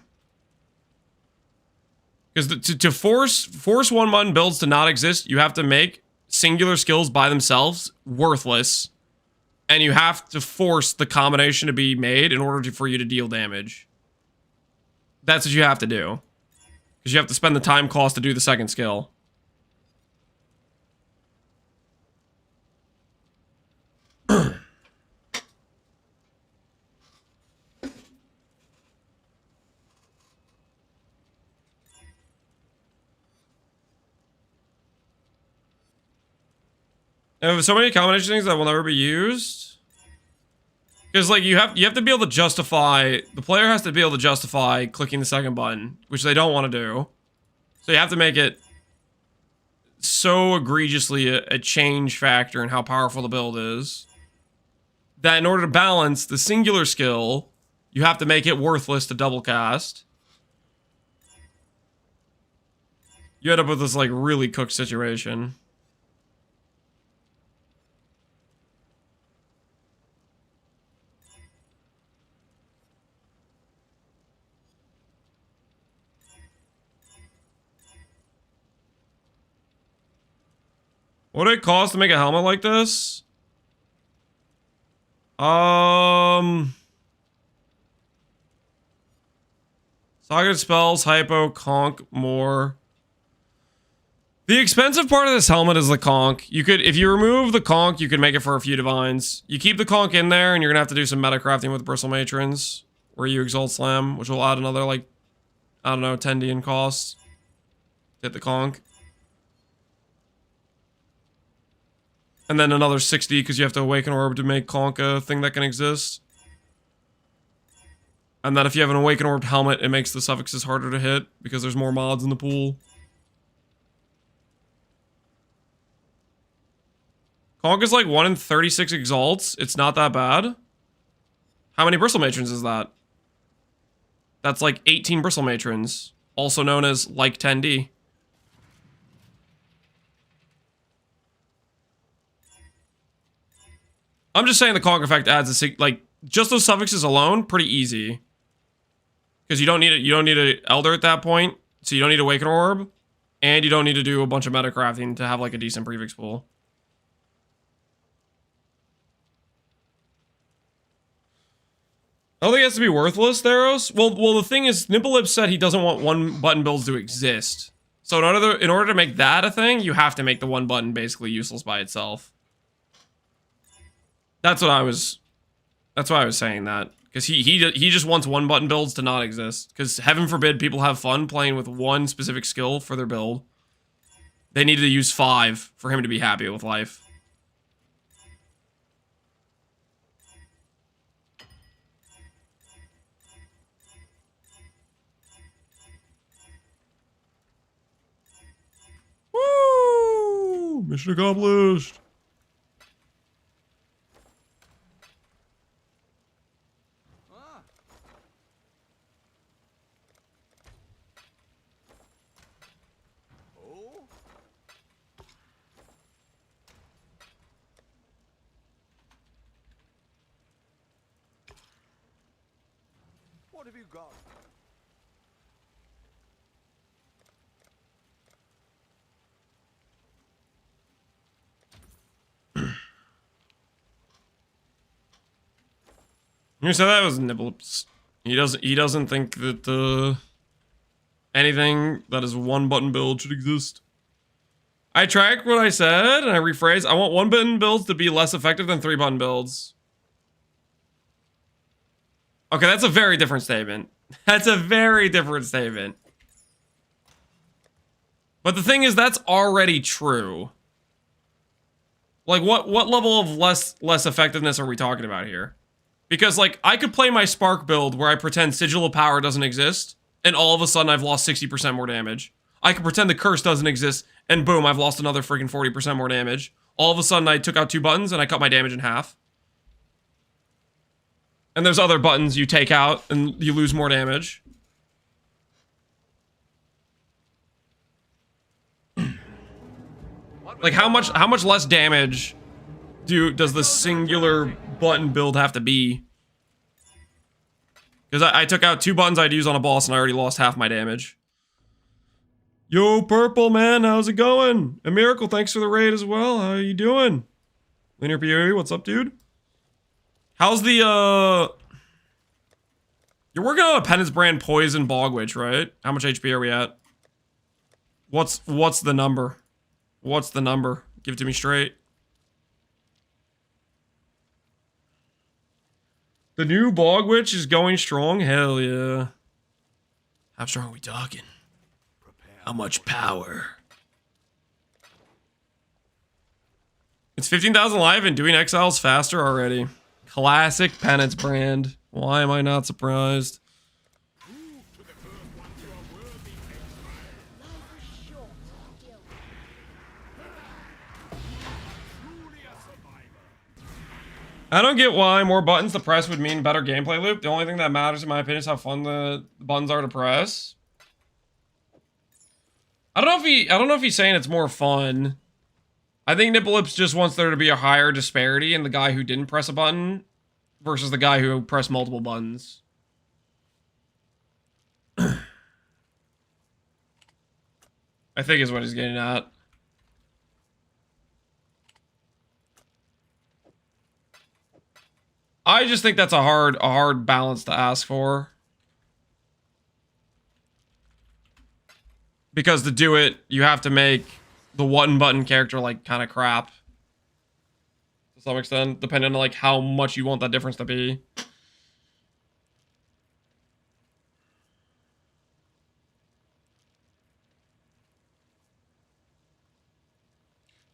Because to force 1-button builds to not exist, you have to make singular skills by themselves worthless. And you have to force the combination to be made in order for you to deal damage. That's what you have to do. Because you have to spend the time cost to do the second skill. There's so many combination things that will never be used. Because like you have to be able to justify, the player has to be able to justify clicking the second button, which they don't want to do. So you have to make it so egregiously a change factor in how powerful the build is, that in order to balance the singular skill, you have to make it worthless to double cast. You end up with this like really cooked situation. What would it cost to make a helmet like this? Socket spells, hypo, conch, more. The expensive part of this helmet is the conch. You could, if you remove the conch, you could make it for a few divines. You keep the conch in there, and you're gonna have to do some meta crafting with bristle matrons, where you exalt slam, which will add another like, I don't know, 10D in cost. Hit the conch. And then another 60 because you have to awaken orb to make conch a thing that can exist. And then if you have an awaken orbed helmet, it makes the suffixes harder to hit because there's more mods in the pool. Conch is like 1 in 36 exalts. It's not that bad. How many bristle matrons is that? That's like 18 bristle matrons, also known as like 10D. I'm just saying the conch effect adds a like just those suffixes alone, pretty easy. Because you don't need an elder at that point, so you don't need awaken orb, and you don't need to do a bunch of meta crafting to have like a decent prefix pool. I don't think it has to be worthless, Theros. Well, the thing is, Nimblelip said he doesn't want one button builds to exist. So in order to make that a thing, you have to make the one button basically useless by itself. That's why I was saying that. Because he just wants one button builds to not exist. Because heaven forbid people have fun playing with one specific skill for their build. They needed to use 5 for him to be happy with life. Woo! Mission accomplished. What have you got? You said that was Nibblips. He doesn't think that anything that is one button build should exist. I track what I said and I rephrase. I want one button builds to be less effective than 3 button builds. Okay, that's a very different statement. That's a very different statement. But the thing is, that's already true. Like, what level of less effectiveness are we talking about here? Because, like, I could play my Spark build where I pretend Sigil of Power doesn't exist, and all of a sudden I've lost 60% more damage. I could pretend the Curse doesn't exist, and boom, I've lost another freaking 40% more damage. All of a sudden I took out 2 buttons and I cut my damage in half. And there's other buttons you take out and you lose more damage. Like how much less damage does the singular button build have to be? Because I took out 2 buttons I'd use on a boss and I already lost half my damage. Yo, Purple Man, how's it going? And Miracle, thanks for the raid as well. How you doing? Linear PoE, what's up, dude? How's the, You're working on a Penance Brand Poison Bogwitch, right? How much HP are we at? What's the number? What's the number? Give it to me straight. The new Bogwitch is going strong? Hell yeah. How strong are we talking? How much power? It's 15,000 live and doing exiles faster already. Classic penance brand. Why am I not surprised? I don't get why more buttons to press would mean better gameplay loop. The only thing that matters, in my opinion, is how fun the buttons are to press. I don't know if he's saying it's more fun. I think Nipple Lips just wants there to be a higher disparity in the guy who didn't press a button versus the guy who pressed multiple buttons. I think is what he's getting at. I just think that's a hard balance to ask for. Because to do it, you have to make the one button character like kind of crap. To some extent, depending on like how much you want that difference to be.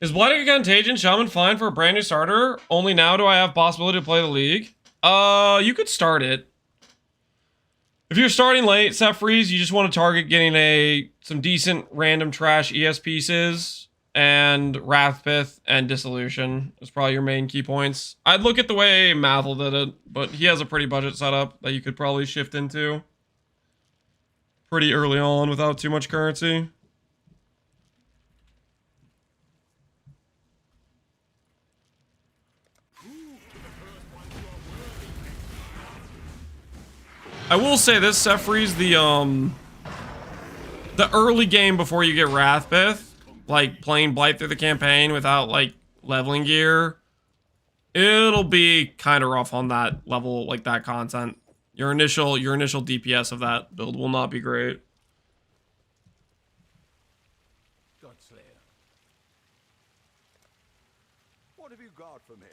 Is Blight Contagion Shaman fine for a brand new starter? Only now do I have possibility to play the league. You could start it. If you're starting late, set freeze, you just want to target getting some decent random trash ES pieces and Wrathpith and Dissolution is probably your main key points. I'd look at the way Mathel did it, but he has a pretty budget setup that you could probably shift into pretty early on without too much currency. I will say this, set freeze, the early game before you get Wrathpith, like playing Blight through the campaign without like leveling gear, it'll be kind of rough on that level, like that content. Your initial DPS of that build will not be great. Godslayer. What have you got for me?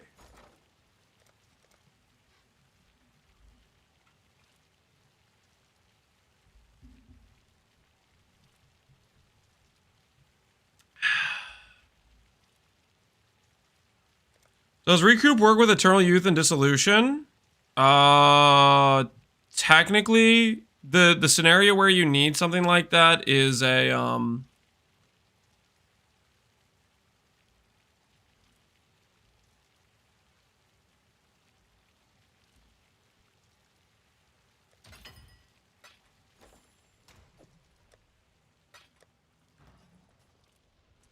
Does Recoup work with Eternal Youth and Dissolution? Technically, the scenario where you need something like that is a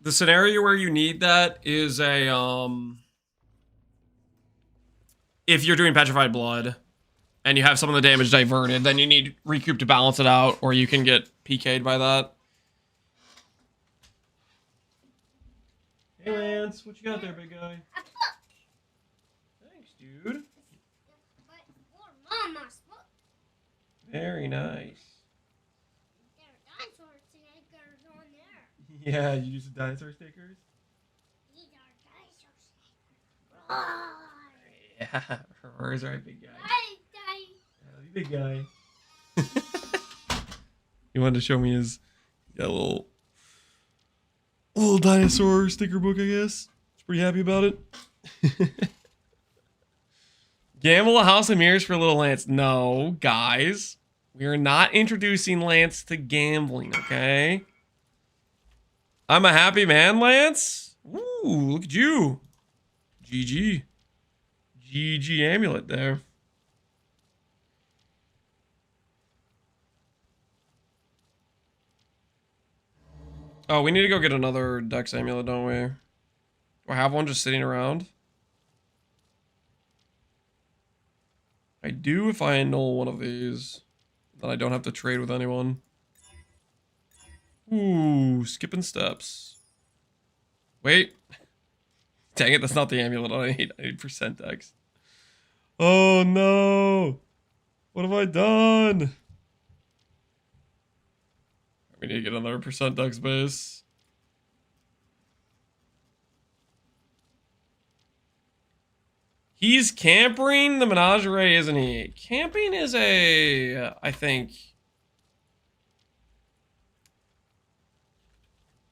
the scenario where you need that is a if you're doing Petrified Blood and you have some of the damage diverted, then you need Recoup to balance it out, or you can get PK'd by that. Hey Lance, what you got there, big guy? Thanks, dude. Very nice. Yeah, you use the dinosaur stickers? Yeah, Roar's right, big guy. Yeah, big guy. He wanted to show me his little dinosaur sticker book, I guess. He's pretty happy about it. Gamble a House of Mirrors for little Lance. No, guys. We are not introducing Lance to gambling, okay? I'm a happy man, Lance. Ooh, look at you. GG. GG Amulet there. Oh, we need to go get another Dex Amulet, don't we? Do I have one just sitting around? I do if I annul one of these. Then I don't have to trade with anyone. Ooh, skipping steps. Wait. Dang it, that's not the amulet I need percent Dex. Oh no! What have I done? We need to get another percent Dex base. He's camping the menagerie, isn't he? Camping is I think.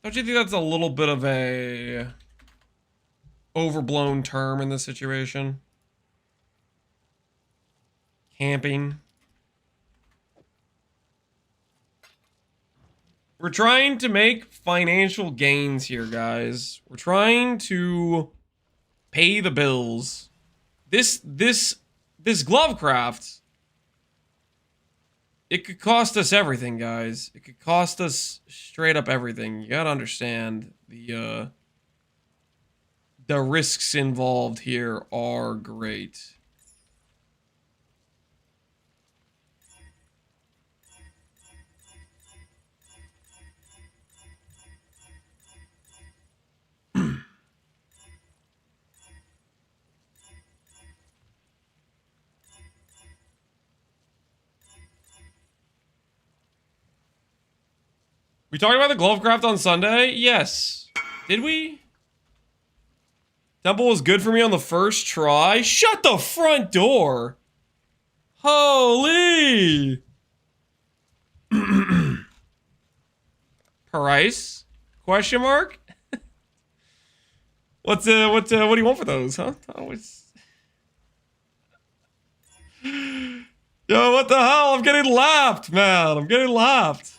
Don't you think that's a little bit of a overblown term in this situation. Camping. We're trying to make financial gains here, guys. We're trying to pay the bills. This Glovecraft, it could cost us everything, guys. It could cost us straight up everything. You gotta understand the risks involved here are great. We talked about the Glovecraft on Sunday? Yes. Did we? Temple was good for me on the first try. Shut the front door. Holy. Price? Question mark? What do you want for those, huh? Yo, what the hell? I'm getting lapped, man. I'm getting lapped.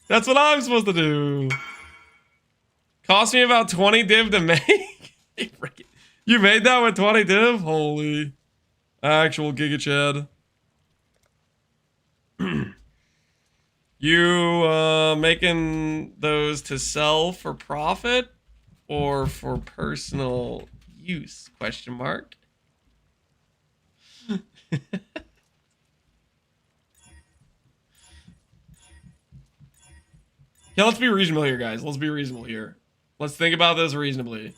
That's what I'm supposed to do. Cost me about 20 div to make? You made that with 20 div? Holy. Actual Giga Chad. You making those to sell for profit or for personal use? Question mark. Yeah, let's be reasonable here, guys. Let's be reasonable here. Let's think about this reasonably.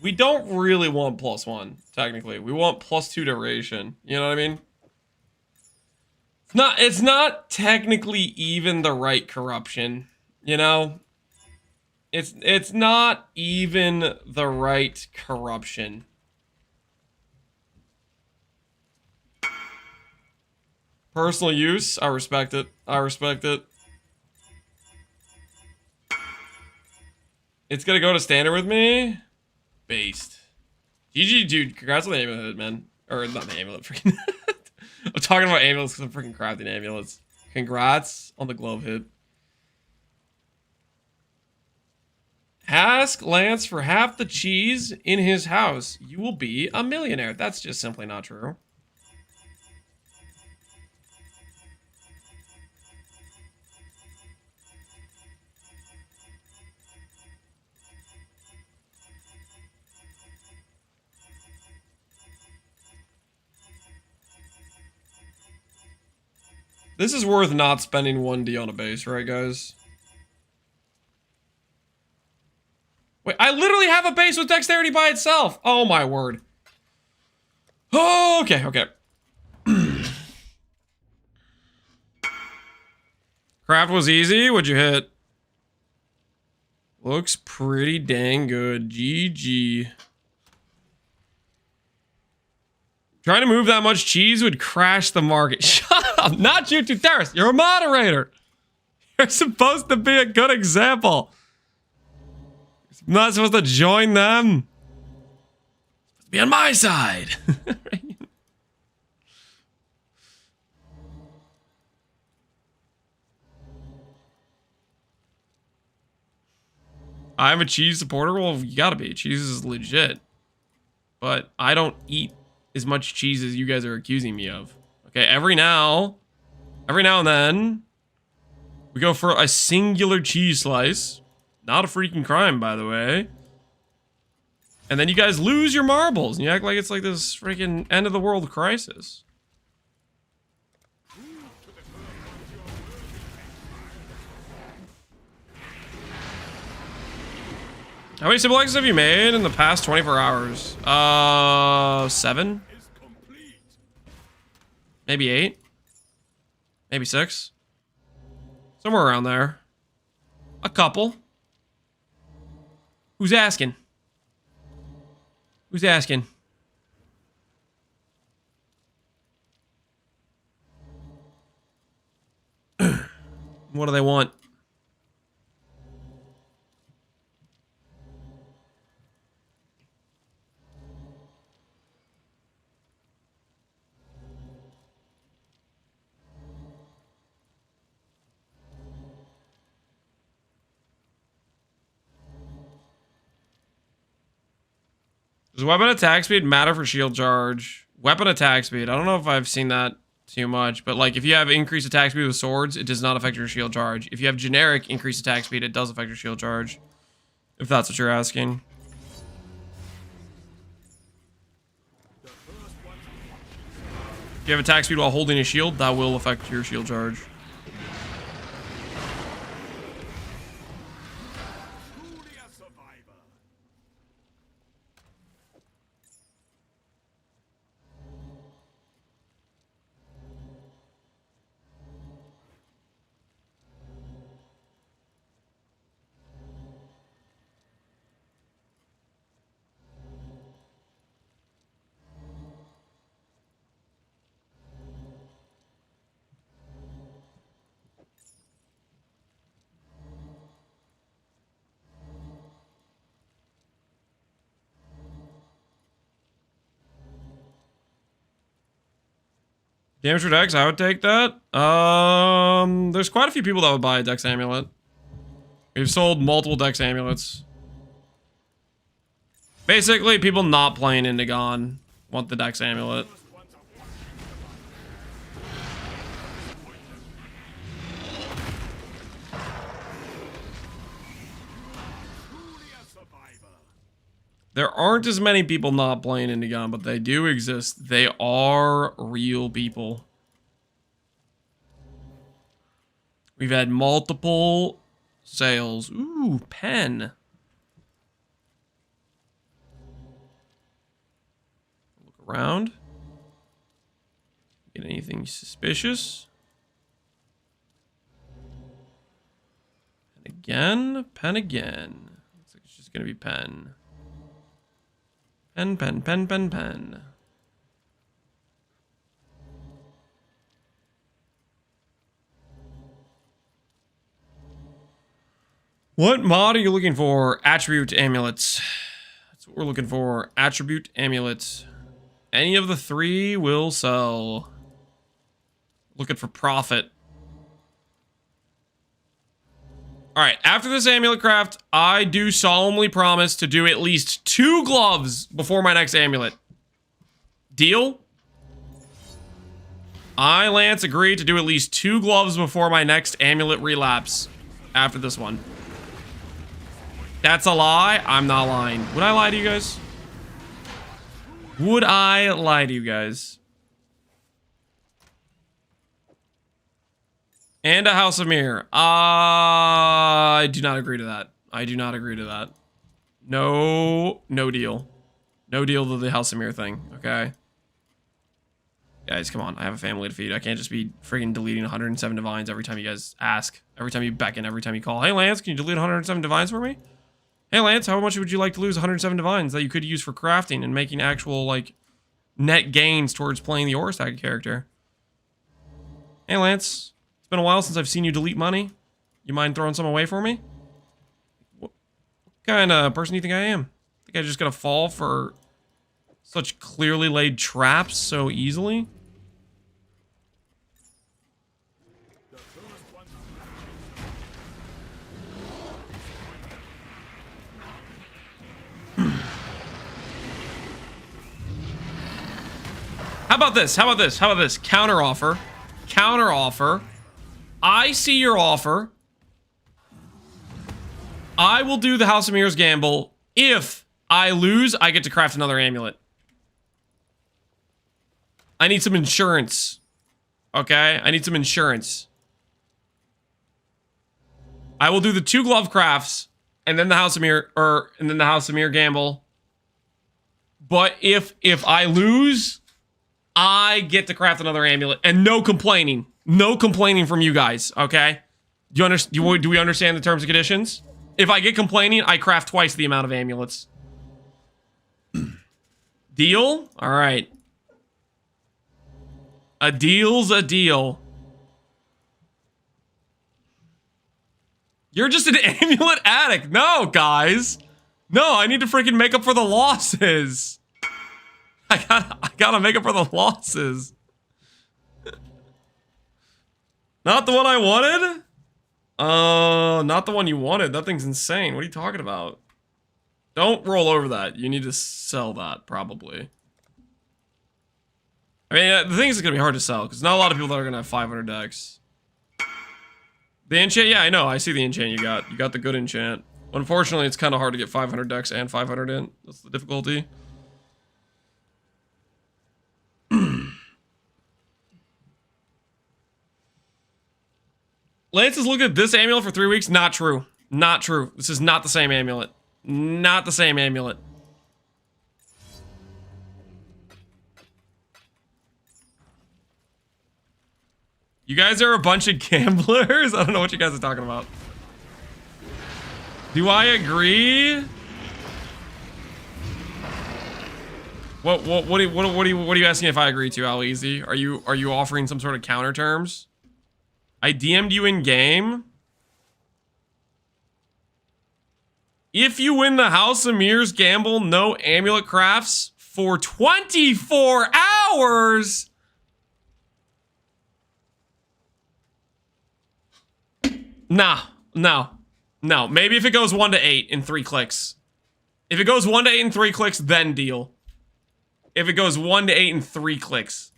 We don't really want +1, technically. We want +2 duration. You know what I mean? It's not technically even the right corruption, you know? It's not even the right corruption. Personal use, I respect it. I respect it. It's gonna go to standard with me. Based. GG, dude. Congrats on the amulet, man. Or not the amulet, freaking. I'm talking about amulets because I'm freaking crafting amulets. Congrats on the glove hit. Ask Lance for half the cheese in his house. You will be a millionaire. That's just simply not true. This is worth not spending 1D on a base, right, guys? Wait, I literally have a base with dexterity by itself. Oh, my word. Oh, okay, okay. Craft was easy. What'd you hit? Looks pretty dang good. GG. Trying to move that much cheese would crash the market. Shut up! Not you, Terrace. You're a moderator. You're supposed to be a good example. I'm not supposed to join them. Be on my side. I'm a cheese supporter. Well, you gotta be. Cheese is legit. But I don't eat as much cheese as you guys are accusing me of. Okay, every now and then, we go for a singular cheese slice. Not a freaking crime, by the way. And then you guys lose your marbles, and you act like it's like this freaking end of the world crisis. How many simplexes have you made in the past 24 hours? 7? Maybe 8. Maybe 6. Somewhere around there. A couple. Who's asking? Who's asking? What do they want? Does weapon attack speed matter for shield charge? Weapon attack speed. I don't know if I've seen that too much, but like if you have increased attack speed with swords, it does not affect your shield charge. If you have generic increased attack speed, it does affect your shield charge. If that's what you're asking. If you have attack speed while holding a shield, that will affect your shield charge. Damage for Dex, I would take that. There's quite a few people that would buy a Dex Amulet. We've sold multiple Dex Amulets. Basically, people not playing Indigon want the Dex Amulet. There aren't as many people not playing Indigon, but they do exist. They are real people. We've had multiple sales. Ooh, pen. Look around. Get anything suspicious? Pen again. Pen again. Looks like it's just gonna be pen. Pen, pen, pen, pen, pen. What mod are you looking for? Attribute amulets. That's what we're looking for. Attribute amulets. Any of the 3 will sell. Looking for profit. Alright, after this amulet craft, I do solemnly promise to do at least 2 gloves before my next amulet. Deal? I, Lance, agree to do at least 2 gloves before my next amulet relapse after this one. That's a lie? I'm not lying. Would I lie to you guys? Would I lie to you guys? And a House of Mirror. I do not agree to that. I do not agree to that. No deal. No deal to the House of Mirror thing, okay? Guys, come on. I have a family to feed. I can't just be freaking deleting 107 divines every time you guys ask. Every time you beckon, every time you call. Hey, Lance, can you delete 107 divines for me? Hey, Lance, how much would you like to lose 107 divines that you could use for crafting and making actual, like, net gains towards playing the Aura Stag character? Hey, Lance. It's been a while since I've seen you delete money. You mind throwing some away for me? What kind of person do you think I am? Think I just gonna fall for such clearly laid traps so easily? How about this? How about this? How about this? Counter offer. Counter offer. I see your offer. I will do the House of Mirrors gamble. If I lose, I get to craft another amulet. I need some insurance. Okay? I need some insurance. I will do the 2 glove crafts and then the House of Mirror and then the House of Mirror gamble. But if I lose, I get to craft another amulet, and no complaining. No complaining from you guys, okay? Do we understand the terms and conditions? If I get complaining, I craft twice the amount of amulets. Deal? All right. A deal's a deal. You're just an amulet addict. No, guys. No, I need to freaking make up for the losses. I gotta make up for the losses. Not the one I wanted? Not the one you wanted. That thing's insane. What are you talking about? Don't roll over that. You need to sell that, probably. I mean, the thing is it's gonna be hard to sell, because not a lot of people that are gonna have 500 decks. The enchant? Yeah, I know. I see the enchant you got. You got the good enchant. Unfortunately, it's kind of hard to get 500 decks and 500 in. That's the difficulty. Lance has looked at this amulet for 3 weeks. Not true. Not true. This is not the same amulet. Not the same amulet. You guys are a bunch of gamblers? I don't know what you guys are talking about. Do I agree? What are you asking if I agree to, Al Easy? Are you offering some sort of counter terms? I DM'd you in game. If you win the House of Mirrors gamble, no amulet crafts for 24 hours. Nah, no. Maybe if it goes 1 to 8 in 3 clicks. If it goes 1 to 8 in 3 clicks, then deal. If it goes 1 to 8 in 3 clicks.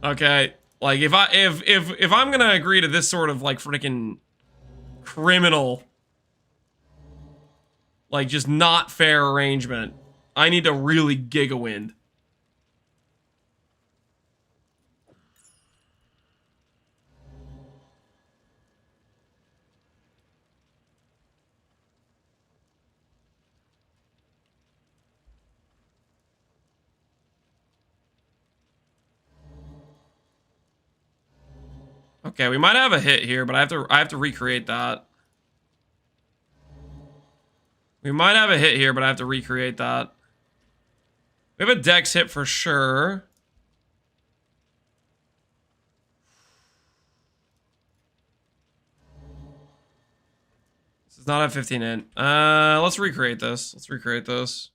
Okay. Like if I'm gonna agree to this sort of like freaking criminal, like just not fair arrangement, I need to really giga-wind. Okay, we might have a hit here, but I have to recreate that. We might have a hit here, but I have to recreate that. We have a dex hit for sure. This does not have 15 in. Let's recreate this. Let's recreate this.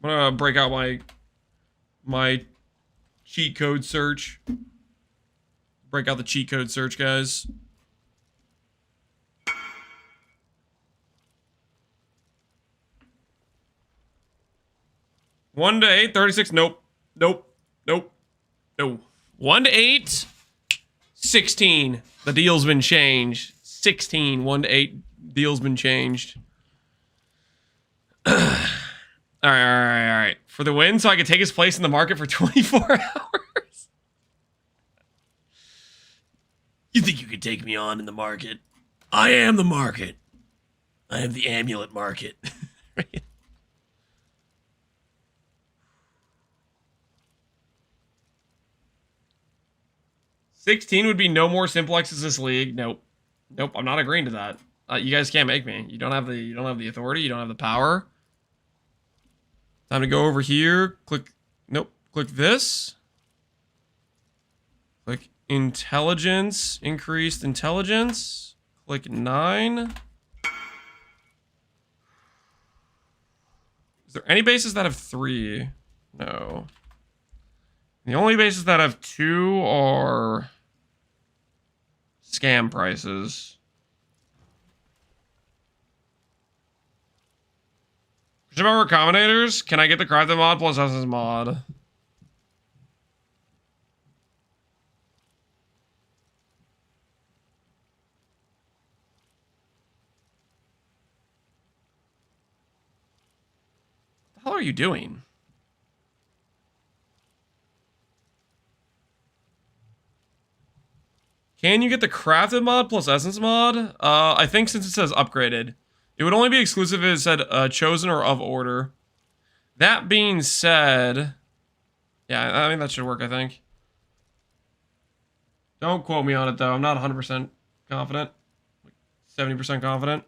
I'm gonna break out my cheat code search. Break out the cheat code search, guys. One to 8, 36. Nope. No. 1 to 8, 16. The deal's been changed. 16. 1 to 8. Deal's been changed. All right. For the win, so I can take his place in the market for 24 hours. You think you could take me on in the market? I am the market. I am the amulet market. 16 would be no more simplexes this league. Nope. I'm not agreeing to that. You guys can't make me. You don't have the authority. You don't have the power. Time to go over here. Click. Nope. Click this. Click intelligence. Increased intelligence. Click 9. Is there any bases that have 3? No. The only bases that have 2 are scam prices. Remember combinators? Can I get the crafting mod plus Essence mod? What the hell are you doing? Can you get the crafted mod plus essence mod? I think since it says upgraded, It would only be exclusive if it said chosen or of order. That being said, yeah, I mean, that should work, I think. Don't quote me on it, though. I'm not 100% confident. Like 70% confident.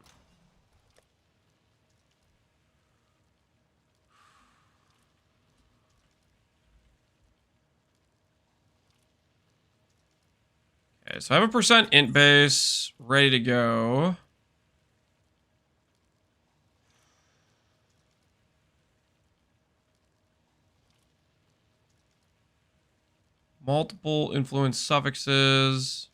Okay, so I have a % int base ready to go. Multiple influence suffixes.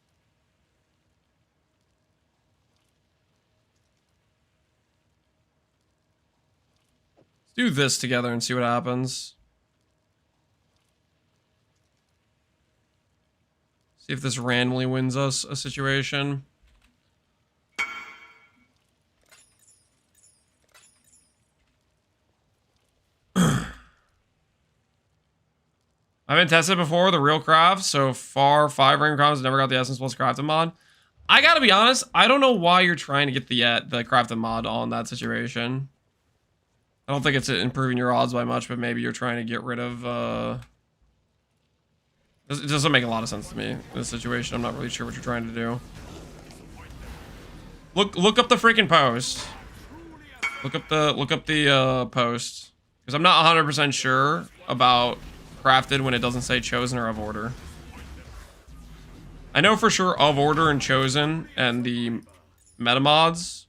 Let's do this together and see what happens. See if this randomly wins us a situation. I haven't tested before the real craft. So far, 5 random crafts never got the Essence Plus crafted mod. I gotta be honest, I don't know why you're trying to get the crafted mod on that situation. I don't think it's improving your odds by much, but maybe you're trying to get rid of. It doesn't make a lot of sense to me in this situation. I'm not really sure what you're trying to do. Look up the freaking post. Look up the post, because I'm not 100% sure about crafted when it doesn't say chosen or of order. I know for sure of order and chosen and the meta mods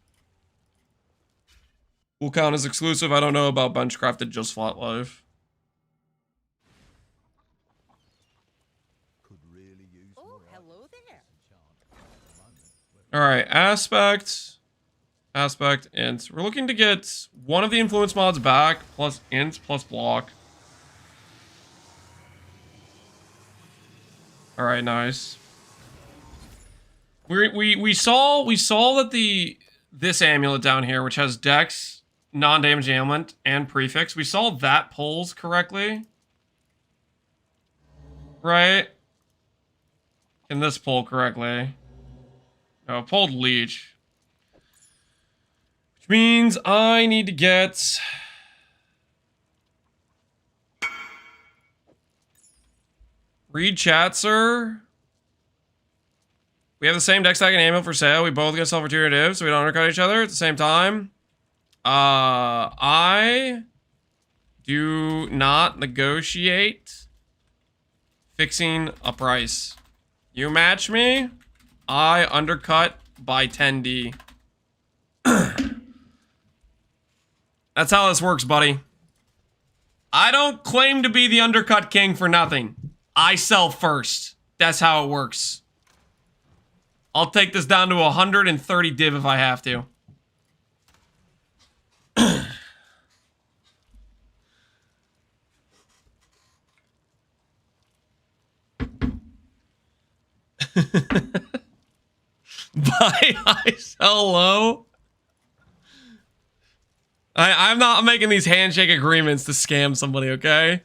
will count as exclusive. I don't know about bench crafted just flat life. Oh, hello there. All right, aspect, int. We're looking to get one of the influence mods back, plus int, plus block. All right, nice. We saw that this amulet down here, which has dex, non-damage amulet, and prefix, we saw that pulls correctly, right? Can this pull correctly? No, it pulled leech, which means I need to get read chat, sir. We have the same deck stack and amulet for sale. We both get sell for 2 natives, so we don't undercut each other at the same time. I do not negotiate fixing a price. You match me, I undercut by 10D. That's how this works, buddy. I don't claim to be the undercut king for nothing. I sell first. That's how it works. I'll take this down to 130 div if I have to. Buy high, sell low. I'm not making these handshake agreements to scam somebody, okay?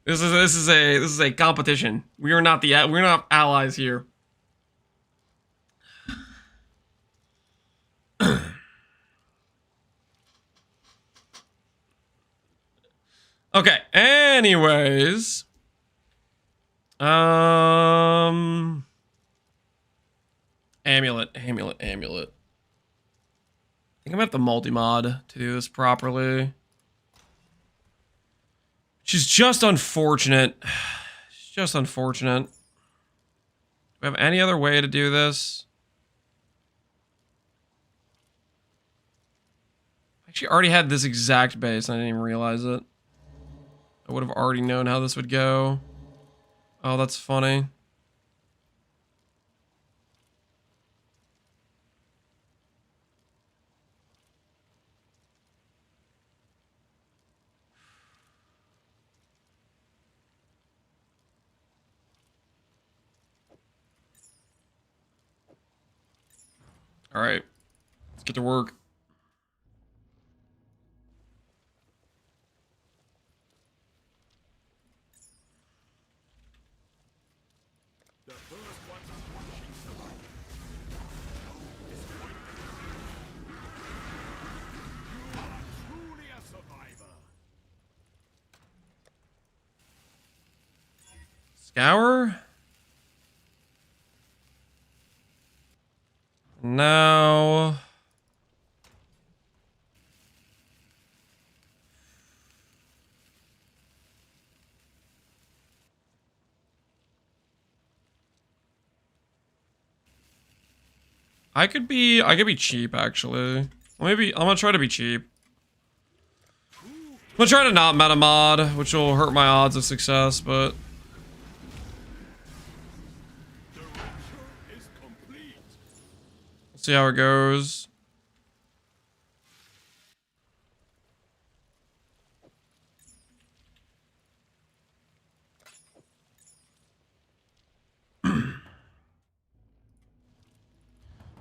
This is a competition. We're not allies here. Okay, anyways. Amulet. I think I'm gonna have to multi-mod to do this properly. Which is just unfortunate. It's just unfortunate. Do we have any other way to do this? I actually already had this exact base and I didn't even realize it. I would have already known how this would go. Oh, that's funny. All right, let's get to work. Scour. Now. I could be cheap actually. Maybe I'm gonna try to be cheap. I'm gonna try to not meta mod, which will hurt my odds of success, but we'll see how it goes.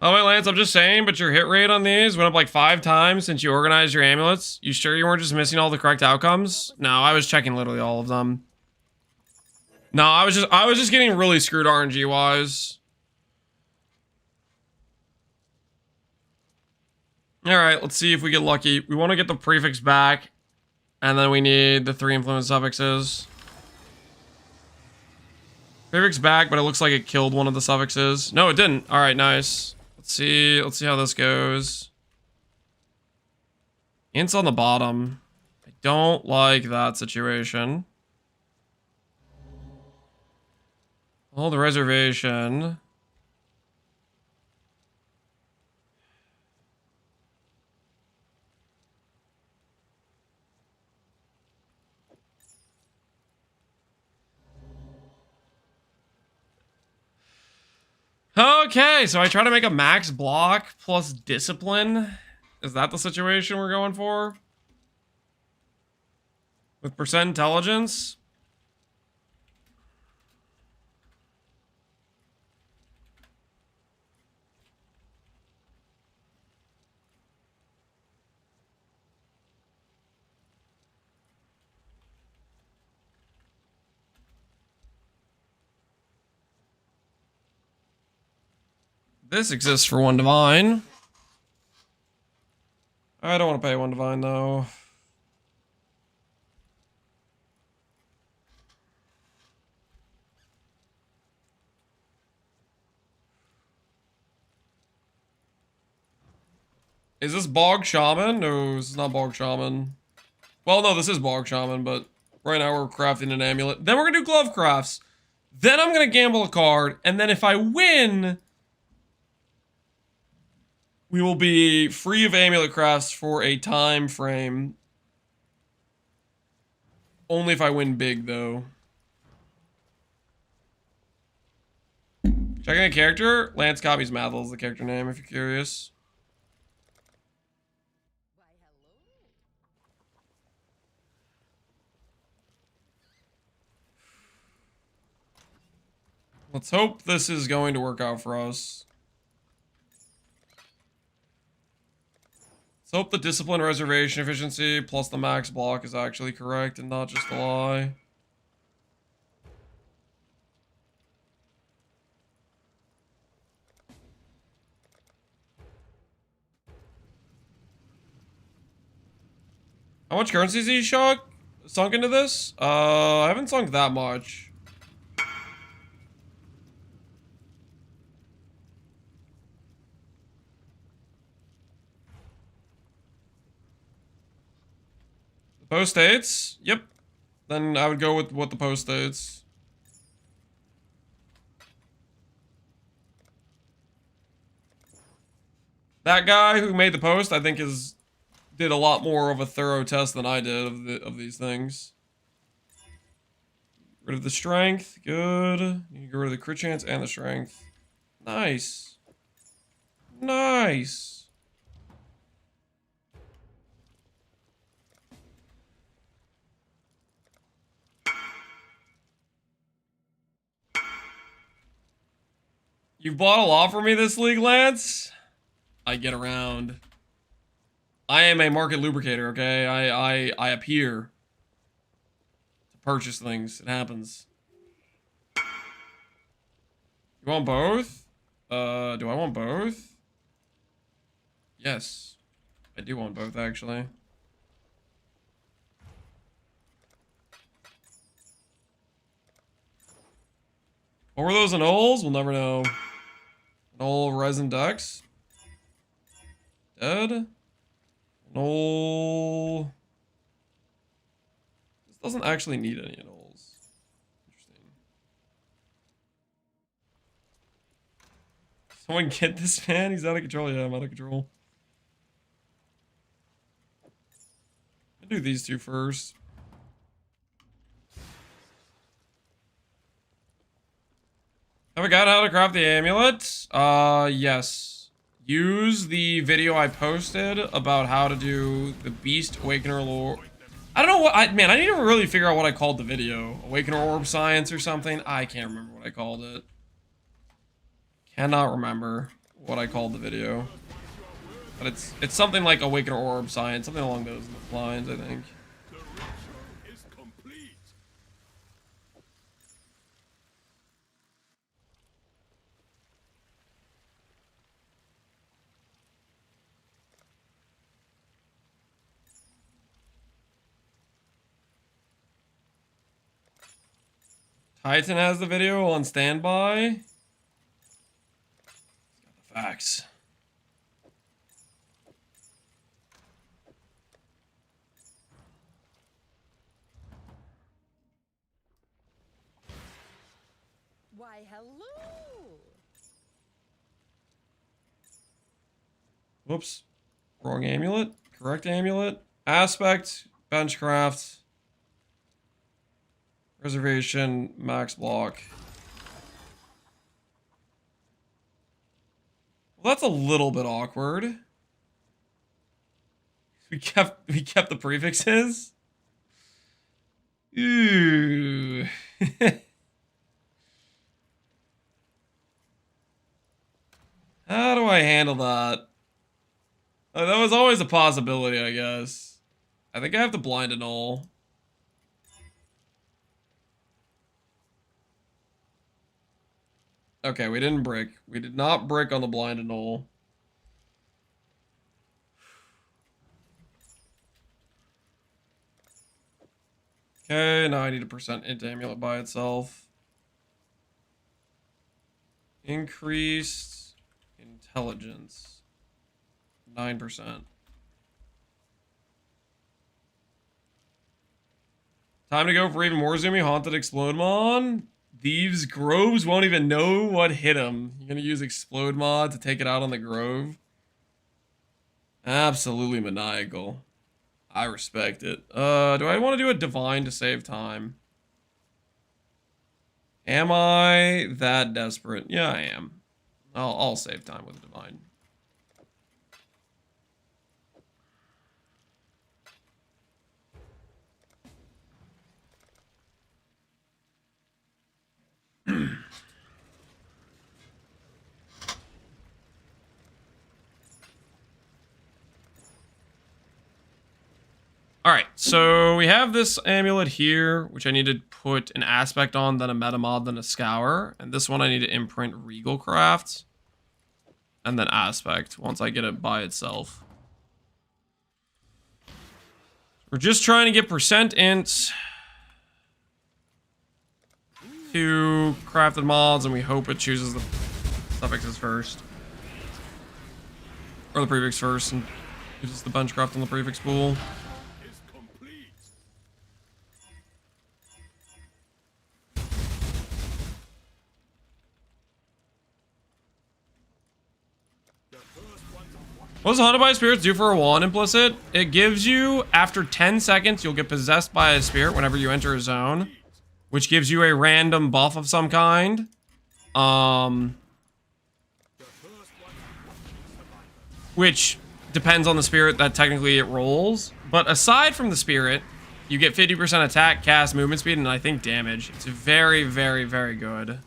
Oh wait, Lance, I'm just saying, but your hit rate on these went up like 5 times since you organized your amulets. You sure you weren't just missing all the correct outcomes? No, I was checking literally all of them. No, I was just getting really screwed RNG wise. Alright, let's see if we get lucky. We want to get the prefix back, and then we need the 3 influence suffixes. Prefix back, but it looks like it killed one of the suffixes. No, it didn't. Alright, nice. Let's see how this goes. Int's on the bottom. I don't like that situation. Oh, the reservation. Okay, so I try to make a max block plus discipline. Is that the situation we're going for? With percent intelligence? This exists for 1 divine. I don't want to pay 1 divine though. Is this Bog Shaman? No, this is not Bog Shaman. Well, no, this is Bog Shaman, but right now we're crafting an amulet. Then we're gonna do glove crafts. Then I'm gonna gamble a card, and then if I win, we will be free of amulet crafts for a time frame. Only if I win big, though. Checking a character. Lance copies Mathel is the character name, if you're curious. Let's hope this is going to work out for us. Let's hope the discipline reservation efficiency plus the max block is actually correct and not just a lie. How much currency is he sunk into this? I haven't sunk that much. Post states? Yep. Then I would go with what the post states. That guy who made the post, I think, did a lot more of a thorough test than I did of these things. Rid of the strength, good. You can get rid of the crit chance and the strength. Nice. Nice. You've bought a lot for me this league, Lance? I get around. I am a market lubricator, okay? I appear to purchase things. It happens. You want both? Do I want both? Yes. I do want both, actually. What were those anoles? We'll never know. Anole resin ducks. Dead. Anole. This doesn't actually need any anoles. Interesting. Someone get this man? He's out of control. Yeah, I'm out of control. I'll do these two first. Have I got how to craft the amulet? Yes. Use the video I posted about how to do the Beast Awakener lore. I don't know what I need to really figure out what I called the video. Awakener Orb Science or something. I can't remember what I called it. Cannot remember what I called the video. But it's something like Awakener Orb Science, something along those lines, I think. Titan has the video on standby. He's got the facts. Why, hello. Whoops. Wrong amulet. Correct amulet. Aspect. Benchcraft. Reservation. Max block. Well, that's a little bit awkward. We kept the prefixes. Ooh. How do I handle that? Oh, that was always a possibility, I guess. I think I have to blind annul. Okay, we didn't brick. We did not brick on the blind annul. Okay, now I need a percent int amulet by itself. Increased intelligence. 9%. Time to go for even more zoomy. Haunted Explode Mod. Thieves' Groves won't even know what hit him. You're gonna use Explode Mod to take it out on the Grove? Absolutely maniacal. I respect it. Do I want to do a Divine to save time? Am I that desperate? Yeah, I am. I'll save time with a Divine. Alright, so we have this amulet here, which I need to put an aspect on, then a meta mod, then a scour. And this one I need to imprint Regal Craft. And then aspect, once I get it by itself. We're just trying to get percent int to crafted mods, and we hope it chooses the suffixes first. Or the prefix first, and uses the bench craft on the prefix pool. What does Haunted by Spirits do for a wand implicit? It gives you, after 10 seconds, you'll get possessed by a spirit whenever you enter a zone, which gives you a random buff of some kind. Which depends on the spirit that technically it rolls. But aside from the spirit, you get 50% attack, cast, movement speed, and I think damage. It's very, very, very good.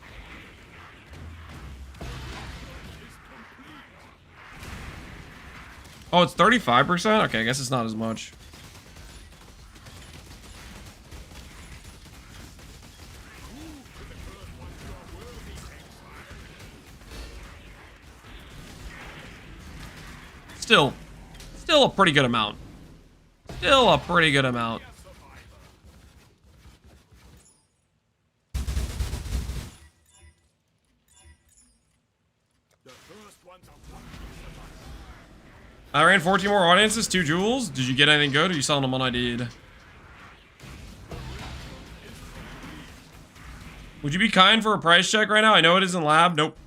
Oh, it's 35%? Okay, I guess it's not as much. Still a pretty good amount. Still a pretty good amount. I ran 14 more audiences, 2 jewels. Did you get anything good, or are you selling them on ID'd? Would you be kind for a price check right now? I know it isn't lab. Nope.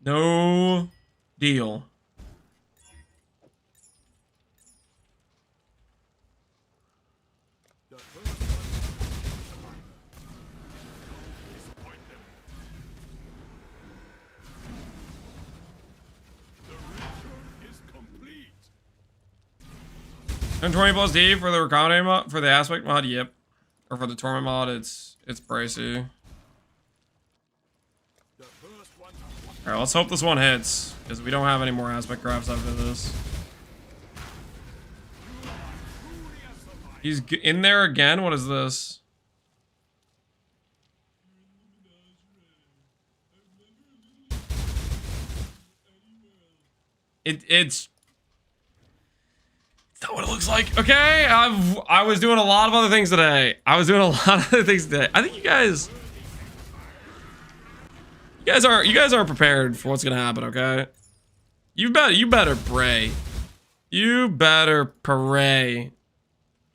No deal. And 20 plus D for the recombinate mod, for the aspect mod, yep. Or for the torment mod, it's pricey. Alright, let's hope this one hits, because we don't have any more aspect crafts after this. He's in there again? What is this? It's not what it looks like. Okay, I was doing a lot of other things today. I think you guys aren't prepared for what's gonna happen. Okay, you better pray. You better pray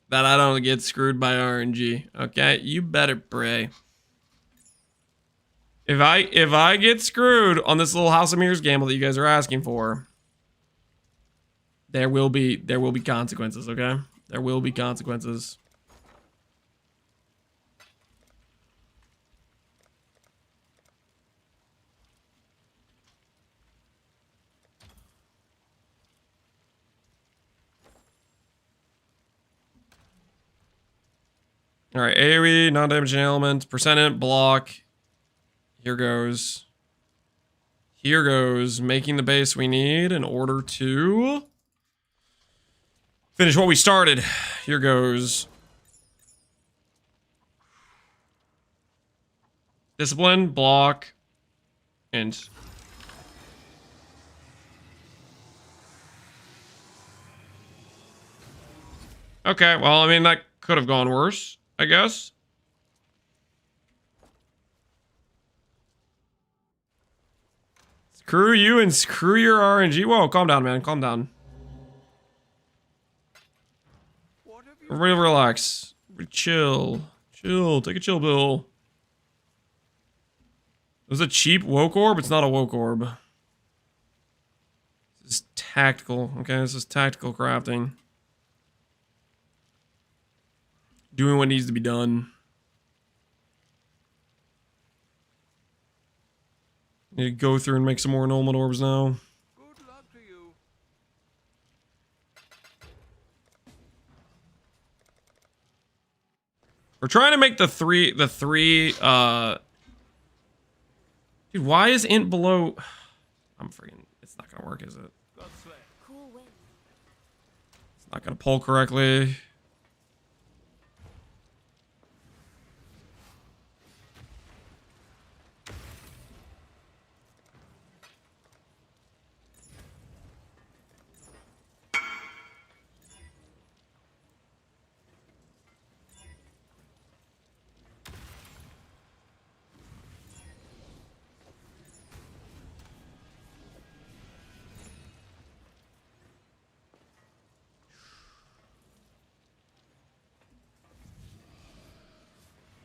that I don't get screwed by RNG. Okay, you better pray. If I get screwed on this little House of Mirrors gamble that you guys are asking for, there will be consequences, okay? There will be consequences. All right, AoE, non-damaging element, percentage, block. Here goes. Here goes, making the base we need in order to finish what we started. Here goes. Discipline, block, and okay, well, I mean, that could have gone worse, I guess. Screw you and screw your RNG. Whoa, calm down, man. Calm down. Everybody relax. Everybody chill. Chill. Take a chill pill. It was a cheap woke orb. It's not a woke orb. This is tactical. Okay, this is tactical crafting. Doing what needs to be done. Need to go through and make some more annulment orbs now. Good luck to you. We're trying to make the three, dude, why is int below? I'm freaking, it's not gonna work, is it? Cool wind. It's not gonna pull correctly.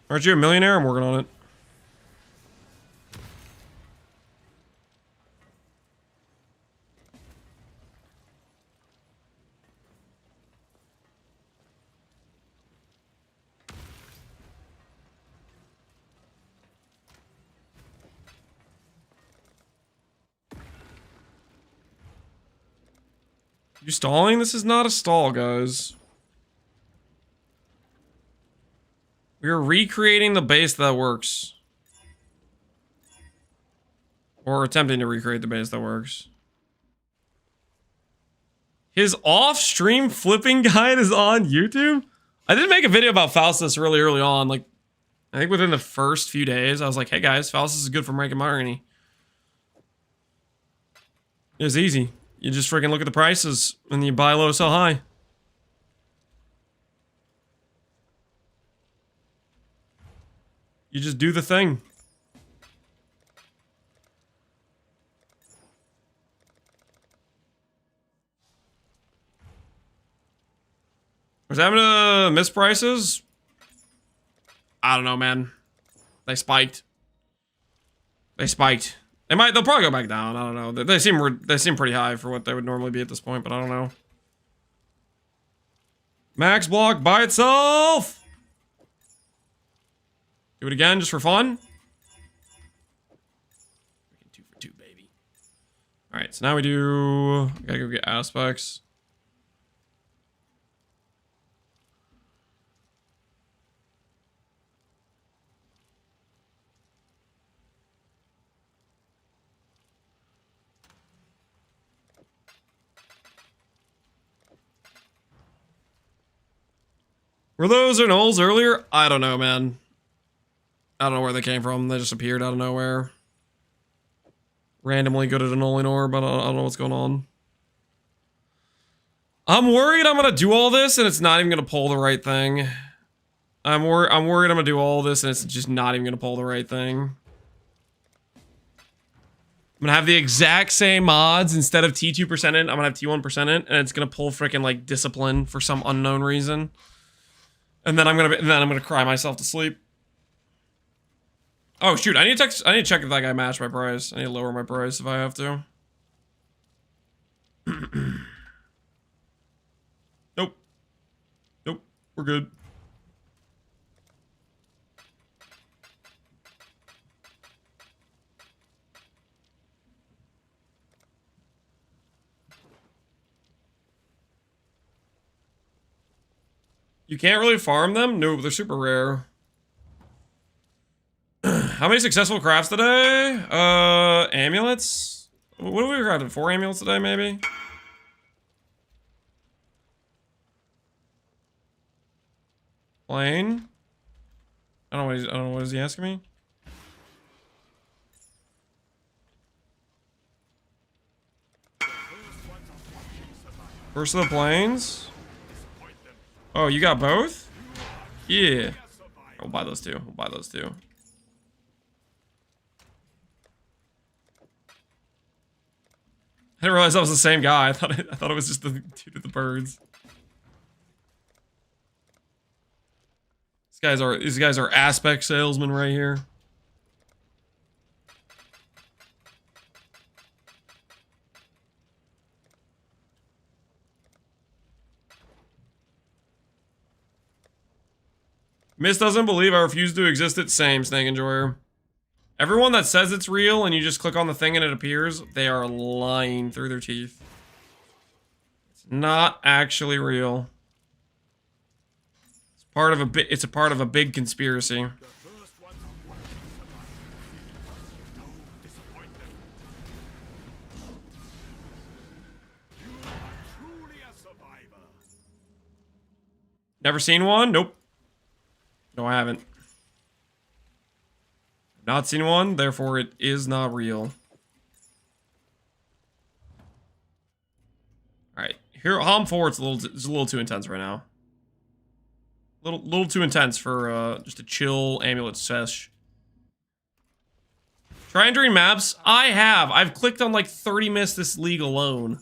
Aren't you a millionaire? I'm working on it. You stalling? This is not a stall, guys. We are recreating the base that works. Or attempting to recreate the base that works. His off-stream flipping guide is on YouTube? I did make a video about Faustus really early on. Like, I think within the first few days, I was like, hey guys, Faustus is good for ranking Myroney. It was easy. You just freaking look at the prices and you buy low, sell high. You just do the thing. Was having to miss prices? I don't know, man. They spiked. They spiked. They'll probably go back down. I don't know. They seem pretty high for what they would normally be at this point, but I don't know. Max block by itself. Do it again just for fun. 2 for 2, baby. All right, so now we gotta go get aspects. Were those or nulls earlier? I don't know, man. I don't know where they came from. They just appeared out of nowhere. Randomly good at a nulling orb, but I don't know what's going on. I'm worried I'm gonna do all this and it's not even gonna pull the right thing. I'm worried I'm gonna do all this and it's just not even gonna pull the right thing. I'm gonna have the exact same mods instead of T2% in, I'm gonna have T1% in, and it's gonna pull freaking like discipline for some unknown reason. And then I'm gonna cry myself to sleep. Oh shoot, I need to check if that guy matched my price. I need to lower my price if I have to. Nope. Nope. We're good. You can't really farm them? No, they're super rare. How many successful crafts today? Amulets? What have we crafted? 4 amulets today, maybe? Plain? I don't know what is he asking me? First of the plains? Oh, you got both? Yeah. We'll buy those two. We'll buy those two. I didn't realize that was the same guy. I thought it was just the dude with the birds. These guys are aspect salesmen right here. Miss doesn't believe I refuse to exist. It's same, Snake Enjoyer. Everyone that says it's real and you just click on the thing and it appears, they are lying through their teeth. It's not actually real. It's a part of a big conspiracy. Never seen one? Nope. No, I haven't. Not seen one, therefore it is not real. Alright, here, Hom 4, it's a little too intense right now. Little too intense for just a chill amulet sesh. Try and dream maps? I have. I've clicked on like 30 myths this league alone.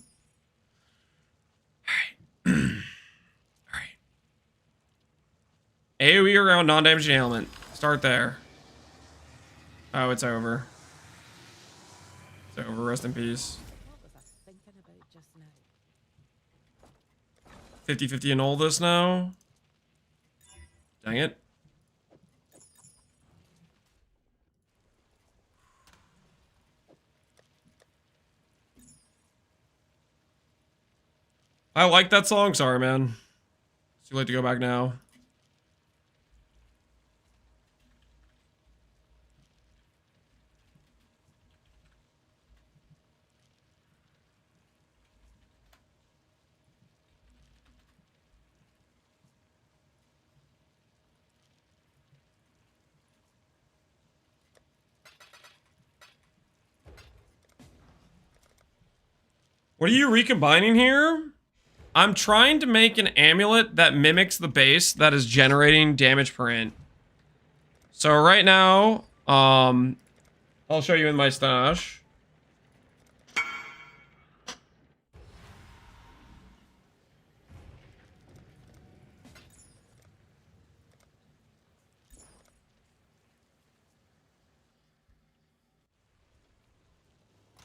Alright. Alright. AoE around non-damaging ailment. Start there. Oh, it's over. It's over. Rest in peace. What was I thinking about just now? 50-50 in all this now. Dang it. I like that song. Sorry, man. It's too late to go back now. What are you recombining here? I'm trying to make an amulet that mimics the base that is generating damage per int. So right now, I'll show you in my stash.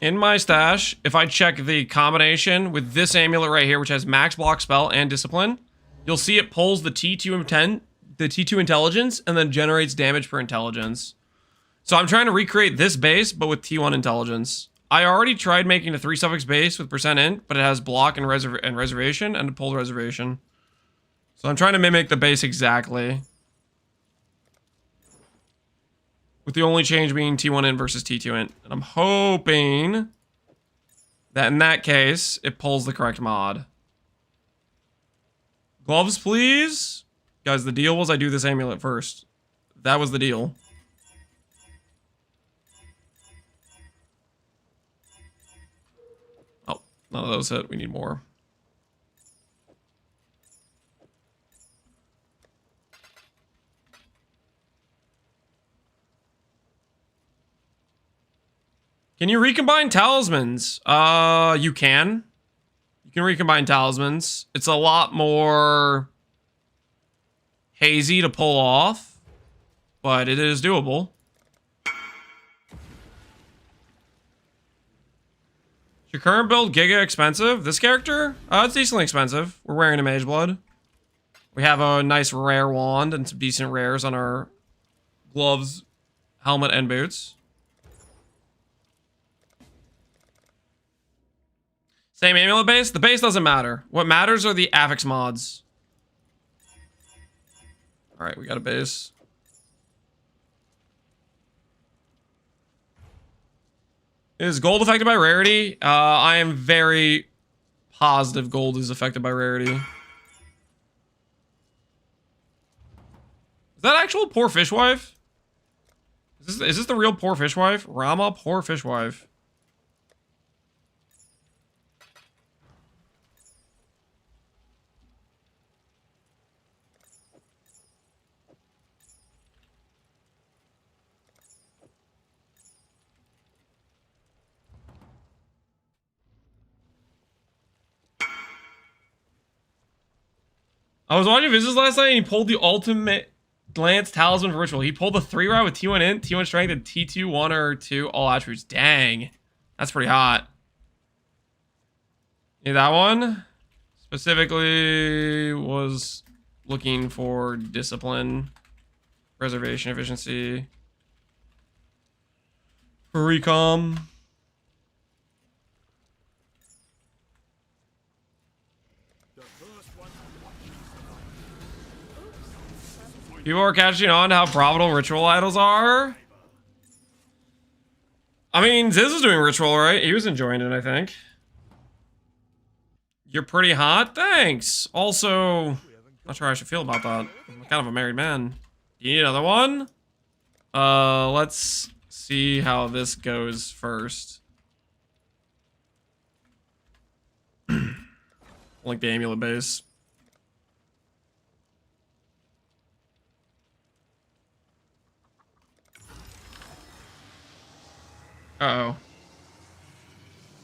In my stash, if I check the combination with this amulet right here, which has max block spell and discipline, you'll see it pulls the T2 intelligence, and then generates damage per intelligence. So I'm trying to recreate this base, but with T1 intelligence. I already tried making a 3 suffix base with %int, but it has block and reservation and a pulled reservation. So I'm trying to mimic the base exactly. With the only change being T1 int versus T2 int. And I'm hoping that in that case, it pulls the correct mod. Gloves, please. Guys, the deal was I do this amulet first. That was the deal. Oh, none of those hit. We need more. Can you recombine talismans? You can. You can recombine talismans. It's a lot more hazy to pull off, but it is doable. Is your current build giga expensive? This character? It's decently expensive. We're wearing a mage blood. We have a nice rare wand and some decent rares on our gloves, helmet, and boots. Same amulet base? The base doesn't matter. What matters are the affix mods. Alright, we got a base. Is gold affected by rarity? I am very positive gold is affected by rarity. Is that actual poor fishwife? Is this the real poor fishwife? Rama, poor fishwife. I was watching Visits last night and he pulled the ultimate glance talisman for ritual. He pulled the 3 route with T1 int, T1 strength, and T2 1 or 2 all attributes. Dang. That's pretty hot. Yeah, that one specifically was looking for discipline, preservation, efficiency, for recom. People are catching on to how profitable ritual idols are. I mean, Ziz is doing ritual, right? He was enjoying it, I think. You're pretty hot? Thanks. Also, not sure how I should feel about that. I'm kind of a married man. You need another one? Let's see how this goes first. Like the amulet base. Uh-oh.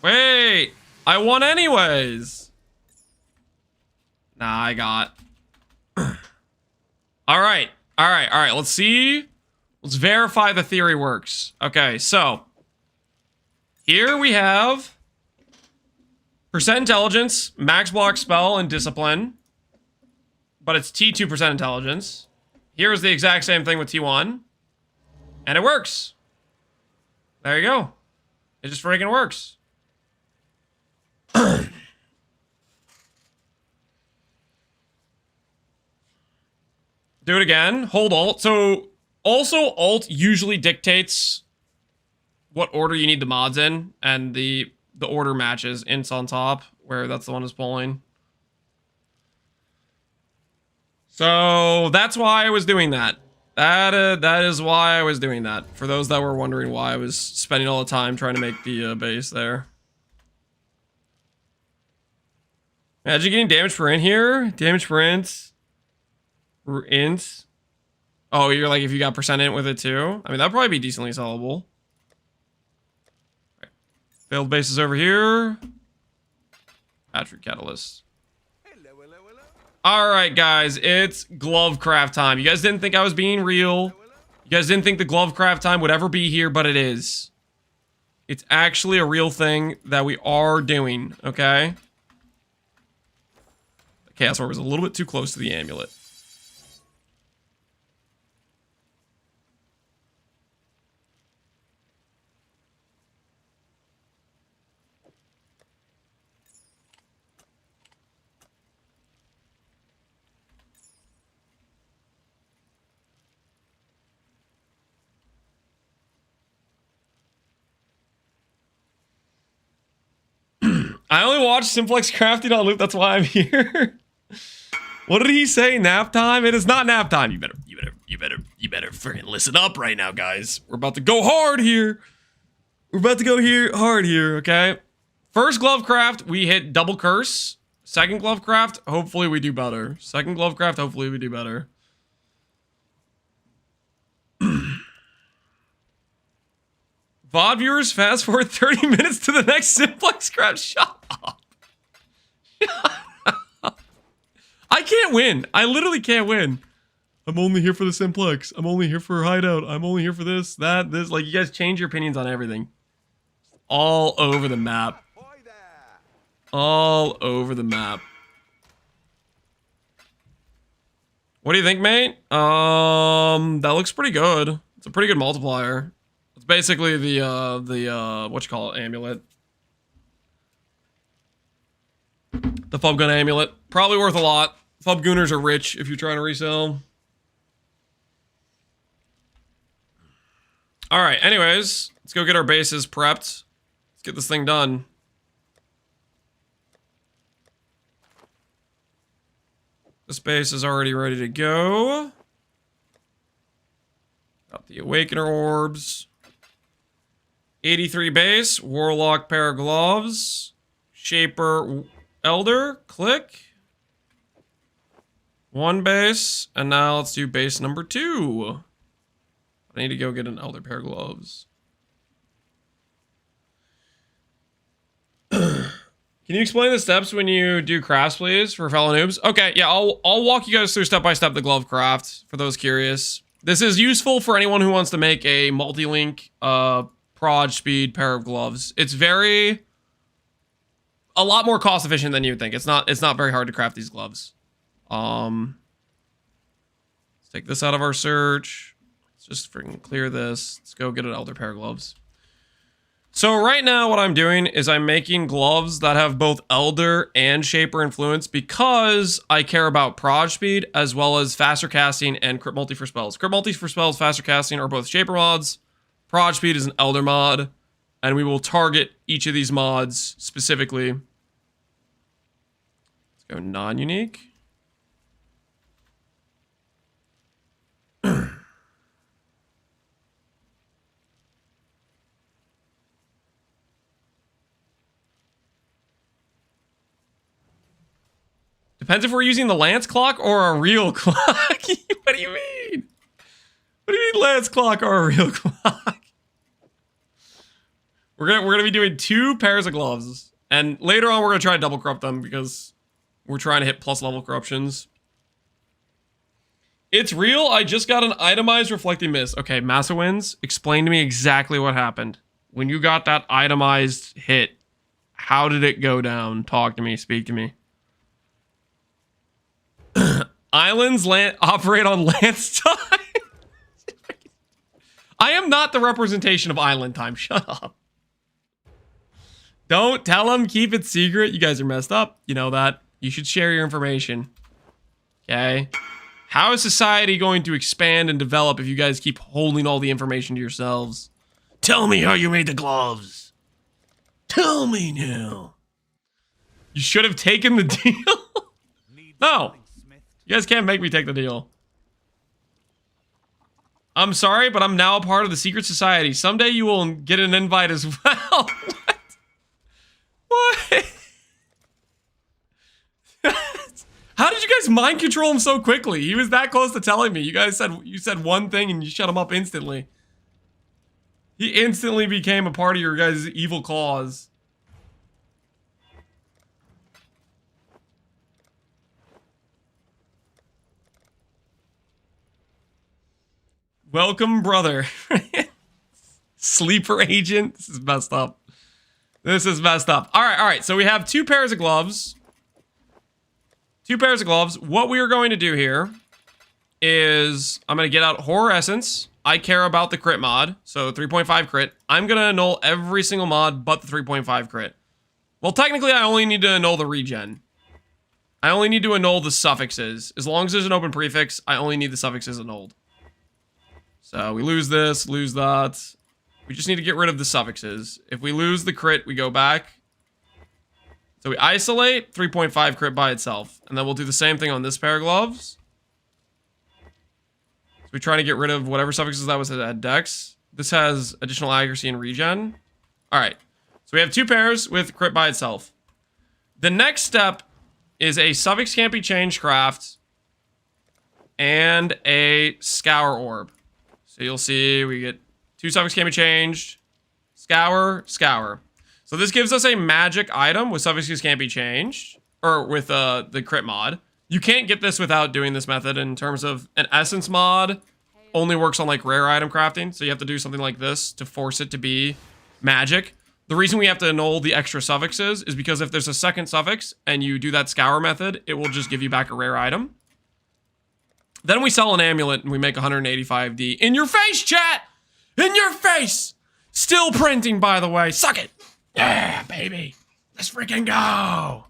Wait! I won anyways! Nah, I got. Alright. Alright. Let's see. Let's verify the theory works. Okay, so. Here we have percent intelligence, max block spell, and discipline. But it's T2% intelligence. Here's the exact same thing with T1. And it works. There you go. It just freaking works. Do it again. Hold Alt. So, also Alt usually dictates what order you need the mods in, and the order matches. Int's on top, where that's the one who's pulling. So, that's why I was doing that. That is why I was doing that. For those that were wondering why I was spending all the time trying to make the base there. Imagine getting damage per int here. Damage per int. Int. Oh, you're like if you got percent int with it too? I mean, that'd probably be decently sellable. Right. Failed bases over here. Attribute catalyst. Alright, guys, it's glove craft time. You guys didn't think I was being real. You guys didn't think the glove craft time would ever be here, but it is. It's actually a real thing that we are doing, okay? The Chaos Orb is a little bit too close to the amulet. I only watch Simplex crafting on loop, that's why I'm here. What did he say? Nap time? It is not nap time. You better freaking listen up right now, guys. We're about to go hard here. We're about to go hard here, okay? First glove craft, we hit double curse. Second glove craft, hopefully we do better. Second glove craft, hopefully we do better. VOD viewers, fast forward 30 minutes to the next Simplex craft. Shut up. I can't win. I literally can't win. I'm only here for the Simplex. I'm only here for hideout. I'm only here for this, that, this. Like, you guys change your opinions on everything. All over the map. All over the map. What do you think, mate? That looks pretty good. It's a pretty good multiplier. It's basically the what you call it, amulet. The Fubgun amulet. Probably worth a lot. Fubgooners are rich if you're trying to resell. Alright, anyways. Let's go get our bases prepped. Let's get this thing done. This base is already ready to go. Got the Awakener orbs. 83 base, Warlock pair of gloves, Shaper Elder, click. 1 base, and now let's do base number 2. I need to go get an Elder pair of gloves. Can you explain the steps when you do crafts, please, for fellow noobs? Okay, yeah, I'll walk you guys through step by step the glove craft, for those curious. This is useful for anyone who wants to make a multi-link, prod speed pair of gloves. It's a lot more cost efficient than you would think. It's not very hard to craft these gloves. Let's take this out of our search. Let's just freaking clear this. Let's go get an Elder pair of gloves. So right now what I'm doing is I'm making gloves that have both Elder and Shaper influence because I care about prod speed as well as faster casting and crit multi for spells. Crit multi for spells, faster casting are both Shaper mods. Prod speed is an Elder mod, and we will target each of these mods specifically. Let's go non-unique. Depends if we're using the Lance clock or a real clock. What do you mean? What do you mean Lance clock or a real clock? We're gonna be doing 2 pairs of gloves, and later on we're gonna try to double corrupt them because we're trying to hit plus level corruptions. It's real. I just got an itemized reflecting mist. Okay, Massa wins. Explain to me exactly what happened when you got that itemized hit. How did it go down? Talk to me. Speak to me. Islands operate on Lance time. I am not the representation of island time. Shut up. Don't tell them. Keep it secret. You guys are messed up. You know that. You should share your information. Okay? How is society going to expand and develop if you guys keep holding all the information to yourselves? Tell me how you made the gloves. Tell me now. You should have taken the deal. No. You guys can't make me take the deal. I'm sorry, but I'm now a part of the secret society. Someday you will get an invite as well. What? How did you guys mind control him so quickly? He was that close to telling me. You said one thing and you shut him up instantly. He instantly became a part of your guys' evil cause. Welcome, brother. Sleeper agent. This is messed up. This is messed up. All right. So we have 2 pairs of gloves. 2 pairs of gloves. What we are going to do here is I'm going to get out Horror Essence. I care about the crit mod, so 3.5 crit. I'm going to annul every single mod but the 3.5 crit. Well, technically, I only need to annul the regen. I only need to annul the suffixes. As long as there's an open prefix, I only need the suffixes annulled. So we lose this, lose that. We just need to get rid of the suffixes. If we lose the crit, we go back. So we isolate 3.5 crit by itself. And then we'll do the same thing on this pair of gloves. So we try to get rid of whatever suffixes that was at dex. This has additional accuracy and regen. Alright. So we have 2 pairs with crit by itself. The next step is a suffix can't be changed craft and a scour orb. So you'll see we get 2 suffix can't be changed, scour, scour. So this gives us a magic item with suffixes can't be changed, or with the crit mod. You can't get this without doing this method in terms of an essence mod only works on like rare item crafting. So you have to do something like this to force it to be magic. The reason we have to annul the extra suffixes is because if there's a second suffix and you do that scour method, it will just give you back a rare item. Then we sell an amulet and we make 185D. In your face, chat! In your face! Still printing, by the way. Suck it! Yeah, baby. Let's freaking go!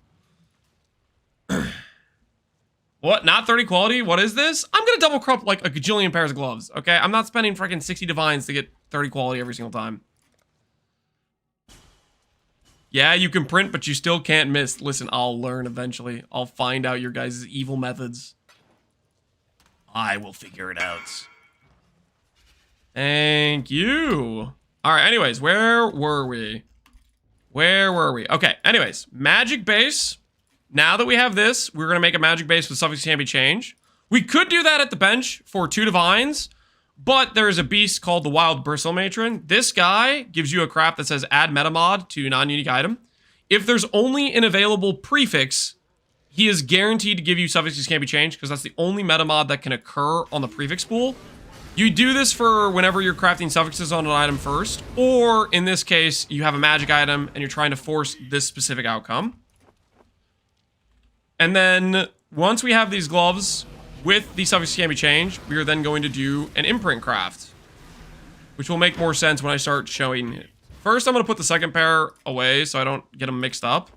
What? Not 30 quality? What is this? I'm gonna double crop like a gajillion pairs of gloves, okay? I'm not spending freaking 60 divines to get 30 quality every single time. Yeah, you can print, but you still can't miss. Listen, I'll learn eventually. I'll find out your guys' evil methods. I will figure it out. Thank you. All right, anyways, where were we? Okay, anyways, magic base. Now that we have this, we're going to make a magic base with suffix can't be changed. We could do that at the bench for 2 divines, but there is a beast called the Wild Bristle Matron. This guy gives you a crap that says add meta mod to non-unique item. If there's only an available prefix, he is guaranteed to give you suffixes can't be changed because that's the only meta mod that can occur on the prefix pool. You do this for whenever you're crafting suffixes on an item first, or in this case, you have a magic item and you're trying to force this specific outcome. And then once we have these gloves with the suffixes can't be changed, we are then going to do an imprint craft, which will make more sense when I start showing it. First, I'm going to put the second pair away so I don't get them mixed up.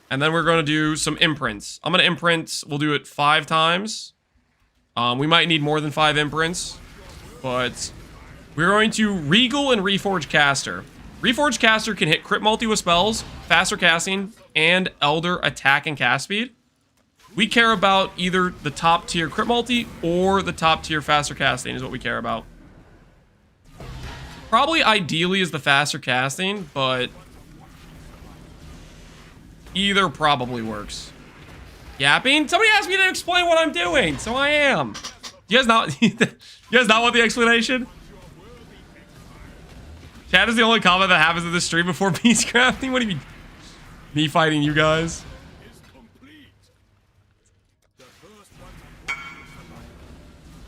And then we're going to do some imprints. I'm going to imprint, we'll do it 5 times. We might need more than 5 imprints, but we're going to Regal and Reforge Caster. Reforge Caster can hit crit multi with spells, faster casting, and Elder attack and cast speed. We care about either the top tier crit multi or the top tier faster casting is what we care about. Probably ideally is the faster casting, but either probably works. Yapping? Somebody asked me to explain what I'm doing, so I am. You guys not want the explanation? Chat is the only comment that happens in this stream before peace crafting. What do you mean? Me fighting you guys?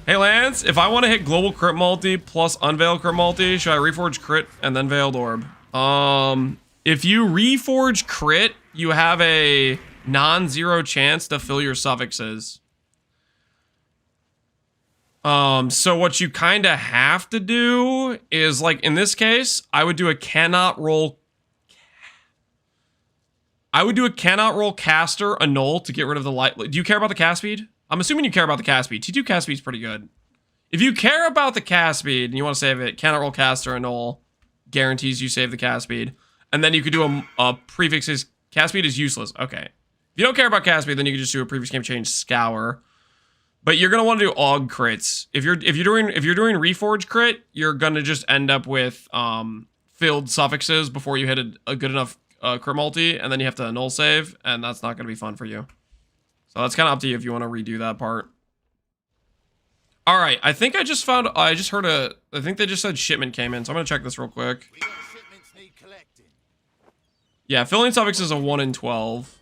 Hey Lance, if I want to hit global crit multi plus unveil crit multi, should I reforge crit and then veiled orb? If you reforge crit, you have a non-zero chance to fill your suffixes. So what you kind of have to do is, like in this case, I would do a cannot roll caster annul to get rid of the light. Do you care about the cast speed? I'm assuming you care about the cast speed. T2 cast speed is pretty good. If you care about the cast speed and you want to save it, cannot roll caster annul guarantees you save the cast speed. And then you could do a prefixes. Cast speed is useless. Okay. If you don't care about cast speed, then you can just do a prefix can't change scour. But you're gonna want to do aug crits. If you're doing reforge crit, you're gonna just end up with filled suffixes before you hit a good enough crit multi, and then you have to null save, and that's not gonna be fun for you. So that's kind of up to you if you want to redo that part. All right, I think I just heard I think they just said shipment came in, so I'm gonna check this real quick. We got shipments need collecting. Yeah, filling suffixes is a 1 in 12.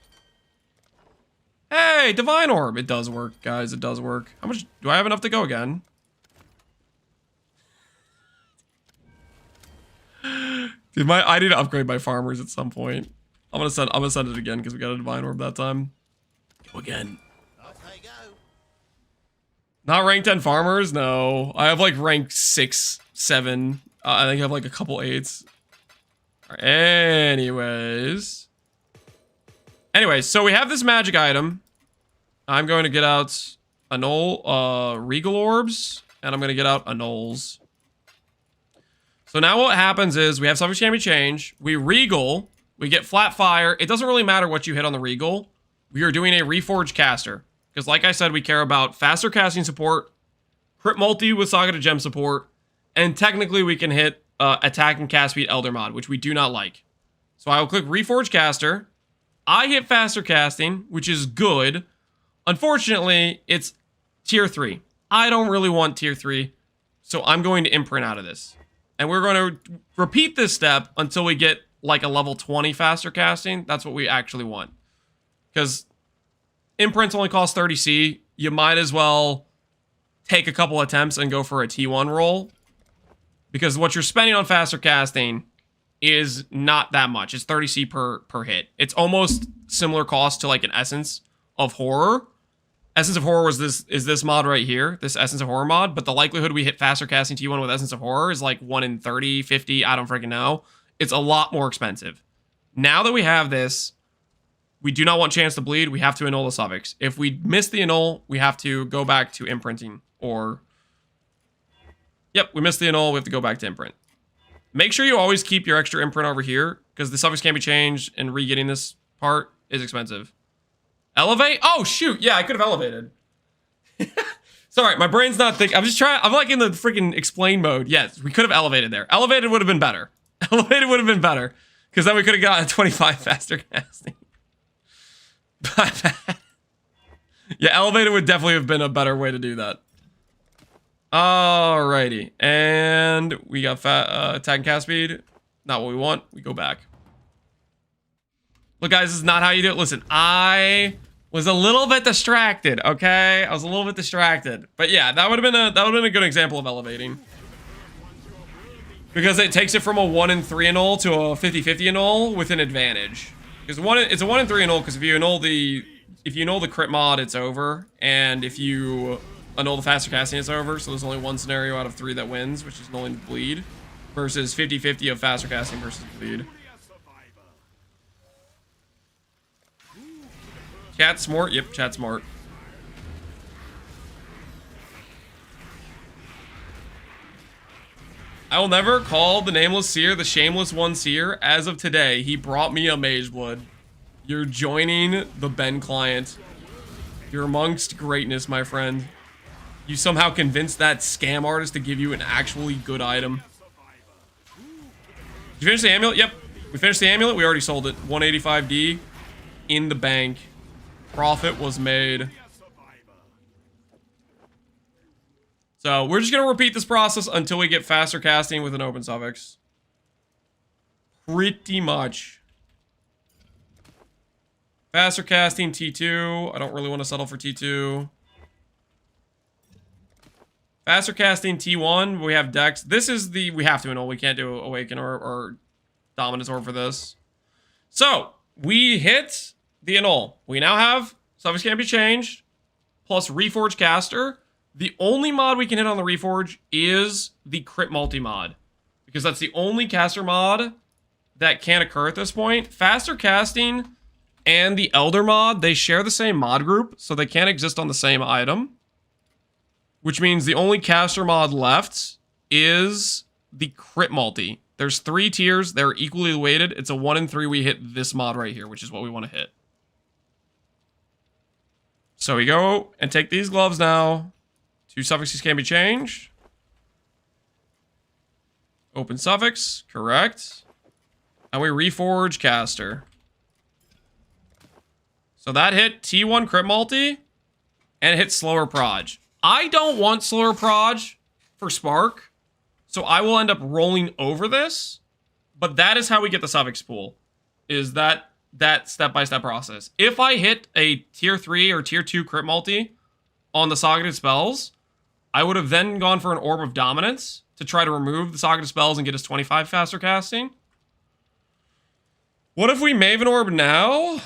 Hey, Divine Orb. It does work, guys. It does work. How much do I have enough to go again? Dude, I need to upgrade my farmers at some point. I'm gonna send it again because we got a divine orb that time. Go again. Off they go. Not rank 10 farmers, no. I have like rank 6, 7. I think I have like a couple 8s. All right, anyways, so we have this magic item. I'm going to get out annul regal orbs, and I'm going to get out annuls. So now what happens is we have Suffix Can Be Changed. We regal. We get flat fire. It doesn't really matter what you hit on the regal. We are doing a reforged caster. Because like I said, we care about faster casting support, crit multi with Saga to Gem support, and technically we can hit attack and cast speed Elder mod, which we do not like. So I will click Reforge Caster. I hit faster casting, which is good. Unfortunately, it's tier 3. I don't really want tier 3, so I'm going to imprint out of this. And we're going to repeat this step until we get like a level 20 faster casting. That's what we actually want. Because imprints only cost 30C. You might as well take a couple attempts and go for a T1 roll. Because what you're spending on faster casting is not that much. It's 30C per hit. It's almost similar cost to like an Essence of Horror. Essence of Horror is this mod right here, this Essence of Horror mod, but the likelihood we hit faster casting T1 with Essence of Horror is like 1 in 30, 50, I don't freaking know. It's a lot more expensive. Now that we have this, we do not want chance to bleed. We have to annul the suffix. If we miss the annul, we have to go back to imprinting or... Yep, we missed the annul. We have to go back to imprint. Make sure you always keep your extra imprint over here because the suffix can be changed and re-getting this part is expensive. Elevate? Oh, shoot. Yeah, I could have elevated. Sorry, my brain's not thinking. I'm just trying. I'm like in the freaking explain mode. Yes, we could have elevated there. Elevated would have been better. Elevated would have been better because then we could have gotten 25 faster casting. But yeah, elevated would definitely have been a better way to do that. Alrighty, and we got attack and cast speed. Not what we want. We go back. Look, guys, this is not how you do it. Listen, I was a little bit distracted. Okay, I was a little bit distracted, but yeah, that would have been a good example of elevating because it takes it from a 1 in 3 annul to a 50-50 annul with an advantage. Because it's a 1 in 3 annul because if you annul the crit mod, it's over, and if you annul the faster casting, it's over. So there's only one scenario out of 3 that wins, which is annulling the bleed, versus 50-50 of faster casting versus bleed. Chat smart? Yep, chat smart. I will never call the nameless seer the shameless one seer. As of today, he brought me a mage blood. You're joining the Ben client. You're amongst greatness, my friend. You somehow convinced that scam artist to give you an actually good item. Did you finish the amulet? Yep. We finished the amulet. We already sold it. 185D in the bank. Profit was made. So we're just going to repeat this process until we get faster casting with an open suffix. Pretty much. Faster casting T2. I don't really want to settle for T2. Faster casting T1. We have Dex. This is the... We have to annul. We can't do Awaken or Dominus Orb for this. So, we hit the annul. We now have Suffix Can Be Changed plus Reforge Caster. The only mod we can hit on the Reforge is the Crit Multi mod. Because that's the only caster mod that can occur at this point. Faster casting and the Elder mod, they share the same mod group, so they can't exist on the same item. Which means the only caster mod left is the Crit Multi. There's 3 tiers. They're equally weighted. It's a 1 in 3 we hit this mod right here, which is what we want to hit. So we go and take these gloves now. 2 suffixes can be changed. Open suffix, correct. And we reforge caster. So that hit T1 crit multi and it hit slower proj. I don't want slower proj for Spark, so I will end up rolling over this, but that is how we get the suffix pool, is that step-by-step process. If I hit a tier 3 or tier 2 crit multi on the Soggeted spells, I would have then gone for an Orb of Dominance to try to remove the Socket of Spells and get us 25 faster casting. What if we Maven Orb now?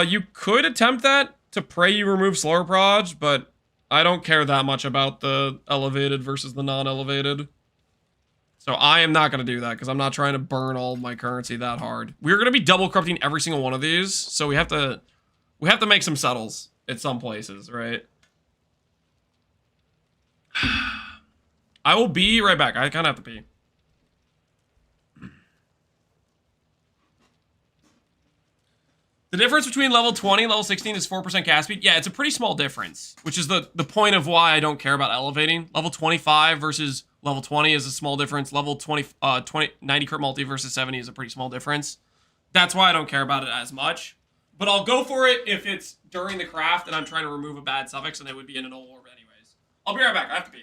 You could attempt that to pray you remove slower proj, but I don't care that much about the elevated versus the non-elevated. So I am not going to do that because I'm not trying to burn all my currency that hard. We're going to be double corrupting every single one of these, so we have to make some settles at some places, right? I will be right back. I kind of have to pee. The difference between level 20 and level 16 is 4% cast speed. Yeah, it's a pretty small difference, which is the point of why I don't care about elevating. Level 25 versus level 20 is a small difference. Level 90 crit multi versus 70 is a pretty small difference. That's why I don't care about it as much. But I'll go for it if it's during the craft and I'm trying to remove a bad suffix and it would be in an old orb anyways. I'll be right back. I have to pee.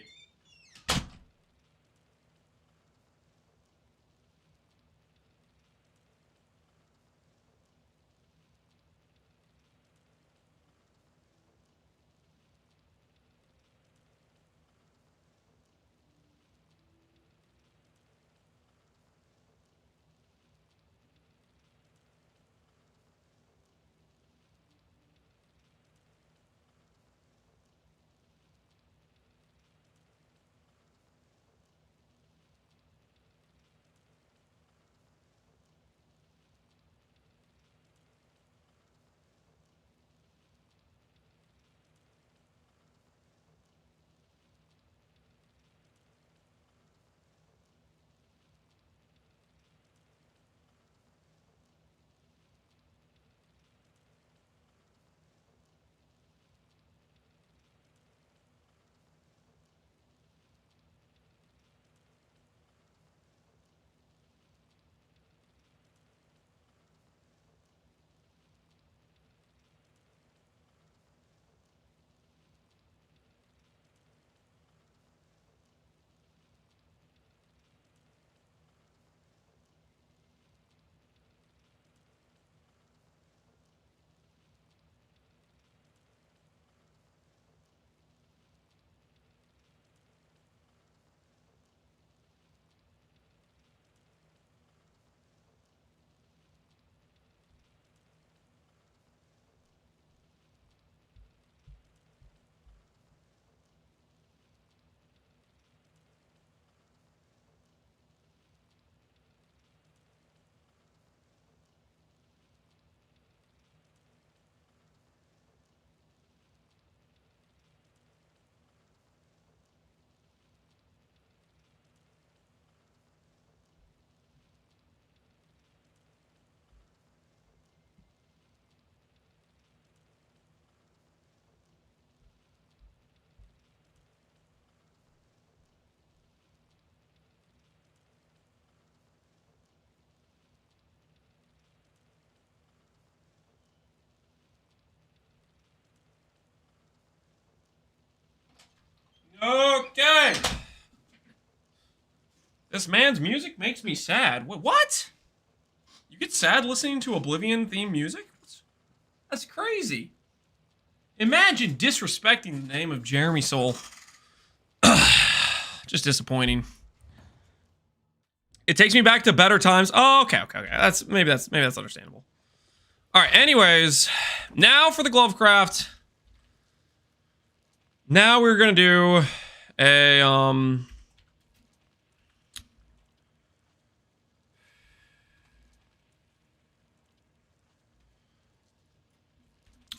Okay. This man's music makes me sad. What? You get sad listening to Oblivion themed music? That's crazy. Imagine disrespecting the name of Jeremy Soul. Just disappointing. It takes me back to better times. Oh, okay. That's maybe that's understandable. All right. Anyways, now for the glove craft. Now we're gonna do a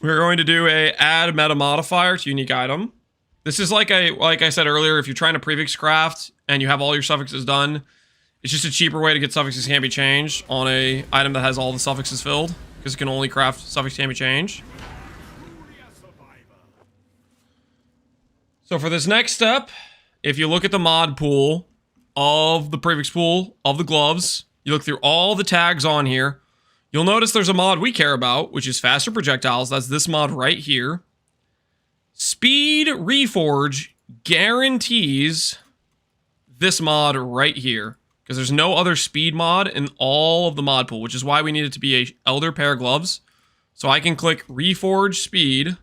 we're going to do a add meta modifier to unique item. This is like I said earlier, if you're trying to prefix craft and you have all your suffixes done, it's just a cheaper way to get suffixes can't be changed on a item that has all the suffixes filled, because it can only craft suffix can't be changed. So for this next step, if you look at the mod pool of the prefix pool of the gloves, you look through all the tags on here, you'll notice there's a mod we care about, which is faster projectiles. That's this mod right here. Speed Reforge guarantees this mod right here, because there's no other speed mod in all of the mod pool, which is why we need it to be a Elder pair of gloves. So I can click Reforge Speed.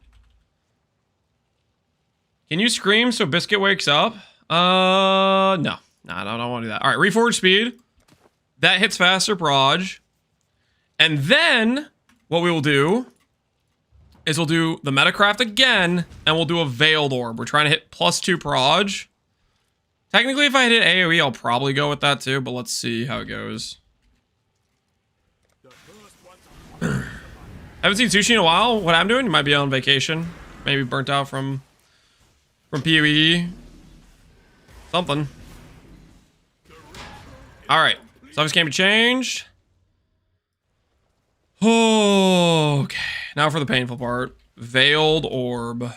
Can you scream so Biscuit wakes up? No. No, I don't want to do that. All right, reforge speed. That hits faster proj. And then what we will do is we'll do the Metacraft again, and we'll do a Veiled Orb. We're trying to hit +2 proj. Technically, if I hit AoE, I'll probably go with that too, but let's see how it goes. Haven't seen Sushi in a while. What I'm doing? You might be on vacation. Maybe burnt out from PoE. Something. Alright. Suffix can't be changed. Okay. Now for the painful part. Veiled Orb.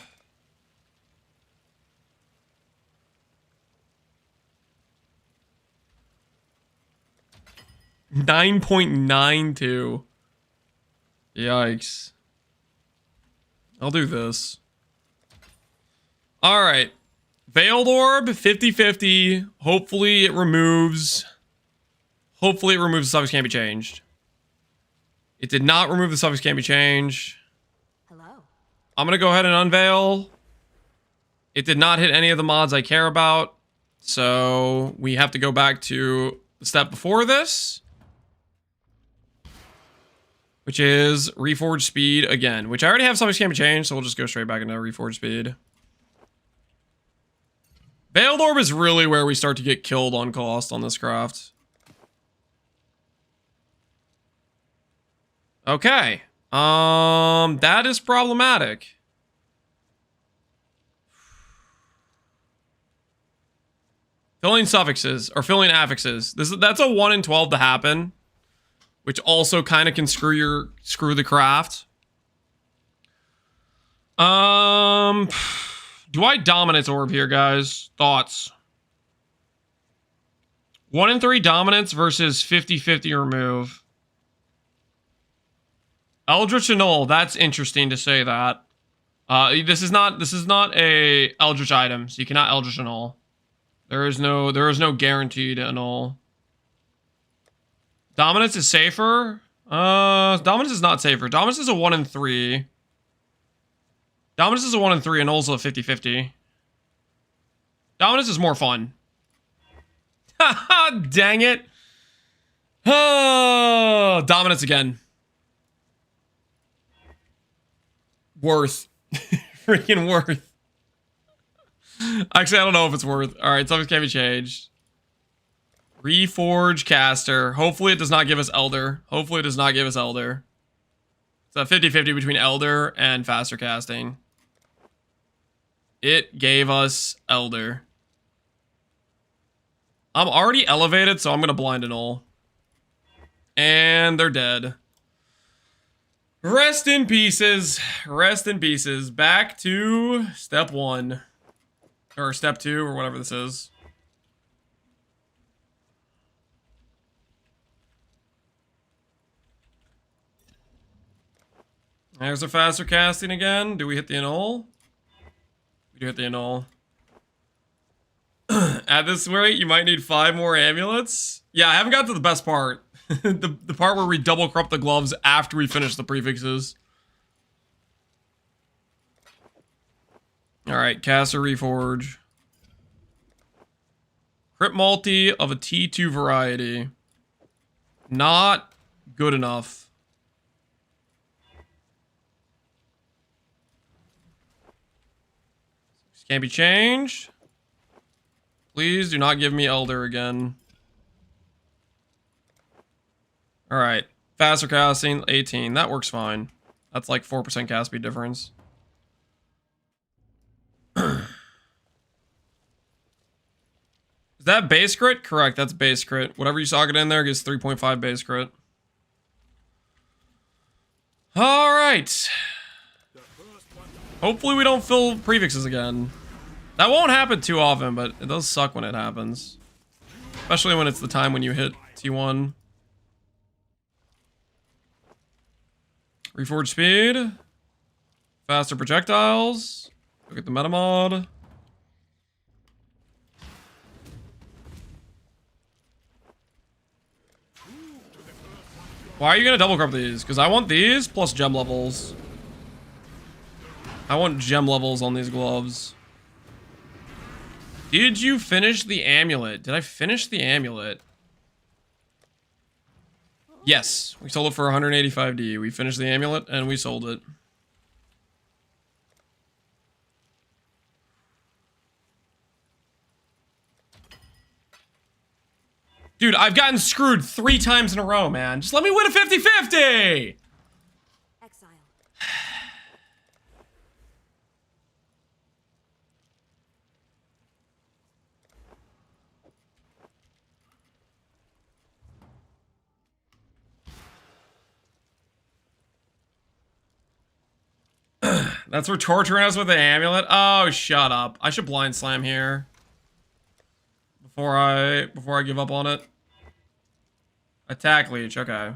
$9.92. Yikes. I'll do this. Alright. Veiled Orb, 50-50. Hopefully it removes... Hopefully it removes the suffix can't be changed. It did not remove the suffix can't be changed. Hello. I'm gonna go ahead and unveil. It did not hit any of the mods I care about. So we have to go back to the step before this. Which is reforge speed again. Which I already have suffix can't be changed, so we'll just go straight back into reforge speed. Veiled Orb is really where we start to get killed on cost on this craft. Okay. That is problematic. Filling suffixes, or filling affixes. That's a 1 in 12 to happen. Which also kind of can screw the craft. Do I Dominance Orb here, guys? Thoughts? 1 in 3 Dominance versus 50-50 remove. Eldritch Annul, that's interesting to say that. This is not a Eldritch item, so you cannot Eldritch Annul. There is no guaranteed annul. Dominance is safer. Dominance is not safer. Dominance is a 1 in 3. Dominance is a 1 in 3 and also a 50-50. Dominance is more fun. Haha, dang it. Oh, Dominance again. Worth. Freaking worth. Actually, I don't know if it's worth. Alright, something can be changed. Reforge Caster. Hopefully it does not give us Elder. Hopefully it does not give us Elder. It's a 50-50 between Elder and faster casting. It gave us Elder. I'm already elevated, so I'm going to blind annul. And they're dead. Rest in pieces. Rest in pieces. Back to step 1. Or step 2, or whatever this is. There's a faster casting again. Do we hit the annul? We do hit the annul. At this rate, you might need 5 more amulets. Yeah, I haven't got to the best part. the part where we double corrupt the gloves after we finish the prefixes. Alright, caster reforge. Crit multi of a T2 variety. Not good enough. This can't be changed. Please do not give me Elder again. Alright. Faster casting, 18. That works fine. That's like 4% cast speed difference. Is that base crit? Correct, that's base crit. Whatever you socket in there gives 3.5 base crit. Alright. Hopefully we don't fill prefixes again. That won't happen too often, but it does suck when it happens. Especially when it's the time when you hit T1. Reforge speed. Faster projectiles. Look at the meta mod. Why are you gonna double corrupt these? Because I want these plus gem levels. I want gem levels on these gloves. Did you finish the amulet? Did I finish the amulet? Yes, we sold it for 185D. We finished the amulet and we sold it. Dude, I've gotten screwed 3 times in a row, man. Just let me win a 50-50! Exile. That's for torturing us with the amulet? Oh, shut up. I should blind slam here. Before I give up on it. Attack leech, okay.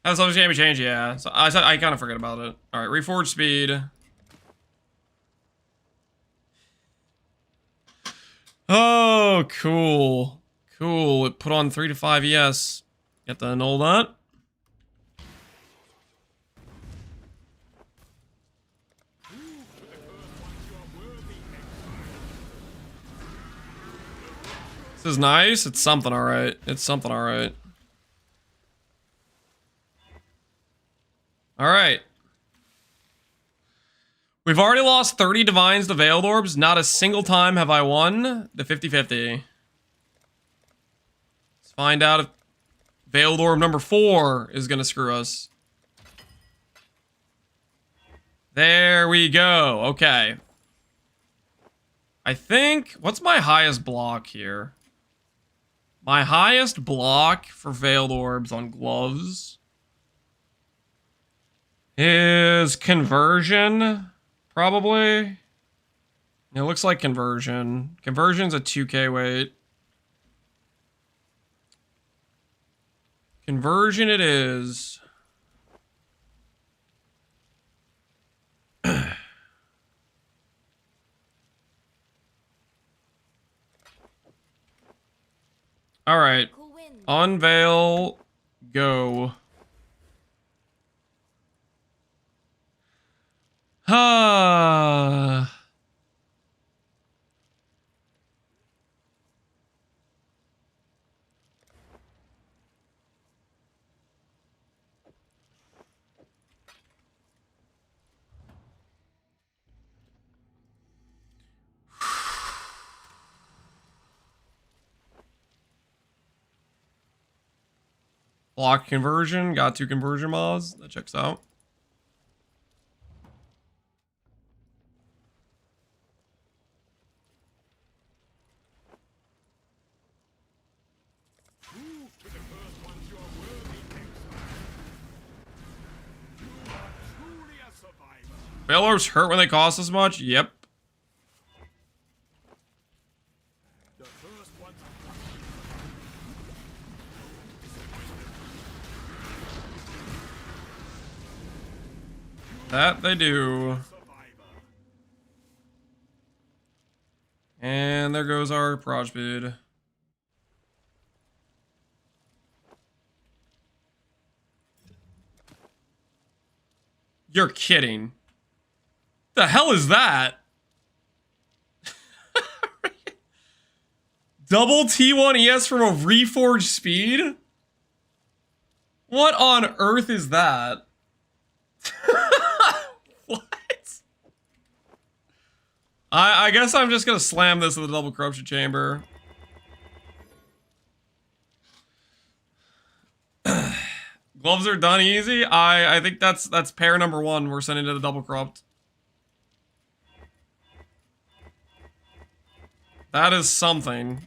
That's always gonna be changed, yeah. So I kind of forget about it. Alright, reforge speed. Oh, cool. Cool. It put on 3 to 5 ES. Get to annul that. This is nice. It's something alright. It's something alright. Alright. We've already lost 30 divines to Veiled Orbs. Not a single time have I won the 50-50. Let's find out if Veiled Orb number 4 is gonna screw us. There we go. Okay. I think... What's my highest block here? My highest block for Veiled Orbs on gloves is Conversion, probably. It looks like Conversion. Conversion's a 2k weight. Conversion it is. All right. Cool wind. Unveil. Go. Ah. Block conversion. Got 2 conversion mods. That checks out. Veiled Orbs hurt when they cost as much? Yep. That they do. And there goes our proj speed. You're kidding. The hell is that? Double T1 ES from a reforged speed? What on earth is that? What? I guess I'm just gonna slam this with the double corruption chamber. Gloves are done easy. I think that's pair number 1. We're sending to the double corrupt. That is something.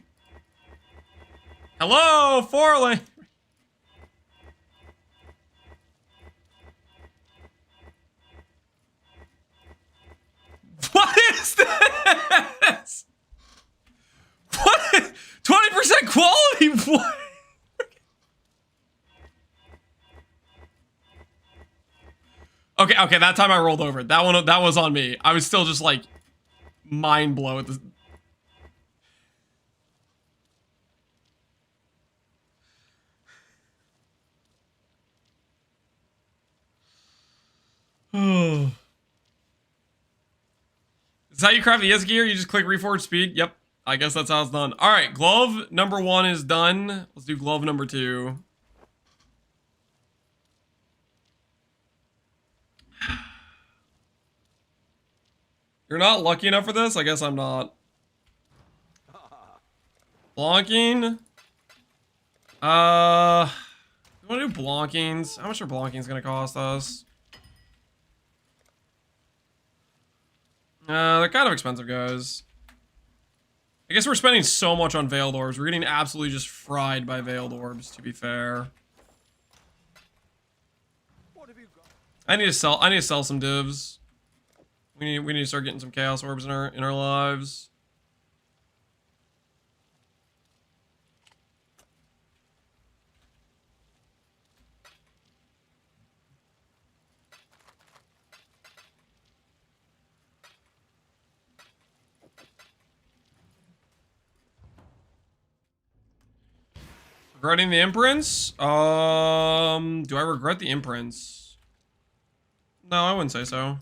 Hello, 4-lane. What is this? What? 20% quality? What? Okay, that time I rolled over. That was on me. I was still just like mind blown at this. Is that how you craft the ES gear? You just click reforge speed? Yep. I guess that's how it's done. All right, glove number 1 is done. Let's do glove number 2. You're not lucky enough for this? I guess I'm not. Blonking. We want to do blonkings. How much are blonkings gonna cost us? They're kind of expensive, guys. I guess we're spending so much on Veiled Orbs. We're getting absolutely just fried by Veiled Orbs, to be fair. What have you got? I need to sell some divs. We need to start getting some Chaos Orbs in our lives. Regretting the imprints? Do I regret the imprints? No, I wouldn't say so.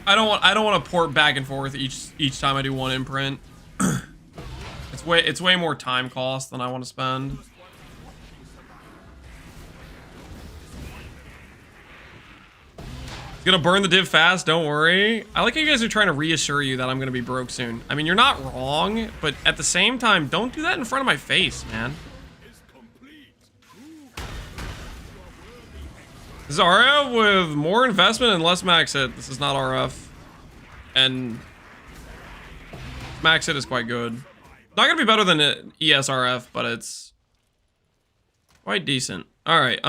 I don't want to port back and forth each time I do one imprint. It's way more time cost than I want to spend. Gonna burn the div fast, don't worry. I like how you guys are trying to reassure you that I'm gonna be broke soon. I mean, you're not wrong, but at the same time, don't do that in front of my face, man. This is RF with more investment and less max hit. This is not RF. And max hit is quite good. Not gonna be better than ESRF, but it's quite decent. Alright,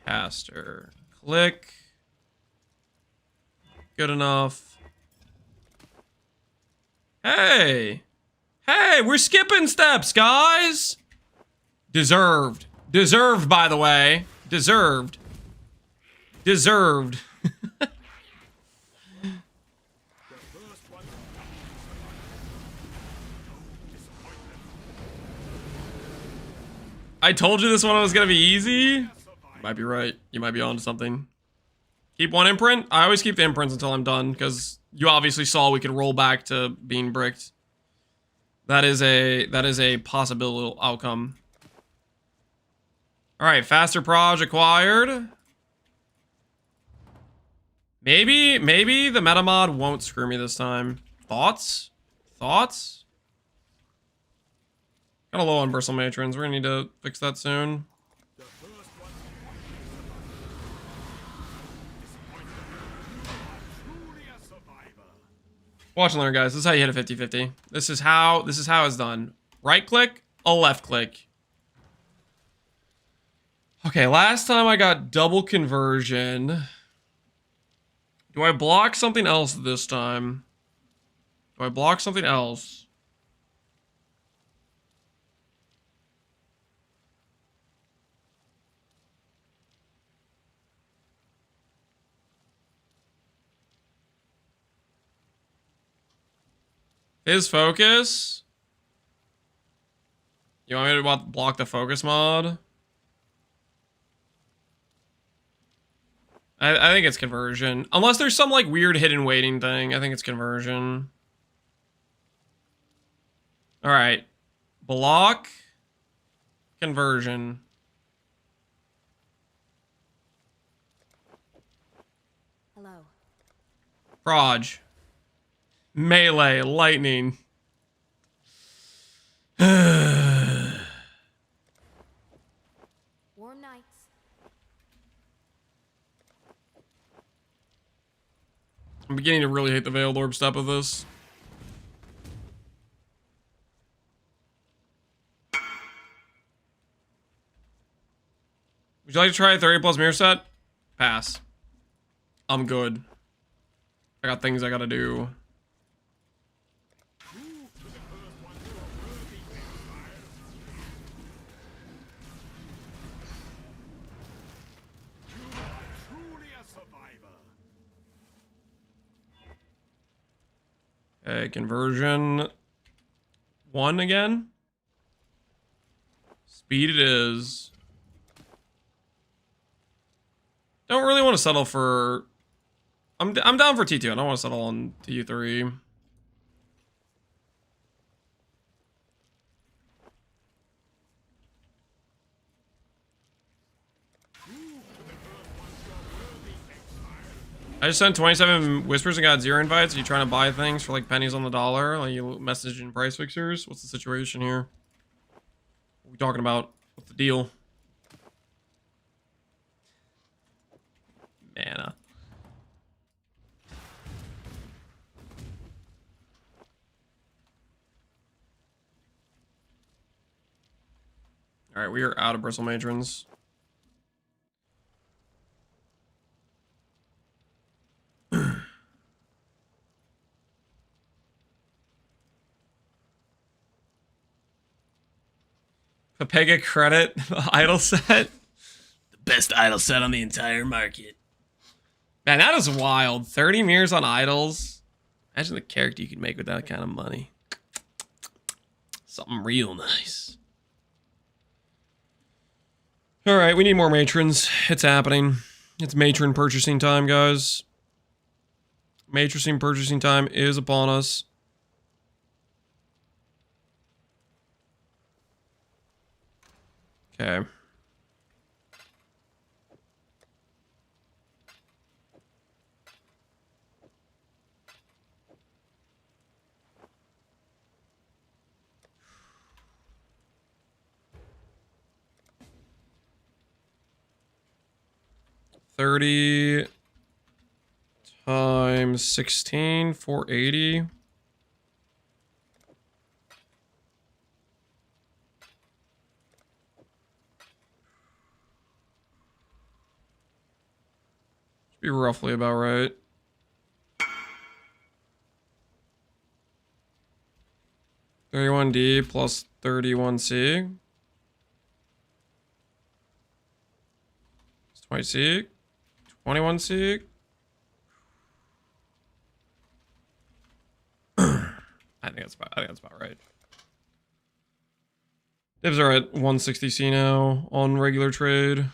caster. Click. Good enough. Hey! Hey, we're skipping steps, guys! Deserved. Deserved, by the way. Deserved. Deserved. I told you this one was gonna be easy. You might be right. You might be onto something. Keep one imprint. I always keep the imprints until I'm done, because you obviously saw we could roll back to being bricked. That is a possible outcome. All right, faster proj acquired. Maybe the meta mod won't screw me this time. Thoughts? Thoughts? Got a low on Bristle Matrons. We're gonna need to fix that soon. Watch and learn, guys. This is how you hit a 50-50. This is how it's done. Right click, a left click. Okay, last time I got double conversion. Do I block something else this time? Do I block something else? His focus? You want me to block the focus mod? I think it's conversion. Unless there's some like weird hidden waiting thing. I think it's conversion. Alright. Block. Conversion. Hello. Proj. Melee. Lightning. Warm nights. I'm beginning to really hate the Veiled Orb step of this. Would you like to try a 30 plus mirror set? Pass. I'm good. I got things I gotta do. Okay, conversion 1 again. Speed it is. Don't really want to settle for... I'm down for T2. I don't want to settle on T3. I just sent 27 whispers and got 0 invites. Are you trying to buy things for like pennies on the dollar? Like you message in price fixers? What's the situation here? What are we talking about? What's the deal? Mana. Alright, we are out of bristle matrons. Pepega credit idle set. The best idle set on the entire market. Man, that is wild. 30 mirrors on idols. Imagine the character you could make with that kind of money. Something real nice. Alright, we need more matrons. It's happening. It's matron purchasing time, guys. Matricing purchasing time is upon us. Okay. $30 times 16, 480. Be roughly about right. $31D plus $31C. 20C. 21C. I think that's about right. Divs are at 160C now on regular trade.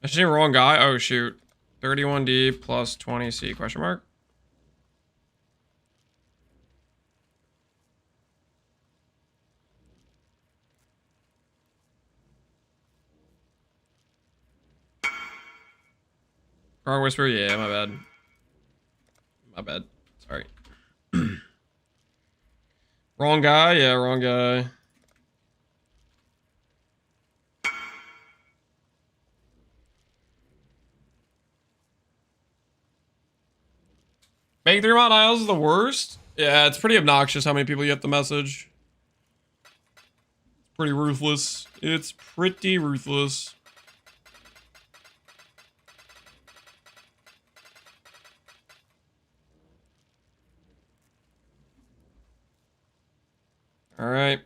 Actually, wrong guy. Oh shoot. 31D plus 20C question mark. Wrong whisper, yeah, my bad. My bad. Sorry. Wrong guy, yeah, wrong guy. Make 3 mod aisles is the worst? Yeah, it's pretty obnoxious how many people you have to message. It's pretty ruthless. It's pretty ruthless. Alright.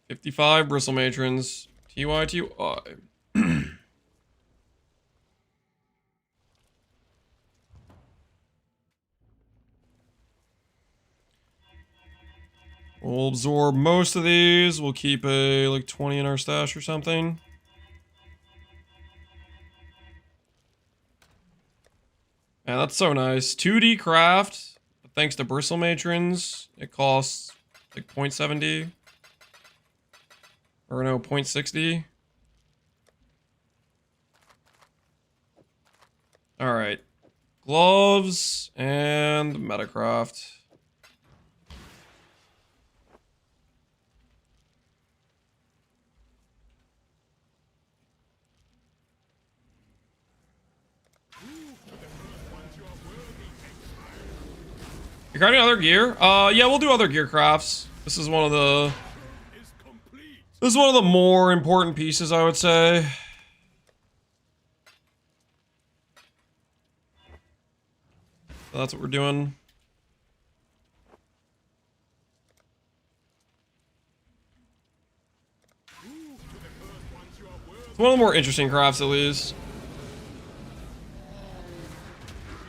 55 bristle matrons. TYTY. We'll absorb most of these. We'll keep like 20 in our stash or something. Man, that's so nice. 2D craft. But thanks to bristle matrons, it costs like 0.70. Or no, 0.60. Alright. Gloves and Metacraft. You're crafting other gear? Yeah, we'll do other gear crafts. This is one of the more important pieces, I would say. So that's what we're doing. It's one of the more interesting crafts, at least.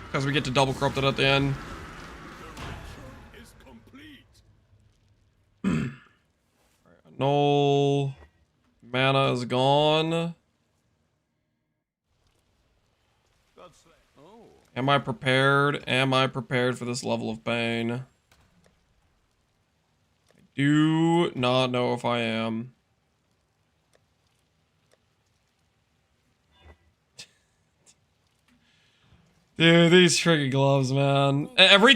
Because we get to double corrupt it at the end. No. Mana is gone. Am I prepared? Am I prepared for this level of pain? I do not know if I am. Dude, these freaking gloves, man. Every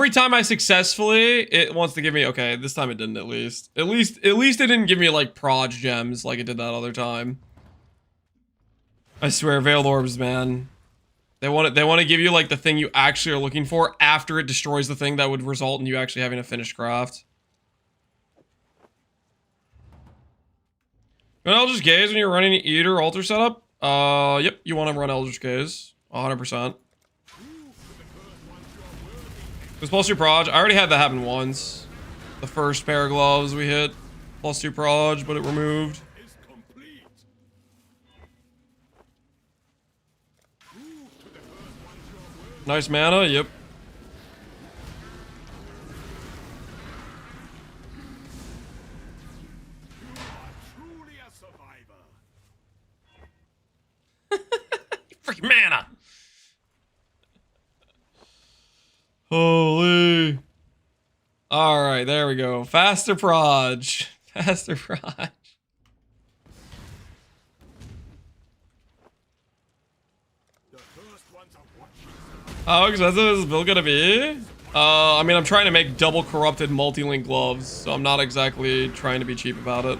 time I successfully, it wants to give me, okay, this time it didn't at least. At least it didn't give me like proj gems like it did that other time. I swear, Veiled Orbs, man. They want to give you like the thing you actually are looking for after it destroys the thing that would result in you actually having a finished craft. You want Eldritch Gaze when you're running Eater altar setup? Yep, you want to run Eldritch Gaze. 100%. It's +2 proj. I already had that happen once. The first pair of gloves we hit. +2 proj, but it removed. Nice mana, yep. Freaking mana! Holy. Alright, there we go. Faster proj. Faster proj. How expensive is this build gonna be? I mean, I'm trying to make double corrupted multi-link gloves, so I'm not exactly trying to be cheap about it.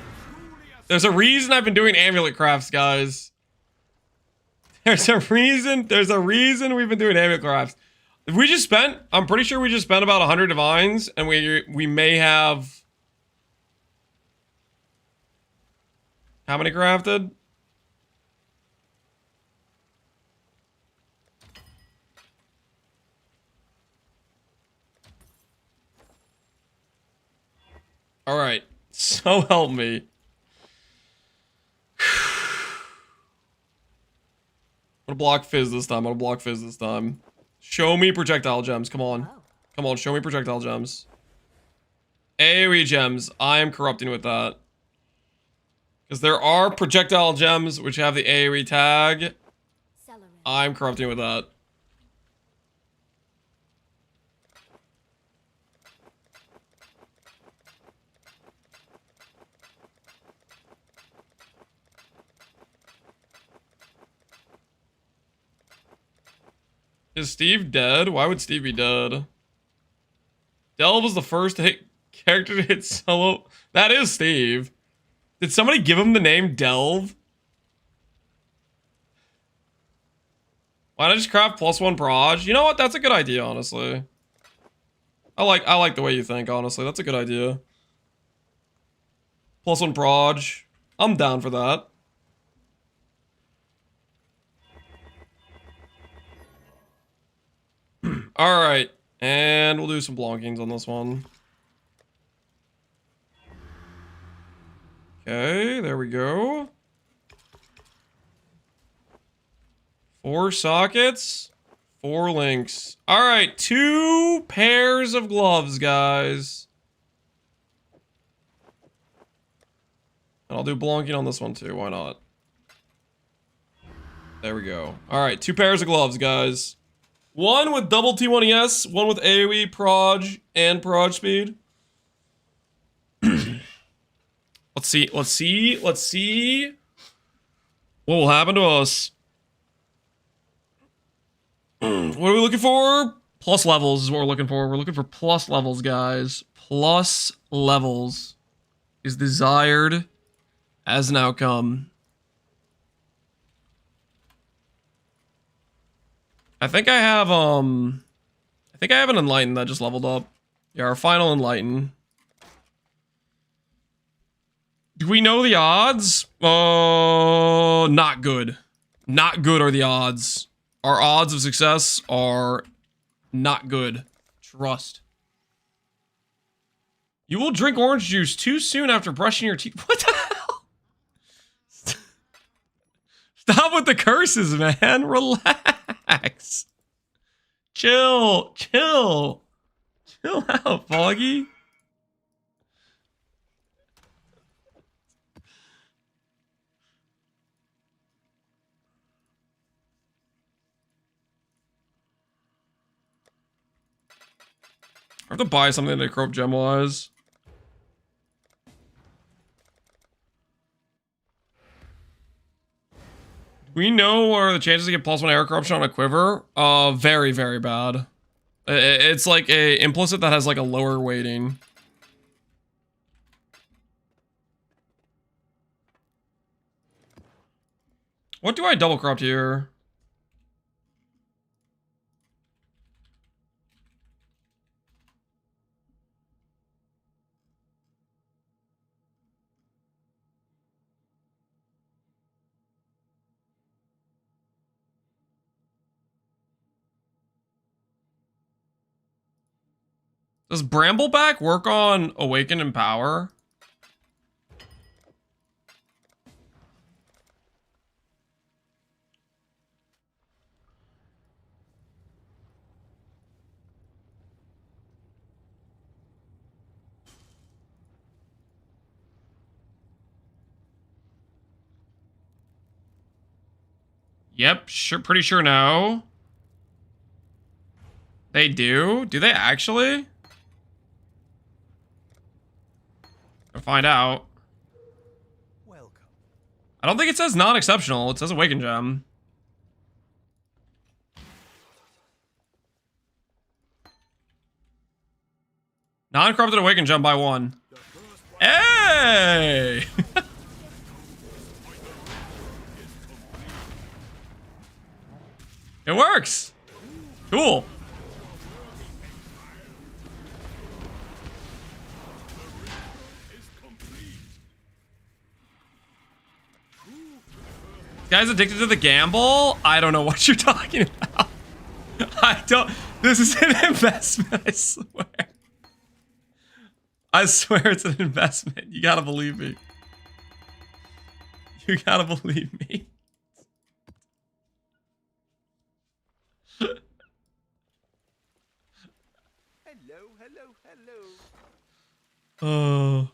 There's a reason I've been doing amulet crafts, guys. There's a reason we've been doing amulet crafts. If we just spent, I'm pretty sure we just spent about 100 divines, and we may have... How many crafted? Alright, so help me. I'm gonna block Fizz this time. Show me projectile gems, come on. Come on, show me projectile gems. AoE gems, I am corrupting with that. Because there are projectile gems which have the AoE tag. I'm corrupting with that. Is Steve dead? Why would Steve be dead? Delve was the first character to hit solo. That is Steve. Did somebody give him the name Delve? Why not just craft +1 proj? You know what? That's a good idea, honestly. I like the way you think, honestly. That's a good idea. +1 proj. I'm down for that. Alright. And we'll do some blonkings on this one. Okay, there we go. 4 sockets, 4 links. Alright, 2 pairs of gloves, guys. And I'll do blonking on this one too, why not? There we go. Alright, 2 pairs of gloves, guys. One with double T1ES, one with AoE, proj, and proj speed. Let's see what will happen to us. What are we looking for? Plus levels is what we're looking for. We're looking for plus levels, guys. Plus levels is desired as an outcome. I think I have an Enlighten that just leveled up. Yeah, our final Enlighten. Do we know the odds? Not good. Not good are the odds. Our odds of success are not good. Trust. You will drink orange juice too soon after brushing your teeth. What the hell? Stop with the curses, man. Relax. Chill. Chill. Chill out, Foggy. I have to buy something that corrupt gem wise. We know what are the chances to get +1 air corruption on a quiver? Very, very bad. It's like a implicit that has like a lower weighting. What do I double corrupt here? Does Brambleback work on Awaken and Power? Yep, sure, pretty sure no. They do? Do they actually? I'll find out. Welcome. I don't think it says non-exceptional. It says Awaken Gem. Non-corrupted Awaken Gem by 1. Hey! It works! Cool. Guys addicted to the gamble? I don't know what you're talking about. I don't. This is an investment, I swear. I swear it's an investment. You gotta believe me. You gotta believe me. Hello, hello, hello. Oh.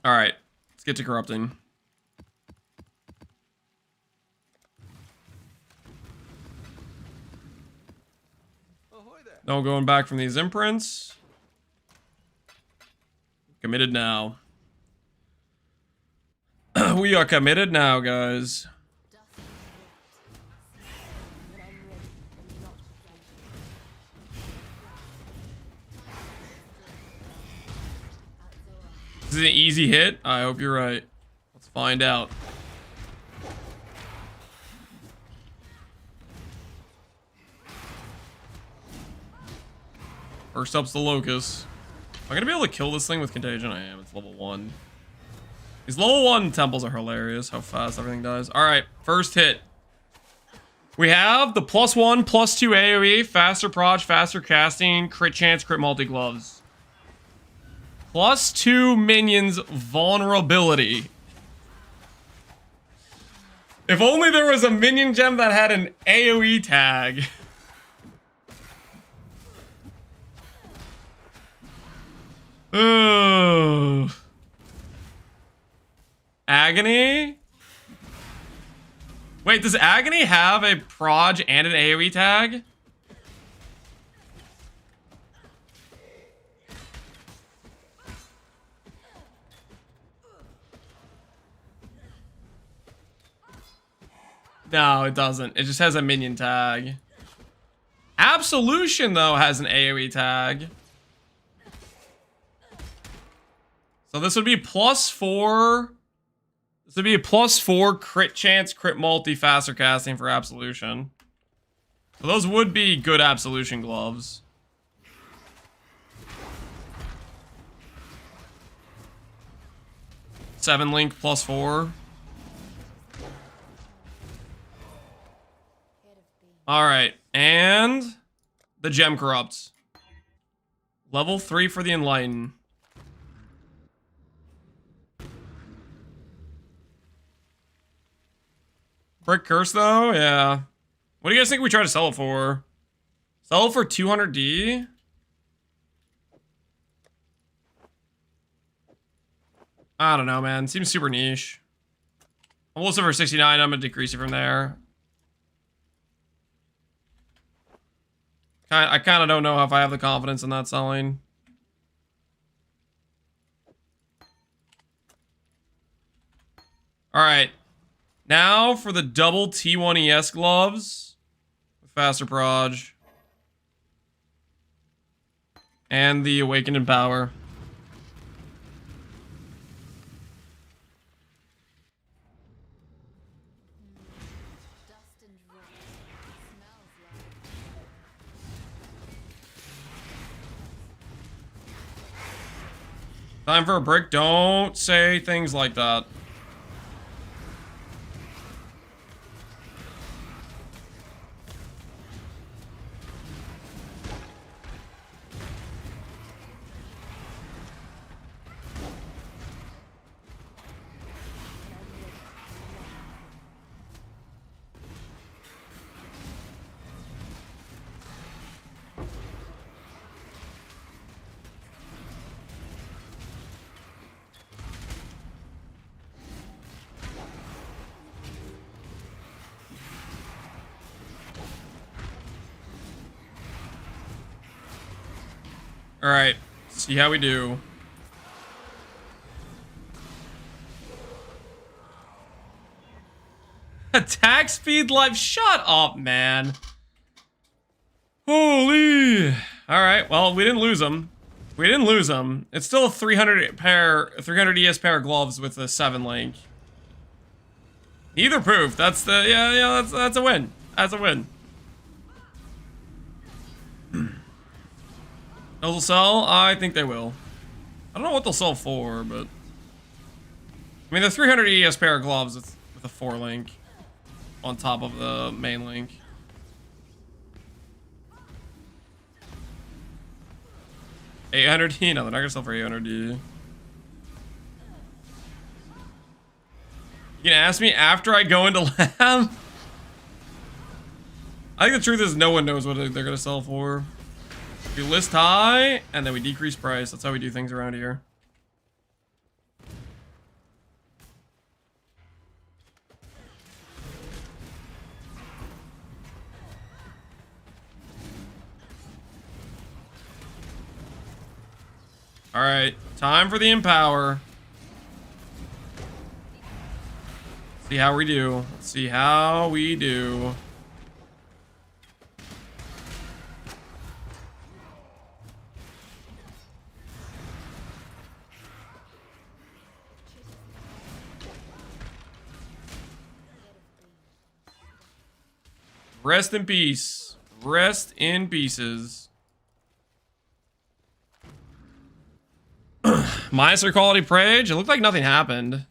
All right, let's get to corrupting. Ahoy there. No going back from these imprints. Committed now. We are committed now, guys. This is an easy hit. I hope you're right. Let's find out. First up's the Locust. Am I gonna be able to kill this thing with Contagion? I am. It's level 1. These level 1 temples are hilarious. How fast everything dies. All right, first hit. We have the +1, +2 AoE, faster proj, faster casting, crit chance, crit multi gloves. +2 minions vulnerability. If only there was a minion gem that had an AoE tag. Ooh. Agony? Wait, does Agony have a proj and an AoE tag? No, it doesn't. It just has a minion tag. Absolution, though, has an AoE tag. So this would be +4. This would be a +4 crit chance, crit multi, faster casting for Absolution. So those would be good Absolution gloves. Seven link +4. All right, and the gem corrupts. Level 3 for the Enlighten. Brick Curse, though? Yeah. What do you guys think we try to sell it for? Sell it for 200D? I don't know, man. Seems super niche. I'm also for 69. I'm gonna decrease it from there. I kind of don't know if I have the confidence in that selling. All right. Now for the double T1ES gloves. With faster proj. And the Awakened in Power. Dust and rot. Smells like. Time for a break. Don't say things like that. All right, see how we do. Attack speed life. Shut up, man. Holy. All right, well, we didn't lose them. We didn't lose them. It's still a 300 ES pair of gloves with a 7 link. Either proof. That's the that's a win. That's a win. They'll sell? I think they will. I don't know what they'll sell for, but I mean, the 300 ES pair of gloves with a 4 link on top of the main link. $800D? No, they're not gonna sell for $800D. You can ask me after I go into lab? I think the truth is no one knows what they're gonna sell for. We list high, and then we decrease price. That's how we do things around here. All right, time for the Empower. See how we do. Let's see how we do. Rest in peace. Rest in pieces. Minus quality Prage. It looked like nothing happened.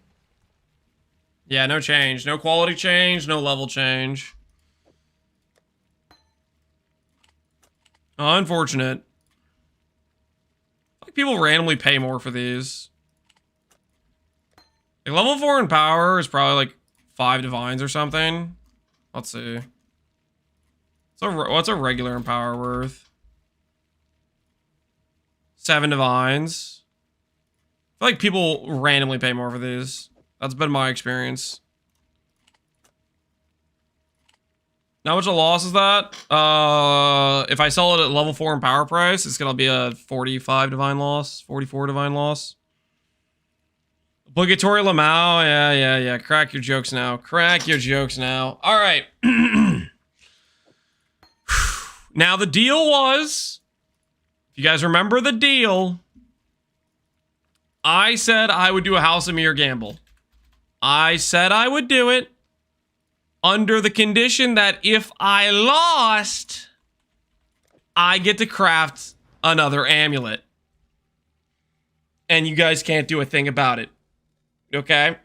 Yeah, no change. No quality change. No level change. Unfortunate. Like people randomly pay more for these. Like level 4 in power is probably like 5 divines or something. Let's see. So what's a regular in power worth? 7 divines. I feel like people randomly pay more for these. That's been my experience. Now, how much a loss is that? If I sell it at level 4 in power price, it's gonna be a 45 divine loss, 44 divine loss. Obligatory Lamau, yeah. Crack your jokes now. Crack your jokes now. All right. Now the deal was, if you guys remember the deal, I said I would do a House of Mir gamble. I said I would do it under the condition that if I lost, I get to craft another amulet. And you guys can't do a thing about it. Okay?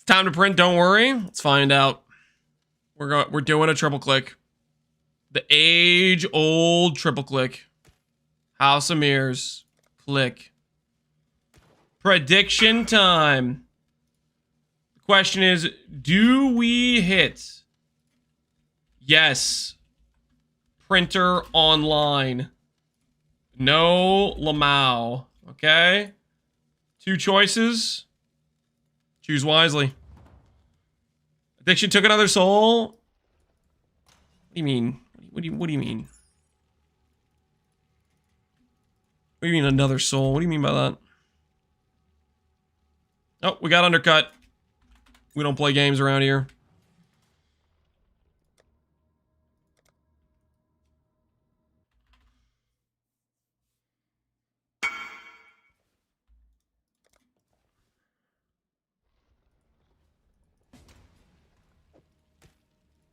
Time to print, don't worry. Let's find out. We're doing a triple click. The age-old triple click. House of Mirrors. Click. Prediction time. The question is, do we hit? Yes. Printer online. No Lamau. Okay. 2 choices. Choose wisely. Addiction took another soul. What do you mean? What do you mean? What do you mean another soul? What do you mean by that? Oh, we got undercut. We don't play games around here.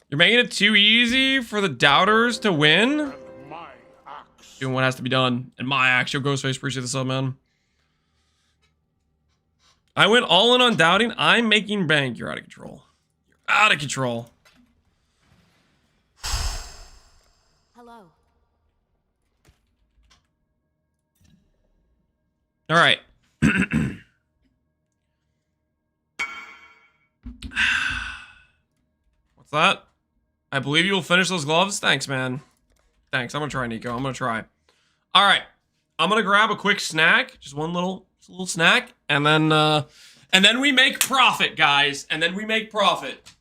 You're making it too easy for the doubters to win? And my axe. Doing what has to be done. And my actual Ghostface, appreciate the sub, man. I went all in on doubting. I'm making bank. You're out of control. You're out of control. Hello. All right. What's that? I believe you will finish those gloves. Thanks, man. Thanks. I'm gonna try, Nico. I'm gonna try. All right. I'm gonna grab a quick snack, just one little snack, and then we make profit, guys. And then we make profit.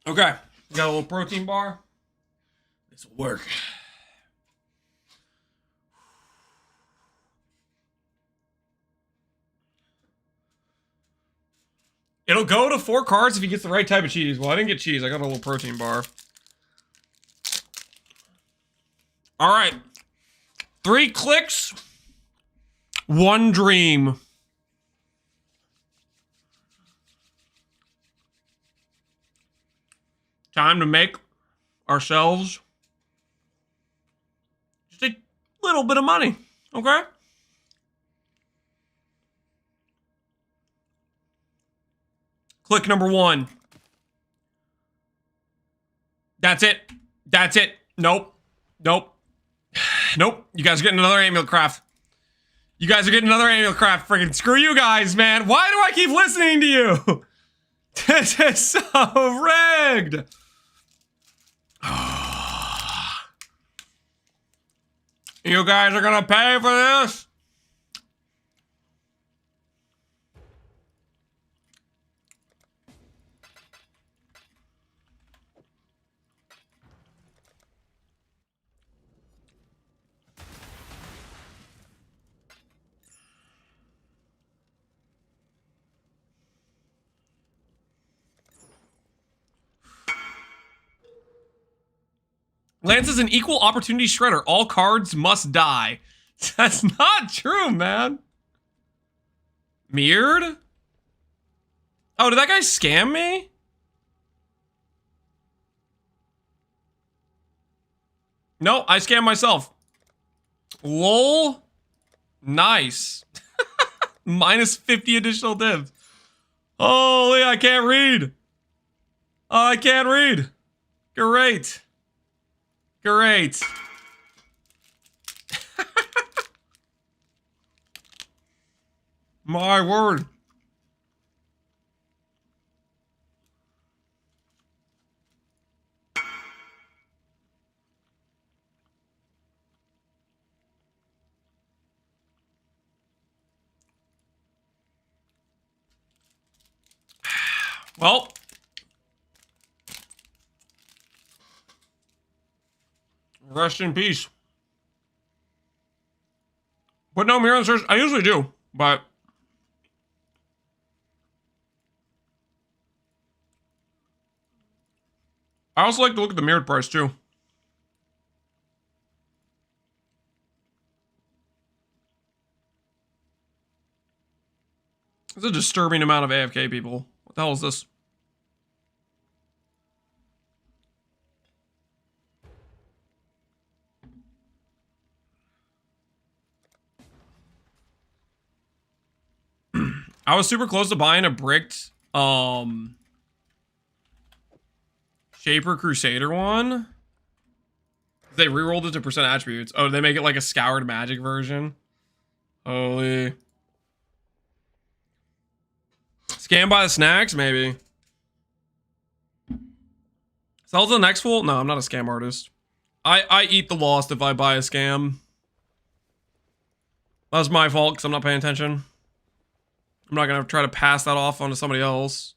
Okay. Got a little protein bar. This will work. It'll go to 4 cards if he gets the right type of cheese. Well, I didn't get cheese. I got a little protein bar. All right. 3 clicks. 1 dream. Time to make ourselves just a little bit of money. Okay? Click number 1. That's it. That's it. Nope. Nope. Nope. You guys are getting another amulet craft. You guys are getting another amulet craft. Freaking screw you guys, man. Why do I keep listening to you? This is so rigged. You guys are gonna pay for this? Lance is an equal opportunity shredder. All cards must die. That's not true, man. Mirrored? Oh, did that guy scam me? No, I scammed myself. Lol. Nice. Minus 50 additional div. Holy, I can't read. Oh, I can't read. Great. Great. My word. Well. Rest in peace. But no, mirror search. I usually do, but I also like to look at the mirrored price too. It's a disturbing amount of AFK people. What the hell is this? I was super close to buying a bricked Shaper Crusader one. They rerolled it to percent attributes. Oh, they make it like a scoured magic version. Holy. Scam by the snacks, maybe. Sells the next full? No, I'm not a scam artist. I eat the lost if I buy a scam. That's my fault because I'm not paying attention. I'm not gonna try to pass that off onto somebody else.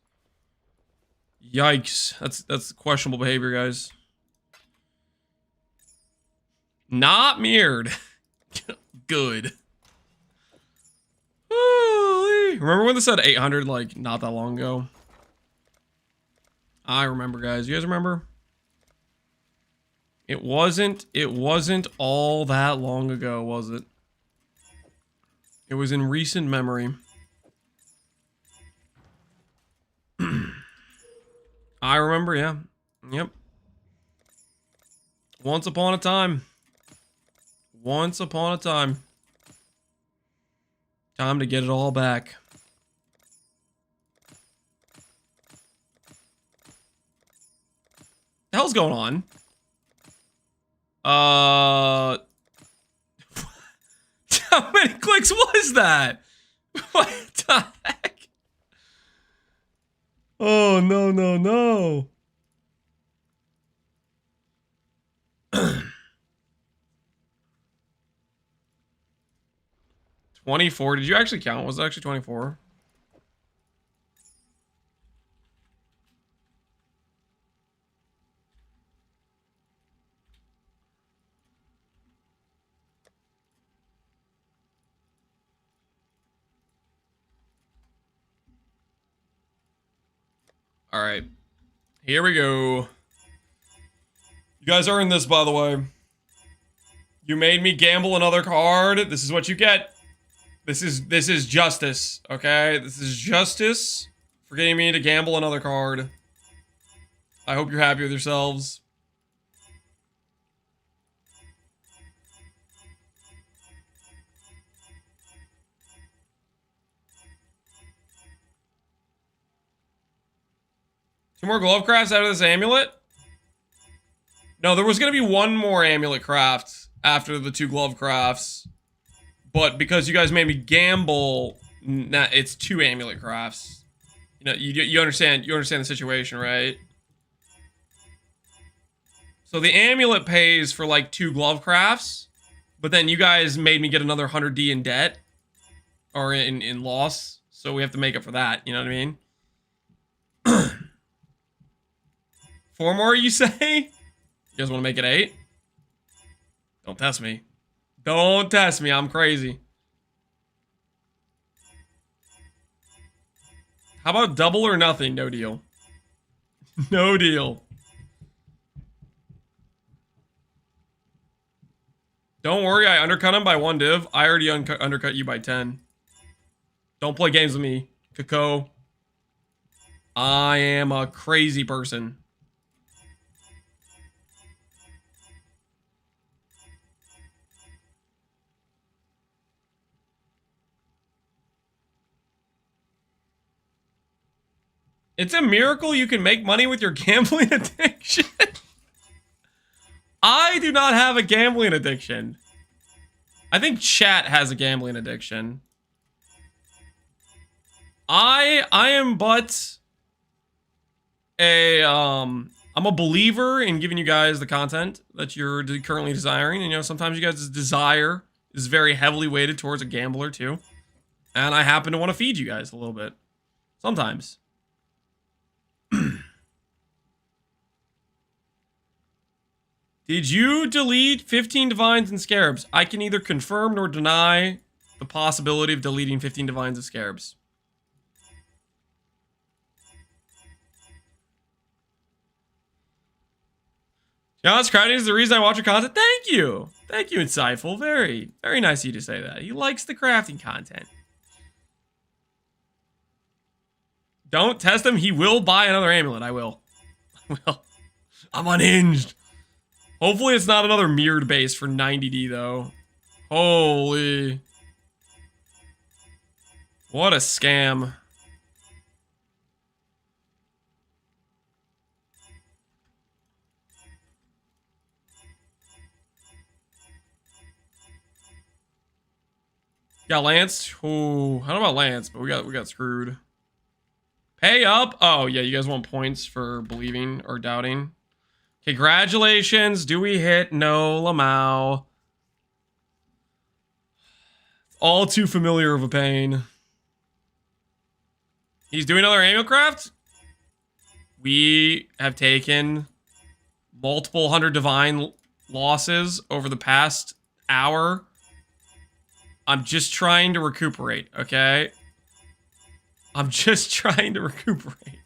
Yikes. That's questionable behavior, guys. Not mirrored. Good. Holy. Remember when they said 800 like not that long ago? I remember, guys. You guys remember? It wasn't all that long ago, was it? It was in recent memory. I remember, yeah. Yep. Once upon a time. Once upon a time. Time to get it all back. The hell's going on? How many clicks was that? What the heck? Oh, no, no, no. $24. Did you actually count? Was it actually 24? All right. Here we go. You guys earned this, by the way. You made me gamble another card. This is what you get. This is justice, okay? This is justice for getting me to gamble another card. I hope you're happy with yourselves. Two more glove crafts out of this amulet? No, there was going to be one more amulet craft after the two glove crafts. But because you guys made me gamble, nah, it's two amulet crafts. You know, you understand the situation, right? So the amulet pays for like two glove crafts, but then you guys made me get another 100D in debt or in loss, so we have to make up for that, you know what I mean? 4 more, you say? You guys want to make it 8? Don't test me. Don't test me. I'm crazy. How about double or nothing? No deal. No deal. Don't worry. I undercut him by 1 div. I already undercut you by 10. Don't play games with me, Kako. I am a crazy person. It's a miracle you can make money with your gambling addiction. I do not have a gambling addiction. I think chat has a gambling addiction. I am but a I'm a believer in giving you guys the content that you're currently desiring. And, you know, sometimes you guys' desire is very heavily weighted towards a gambler too. And I happen to want to feed you guys a little bit. Sometimes. Did you delete 15 divines and scarabs? I can neither confirm nor deny the possibility of deleting 15 divines and scarabs. Yeah, that's crafting is the reason I watch your content. Thank you. Thank you, Insightful. Very, very nice of you to say that. He likes the crafting content. Don't test him. He will buy another amulet. I will. Well, I'm unhinged. Hopefully it's not another mirrored base for 90D, though. Holy. What a scam. Got Lance. Ooh, I don't know about Lance, but we got screwed. Pay up. Oh yeah, you guys want points for believing or doubting? Congratulations. Do we hit? No, Lamau. All too familiar of a pain. He's doing another amulet craft. We have taken multiple 100 divine losses over the past hour. I'm just trying to recuperate, okay? I'm just trying to recuperate.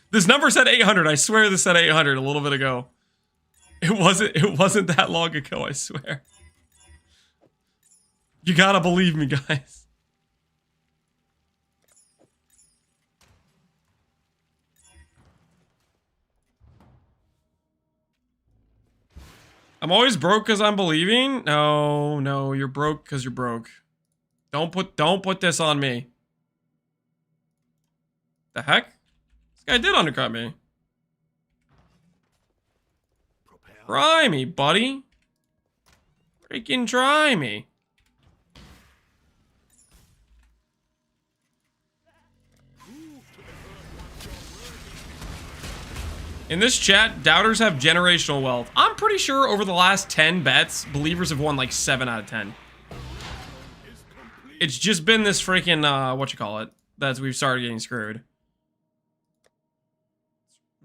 This number said 800. I swear this said 800 a little bit ago. It wasn't that long ago, I swear. You gotta believe me, guys. I'm always broke because I'm believing? No, you're broke because you're broke. Don't put this on me. The heck? This guy did undercut me. Try me, buddy. Freaking try me. In this chat, doubters have generational wealth. I'm pretty sure over the last 10 bets, believers have won like 7 out of 10. It's just been this freaking, that we've started getting screwed.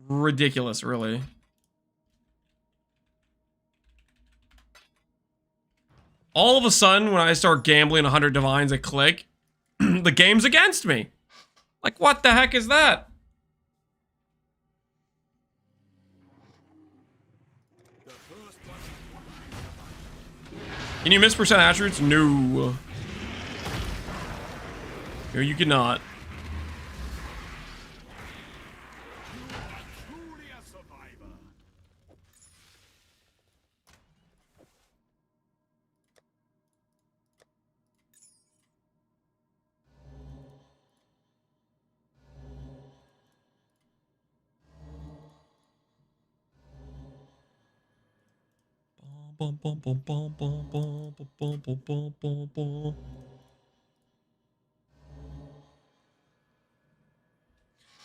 Ridiculous, really. All of a sudden, when I start gambling 100 divines a click, the game's against me. Like, what the heck is that? Can you miss percent attributes? No. No, you cannot.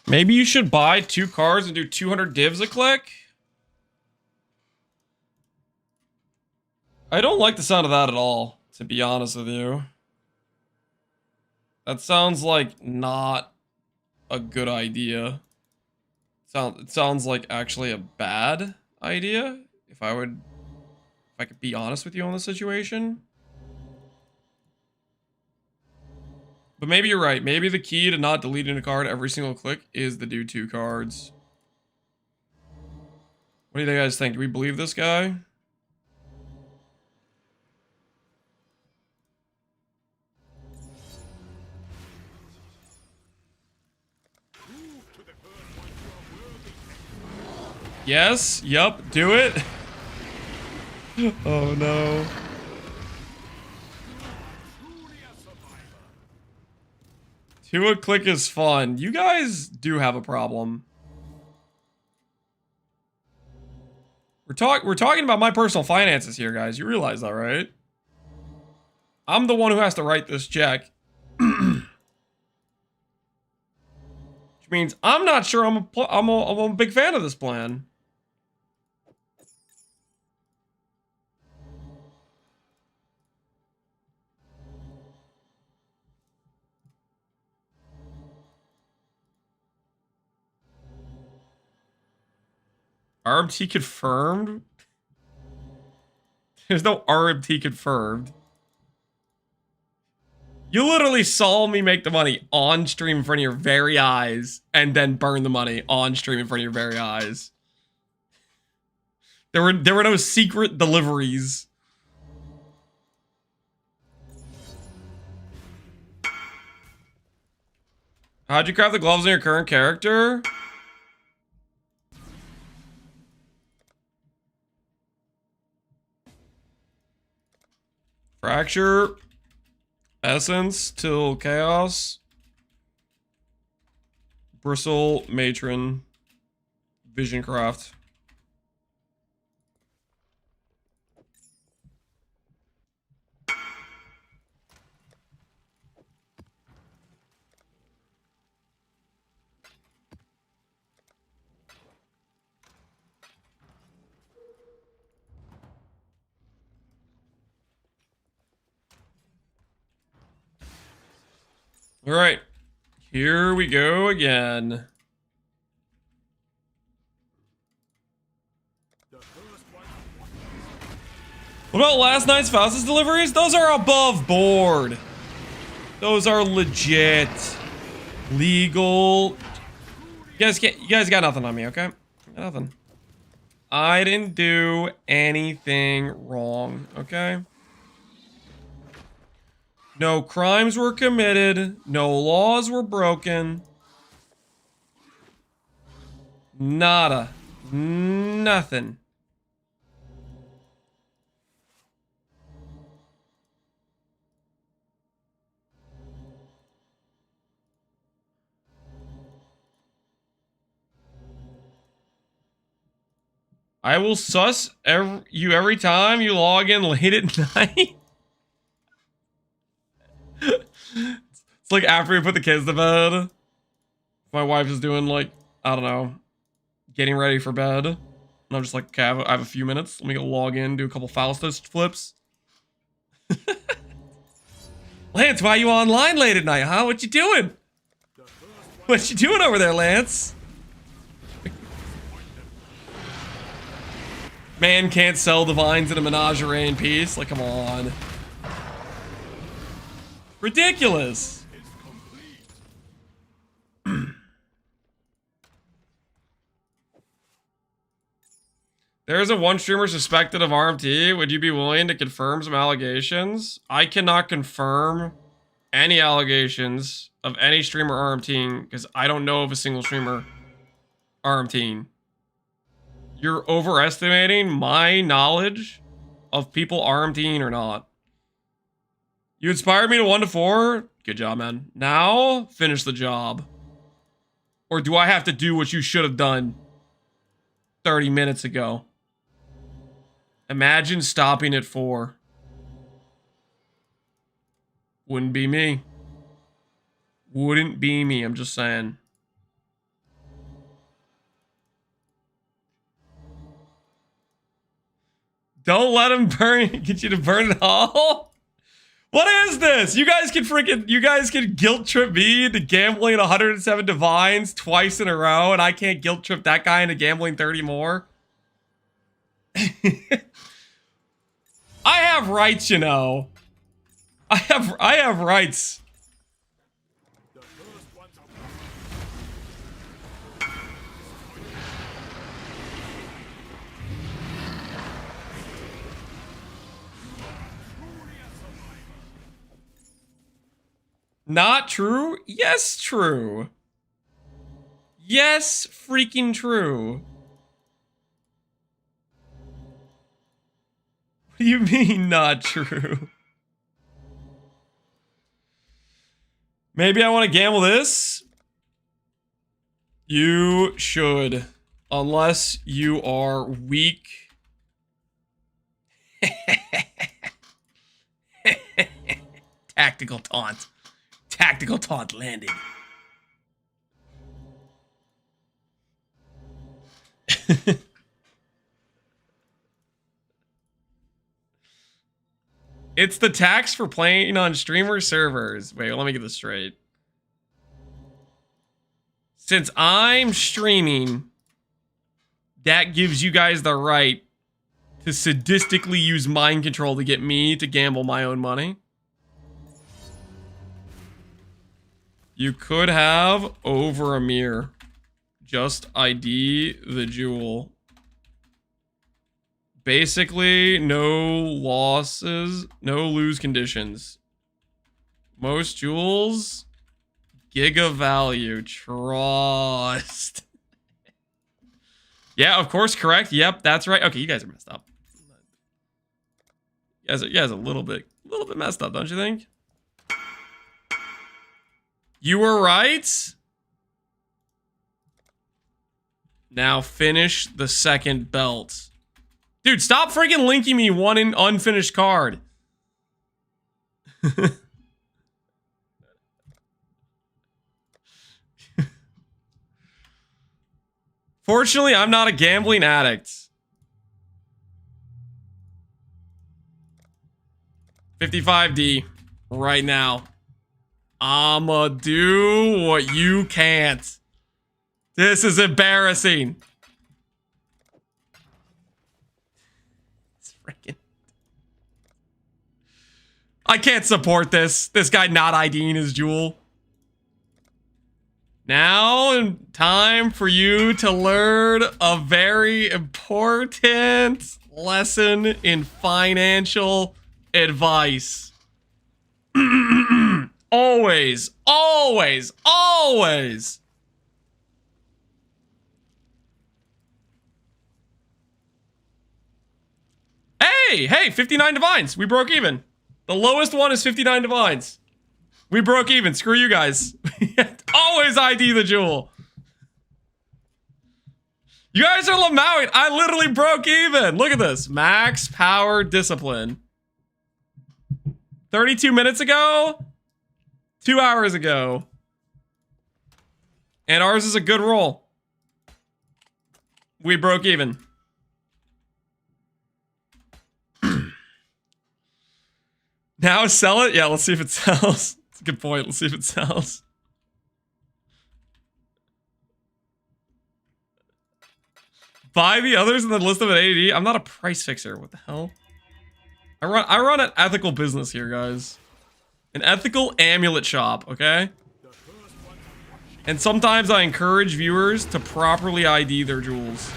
Maybe you should buy 2 cards and do 200 divs a click? I don't like the sound of that at all, to be honest with you. That sounds like not a good idea. It sounds like actually a bad idea, if I could be honest with you on the situation. But maybe you're right. Maybe the key to not deleting a card every single click is to do 2 cards. What do you guys think? Do we believe this guy? Yes. Yup. Do it. Oh no. Two a click is fun. You guys do have a problem. We're talking about my personal finances here, guys. You realize that, right? I'm the one who has to write this check. Which means I'm not sure I'm a big fan of this plan. RMT confirmed? There's no RMT confirmed. You literally saw me make the money on stream in front of your very eyes and then burn the money on stream in front of your very eyes. There were no secret deliveries. How'd you craft the gloves on your current character? Fracture, Essence, till Chaos, Bristle, Matron, Visioncraft. All right, here we go again. What about last night's fastest deliveries? Those are above board. Those are legit, legal. You guys got nothing on me, okay? Nothing. I didn't do anything wrong, okay? No crimes were committed. No laws were broken. Nada. Nothing. I will sus you every time you log in late at night. It's like after we put the kids to bed. My wife is doing like, I don't know, getting ready for bed. And I'm just like, okay, I have a few minutes. Let me go log in, do a couple Faustus flips. Lance, why are you online late at night, huh? What you doing? What you doing over there, Lance? Man can't sell divines in a menagerie in peace. Like, come on. Ridiculous. There is a one streamer suspected of RMT. Would you be willing to confirm some allegations? I cannot confirm any allegations of any streamer RMTing because I don't know of a single streamer RMTing. You're overestimating my knowledge of people RMTing or not. You inspired me to 1 to 4. Good job, man. Now, finish the job. Or do I have to do what you should have done 30 minutes ago? Imagine stopping at 4. Wouldn't be me. Wouldn't be me, I'm just saying. Don't let him burn, get you to burn it all? What is this? You guys can guilt trip me into gambling 107 divines twice in a row, and I can't guilt trip that guy into gambling 30 more? I have rights, you know. I have rights. Not true? Yes, true. Yes, freaking true. What do you mean, not true? Maybe I want to gamble this? You should. Unless you are weak. Tactical taunt. Tactical taunt landed. It's the tax for playing on streamer servers. Wait, let me get this straight. Since I'm streaming, that gives you guys the right to sadistically use mind control to get me to gamble my own money. You could have over a mirror. Just ID the jewel. Basically, no losses, no lose conditions. Most jewels, giga value, trust. Yeah, of course, correct. Yep, that's right. Okay, you guys are messed up. You guys are a little bit messed up, don't you think? You were right. Now finish the second belt. Dude, stop freaking linking me one unfinished card. Fortunately, I'm not a gambling addict. 55D right now. I'ma do what you can't. This is embarrassing. It's freaking... I can't support this. This guy not IDing his jewel. Now, time for you to learn a very important lesson in financial advice. Always, always, always. Hey, 59 divines. We broke even. The lowest one is 59 divines. We broke even. Screw you guys. Always ID the jewel. You guys are lamowing. I literally broke even. Look at this. Max power discipline. 32 minutes ago. 2 hours ago. And ours is a good roll. We broke even. Now sell it? Yeah, let's see if it sells. That's a good point. Let's see if it sells. Buy the others in the list of an AD. I'm not a price fixer. What the hell? I run an ethical business here, guys. An ethical amulet shop, okay? And sometimes I encourage viewers to properly ID their jewels.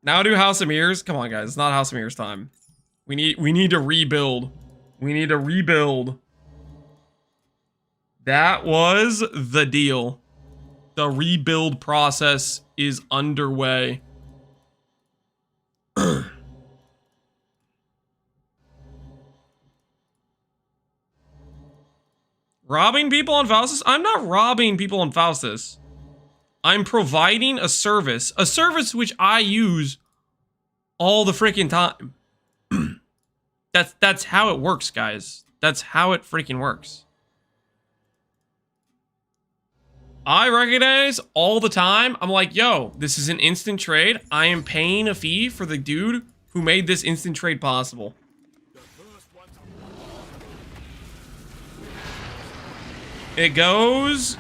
Now do House of Mirrors? Come on, guys. It's not House of Mirrors time. We need to rebuild. We need to rebuild. That was the deal. The rebuild process is underway. Robbing people on Faustus? I'm not robbing people on Faustus. I'm providing a service which I use all the freaking time. That's how it works, guys. That's how it freaking works. I recognize all the time. I'm like, yo, this is an instant trade. I am paying a fee for the dude who made this instant trade possible. It goes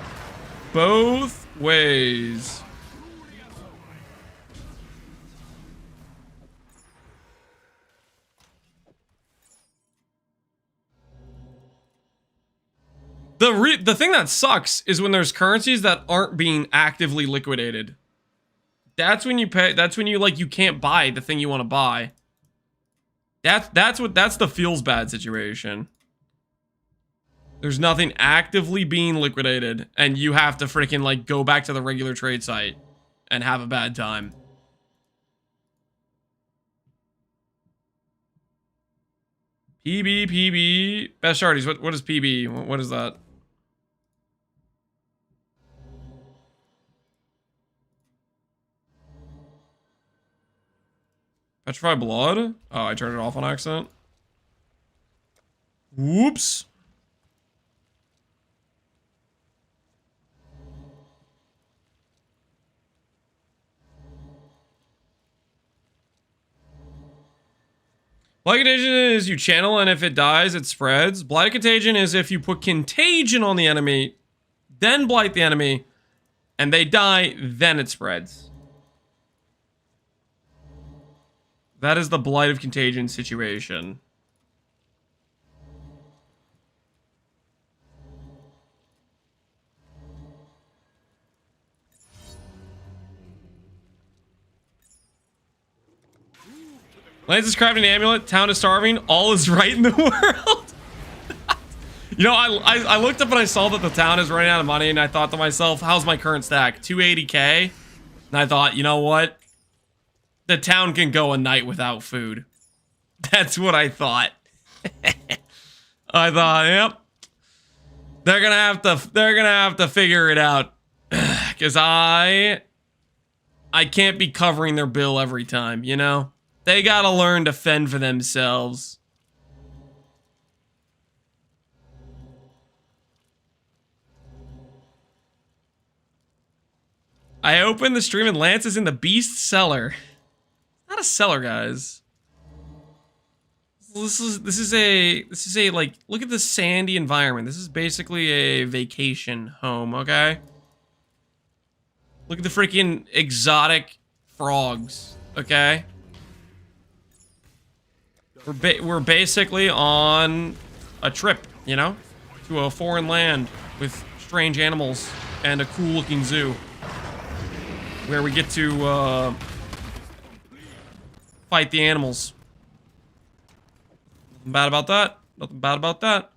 both ways. The thing that sucks is when there's currencies that aren't being actively liquidated. That's when you pay. That's when you like you can't buy the thing you want to buy. That's the feels bad situation. There's nothing actively being liquidated, and you have to freaking like go back to the regular trade site and have a bad time. PB best shardies. What is PB? What is that? Petrified blood? Oh, I turned it off on accident. Whoops. Blight Contagion is you channel, and if it dies, it spreads. Blight Contagion is if you put Contagion on the enemy, then blight the enemy, and they die, then it spreads. That is the Blight of Contagion situation. Lance is crafting an amulet. Town is starving. All is right in the world. You know, I looked up and I saw that the town is running out of money, and I thought to myself, how's my current stack? 280k? And I thought, you know what? The town can go a night without food. That's what I thought. I thought, yep. They're gonna have to figure it out. Cause I can't be covering their bill every time, you know? They gotta learn to fend for themselves. I opened the stream and Lance is in the beast cellar. Not a cellar, guys. This is a like, look at the sandy environment. This is basically a vacation home, okay? Look at the freaking exotic frogs, okay? We're basically on a trip, you know? To a foreign land with strange animals and a cool looking zoo. Where we get to fight the animals. Nothing bad about that. Nothing bad about that.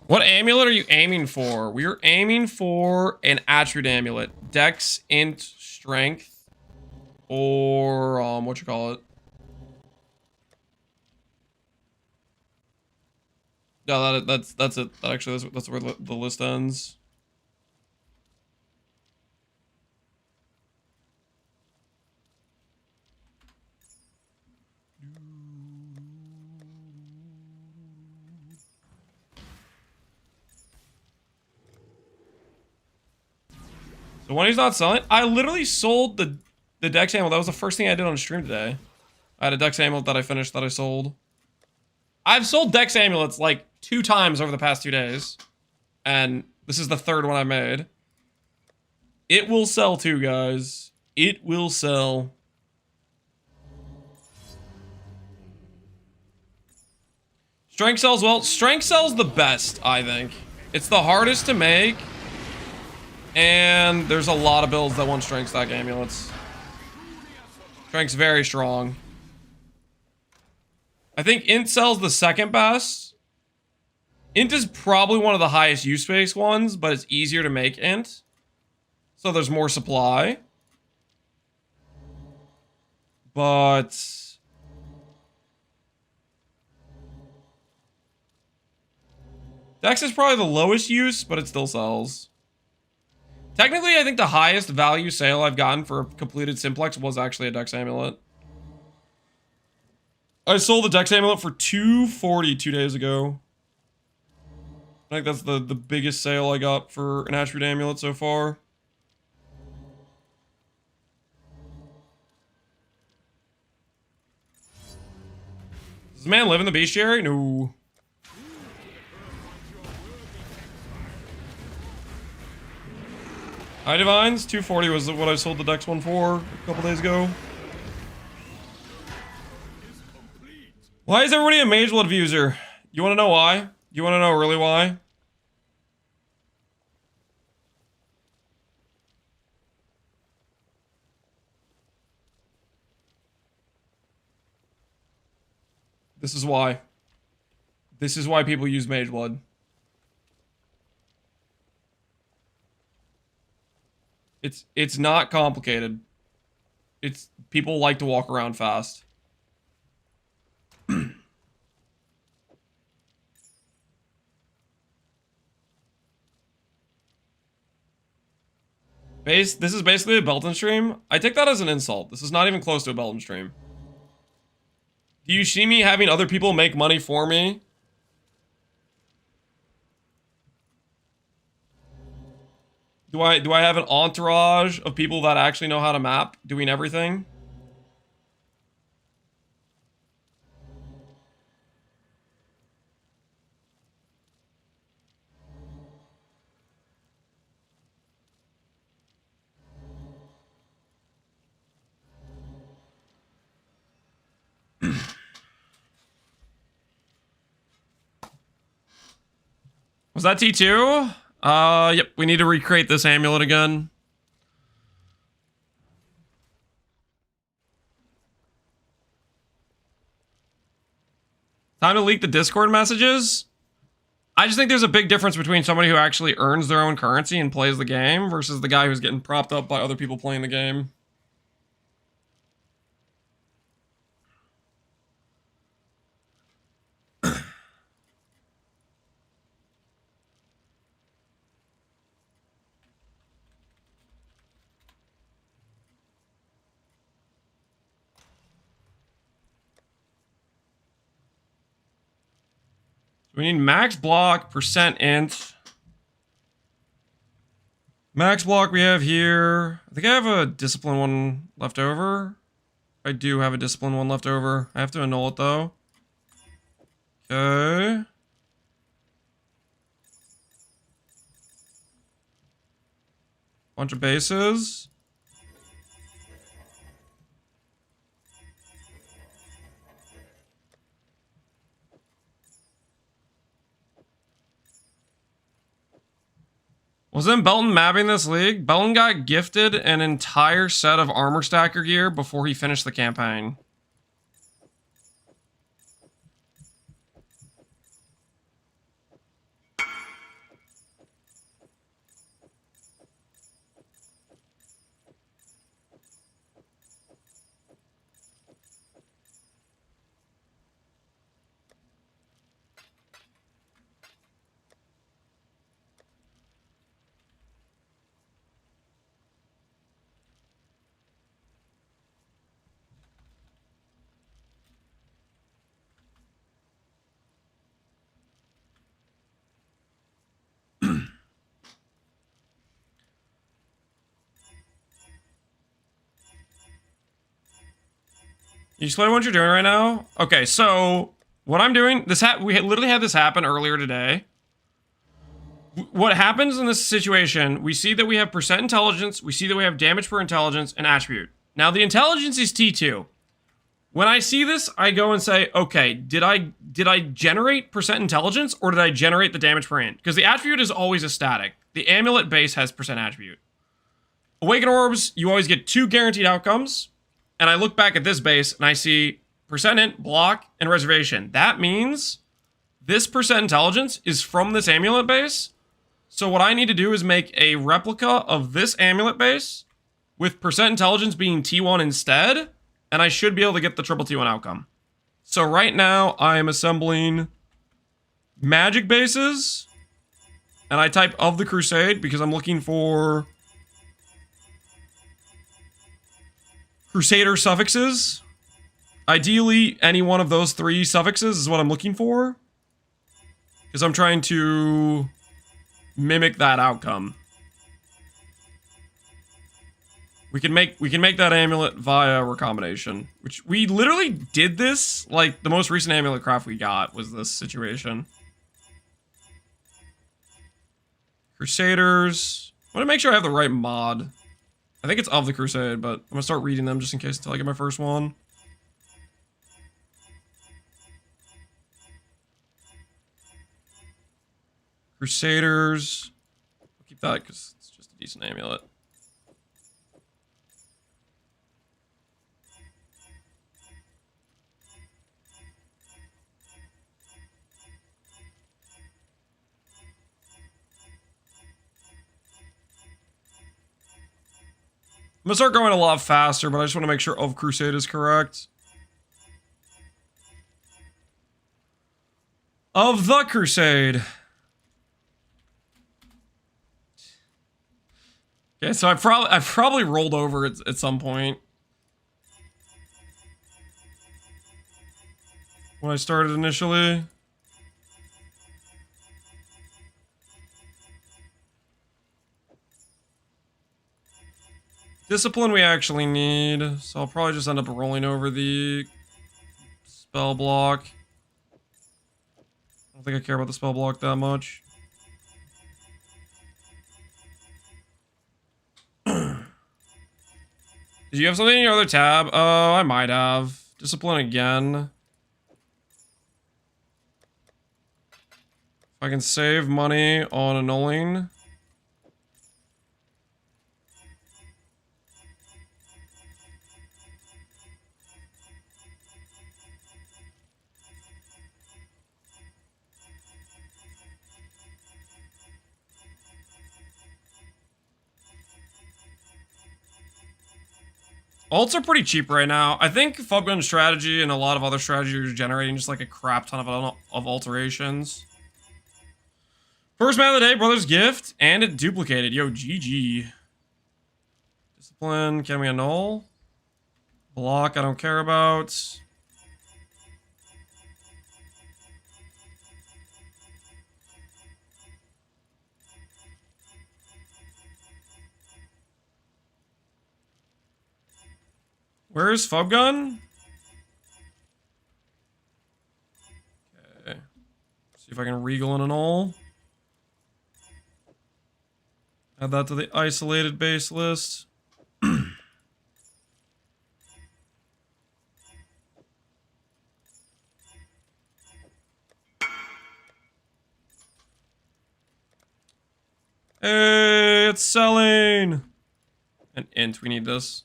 What amulet are you aiming for? We're aiming for an attribute amulet. Dex, int, strength, or what you call it? No, that's it. Actually, that's where the list ends. So when he's not selling, I literally sold the Dex amulet. That was the first thing I did on stream today. I had a Dex amulet that I finished that I sold. I've sold Dex amulets like 2 times over the past 2 days. And this is the 3rd one I made. It will sell too, guys. It will sell. Strength sells well. Strength sells the best, I think. It's the hardest to make. And there's a lot of builds that want strength stack amulets. Strength's very strong. I think int sells the 2nd best. Int is probably one of the highest use space ones, but it's easier to make int. So there's more supply. But Dex is probably the lowest use, but it still sells. Technically, I think the highest value sale I've gotten for a completed simplex was actually a Dex amulet. I sold the Dex amulet for $240 2 days ago. I think that's the biggest sale I got for an attribute amulet so far. Does this man live in the bestiary? No. Hi, Divines. 240 was what I sold the Dex one for a couple days ago. Why is everybody a Mage Blood user? You want to know why? You want to know really why? This is why. This is why people use Mage Blood. It's not complicated. It's people like to walk around fast. This is basically a Belton stream. I take that as an insult. This is not even close to a Belton stream. Do you see me having other people make money for me? Do I have an entourage of people that actually know how to map, doing everything? Was that T2? Yep, we need to recreate this amulet again. Time to leak the Discord messages? I just think there's a big difference between somebody who actually earns their own currency and plays the game versus the guy who's getting propped up by other people playing the game. We need max block, percent int. Max block we have here. I think I have a discipline one left over. I do have a discipline one left over. I have to annul it though. Okay. Bunch of bases. Wasn't Belton mapping this league? Belton got gifted an entire set of armor stacker gear before he finished the campaign. You explain what you're doing right now? Okay, so what I'm doing, we literally had this happen earlier today. What happens in this situation, we see that we have percent intelligence, we see that we have damage per intelligence, and attribute. Now the intelligence is T2. When I see this, I go and say, okay, did I generate percent intelligence or did I generate the damage per int? Because the attribute is always a static. The amulet base has percent attribute. Awaken orbs, you always get 2 guaranteed outcomes. And I look back at this base and I see percent int, block, and reservation. That means this percent intelligence is from this amulet base. So what I need to do is make a replica of this amulet base with percent intelligence being T1 instead. And I should be able to get the triple T1 outcome. So right now I am assembling magic bases. And I type of the Crusade because I'm looking for Crusader suffixes. Ideally, any one of those 3 suffixes is what I'm looking for. Because I'm trying to mimic that outcome. We can make that amulet via recombination. Which we literally did this, like the most recent amulet craft we got was this situation. Crusaders. I want to make sure I have the right mod. I think it's of the Crusade, but I'm gonna start reading them just in case until I get my first one. Crusaders. I'll keep that because it's just a decent amulet. I'm gonna start going a lot faster, but I just want to make sure of Crusade is correct. Of the Crusade. Okay, so I've probably rolled over at some point. When I started initially. Discipline we actually need, so I'll probably just end up rolling over the spell block. I don't think I care about the spell block that much. Did you have something in your other tab? I might have. Discipline again. If I can save money on annulling. Alts are pretty cheap right now. I think Fubgun strategy and a lot of other strategies are generating just like a crap ton of alterations. First man of the day, Brother's Gift, and it duplicated. Yo, GG. Discipline, can we annul? Block, I don't care about. Where's Fubgun? Okay. See if I can regal and annul. Add that to the isolated base list. Hey, it's selling! An int, we need this.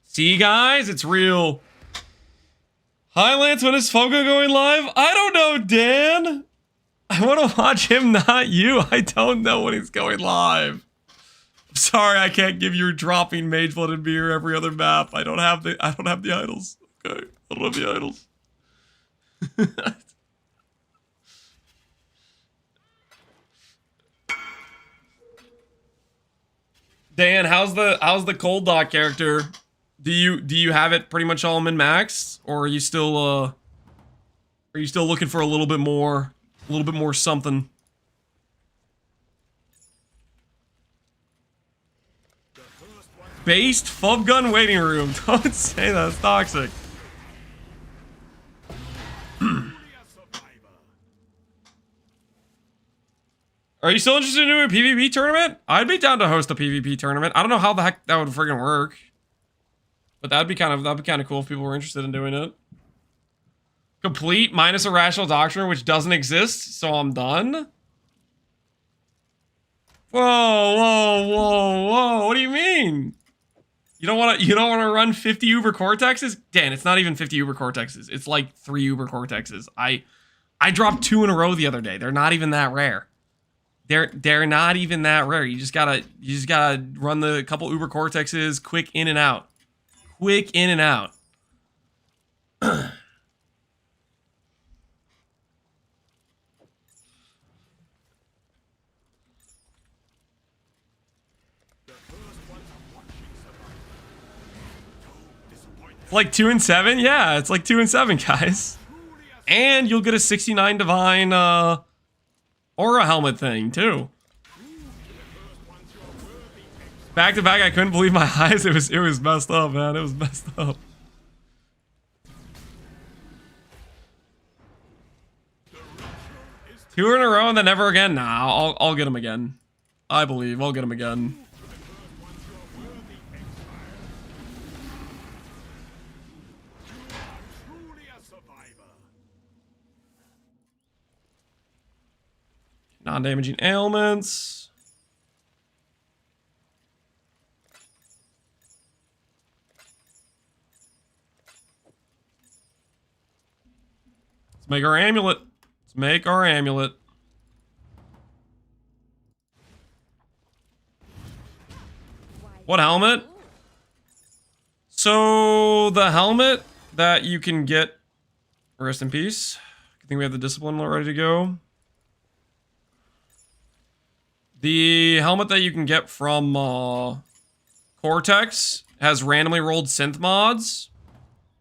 See, guys, it's real. Hi, Lance, when is Fogo going live? I don't know, Dan. I want to watch him, not you. I don't know when he's going live. I'm sorry, I can't give you dropping Mage Blood and Beer every other map. I don't have the idols. Okay, I don't have the idols. Dan, how's the Cold Dock character? Do you have it pretty much all min maxed, or are you still looking for a little bit more something? Based Fubgun waiting room. Don't say that, it's toxic. Are you still interested in doing a PvP tournament? I'd be down to host a PvP tournament. I don't know how the heck that would friggin' work. But that'd be kind of cool if people were interested in doing it. Complete minus a rational doctrine, which doesn't exist, so I'm done. Whoa! What do you mean? You don't want to run 50 Uber Cortexes? Dan, it's not even 50 Uber Cortexes. It's like 3 Uber Cortexes. I dropped 2 in a row the other day. They're not even that rare. They're not even that rare. You just gotta run the couple Uber Cortexes, quick in and out. Quick in and out. It's like 2 and 7? Yeah, it's like 2 and 7, guys. And you'll get a 69 divine aura helmet thing, too. Back to back, I couldn't believe my eyes. It was messed up, man. It was messed up. Two in a row and then never again? Nah, I'll get him again. I believe I'll get him again. Non-damaging ailments. Let's make our amulet. Let's make our amulet. What helmet? So the helmet that you can get, rest in peace. I think we have the discipline ready to go. The helmet that you can get from Cortex has randomly rolled synth mods.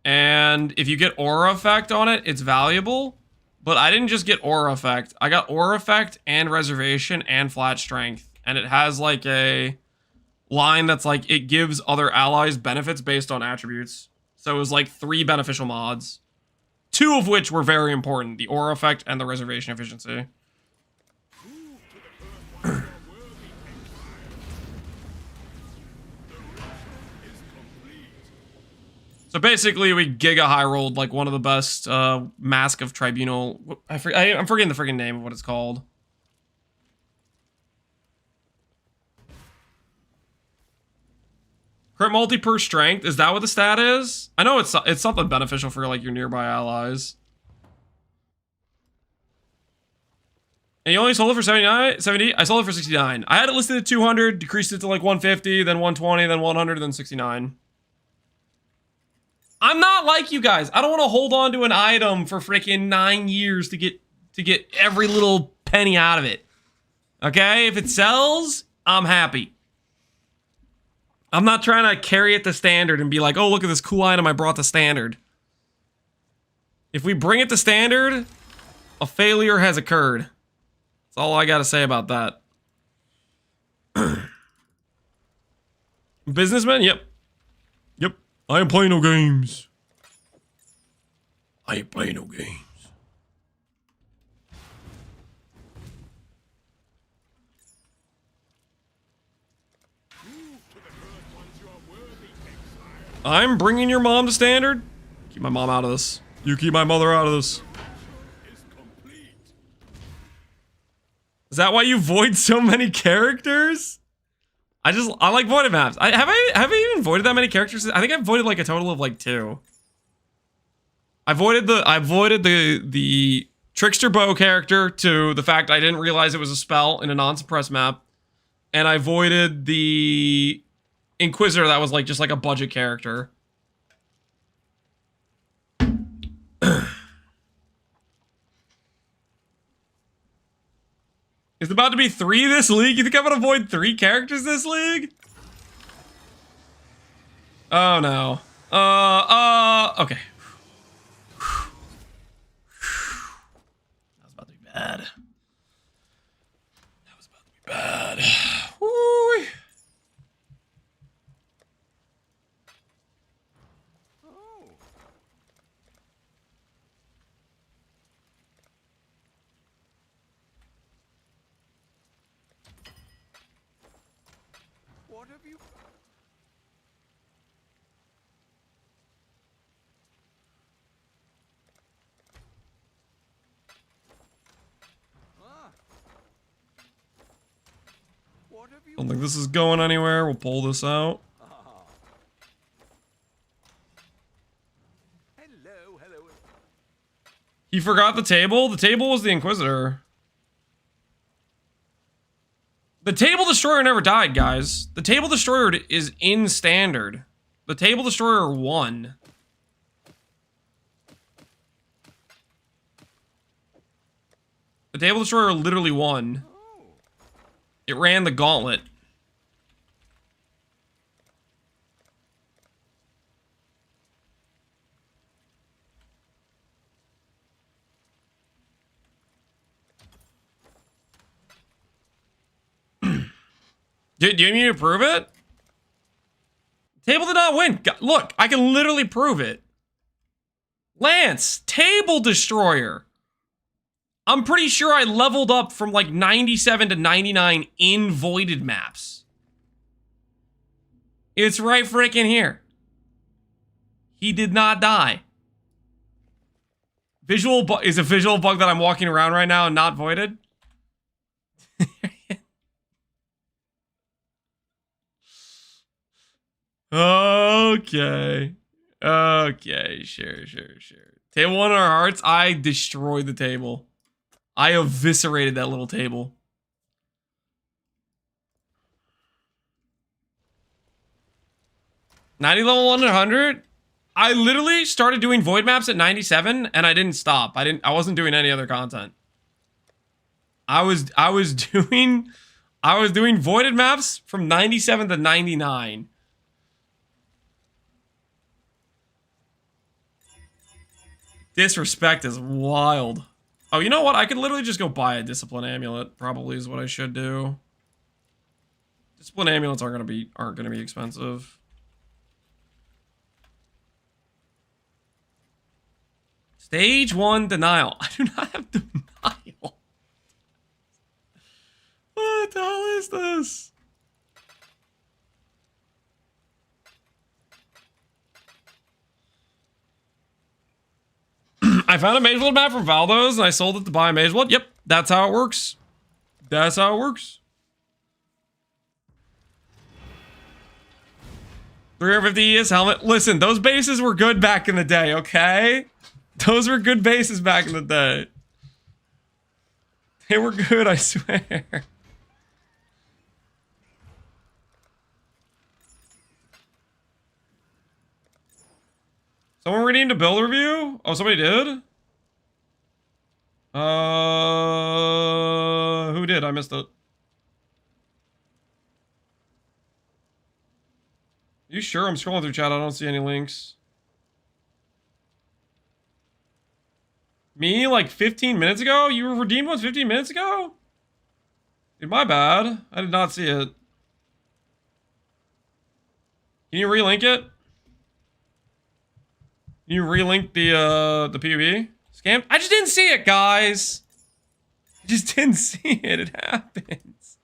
And if you get aura effect on it, it's valuable. But I didn't just get aura effect. I got aura effect and reservation and flat strength. And it has like a line that's like, it gives other allies benefits based on attributes. So it was like 3 beneficial mods. 2 of which were very important. The aura effect and the reservation efficiency. So basically, we giga high rolled like one of the best Mask of Tribunal. I'm forgetting the freaking name of what it's called. Crit multi per strength. Is that what the stat is? I know it's something beneficial for like your nearby allies. And you only sold it for 79, 70? I sold it for 69. I had it listed at 200, decreased it to like 150, then 120, then 100, then 69. I'm not like you guys. I don't want to hold on to an item for freaking 9 years to get every little penny out of it. Okay? If it sells, I'm happy. I'm not trying to carry it to standard and be like, oh, look at this cool item I brought to standard. If we bring it to standard, a failure has occurred. That's all I gotta say about that. Businessman? Yep. Yep. I ain't playing no games. I ain't playing no games. I'm bringing your mom to standard. Keep my mom out of this. You keep my mother out of this. Is that why you void so many characters? I like voided maps. Have I even voided that many characters? I think I've voided like a total of like 2. I voided the Trickster Bow character to the fact I didn't realize it was a spell in a non-suppressed map. And I voided the Inquisitor that was like just like a budget character. It's about to be 3 this league? You think I'm gonna avoid 3 characters this league? Oh no. Okay. That was about to be bad. That was about to be bad. Woo. What have you? What have you? Don't think this is going anywhere. We'll pull this out. Hello, hello. He forgot the table? The table was the Inquisitor. The Table Destroyer never died, guys. The Table Destroyer is in standard. The Table Destroyer won. The Table Destroyer literally won. It ran the gauntlet. Do you need me to prove it? Table did not win. Look, I can literally prove it. Lance, Table Destroyer. I'm pretty sure I leveled up from like 97 to 99 in voided maps. It's right freaking here. He did not die. Visual bug is a visual bug that I'm walking around right now and not voided. Okay. Okay, sure. Table won our hearts. I destroyed the table. I eviscerated that little table. $90 level 100? I literally started doing void maps at 97 and I didn't stop. I wasn't doing any other content. I was doing voided maps from 97 to 99. Disrespect is wild. Oh, you know what? I could literally just go buy a discipline amulet. Probably is what I should do. Discipline amulets aren't gonna be expensive. Stage 1 denial. I do not have denial. What the hell is this? I found a Mage Blood map from Valdo's and I sold it to buy a Mage Blood. Yep, that's how it works. That's how it works. 350 ES helmet. Listen, those bases were good back in the day, okay? Those were good bases back in the day. They were good, I swear. Someone redeemed a build review? Oh, somebody did? Who did? I missed it. You sure? I'm scrolling through chat. I don't see any links. Me, like 15 minutes ago? You were redeemed once 15 minutes ago? Dude, my bad. I did not see it. Can you relink it? Can you relink the PUB? Scam? I just didn't see it, guys. I just didn't see it. It happens.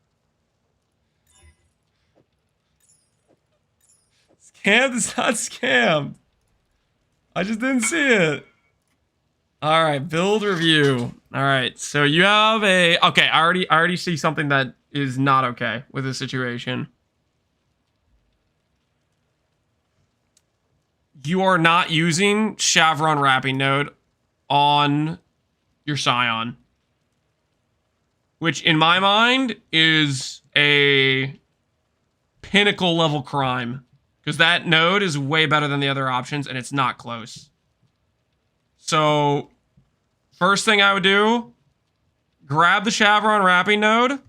Scammed is not scammed. I just didn't see it. All right, build review. All right, so you have a... Okay, I already see something that is not okay with this situation. You are not using Chevron wrapping node on your Scion. Which, in my mind, is a pinnacle level crime. Because that node is way better than the other options, and it's not close. So, first thing I would do, grab the Chevron wrapping node,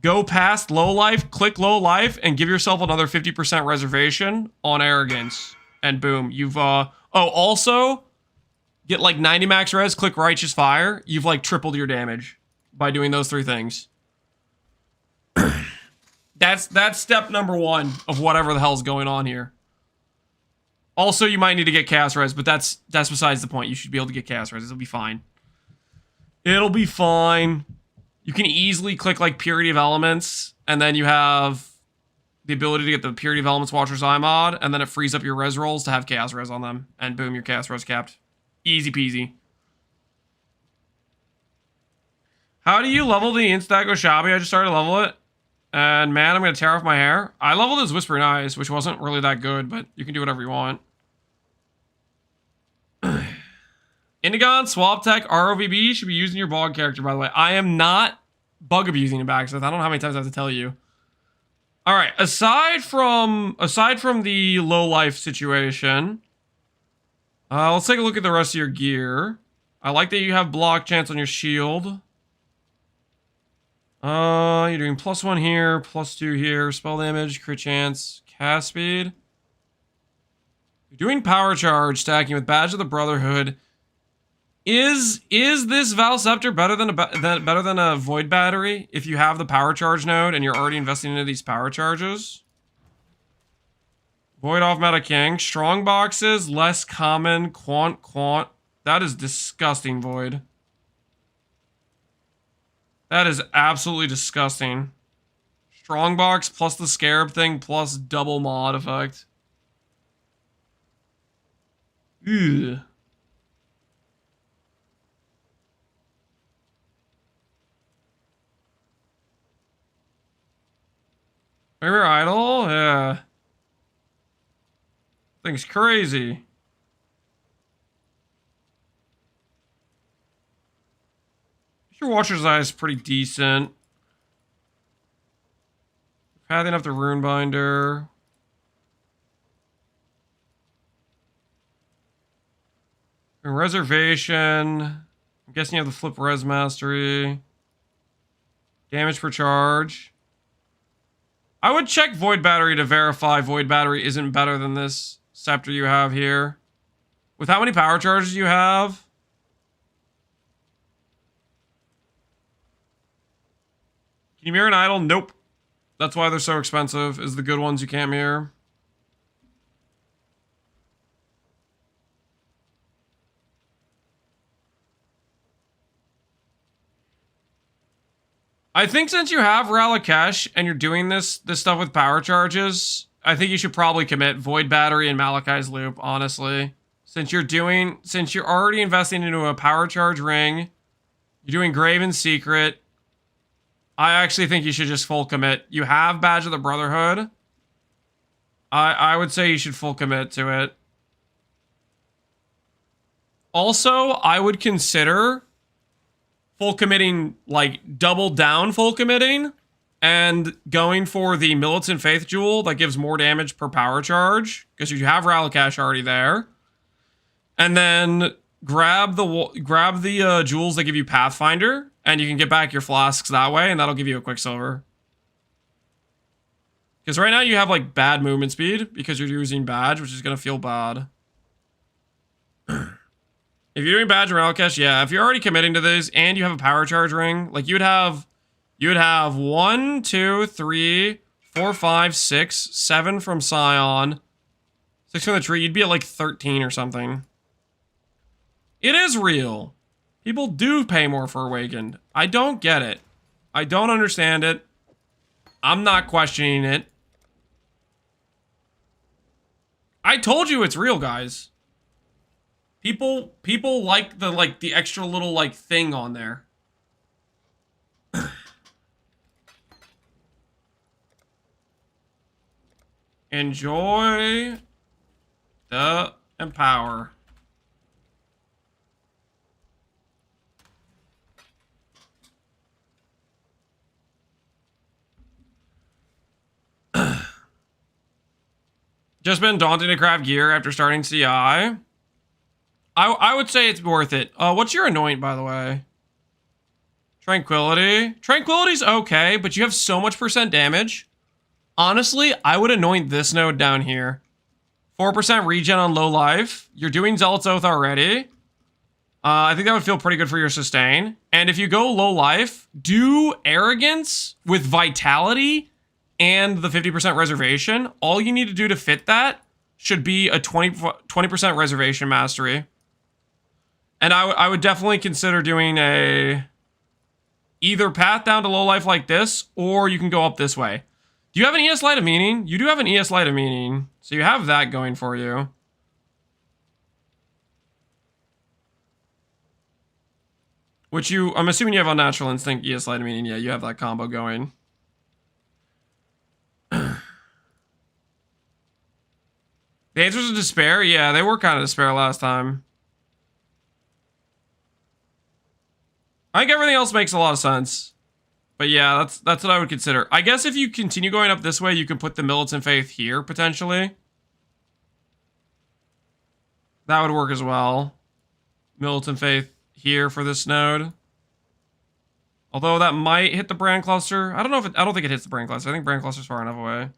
go past low life, click low life, and give yourself another 50% reservation on arrogance. And boom, you've, also, get like 90 max res, click righteous fire, you've like tripled your damage by doing those three things. That's step number one of whatever the hell's going on here. Also, you might need to get chaos res, but that's besides the point. You should be able to get chaos res. It'll be fine. It'll be fine. You can easily click like Purity of Elements, and then you have the ability to get the Purity of Elements Watcher's Eye mod, and then it frees up your res rolls to have chaos res on them, and boom, your chaos res capped. Easy peasy. How do you level the Instack Oshabi? I just started to level it. And man, I'm going to tear off my hair. I leveled his Whispering Eyes, which wasn't really that good, but you can do whatever you want. Indigon, Swap Tech, ROVB should be using your bog character, by the way. I am not bug abusing in Backsmith. I don't know how many times I have to tell you. Alright, aside from the low life situation, let's take a look at the rest of your gear. I like that you have block chance on your shield. You're doing +1 here, +2 here, spell damage, crit chance, cast speed. You're doing power charge, stacking with Badge of the Brotherhood. Is this Val Scepter better than a Void Battery if you have the power charge node and you're already investing into these power charges? Void off Meta King, strong boxes, less common, quant. That is disgusting, Void. That is absolutely disgusting. Strongbox plus the Scarab thing plus double mod effect. Ugh. Premier Idol? Yeah. Thing's crazy. Your Watcher's Eye is pretty decent. Pathing up the Rune Binder. And Reservation. I'm guessing you have the Flip Res Mastery. Damage per charge. I would check Void Battery to verify Void Battery isn't better than this Scepter you have here. With how many power charges you have? Can you mirror an idol? Nope. That's why they're so expensive, is the good ones you can't mirror. I think since you have Ralakesh and you're doing this stuff with power charges, I think you should probably commit Void Battery and Malachi's Loop, honestly. since you're already investing into a power charge ring, you're doing Graven Secret, I actually think you should just full commit. You have Badge of the Brotherhood. I would say you should full commit to it. Also, I would consider full committing, like double down full committing, and going for the Militant Faith Jewel that gives more damage per power charge, because you have Ralakash already there. And then grab the jewels that give you Pathfinder, and you can get back your flasks that way, and that'll give you a Quicksilver. Because right now you have like bad movement speed because you're using Badge, which is going to feel bad. If you're doing Badge and Ralakash, yeah, if you're already committing to these and you have a power charge ring, like you would have 1, 2, 3, 4, 5, 6, 7 from Scion, 6 from the tree, you'd be at like 13 or something. It is real. People do pay more for Awakened. I don't get it. I don't understand it. I'm not questioning it. I told you it's real, guys. People like the extra little like thing on there. Enjoy the empower. Just been daunting to craft gear after starting CI. I would say it's worth it. What's your anoint, by the way? Tranquility. Tranquility's okay, but you have so much % damage. Honestly, I would anoint this node down here. 4% regen on low life. You're doing Zealot's Oath already. I think that would feel pretty good for your sustain. And if you go low life, do Arrogance with Vitality and the 50% reservation. All you need to do to fit that should be a 20% reservation mastery. And I would definitely consider doing either path down to low life like this, or you can go up this way. Do you have an ES Light of Meaning? You do have an ES Light of Meaning, so you have that going for you. Which I'm assuming you have Unnatural Instinct, ES Light of Meaning. Yeah, you have that combo going. The Answers of Despair? Yeah, they were kind of despair last time. I think everything else makes a lot of sense. But yeah, that's what I would consider. I guess if you continue going up this way, you can put the Militant Faith here, potentially. That would work as well. Militant Faith here for this node. Although that might hit the Brand Cluster. I don't think it hits the Brand Cluster. I think Brand Cluster's far enough away.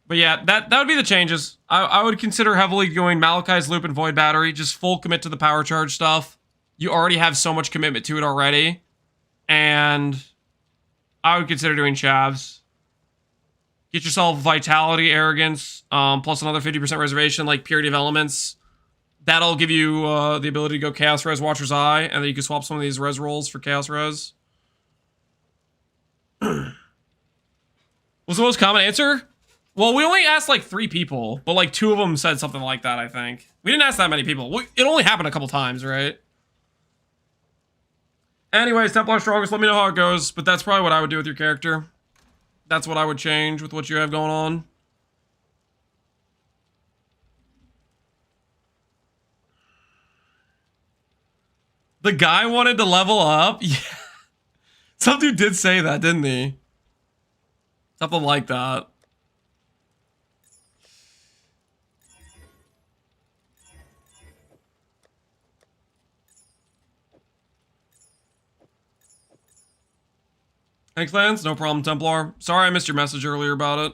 But yeah, that would be the changes. I would consider heavily going Malachi's Loop and Void Battery. Just full commit to the power charge stuff. You already have so much commitment to it already. And I would consider doing Chavs. Get yourself Vitality, Arrogance, plus another 50% reservation, like Purity of Elements. That'll give you the ability to go Chaos Res Watcher's Eye, and then you can swap some of these res rolls for Chaos Res. What's the most common answer? Well, we only asked like 3 people, but like 2 of them said something like that, I think. We didn't ask that many people. It only happened a couple times, right? Anyways, Templar Strongest, let me know how it goes, but that's probably what I would do with your character. That's what I would change with what you have going on. The guy wanted to level up? Yeah. Some dude did say that, didn't he? Something like that. Thanks, Lance. No problem, Templar. Sorry I missed your message earlier about it.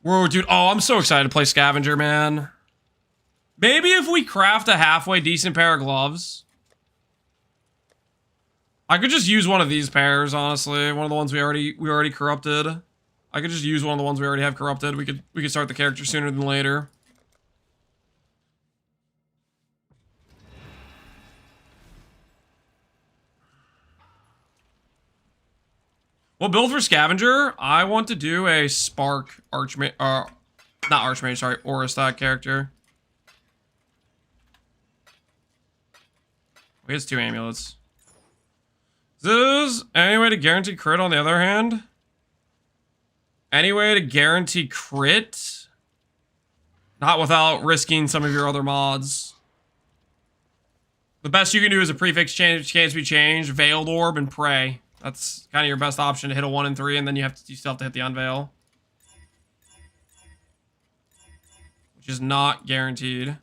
Whoa, dude. Oh, I'm so excited to play Scavenger, man. Maybe if we craft a halfway decent pair of gloves. I could just use one of these pairs, honestly. One of the ones we already corrupted. I could just use one of the ones we already have corrupted. We could start the character sooner than later. Well, build for Scavenger, I want to do a Spark Archmage, not Archmage, sorry, Aurostat character. He has 2 amulets. Is this any way to guarantee crit on the other hand? Any way to guarantee crit? Not without risking some of your other mods. The best you can do is a prefix change, chance to be changed, Veiled Orb, and Pray. That's kind of your best option to hit a 1 and 3, and then you still have to hit the Unveil. Which is not guaranteed.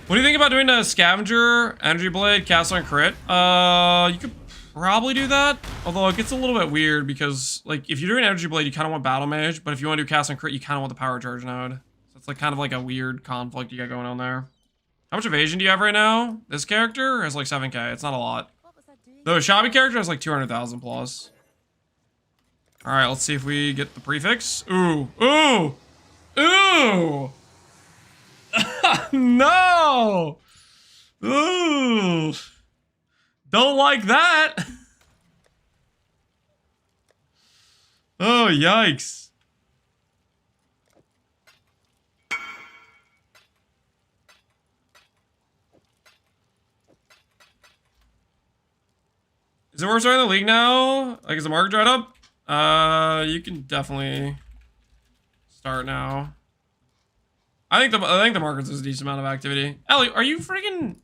What do you think about doing a Scavenger, Energy Blade, Castle, and Crit? You could probably do that. Although it gets a little bit weird because, like, if you're doing Energy Blade, you kind of want Battle Mage. But if you want to do Castle and Crit, you kind of want the Power Charge node. So it's like kind of like a weird conflict you got going on there. How much evasion do you have right now? This character has like 7k. It's not a lot. The Shabby character has like 200,000 plus. Alright, let's see if we get the prefix. Ooh. Ooh! Ooh! No! Ooh! Don't like that! Oh, yikes. Is it worth starting the league now? Like, is the market dried up? You can definitely start now. I think the markets is a decent amount of activity. Ellie, are you pyramiding?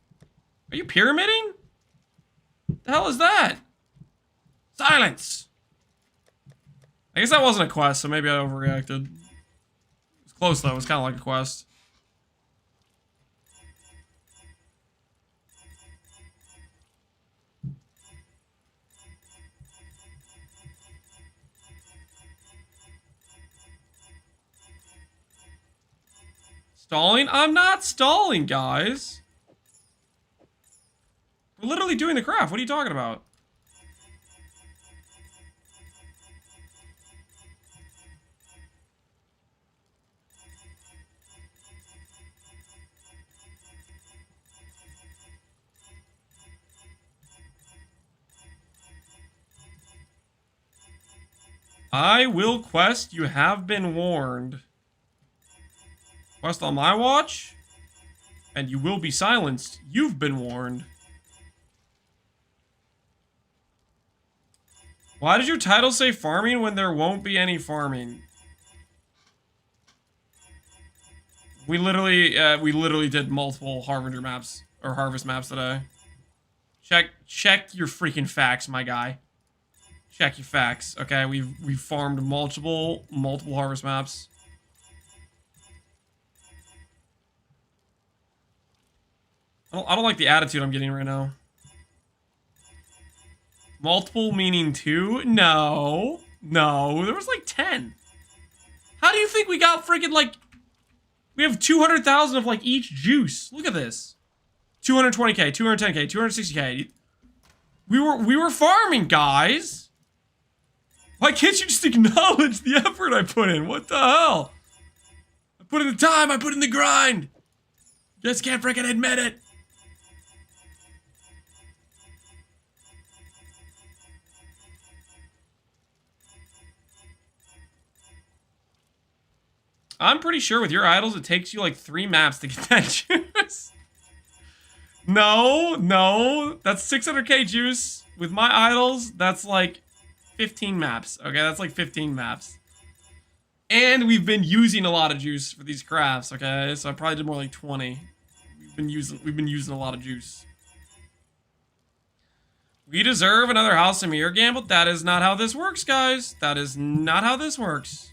The hell is that? Silence! I guess that wasn't a quest, so maybe I overreacted. It's close though, it's kind of like a quest. Stalling? I'm not stalling, guys. We're literally doing the craft. What are you talking about? I will quest. You have been warned. Quest on my watch, and you will be silenced. You've been warned. Why did your title say farming when there won't be any farming? We literally did multiple Harbinger maps or harvest maps today. Check your freaking facts, my guy. Check your facts. Okay, we've farmed multiple harvest maps. I don't like the attitude I'm getting right now. Multiple meaning 2? No. No, there was like 10. How do you think we got freaking like... We have 200,000 of like each juice. Look at this. 220k, 210k, 260k. We were farming, guys. Why can't you just acknowledge the effort I put in? What the hell? I put in the time, I put in the grind. Just can't freaking admit it. I'm pretty sure with your idols, it takes you like 3 maps to get that juice. No, that's 600k juice. With my idols, that's like 15 maps. Okay, that's like 15 maps. And we've been using a lot of juice for these crafts. Okay, so I probably did more like 20. We've been using a lot of juice. We deserve another House of Mirror gamble. That is not how this works, guys. That is not how this works.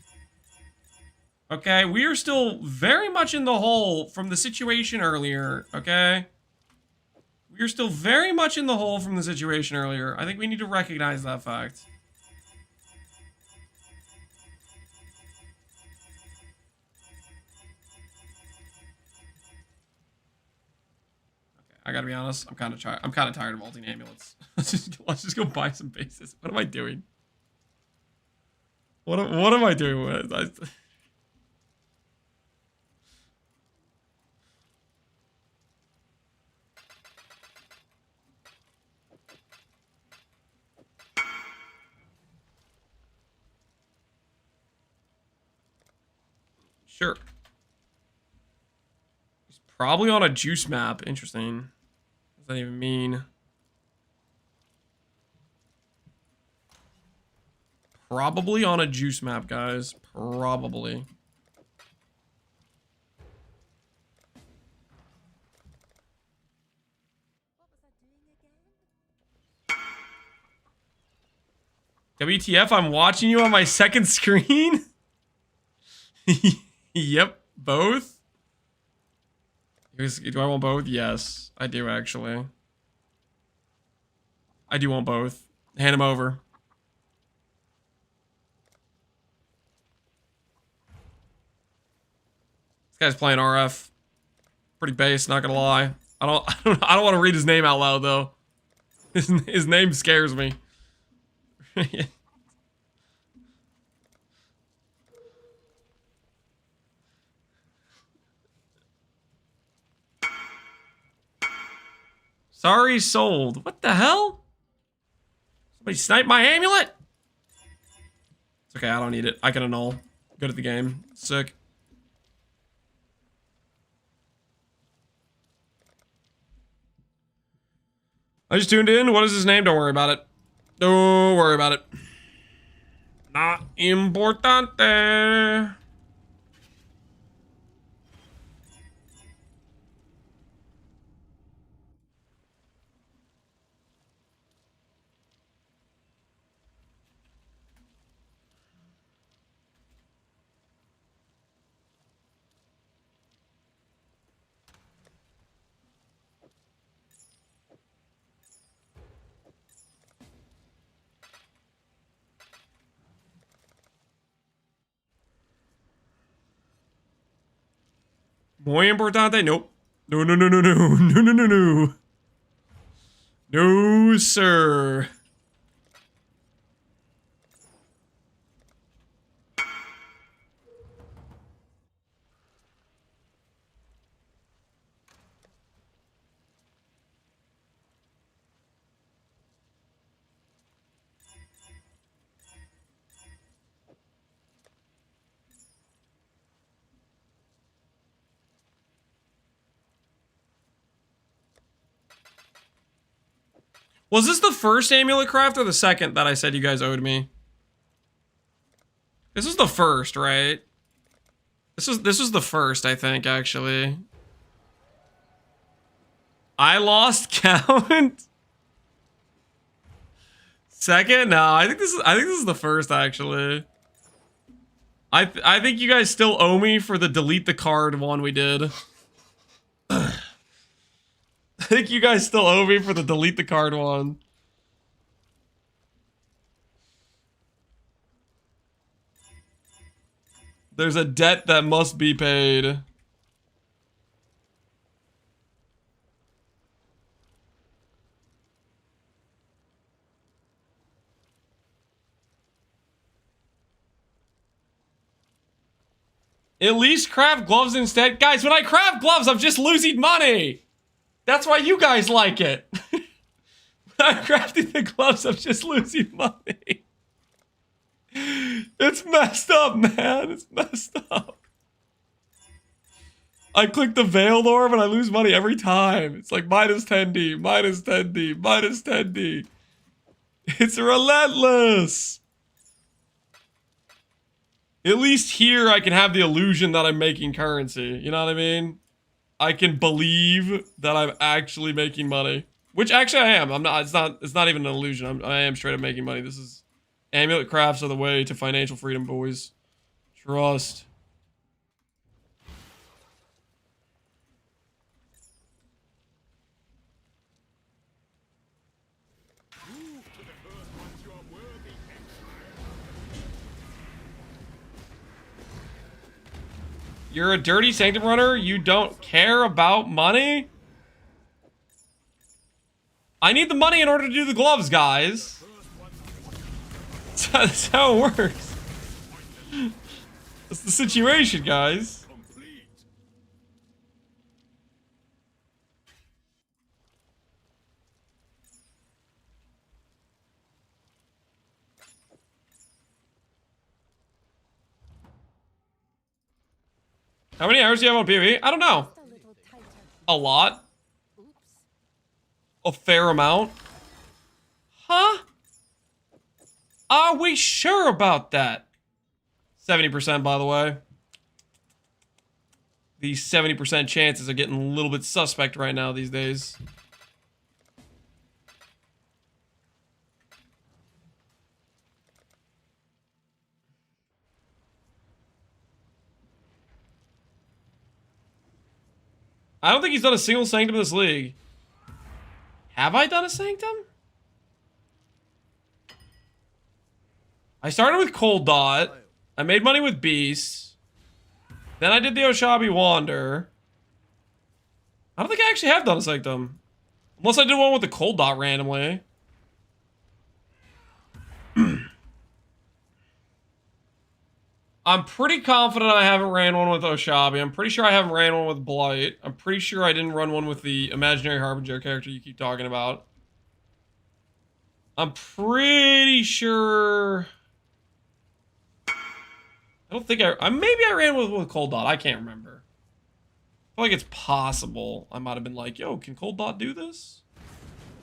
Okay, we are still very much in the hole from the situation earlier, okay? We are still very much in the hole from the situation earlier. I think we need to recognize that fact. I gotta be honest. I'm kind of tired. I'm kind of tired of ulting amulets. Let's just go buy some bases. What am I doing? What am I doing with? Sure. He's probably on a juice map. Interesting. What does that even mean? Probably on a juice map, guys. Probably. WTF, I'm watching you on my second screen? Yep, both. Do I want both? Yes, I do actually. I do want both. Hand them over. This guy's playing RF. Pretty base, not gonna lie. I don't want to read his name out loud though. His name scares me. Sorry, sold. What the hell? Somebody sniped my amulet? It's okay, I don't need it. I can annul. Good at the game. Sick. I just tuned in. What is his name? Don't worry about it. Don't worry about it. Not importante. Muy importante? Nope. No, no, no, no, no. No, no, no, no. No, sir. Was this the first amulet craft or the second that I said you guys owed me? This was the first, right? This was the first, I think, actually. I lost count. Second? No, I think this is the first, actually. I think you guys still owe me for the delete the card one we did. I think you guys still owe me for the delete the card one. There's a debt that must be paid. At least craft gloves instead. Guys, when I craft gloves, I'm just losing money. That's why you guys like it. When I'm crafting the gloves, I'm just losing money. It's messed up, man. It's messed up. I click the veiled orb and I lose money every time. It's like minus 10D, minus 10D, minus 10D. It's relentless. At least here I can have the illusion that I'm making currency. You know what I mean? I can believe that I'm actually making money. Which actually I am. I'm not. It's not even an illusion. I am straight up making money. This is amulet crafts are the way to financial freedom, boys. Trust. You're a dirty sanctum runner? You don't care about money? I need the money in order to do the gloves, guys. That's how it works. That's the situation, guys. How many hours do you have on PvE? I don't know. A little tighter. A lot. Oops. A fair amount. Huh? Are we sure about that? 70%, by the way. These 70% chances are getting a little bit suspect right now these days. I don't think he's done a single Sanctum in this league. Have I done a Sanctum? I started with Cold Dot. I made money with Beast. Then I did the Oshabi Wander. I don't think I actually have done a Sanctum. Unless I did one with the Cold Dot randomly. I'm pretty confident I haven't ran one with Oshabi. I'm pretty sure I haven't ran one with Blight. I'm pretty sure I didn't run one with the Imaginary Harbinger character you keep talking about. I'm pretty sure... I don't think maybe I ran with Cold Dot. I can't remember. I feel like it's possible. I might have been like, yo, can Cold Dot do this?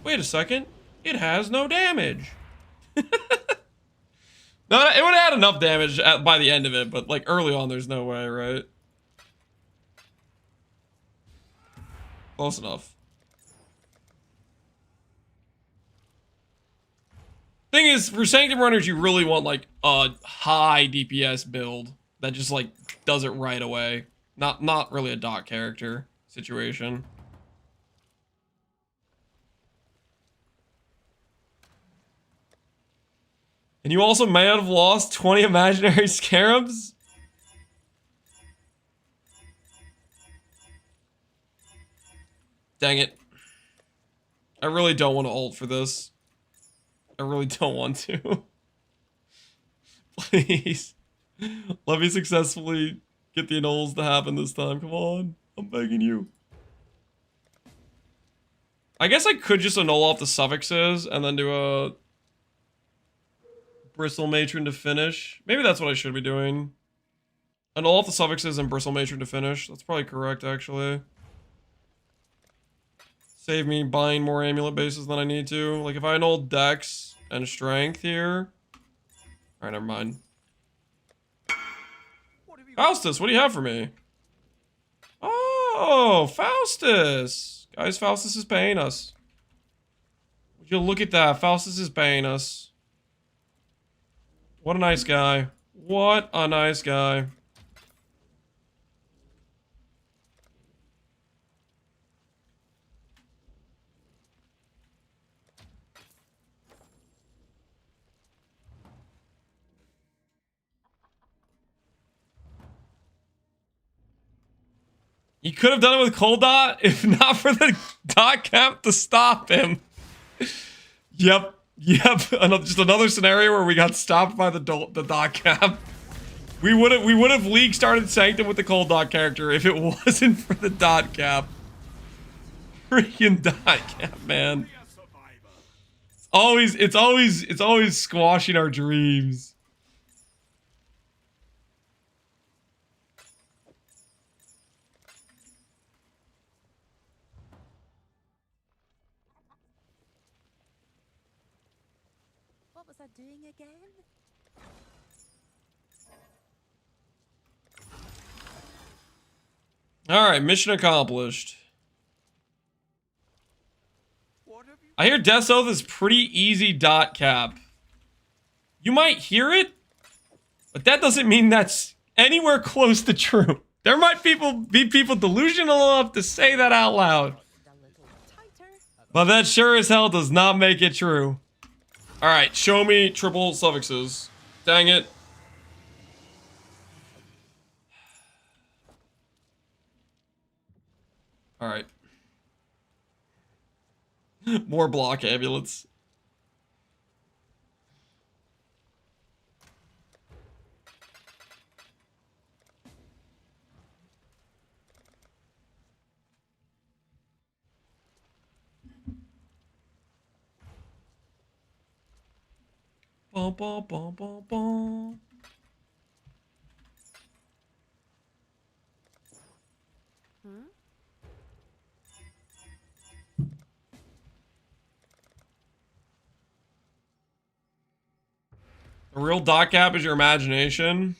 Wait a second. It has no damage. No, it would have had enough damage by the end of it, but like early on, there's no way, right? Close enough. Thing is, for Sanctum runners, you really want like a high DPS build that just like does it right away. Not really a dot character situation. And you also may have lost 20 imaginary scarabs? Dang it. I really don't want to ult for this. I really don't want to. Please. Let me successfully get the annuls to happen this time. Come on. I'm begging you. I guess I could just annul off the suffixes and then do a Bristle Matron to finish. Maybe that's what I should be doing. Annul off the suffixes and Bristle Matron to finish. That's probably correct, actually. Save me buying more amulet bases than I need to. Like, if I annul Dex and Strength here... Alright, never mind. Faustus, what do you have for me? Oh, Faustus! Guys, Faustus is paying us. Would you look at that? Faustus is paying us. What a nice guy. What a nice guy. He could have done it with Cold Dot if not for the dot cap to stop him. Yep. Just another scenario where we got stopped by the dot cap. We would have league started Sanctum with the Cold Dot character if it wasn't for the dot cap. Freaking dot cap, man. It's always squashing our dreams. What was I doing again? Alright, mission accomplished. What have you I hear Death's Oath is pretty easy dot cap. You might hear it, but that doesn't mean that's anywhere close to true. There might be people delusional enough to say that out loud. A little tighter. But that sure as hell does not make it true. Alright, show me triple suffixes. Dang it. Alright. More block amulets. Bum, bum, bum, bum, bum. The real dot cap is your imagination.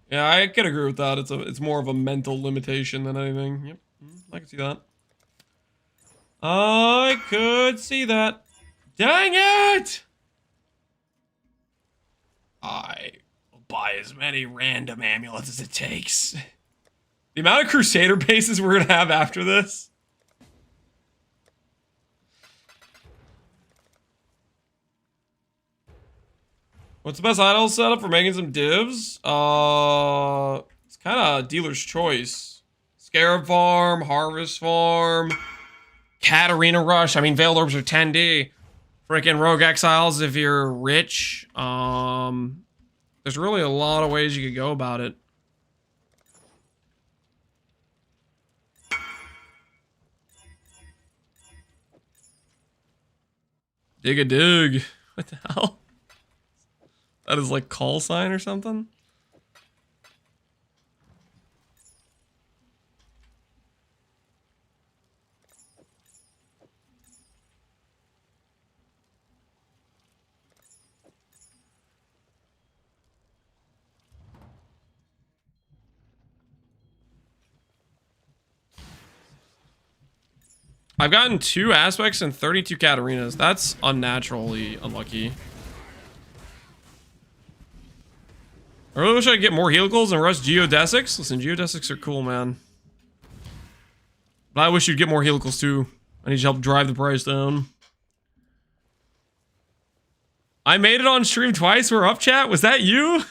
Yeah, I could agree with that. It's more of a mental limitation than anything. Yep, I can see that. I could see that. Dang it! I will buy as many random amulets as it takes. The amount of Crusader bases we're gonna have after this. What's the best idle setup for making some divs? It's kind of dealer's choice. Scarab Farm, Harvest Farm, Katarina Rush. I mean, Veiled Orbs are 10D. Freaking Rogue Exiles if you're rich. There's really a lot of ways you could go about it. Dig a dig. What the hell? That is like call sign or something? I've gotten 2 aspects and 32 Katarinas. That's unnaturally unlucky. I really wish I could get more helicals and rush geodesics. Listen, geodesics are cool, man. But I wish you'd get more helicals too. I need your help drive the price down. I made it on stream twice. We're up, chat. Was that you?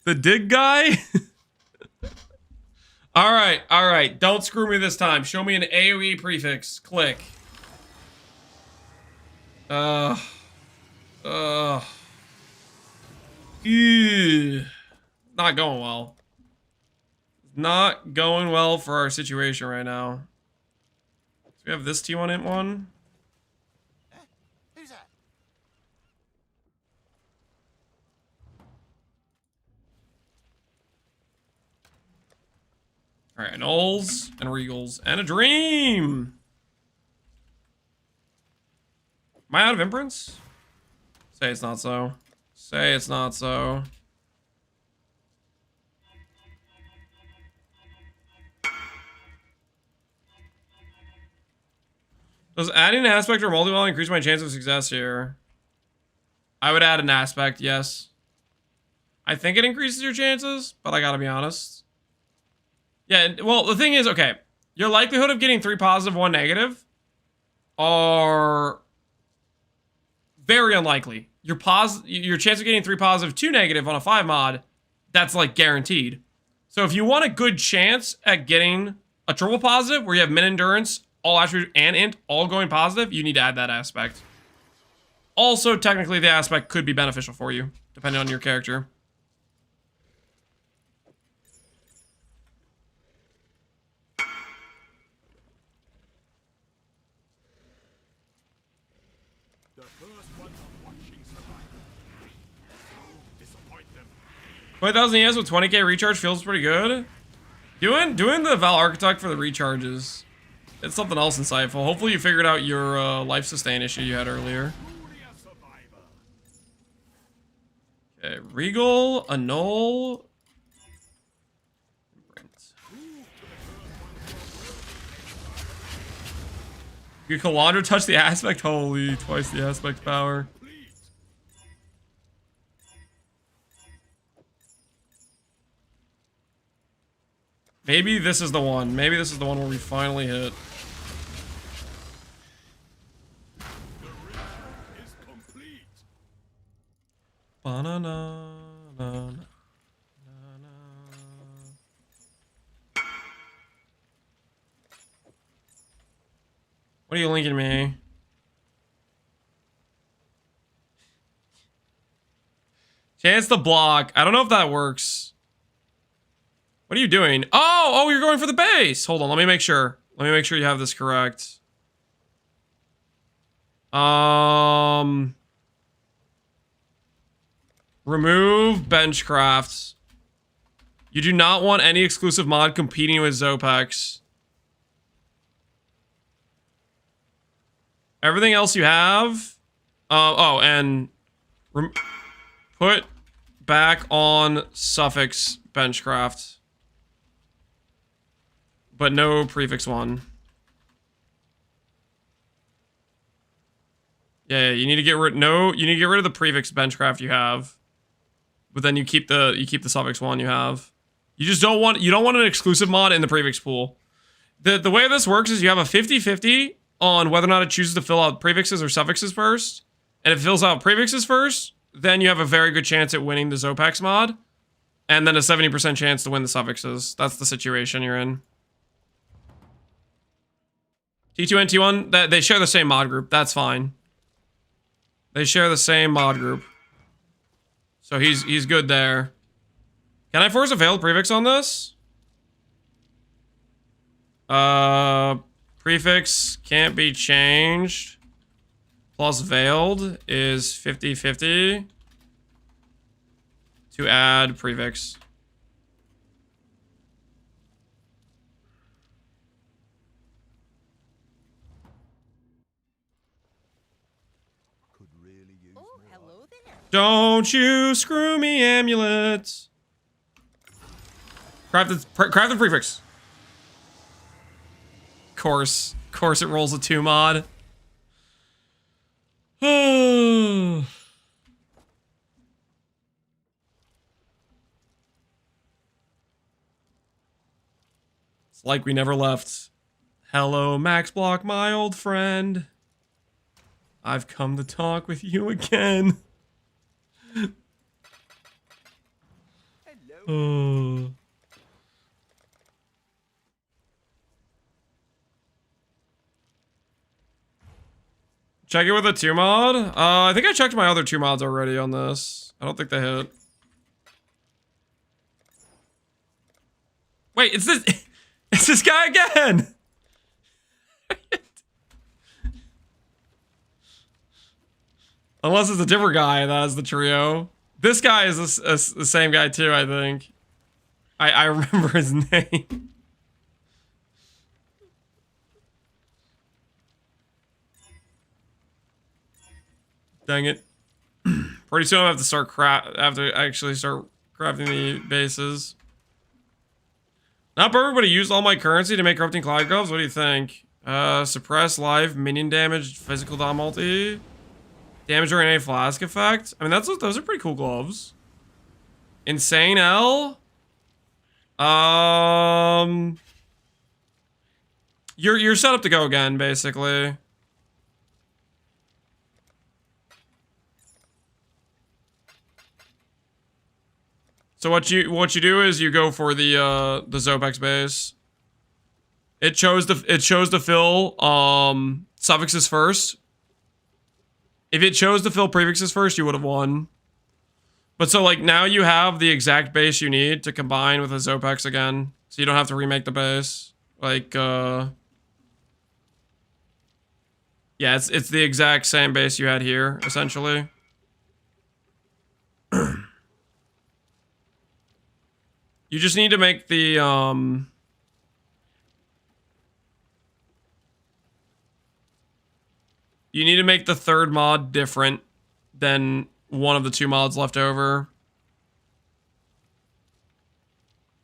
The dig guy? Alright, alright. Don't screw me this time. Show me an AoE prefix. Click. Ew. Not going well. Not going well for our situation right now. So we have this T1 int one. Who's that? Alright, Knolls and Regals and a dream. Am I out of imprints? Say it's not so. Say it's not so. Does adding an aspect or multi-wall increase my chance of success here? I would add an aspect, yes. I think it increases your chances, but I gotta be honest. Yeah, well, the thing is, okay, your likelihood of getting 3 positive, 1 negative are very unlikely. Your chance of getting 3 positive, 2 negative on a 5 mod, that's like guaranteed. So if you want a good chance at getting a triple positive where you have min endurance, all attribute and int all going positive, you need to add that aspect. Also, technically, the aspect could be beneficial for you, depending on your character. The first one of watching survival. Disappoint them. 20,000 ES with 20k recharge feels pretty good. Doing the Val Architect for the recharges. It's something else insightful. Hopefully you figured out your life sustain issue you had earlier. Truly a survivor. Okay, Regal, Annul. You Calandra touch the aspect? Holy, twice the aspect power. Maybe this is the one. Maybe this is the one where we finally hit. The ritual is complete. Ba-na-na-na-na. What are you linking me? Chance to block. I don't know if that works. What are you doing? Oh, you're going for the base. Hold on, let me make sure. Let me make sure you have this correct. Remove benchcraft. You do not want any exclusive mod competing with Zopex. Everything else you have. And put back on suffix benchcraft, but no prefix one. Yeah, you need to get rid. No, you need to get rid of the prefix benchcraft you have, but then you keep the suffix one you have. You just don't want an exclusive mod in the prefix pool. The way this works is you have a 50-50 on whether or not it chooses to fill out prefixes or suffixes first. And if it fills out prefixes first, then you have a very good chance at winning the Zopex mod. And then a 70% chance to win the suffixes. That's the situation you're in. T2 and T1, that they share the same mod group. That's fine. They share the same mod group. So he's good there. Can I force a failed prefix on this? Prefix can't be changed. Plus veiled is 50-50 to add prefix. Could really use Oh, more. hello there. Don't you screw me, Amulet. Crafted prefix. Course it rolls a 2 mod. It's like we never left. Hello, Max Block, my old friend. I've come to talk with you again. Oh. Check it with a 2 mod. I think I checked my other 2 mods already on this. I don't think they hit. Wait, it's this guy again. Unless it's a different guy that has the trio. This guy is the same guy too, I think. I remember his name. Dang it. Pretty soon I have to actually start crafting the bases. Not perfect, but I used all my currency to make corrupting cloud gloves. What do you think? Suppress life, minion damage, physical dot multi, damage during a flask effect. I mean, those are pretty cool gloves. Insane L. You're set up to go again, basically. So what you do is you go for the Zopex base. It chose to fill suffixes first. If it chose to fill prefixes first, you would have won. But so like now you have the exact base you need to combine with a Zopex again, so you don't have to remake the base. Like yeah, it's the exact same base you had here essentially. You just need to make the you need to make the third mod different than one of the 2 mods left over.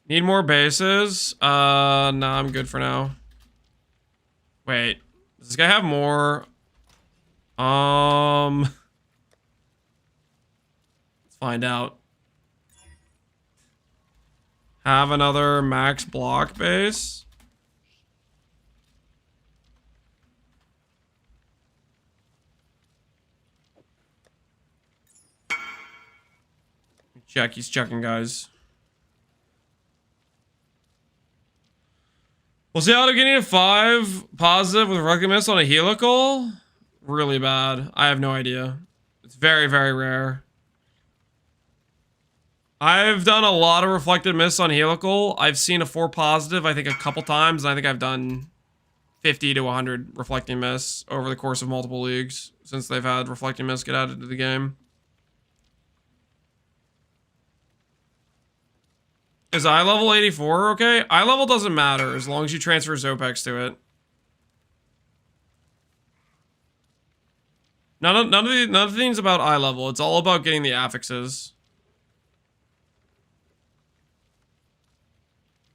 Need more bases? No, I'm good for now. Wait, does this guy have more? Let's find out. Have another max block base. He's checking, guys. We'll see how to getting a 5 positive with Reflecting Mist on a helical. Really bad. I have no idea. It's very, very rare. I've done a lot of Reflected Mist on helical. I've seen a 4 positive, I think, a couple times. And I think I've done 50 to 100 Reflecting Mists over the course of multiple leagues since they've had Reflecting Mist get added to the game. Is eye level 84 okay? Eye level doesn't matter as long as you transfer Zopex to it. None of the things about eye level. It's all about getting the affixes.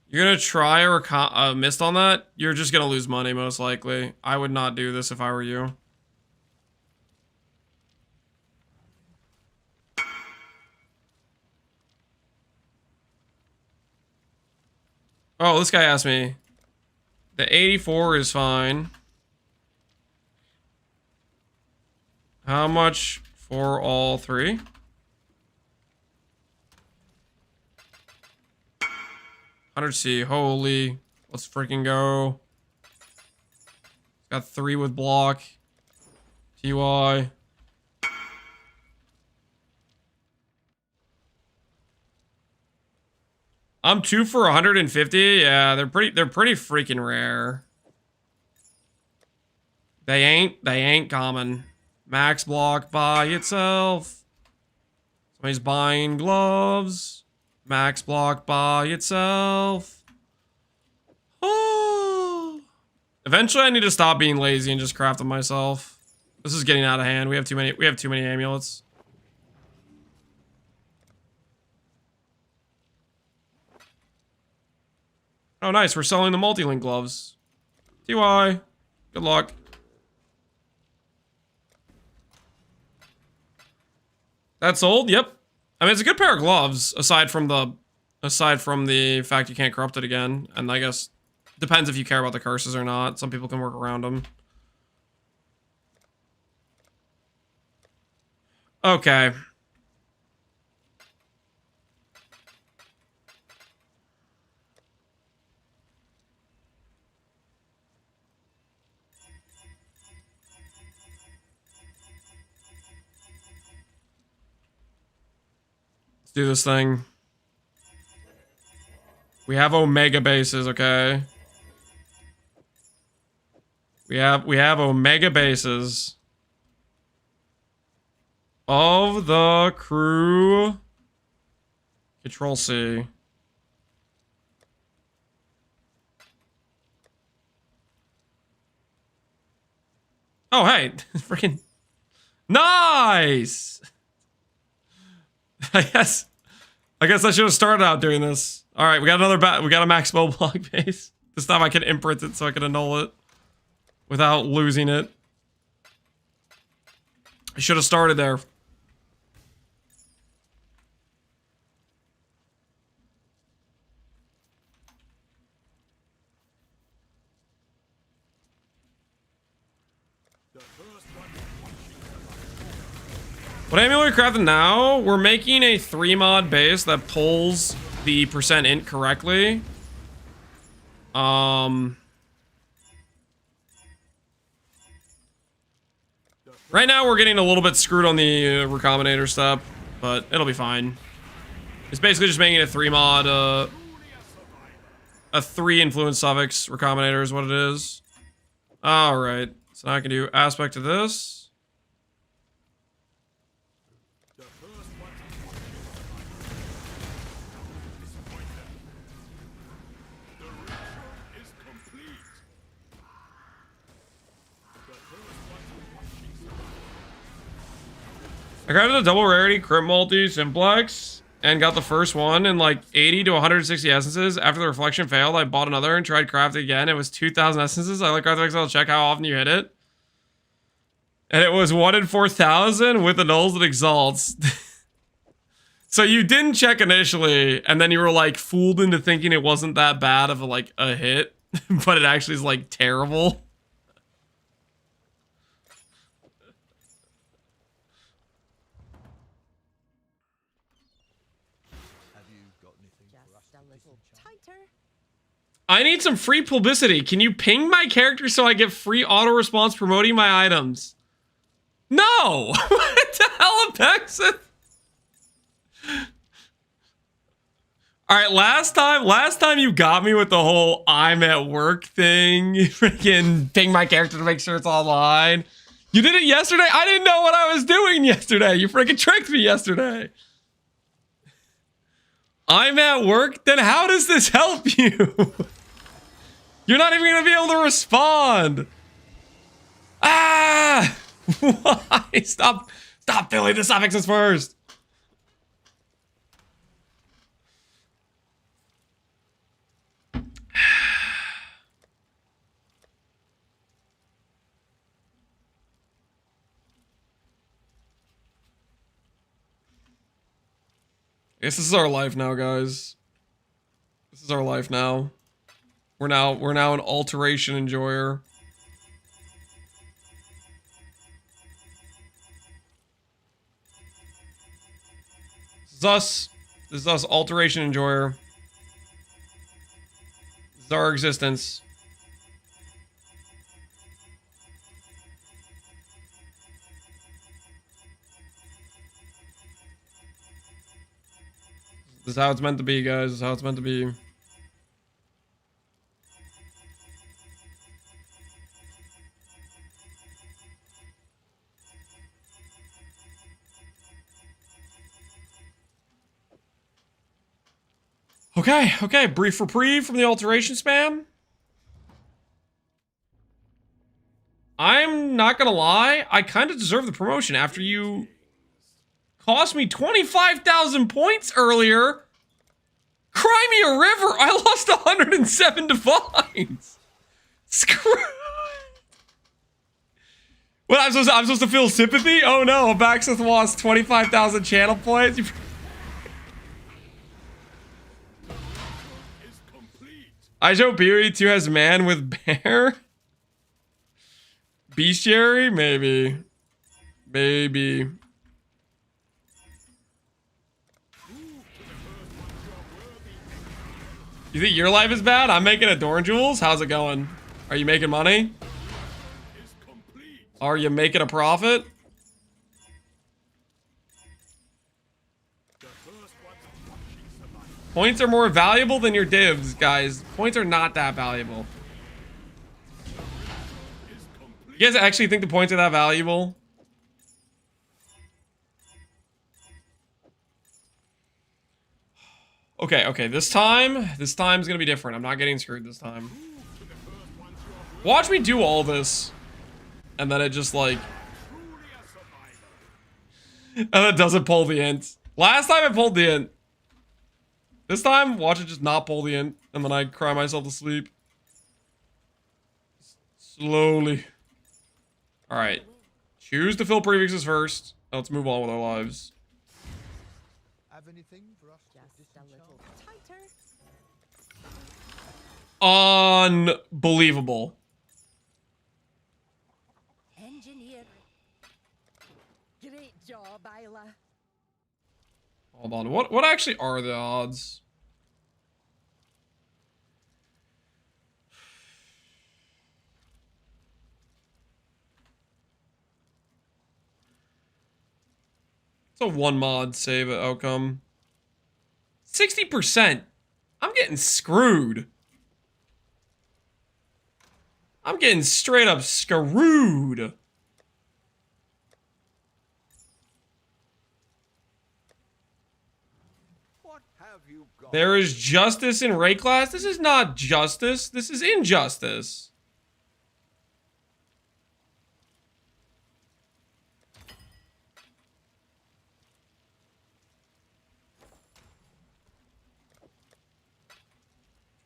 You're gonna try a mist on that? You're just gonna lose money most likely. I would not do this if I were you. Oh, this guy asked me. The 84 is fine. How much for all 3? 100C. Holy. Let's freaking go. Got 3 with block. TY. I'm 2 for 150. Yeah, they're pretty freaking rare. They ain't common. Max block by itself. Somebody's buying gloves. Max block by itself. Oh. Eventually I need to stop being lazy and just craft them myself. This is getting out of hand. We have too many amulets. Oh nice, we're selling the multi-link gloves. TY. Good luck. That's sold? Yep. I mean, it's a good pair of gloves, aside from the fact you can't corrupt it again. And I guess depends if you care about the curses or not. Some people can work around them. Okay. Let's do this thing. We have Omega bases, okay? We have Omega bases. Of the crew. Control C. Oh, hey. Freaking. Nice! I guess I should have started out doing this. All right, we got a max spell block base. This time I can imprint it so I can annul it without losing it. I should have started there. What amulet are we crafting now? We're making a 3 mod base that pulls the percent int correctly. Right now we're getting a little bit screwed on the recombinator step, but it'll be fine. It's basically just making a 3 mod, a 3 influence suffix recombinator is what it is. Alright, so now I can do aspect to this. I grabbed a double rarity crit multi simplex and got the first one in like 80 to 160 essences. After the reflection failed, I bought another and tried crafting again. It was 2,000 essences. I like Exile to check how often you hit it. And it was 1 in 4,000 with the nulls and exalts. So you didn't check initially, and then you were like fooled into thinking it wasn't that bad of a hit, but it actually is like terrible. Just a little tighter. I need some free publicity. Can you ping my character so I get free auto response promoting my items? No! What the hell, Abyssal? Alright, last time you got me with the whole I'm at work thing. Freaking ping my character to make sure it's online. You did it yesterday? I didn't know what I was doing yesterday. You freaking tricked me yesterday. I'm at work? Then how does this help you? You're not even gonna be able to respond. Ah! Why? Stop filling the suffixes first. I guess this is our life now, guys. This is our life now. We're now an alteration enjoyer. This is us, alteration enjoyer. This is our existence. This is how it's meant to be, guys. This is how it's meant to be. Okay, brief reprieve from the alteration spam. I'm not gonna lie, I kind of deserve the promotion after you cost me 25,000 points earlier. Cry me a river, I lost 107 divines. Screw. What, I'm supposed to feel sympathy? Oh no, Abyssal lost 25,000 channel points. I show Beery 2 has man with bear. Bestiary? Maybe. Maybe. You think your life is bad? I'm making Adorn Jewels? How's it going? Are you making money? Are you making a profit? Points are more valuable than your divs, guys. Points are not that valuable. You guys actually think the points are that valuable? Okay, this time's gonna be different. I'm not getting screwed this time. Watch me do all this. And then it just like... And it doesn't pull the int. Last time I pulled the int. This time, watch it just not pull the int. And then I cry myself to sleep. Slowly. Alright. Choose to fill prefixes first. Now let's move on with our lives. Have anything for us to Just a little tighter. Unbelievable. Engineer. Great job, Isla. Hold on. What actually are the odds? It's a 1 mod save outcome. 60%. I'm getting screwed. I'm getting straight up screwed. What have you got? There is justice in Ray class. This is not justice. This is injustice.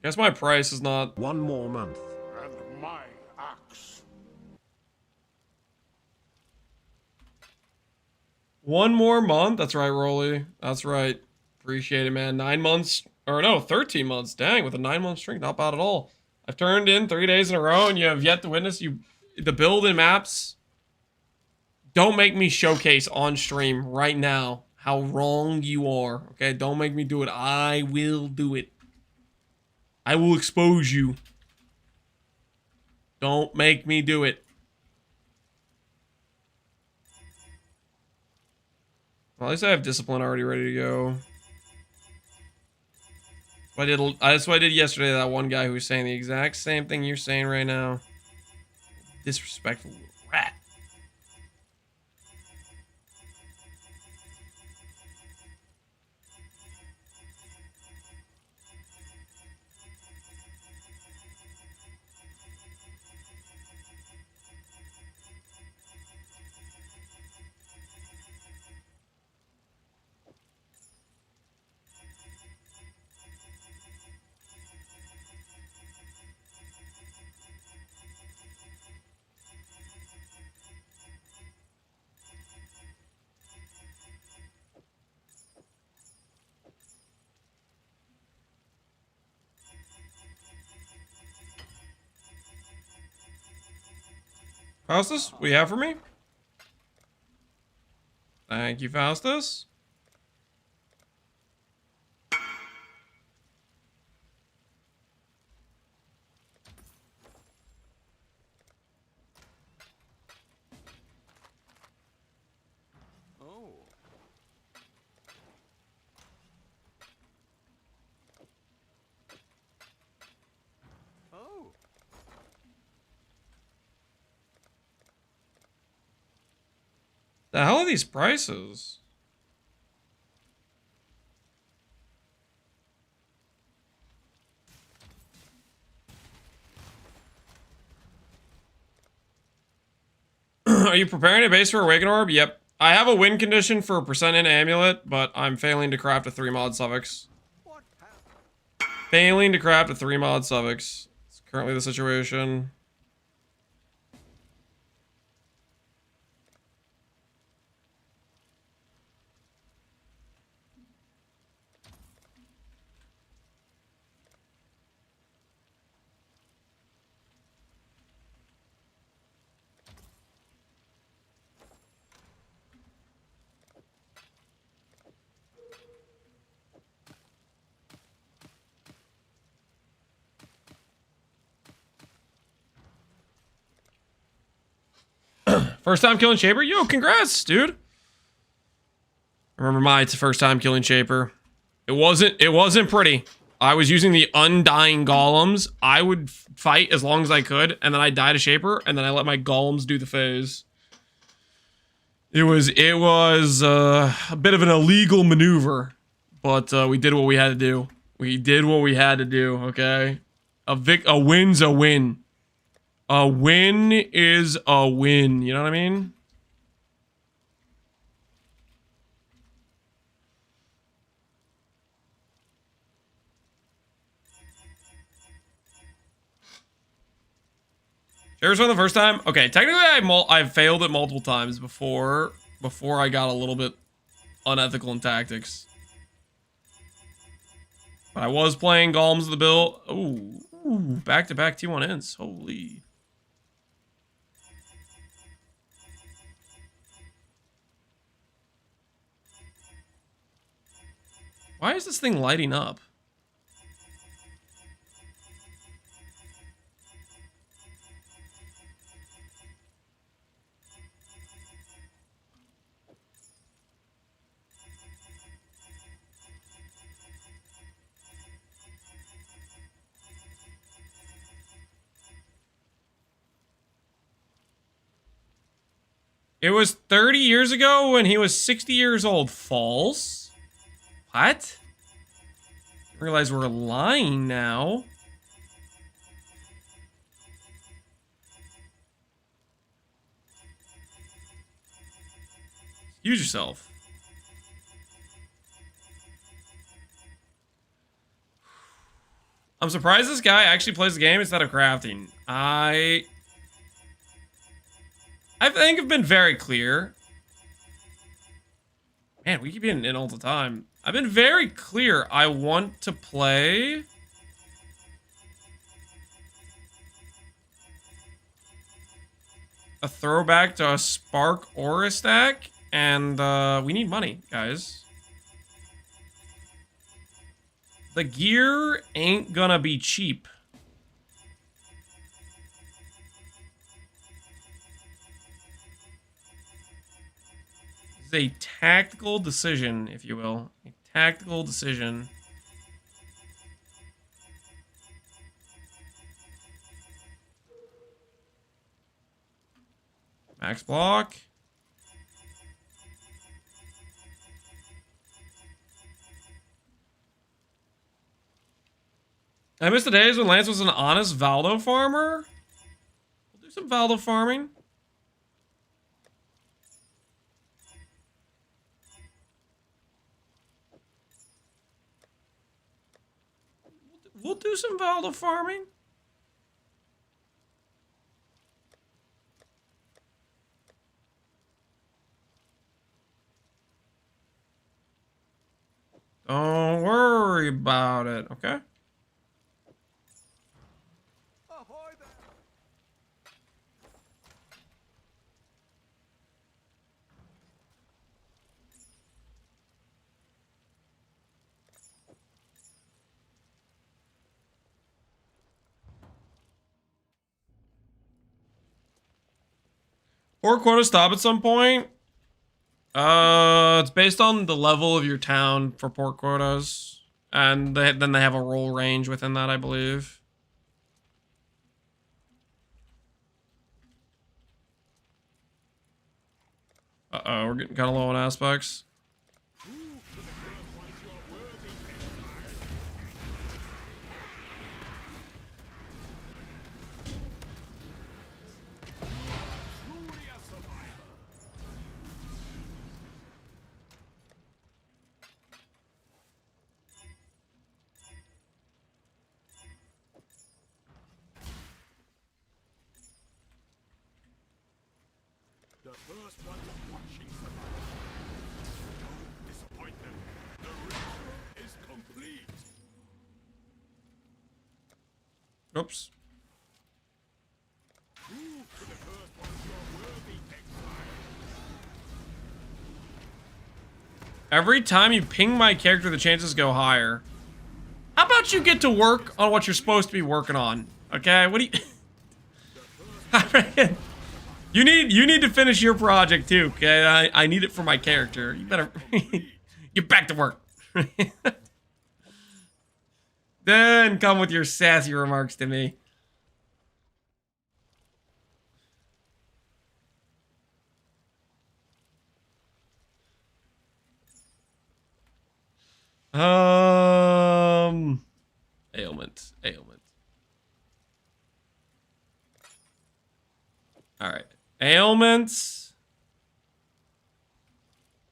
Guess my price is not... 1 more month. And my axe. 1 more month? That's right, Rolly. That's right. Appreciate it, man. 9 months, or no, 13 months. Dang, with a 9-month streak, not bad at all. I've turned in 3 days in a row, and you have yet to witness the build in maps. Don't make me showcase on stream right now how wrong you are. Okay, don't make me do it. I will do it. I will expose you. Don't make me do it. Well, at least I have discipline already ready to go. That's what I did yesterday to that one guy who was saying the exact same thing you're saying right now. Disrespectful little rat. Faustus, what do you have for me? Thank you, Faustus. Oh. Oh. The hell are these prices? Are you preparing a base for Awaken Orb? Yep. I have a win condition for a percent in Amulet, but I'm failing to craft a 3-mod suffix. What happened? Failing to craft a 3-mod suffix. It's currently the situation. First time killing Shaper? Yo, congrats, dude. Remember my first time killing Shaper. It wasn't pretty. I was using the undying golems. I would fight as long as I could, and then I died to Shaper, and then I let my golems do the phase. It was a bit of an illegal maneuver, but we did what we had to do. We did what we had to do, okay? A win's a win. A win is a win. You know what I mean? Shaper's one the first time? Okay, technically I've failed it multiple times before I got a little bit unethical in tactics. But I was playing Golems of the Bill. Ooh, back-to-back T1 ends. Holy. Why is this thing lighting up? It was 30 years ago when he was 60 years old. False? What? I realize we're lying now. Use yourself. I'm surprised this guy actually plays the game instead of crafting. I think I've been very clear. Man, we keep getting in all the time. I've been very clear. I want to play a throwback to a Spark Aura stack, and we need money, guys. The gear ain't gonna be cheap. It's a tactical decision, if you will. A tactical decision. Max block. I miss the days when Lance was an honest Valdo farmer. We'll do some Valdo farming. We'll do some Valdo farming. Don't worry about it, okay? Ahoy there! Or quota stop at some point. It's based on the level of your town for port quotas. And then they have a roll range within that, I believe. Uh-oh, we're getting kind of low on aspects. The first one watching survive. Don't disappoint them. The ritual is complete. Oops. Prove to the first one your worthy exile. Every time you ping my character, the chances go higher. How about you get to work on what you're supposed to be working on? Okay, what do you... You need to finish your project too, okay? I need it for my character. You better get back to work. Then come with your sassy remarks to me. Ailment. All right. Ailments.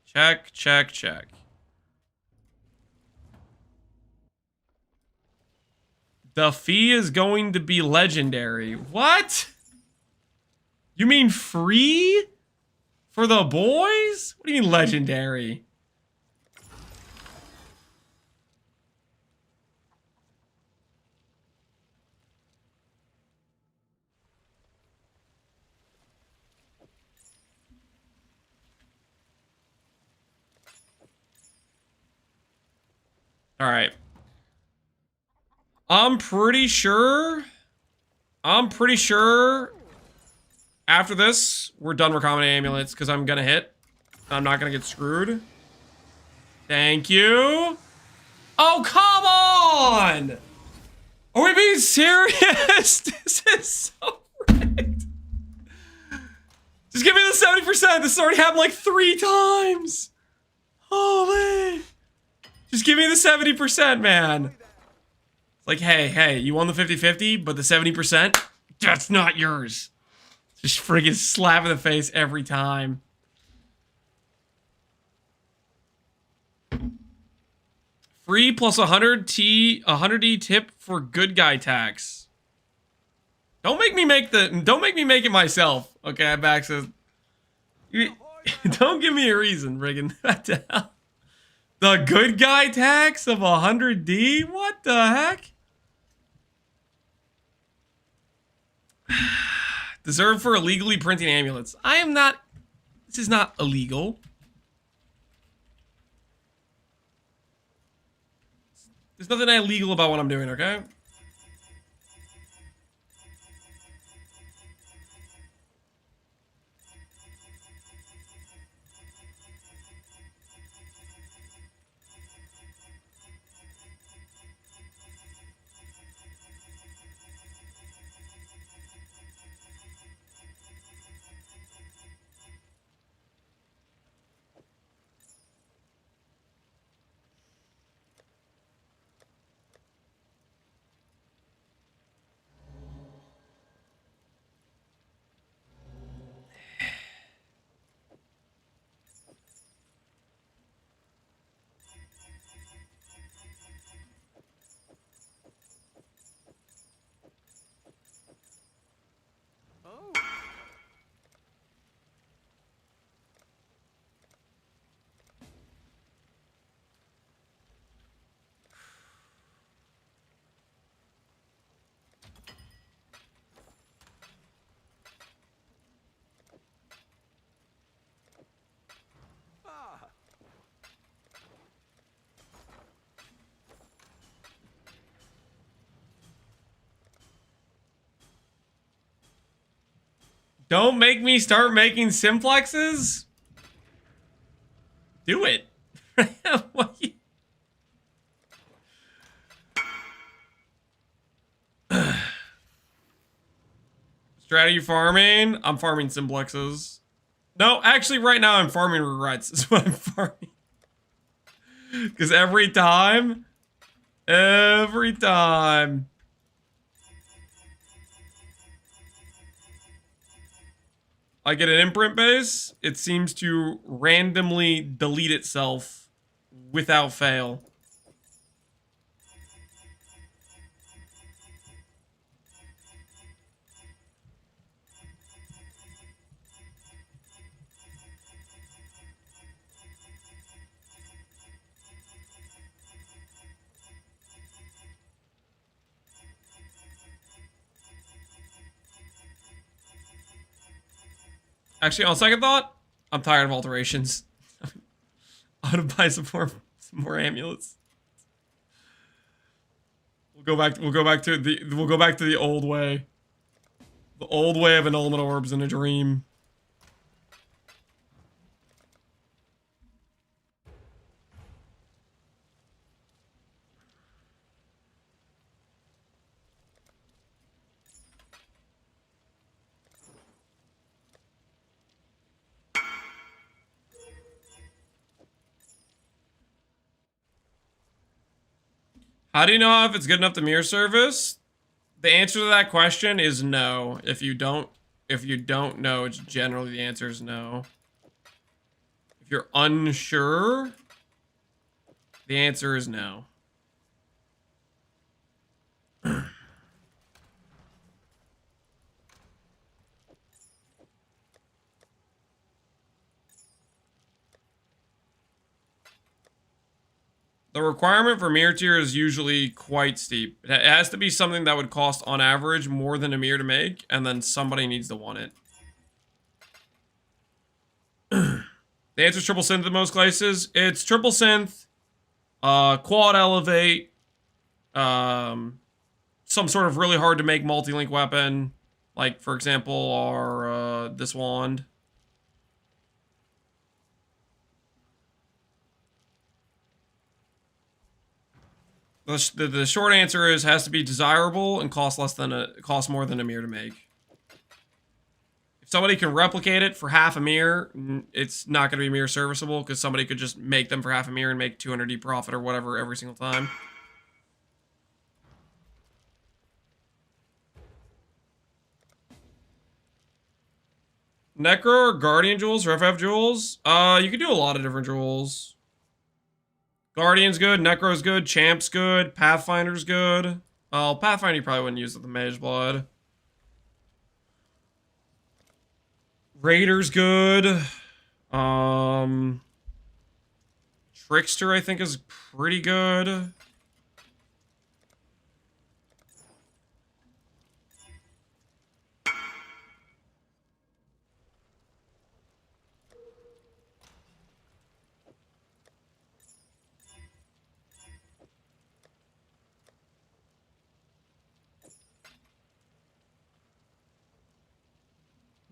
Check. The fee is going to be legendary. What? You mean free? For the boys? What do you mean legendary? All right. I'm pretty sure after this, we're done recommendating amulets because I'm gonna hit. I'm not gonna get screwed. Thank you. Oh, come on! Are we being serious? This is so rigged. Just give me the 70%. This has already happened like 3 times. Holy. Just give me the 70%, man. It's like, hey, you won the 50-50, but the 70%, that's not yours. Just friggin' slap in the face every time. Free plus 100D tip for good guy tax. Don't make me make it myself. Okay, Bax says. Don't give me a reason, Riggin. What the hell? The good guy tax of 100D? What the heck? Deserved for illegally printing amulets. I am not... This is not illegal. There's nothing illegal about what I'm doing, okay? Oh. Ah. Don't make me start making simplexes. Do it. What you- Strategy farming. I'm farming simplexes. No, actually, right now I'm farming regrets. Is what I'm farming. Because every time I get an imprint base, it seems to randomly delete itself without fail. Actually, on second thought, I'm tired of alterations. I'm gonna buy some more amulets. We'll go back to the old way. The old way of annulment orbs in a dream. How do you know if it's good enough to mirror service? The answer to that question is no. If you don't know, it's generally the answer is no. If you're unsure, the answer is no. The requirement for mirror tier is usually quite steep. It has to be something that would cost, on average, more than a mirror to make, and then somebody needs to want it. The answer is triple synth in most places. It's triple synth, quad elevate, some sort of really hard to make multi-link weapon, like for example, our this wand. The short answer is has to be desirable and cost more than a mirror to make. If somebody can replicate it for half a mirror, it's not going to be mirror serviceable because somebody could just make them for half a mirror and make 200D profit or whatever every single time. Necro or Guardian jewels or FF jewels? You can do a lot of different jewels. Guardian's good, Necro's good, Champ's good, Pathfinder's good. Well, Pathfinder you probably wouldn't use with the Mage Blood. Raider's good. Trickster I think is pretty good.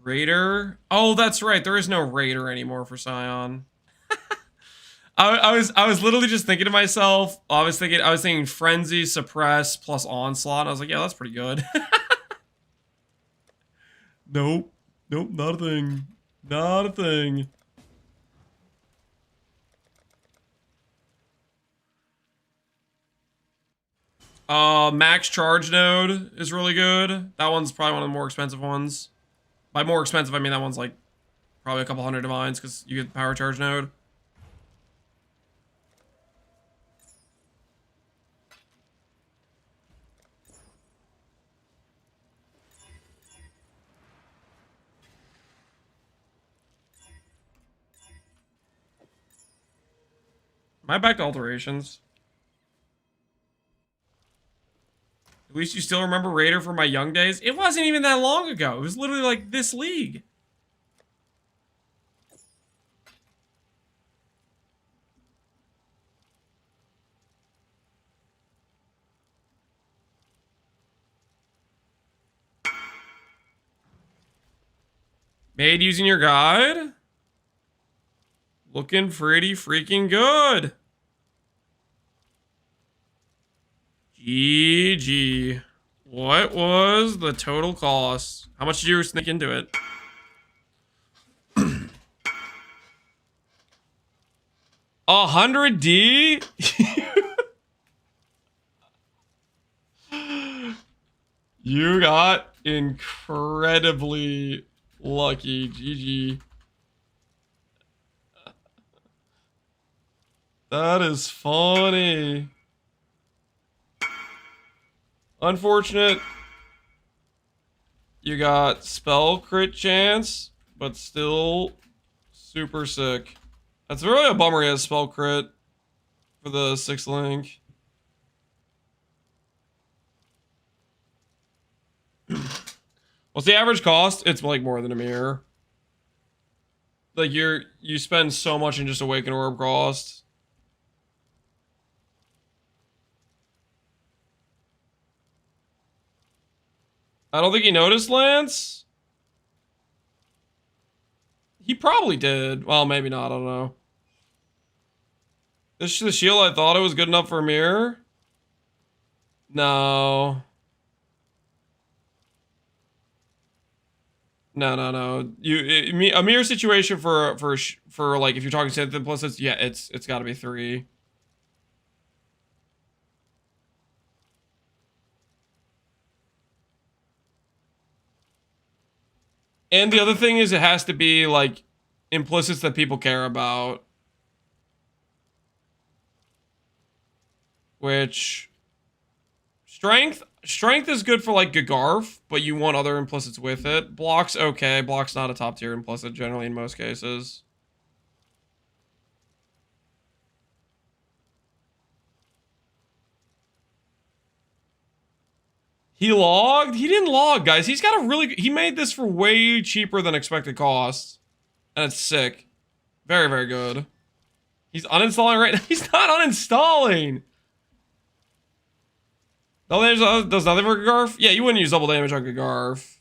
Raider. Oh, that's right. There is no Raider anymore for Scion. I was literally just thinking to myself. I was thinking Frenzy, Suppress plus Onslaught. And I was like, yeah, that's pretty good. Nope. Nope, not a thing. Not a thing. Max Charge Node is really good. That one's probably one of the more expensive ones. By more expensive, I mean that one's like probably a couple hundred divines because you get the Power Charge Node. Am I back to alterations? At least you still remember Raider from my young days? It wasn't even that long ago. It was literally like this league. Made using your guide? Looking pretty freaking good. GG. What was the total cost? How much did you sneak into it? 100D? You got incredibly lucky. GG. That is funny. Unfortunate. You got spell crit chance, but still super sick. That's really a bummer he has spell crit for the 6th link. What's the average cost? It's like more than a mirror. Like you spend so much in just Awaken Orb cost. I don't think he noticed, Lance. He probably did. Well, maybe not. I don't know. This is the shield. I thought it was good enough for a mirror. No. No. A mirror situation for like if you're talking synth implicits, yeah, it's got to be 3. And the other thing is it has to be like implicits that people care about. Which strength is good for like Gagarf, but you want other implicits with it. Block's okay. Block's not a top tier implicit generally in most cases. He logged? He didn't log, guys. He's got a really... He made this for way cheaper than expected cost. And it's sick. Very, very good. He's uninstalling right now. He's not uninstalling! Does nothing for Gagarf? Yeah, you wouldn't use double damage on Gagarf.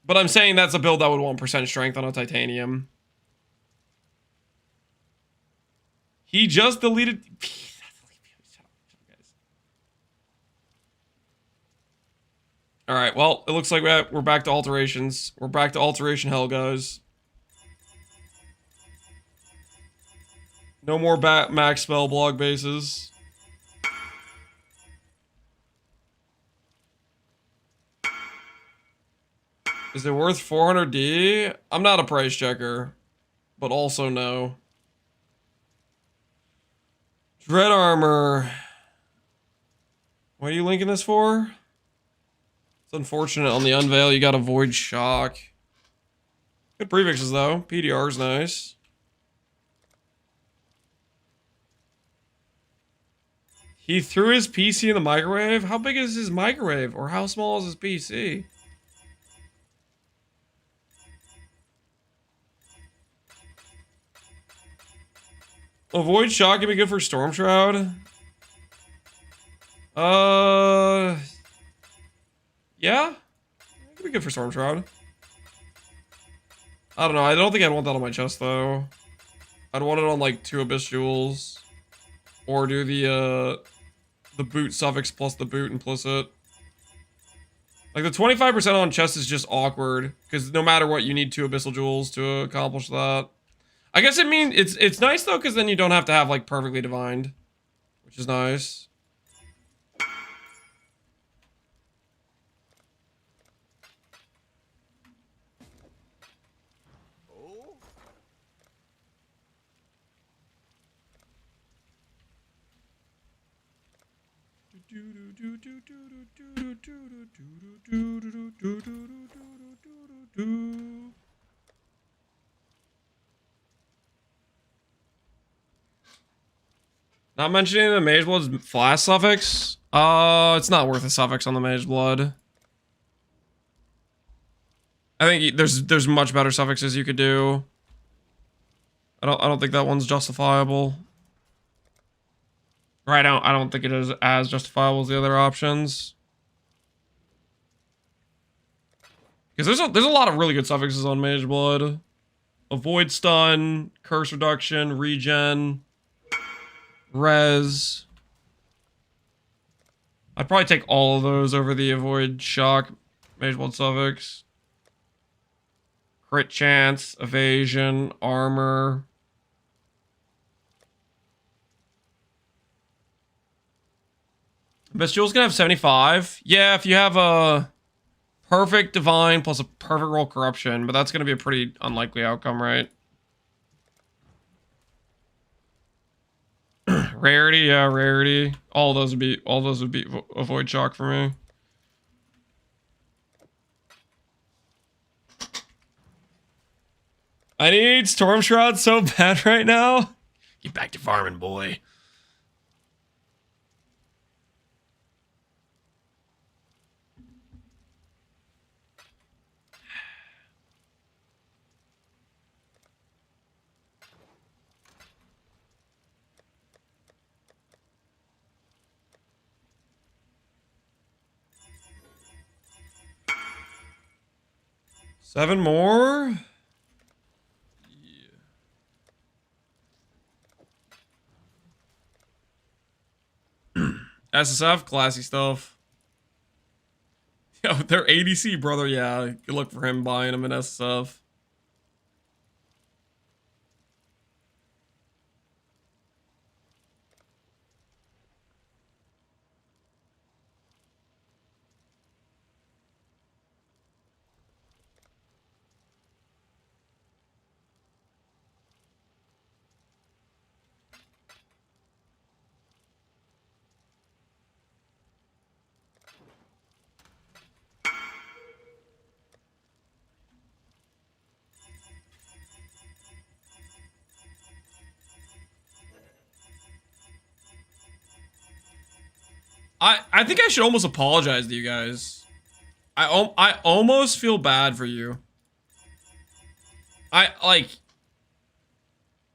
But I'm saying that's a build that would want percent strength on a Titanium. He just deleted... Alright, well, it looks like we're back to alterations. We're back to alteration hell, guys. No more max spell block bases. Is it worth 400D? I'm not a price checker, but also no. Dread armor. What are you linking this for? It's unfortunate on the unveil you got a void shock. Good prefixes though. PDR's nice. He threw his PC in the microwave? How big is his microwave? Or how small is his PC? A void shock can be good for Storm Shroud. Yeah? It could be good for Storm Shroud. I don't know. I don't think I'd want that on my chest though. I'd want it on like 2 Abyss Jewels, or do the boot suffix plus the boot implicit. Like the 25% on chest is just awkward because no matter what, you need 2 Abyssal Jewels to accomplish that. I guess it means it's nice though because then you don't have to have like perfectly divined, which is nice. Not mentioning the Mage Blood's flash suffix. It's not worth a suffix on the Mage Blood. I think there's much better suffixes you could do. I don't think that one's justifiable. Right, I don't think it is as justifiable as the other options. Because there's a lot of really good suffixes on Mage Blood. Avoid stun, curse reduction, regen, res. I'd probably take all of those over the avoid shock Mage Blood suffix. Crit chance, evasion, armor. Best Jewel's gonna have 75. Yeah, if you have a perfect divine plus a perfect roll corruption, but that's gonna be a pretty unlikely outcome, right? Rarity, yeah, rarity. All those would be avoid shock for me. I need Storm Shroud so bad right now. Get back to farming, boy. Seven more? Yeah. SSF, classy stuff. Yo, they're ADC, brother. Yeah, good luck for him buying them in SSF. I think I should almost apologize to you guys. I almost feel bad for you. I like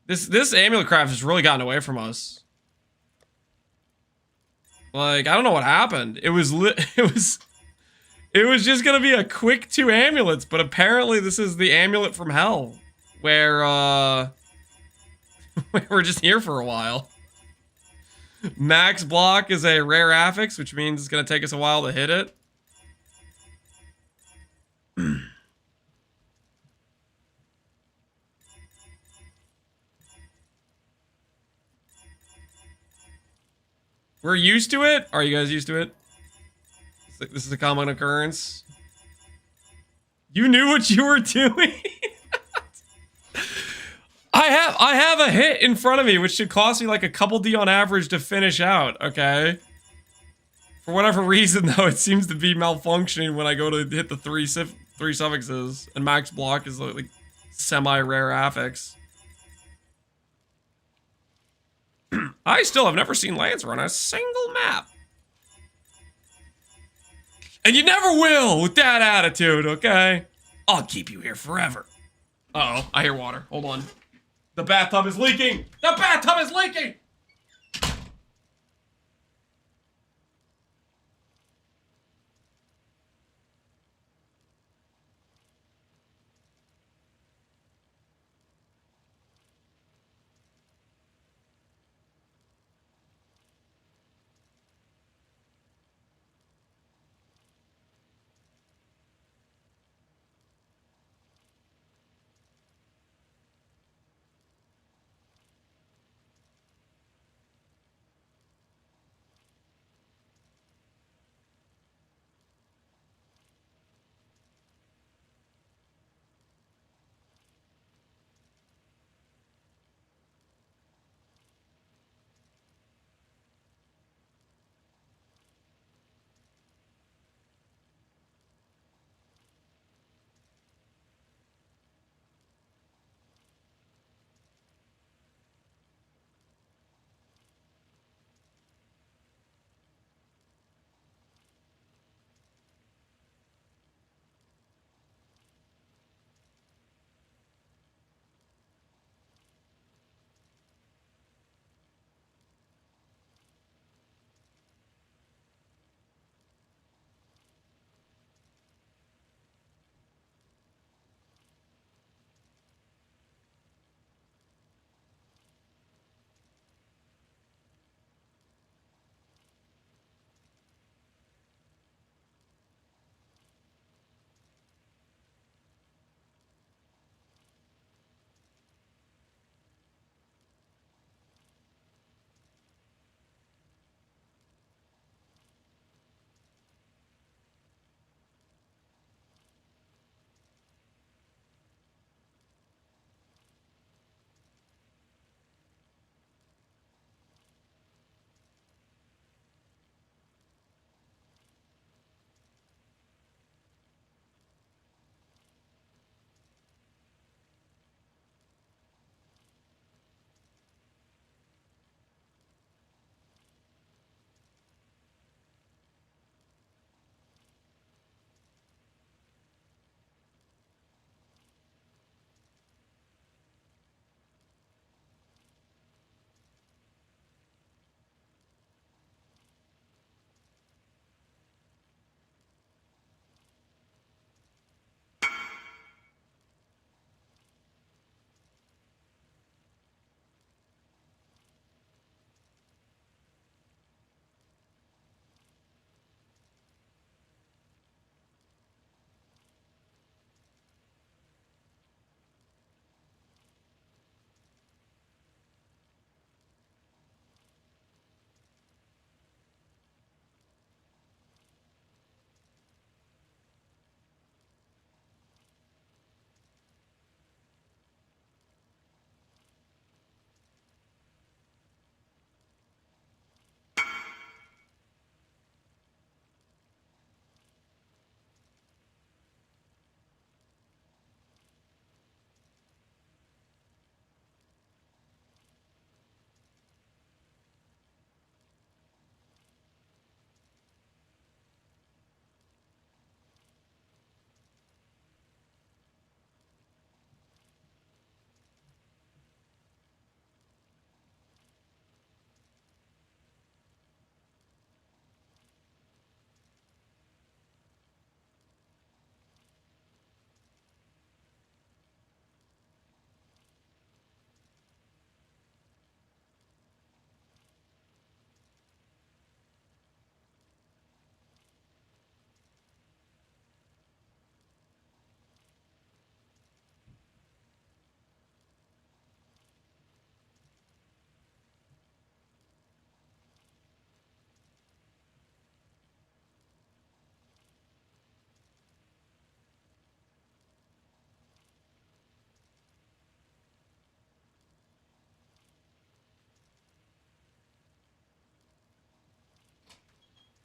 this amulet craft has really gotten away from us. Like I don't know what happened. It was just gonna be a quick 2 amulets, but apparently this is the amulet from hell, where we're just here for a while. Max block is a rare affix, which means it's gonna take us a while to hit it. We're used to it? Are you guys used to it? This is a common occurrence. You knew what you were doing? I have a hit in front of me, which should cost me like a couple D on average to finish out, okay? For whatever reason, though, it seems to be malfunctioning when I go to hit the three suffixes, and max block is like semi-rare affix. I still have never seen Lance run a single map. And you never will with that attitude, okay? I'll keep you here forever. Uh-oh, I hear water. Hold on. The bathtub is leaking! The bathtub is leaking!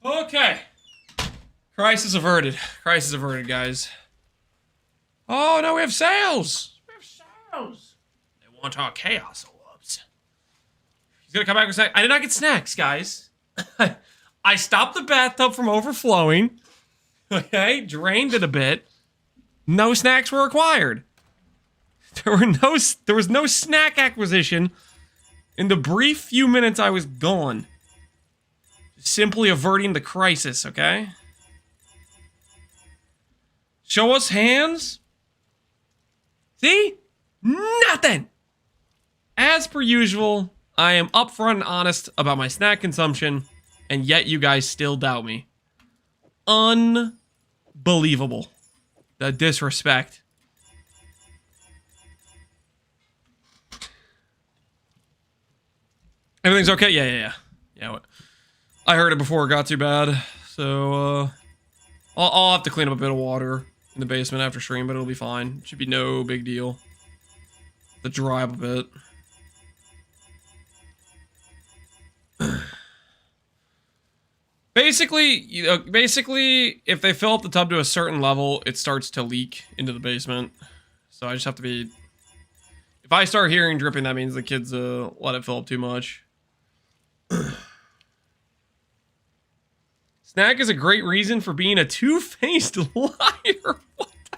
Okay. Crisis averted. Crisis averted, guys. Oh, no, we have sales. We have sales. They want our chaos orbs. He's gonna come back with snacks. I did not get snacks, guys. I stopped the bathtub from overflowing. Okay, drained it a bit. No snacks were required. There was no snack acquisition in the brief few minutes I was gone. Simply averting the crisis, okay? Show us hands? See? Nothing! As per usual, I am upfront and honest about my snack consumption, and yet you guys still doubt me. Unbelievable. The disrespect. Everything's okay? Yeah. I heard it before it got too bad. So, I'll have to clean up a bit of water in the basement after stream, but it'll be fine. Should be no big deal. To dry up a bit. Basically, if they fill up the tub to a certain level, it starts to leak into the basement. So I just have to be... If I start hearing dripping, that means the kids let it fill up too much. Snack is a great reason for being a two-faced liar. What the...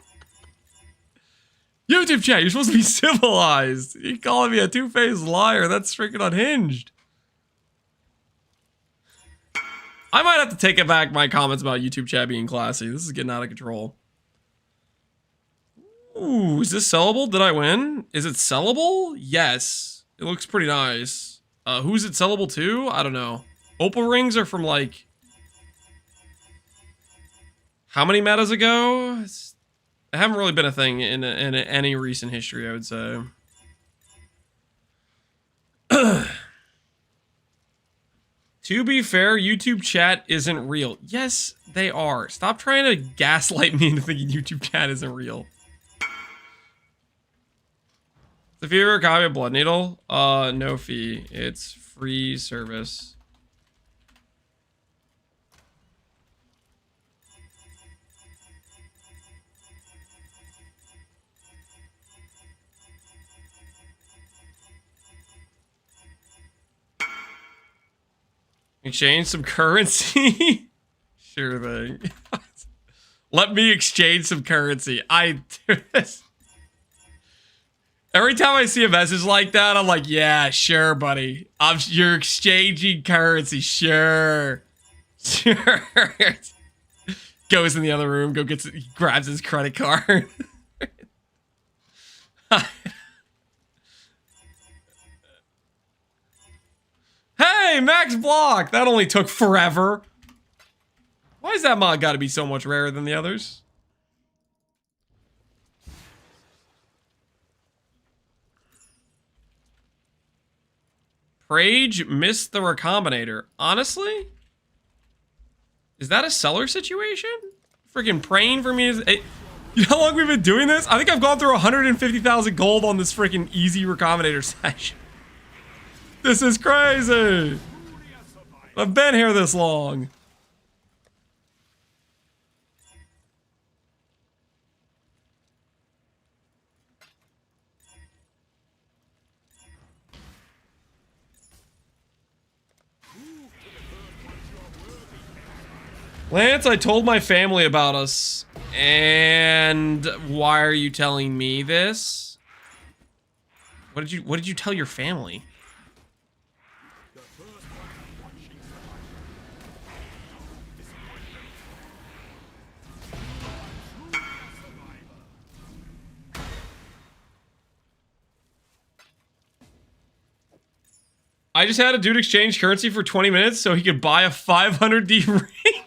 YouTube chat, you're supposed to be civilized. You're calling me a two-faced liar. That's freaking unhinged. I might have to take it back my comments about YouTube chat being classy. This is getting out of control. Ooh, is this sellable? Did I win? Is it sellable? Yes. It looks pretty nice. Who's it sellable to? I don't know. Opal rings are from like... How many metas ago? It haven't really been a thing in any recent history, I would say. To be fair, YouTube chat isn't real. Yes, they are. Stop trying to gaslight me into thinking YouTube chat isn't real. If you ever a copy of Blood Needle, no fee. It's free service. Exchange some currency? Sure thing. Let me exchange some currency. I do this. Every time I see a message like that, I'm like, yeah, sure, buddy. You're exchanging currency, sure. Sure. Goes in the other room, grabs his credit card. Hey, Max Block! That only took forever. Why is that mod gotta be so much rarer than the others? Prage missed the Recombinator. Honestly? Is that a seller situation? Freaking praying for me is... You know how long we've been doing this? I think I've gone through 150,000 gold on this freaking easy Recombinator session. This is crazy. I've been here this long. Lance, I told my family about us. And why are you telling me this? What did you tell your family? I just had a dude exchange currency for 20 minutes so he could buy a 500D ring.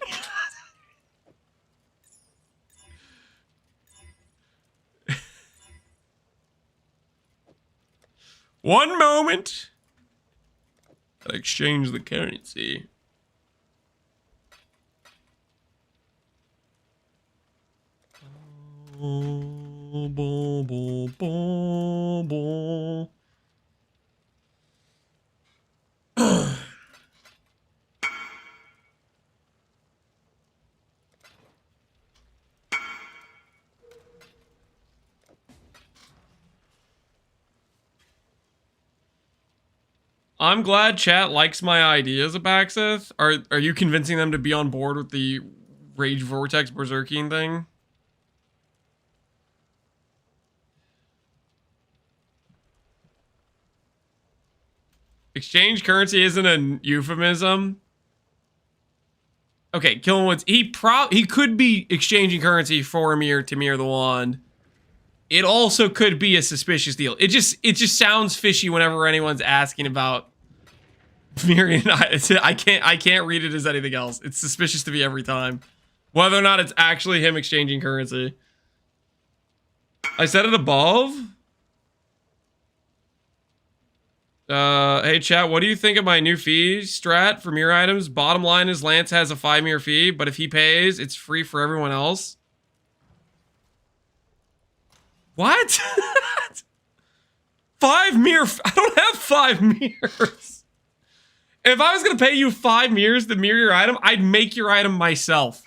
One moment. I exchange the currency. I'm glad chat likes my ideas, Abaxith. Are you convincing them to be on board with the Rage Vortex Berserking thing? Exchange currency isn't a euphemism. Okay, Killenwood's he could be exchanging currency for a mirror to mirror the wand. It also could be a suspicious deal. It just sounds fishy whenever anyone's asking about mirroring. I can't read it as anything else. It's suspicious to me every time, whether or not it's actually him exchanging currency. I said it above. Hey chat, what do you think of my new fee strat for mirror items? Bottom line is Lance has a 5 mirror fee, but if he pays, it's free for everyone else. What? 5 mirror? I don't have 5 mirrors. If I was gonna pay you 5 mirrors to mirror your item, I'd make your item myself.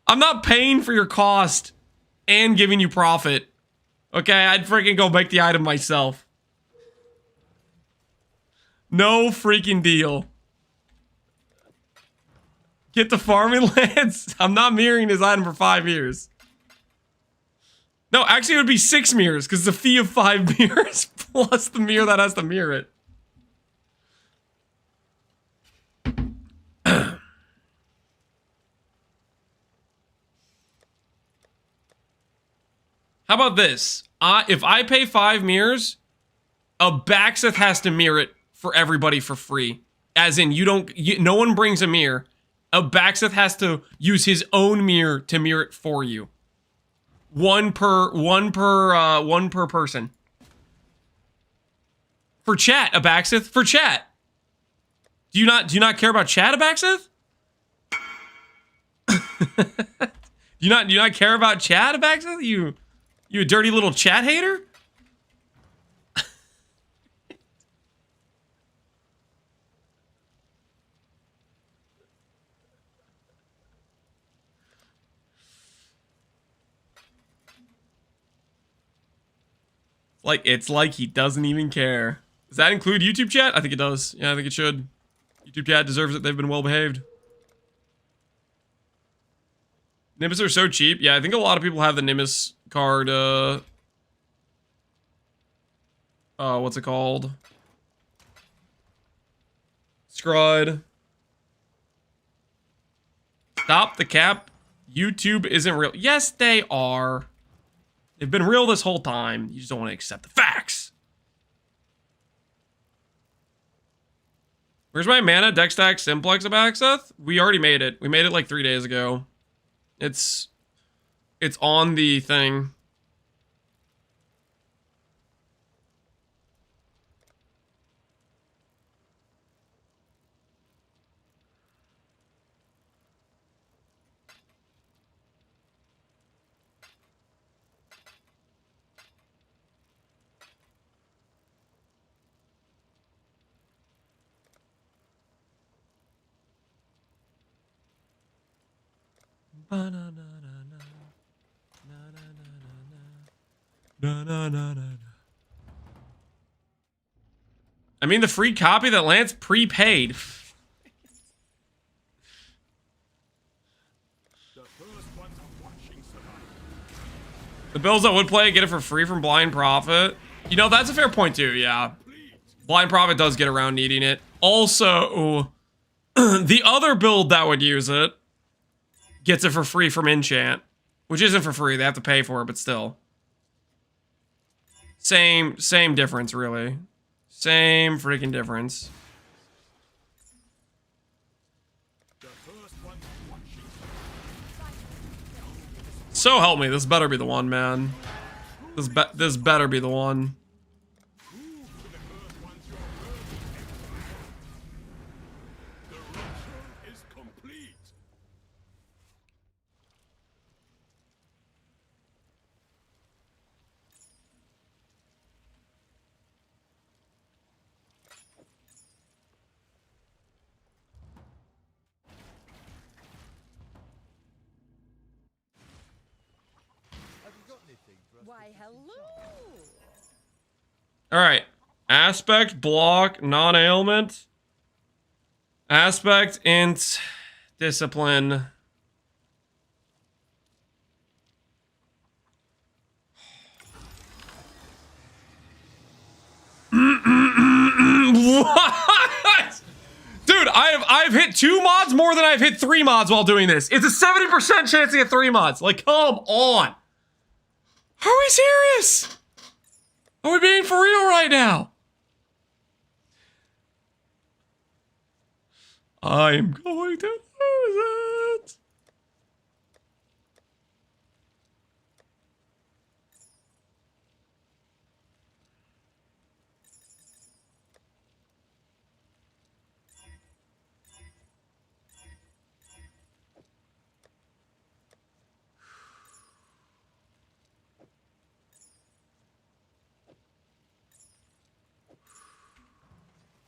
I'm not paying for your cost and giving you profit. Okay, I'd freaking go make the item myself. No freaking deal. Get the farming Lance. I'm not mirroring his item for 5 years. No, actually it would be 6 mirrors because it's a fee of 5 mirrors plus the mirror that has to mirror it. How about this? If I pay 5 mirrors, Abaxith has to mirror it for everybody for free. As in, no one brings a mirror. Abaxith has to use his own mirror to mirror it for you. One per person. For chat, Abaxith. For chat. Do you not care about chat, Abaxith? do you not care about chat, Abaxith? You a dirty little chat hater? It's like he doesn't even care. Does that include YouTube chat? I think it does. Yeah, I think it should. YouTube chat deserves it. They've been well behaved. Nimbus are so cheap. Yeah, I think a lot of people have the Nimbus card, what's it called? Scrud. Stop the cap. YouTube isn't real. Yes, they are. They've been real this whole time. You just don't want to accept the facts. Where's my mana? Deck stack simplex Abaxith? We already made it. We made it like 3 days ago. It's on the thing. I mean, the free copy that Lance prepaid. The first ones are watching survival. The bills that would play get it for free from Blind Prophet. You know, that's a fair point too, yeah. Blind Prophet does get around needing it. Also, the other build that would use it gets it for free from Enchant. Which isn't for free, they have to pay for it, but still. Same difference, really. Same freaking difference. The first ones are watching survival. So help me, this better be the one, man. This better be the one. Prove to the first ones you're worthy. The ritual is complete. Why, hello. Alright. Aspect, block, non-ailment. Aspect, int, discipline. What? Dude, I've hit 2 mods more than I've hit 3 mods while doing this. It's a 70% chance to get 3 mods. Like, come on. Are we serious? Are we being for real right now? I'm going to lose it.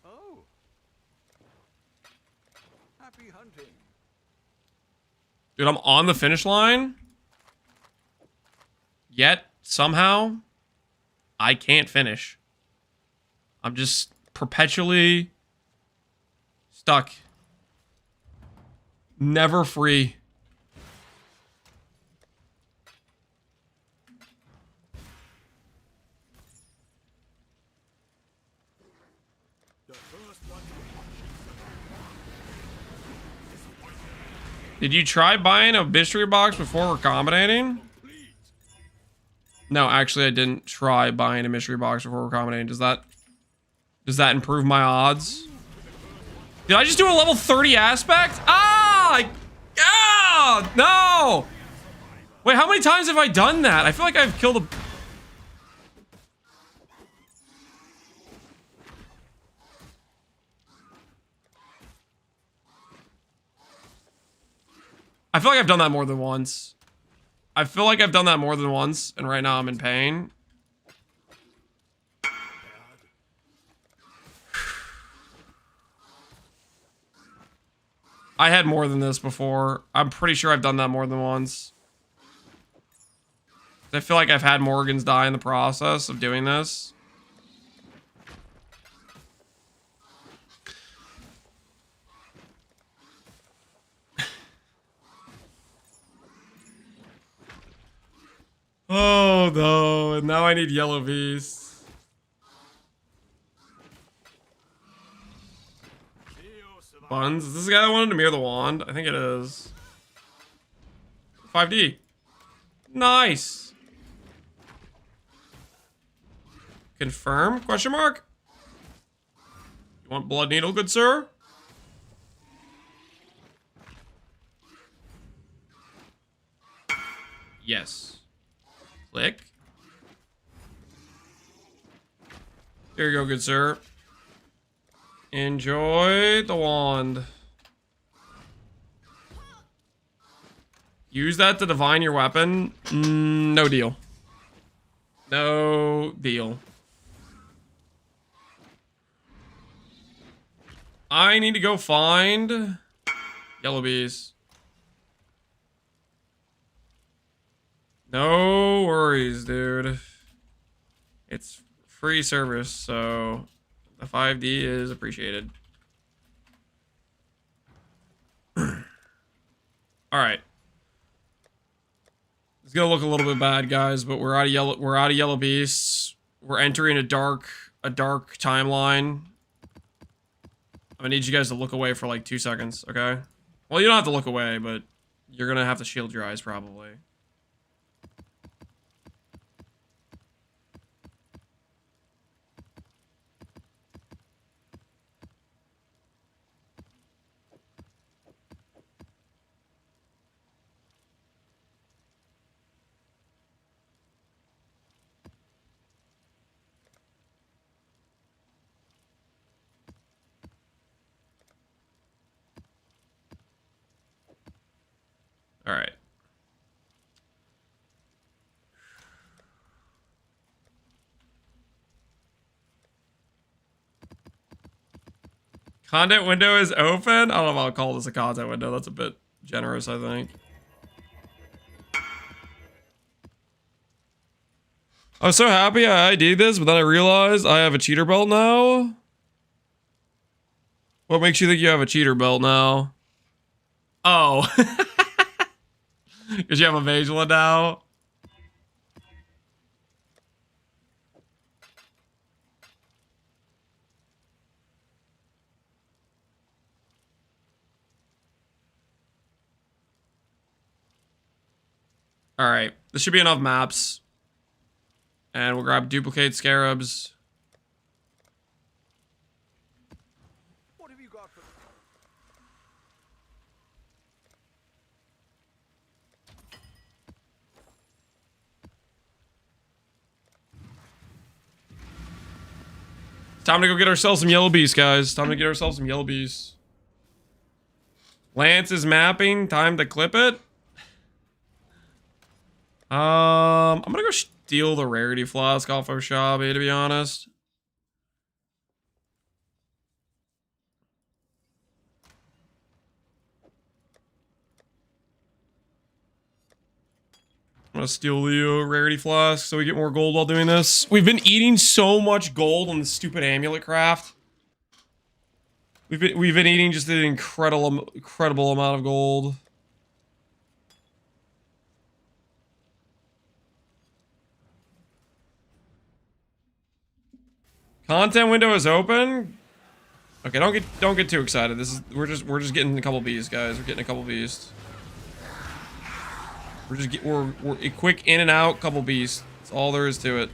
Oh. Happy hunting. Dude, I'm on the finish line. Yet, somehow, I can't finish. I'm just perpetually stuck. Never free. The first one Did you try buying a mystery box before recombinating? complete. No, actually, I didn't try buying a mystery box before recombinating. Does that improve my odds? Did I just do a level 30 aspect? No! Wait, how many times have I done that? I feel like I've killed a... I feel like I've done that more than once. I feel like I've done that more than once, and right now I'm in pain. I had more than this before. I'm pretty sure I've done that more than once. I feel like I've had Morgans die in the process of doing this. Oh no, and now I need yellow beasts. Buns, is this the guy that wanted to mirror the wand? I think it is. 5D. Nice. Confirm? Question mark? You want blood needle, good sir? Yes. Click. There you go, good sir. Enjoy the wand. Use that to divine your weapon. No deal. No deal. I need to go find yellow bees. No worries, dude. It's free service, so the 5D is appreciated. All right. It's gonna look a little bit bad, guys, but we're out of yellow. We're out of yellow beasts. We're entering a dark timeline. I'm gonna need you guys to look away for like 2 seconds, okay? Well, you don't have to look away, but you're gonna have to shield your eyes probably. All right. Content window is open? I don't know if I'll call this a content window. That's a bit generous, I think. I was so happy I did this, but then I realized I have a cheater belt now. What makes you think you have a cheater belt now? Oh. Because you have a mage one now? Alright. This should be enough maps. And we'll grab duplicate scarabs. What have you got for Time to go get ourselves some yellow beasts, guys. Time to get ourselves some yellow beasts. Lance is mapping. Time to clip it. I'm gonna go steal the rarity flask off of Shabby, to be honest. I'm gonna steal the rarity flask so we get more gold while doing this. We've been eating so much gold on the stupid amulet craft. We've been eating just an incredible amount of gold. Content window is open. Okay, don't get too excited. We're just getting a couple bees, guys. We're getting a couple bees. We're a quick in and out couple bees. That's all there is to it.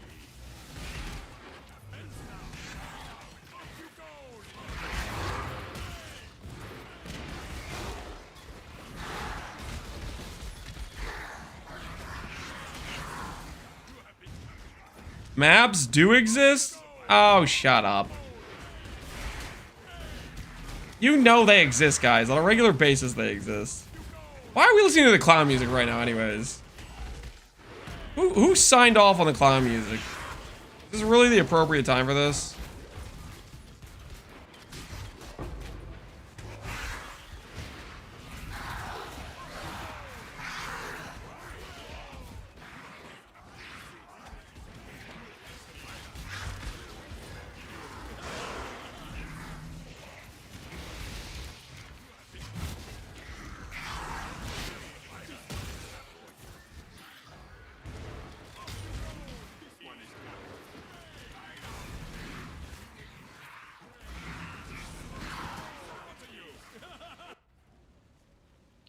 Maps do exist? Oh, shut up. You know they exist, guys. On a regular basis, they exist. Why are we listening to the clown music right now, anyways? Who signed off on the clown music? Is this really the appropriate time for this?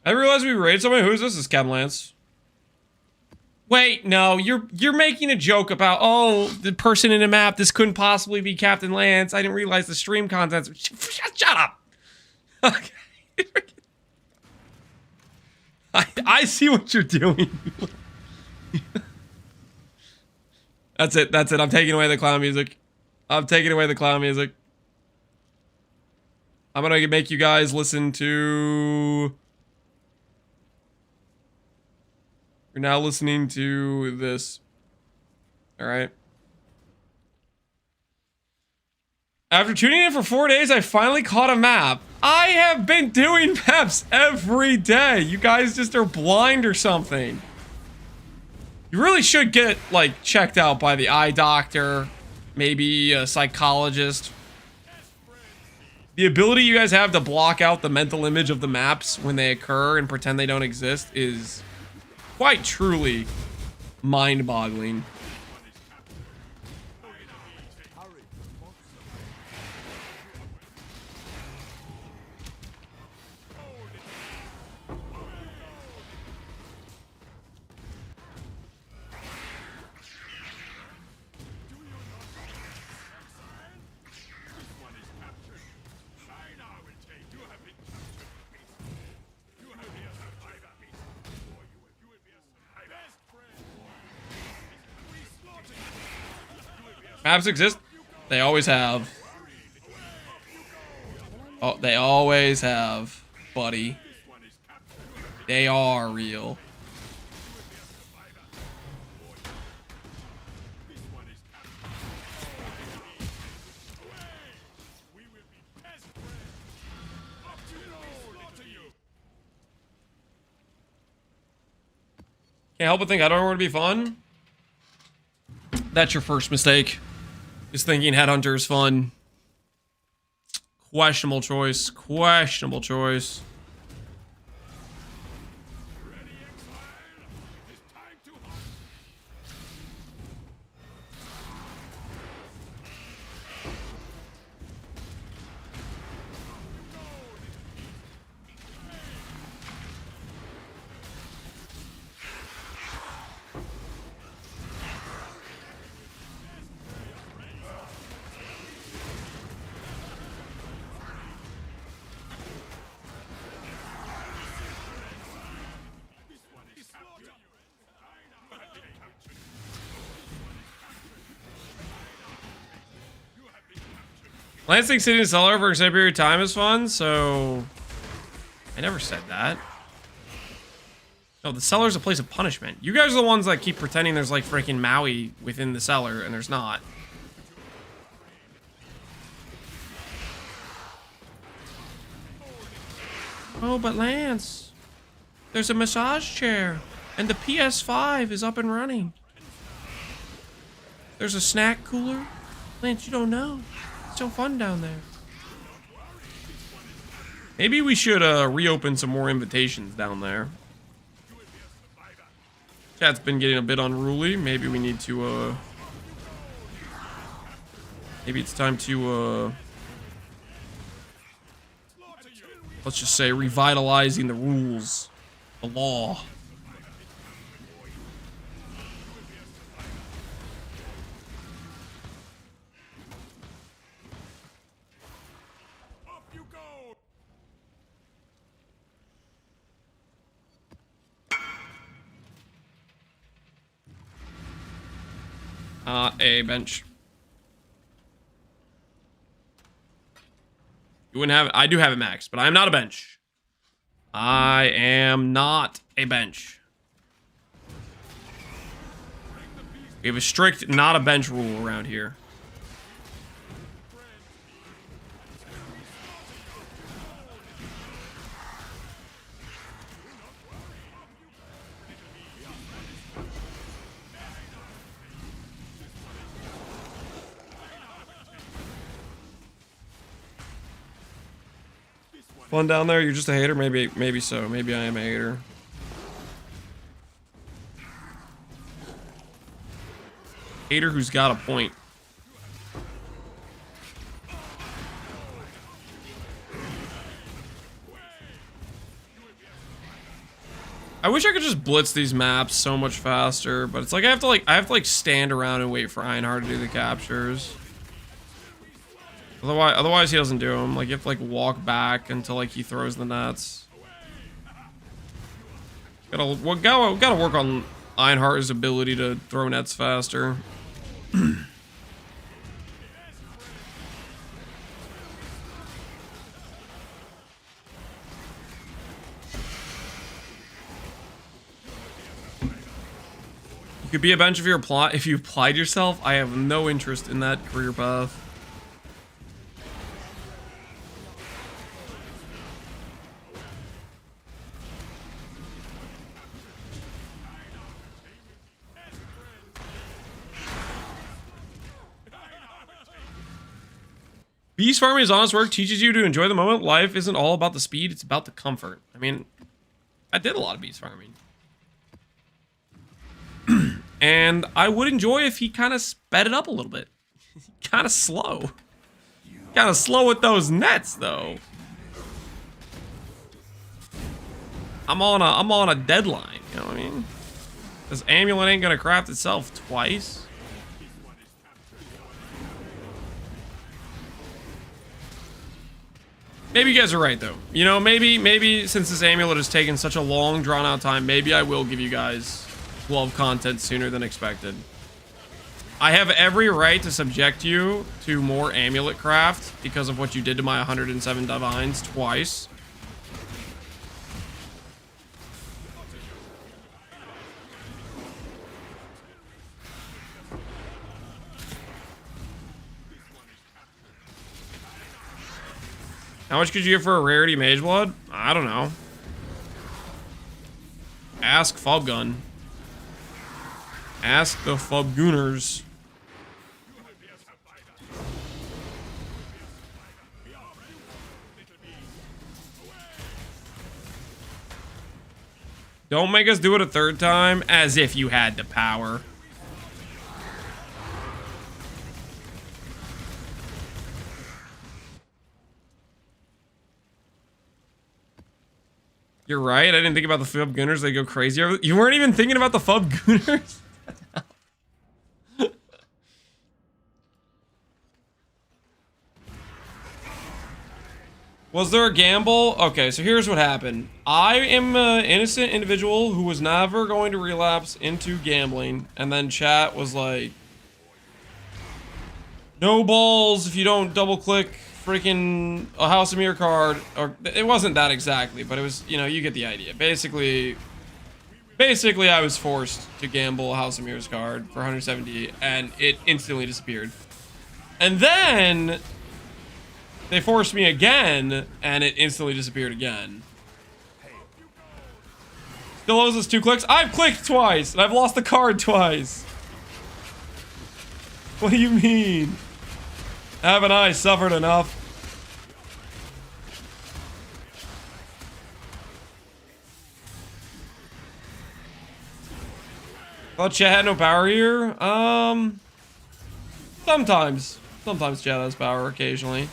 I realized we raided somebody. Who is this? This is Lance. Wait, no, you're making a joke about, oh, the person in the map. This couldn't possibly be Captain Lance. I didn't realize the stream contents. Shut up. Okay. I see what you're doing. That's it. I'm taking away the clown music. I'm taking away the clown music. I'm gonna make you guys listen to... You're now listening to this. Alright. After tuning in for 4 days, I finally caught a map. I have been doing maps every day. You guys just are blind or something. You really should get, like, checked out by the eye doctor. Maybe a psychologist. The ability you guys have to block out the mental image of the maps when they occur and pretend they don't exist is... quite truly mind-boggling. Maps exist. They always have. Oh, they always have, buddy. They are real. Can't help but think I don't want to be fun. That's your first mistake. Is thinking Headhunter is fun. Questionable choice. Questionable choice. Ready, Exile? It's time to hunt. Lansing sitting in the cellar for extended period of time is fun, so... I never said that. No, the cellar's a place of punishment. You guys are the ones that keep pretending there's like freaking Maui within the cellar, and there's not. Oh, but Lance, there's a massage chair, and the PS5 is up and running. There's a snack cooler. Lance, you don't know. It's so fun down there. Maybe we should reopen some more invitations down there. Chat's been getting a bit unruly. Maybe we need to, maybe it's time to, let's just say revitalizing the rules. The law. Up you go. A bench. You wouldn't have it. I do have it max, but I am not a bench. I am not a bench. We have a strict not a bench rule around here. Fun down there? You're just a hater? Maybe so. Maybe I am a hater. Hater who's got a point. I wish I could just blitz these maps so much faster, but it's like I have to stand around and wait for Einhard to do the captures. Otherwise he doesn't do them. Like you have to like walk back until like he throws the nets. Gotta work on Einhardt's ability to throw nets faster. You could be a bench if you applied yourself. I have no interest in that career path. Beast farming is honest work, teaches you to enjoy the moment. Life isn't all about the speed, it's about the comfort. I mean, I did a lot of beast farming. And I would enjoy if he kind of sped it up a little bit. Kind of slow. Kind of slow with those nets, though. I'm on a deadline, you know what I mean? This amulet ain't gonna craft itself twice. Maybe you guys are right, though. You know, maybe since this amulet has taken such a long, drawn-out time, maybe I will give you guys 12 content sooner than expected. I have every right to subject you to more amulet craft because of what you did to my 107 divines twice. How much could you get for a rarity mage blood? I don't know. Ask Fubgun. Ask the Fubgooners. Don't make us do it a third time as if you had the power. You're right. I didn't think about the Fub Gooners. They go crazy. You weren't even thinking about the Fub Gooners? Was there a gamble? Okay, so here's what happened. I am an innocent individual who was never going to relapse into gambling. And then chat was like, no balls if you don't double click freaking a House of Mirror card. Or it wasn't that exactly, but it was, you know, you get the idea. Basically I was forced to gamble a House of Mirrors card for 170 and it instantly disappeared. And then they forced me again and it instantly disappeared again. Still owes us 2 clicks? I've clicked twice and I've lost the card twice. What do you mean? Haven't I suffered enough? Thought chat had no power here? Sometimes. Sometimes chat has power, occasionally.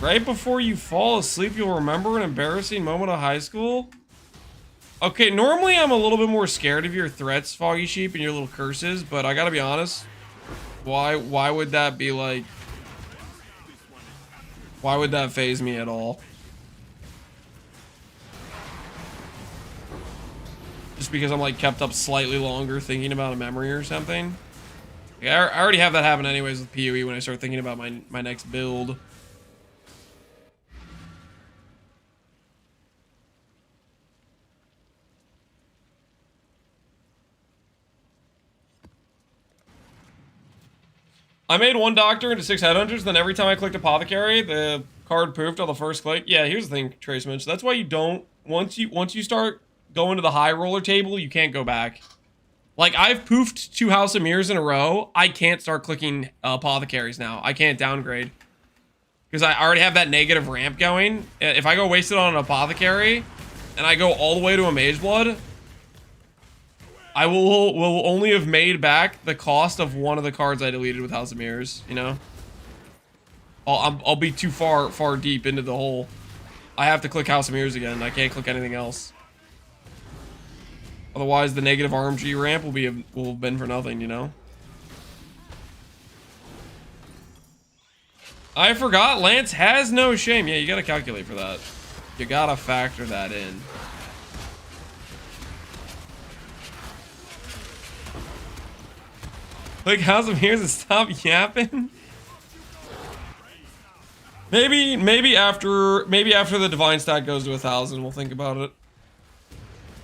Right before you fall asleep, you'll remember an embarrassing moment of high school? Okay, normally I'm a little bit more scared of your threats, Foggy Sheep, and your little curses, but I gotta be honest. Why would that be like... Why would that faze me at all? Just because I'm like kept up slightly longer thinking about a memory or something? Yeah, I already have that happen anyways with PoE when I start thinking about my next build. I made 1 doctor into 6 headhunters, then every time I clicked apothecary, the card poofed on the first click. Yeah, here's the thing, Trace Mitch. That's why you don't, once you start going to the high roller table, you can't go back. Like, I've poofed 2 House of Mirrors in a row. I can't start clicking apothecaries now. I can't downgrade. Because I already have that negative ramp going. If I go wasted on an apothecary, and I go all the way to a Mage Blood, I will only have made back the cost of one of the cards I deleted with House of Mirrors, you know? I'll be too far deep into the hole. I have to click House of Mirrors again. I can't click anything else. Otherwise, the negative RMG ramp will have been for nothing, you know? I forgot Lance has no shame. Yeah, you gotta calculate for that. You gotta factor that in. Like, House of Mirrors and stop yapping? Maybe after the divine stack goes to 1,000, we'll think about it.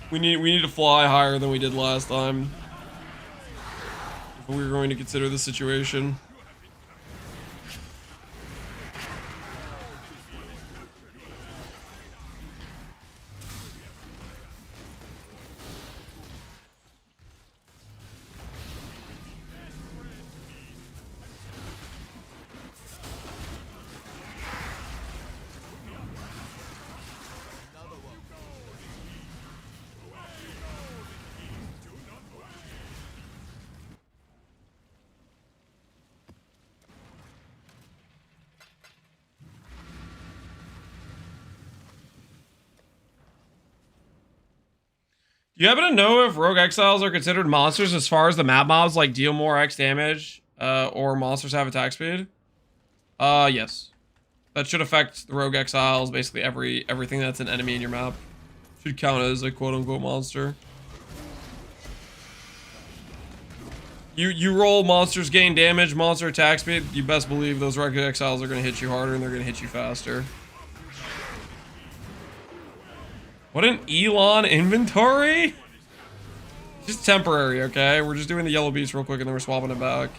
We need to fly higher than we did last time. If we were going to consider the situation. Do you happen to know if Rogue Exiles are considered monsters as far as the map mobs like deal more X damage, or monsters have attack speed? Yes. That should affect the Rogue Exiles, basically everything that's an enemy in your map. Should count as a quote-unquote monster. You roll monsters gain damage, monster attack speed, you best believe those Rogue Exiles are going to hit you harder and they're going to hit you faster. What an Elon inventory? Just temporary, okay? We're just doing the yellow beast real quick and then we're swapping it back.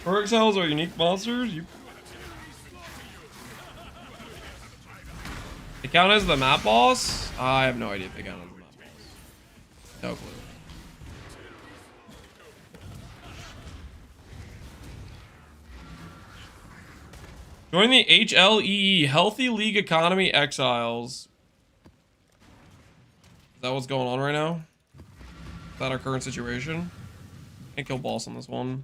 Or Exiles are unique monsters? They count as the map boss? I have no idea if they count as the map boss. No clue. Join the HLEE, Healthy League Economy Exiles. Is that what's going on right now? Is that our current situation? Can't kill boss on this one.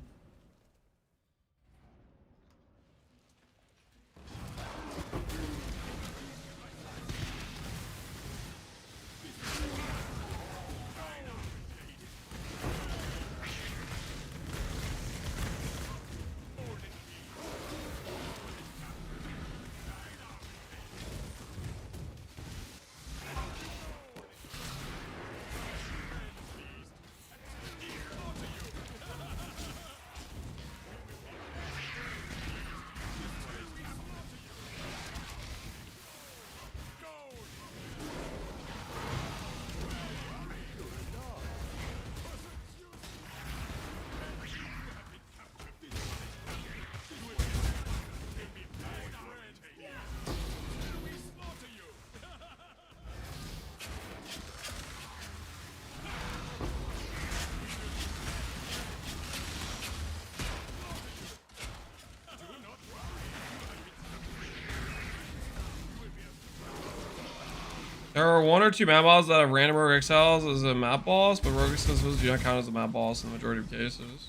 There are one or two map bosses that have random rogue exiles as a map boss, but rogue exiles do not count as a map boss in the majority of cases.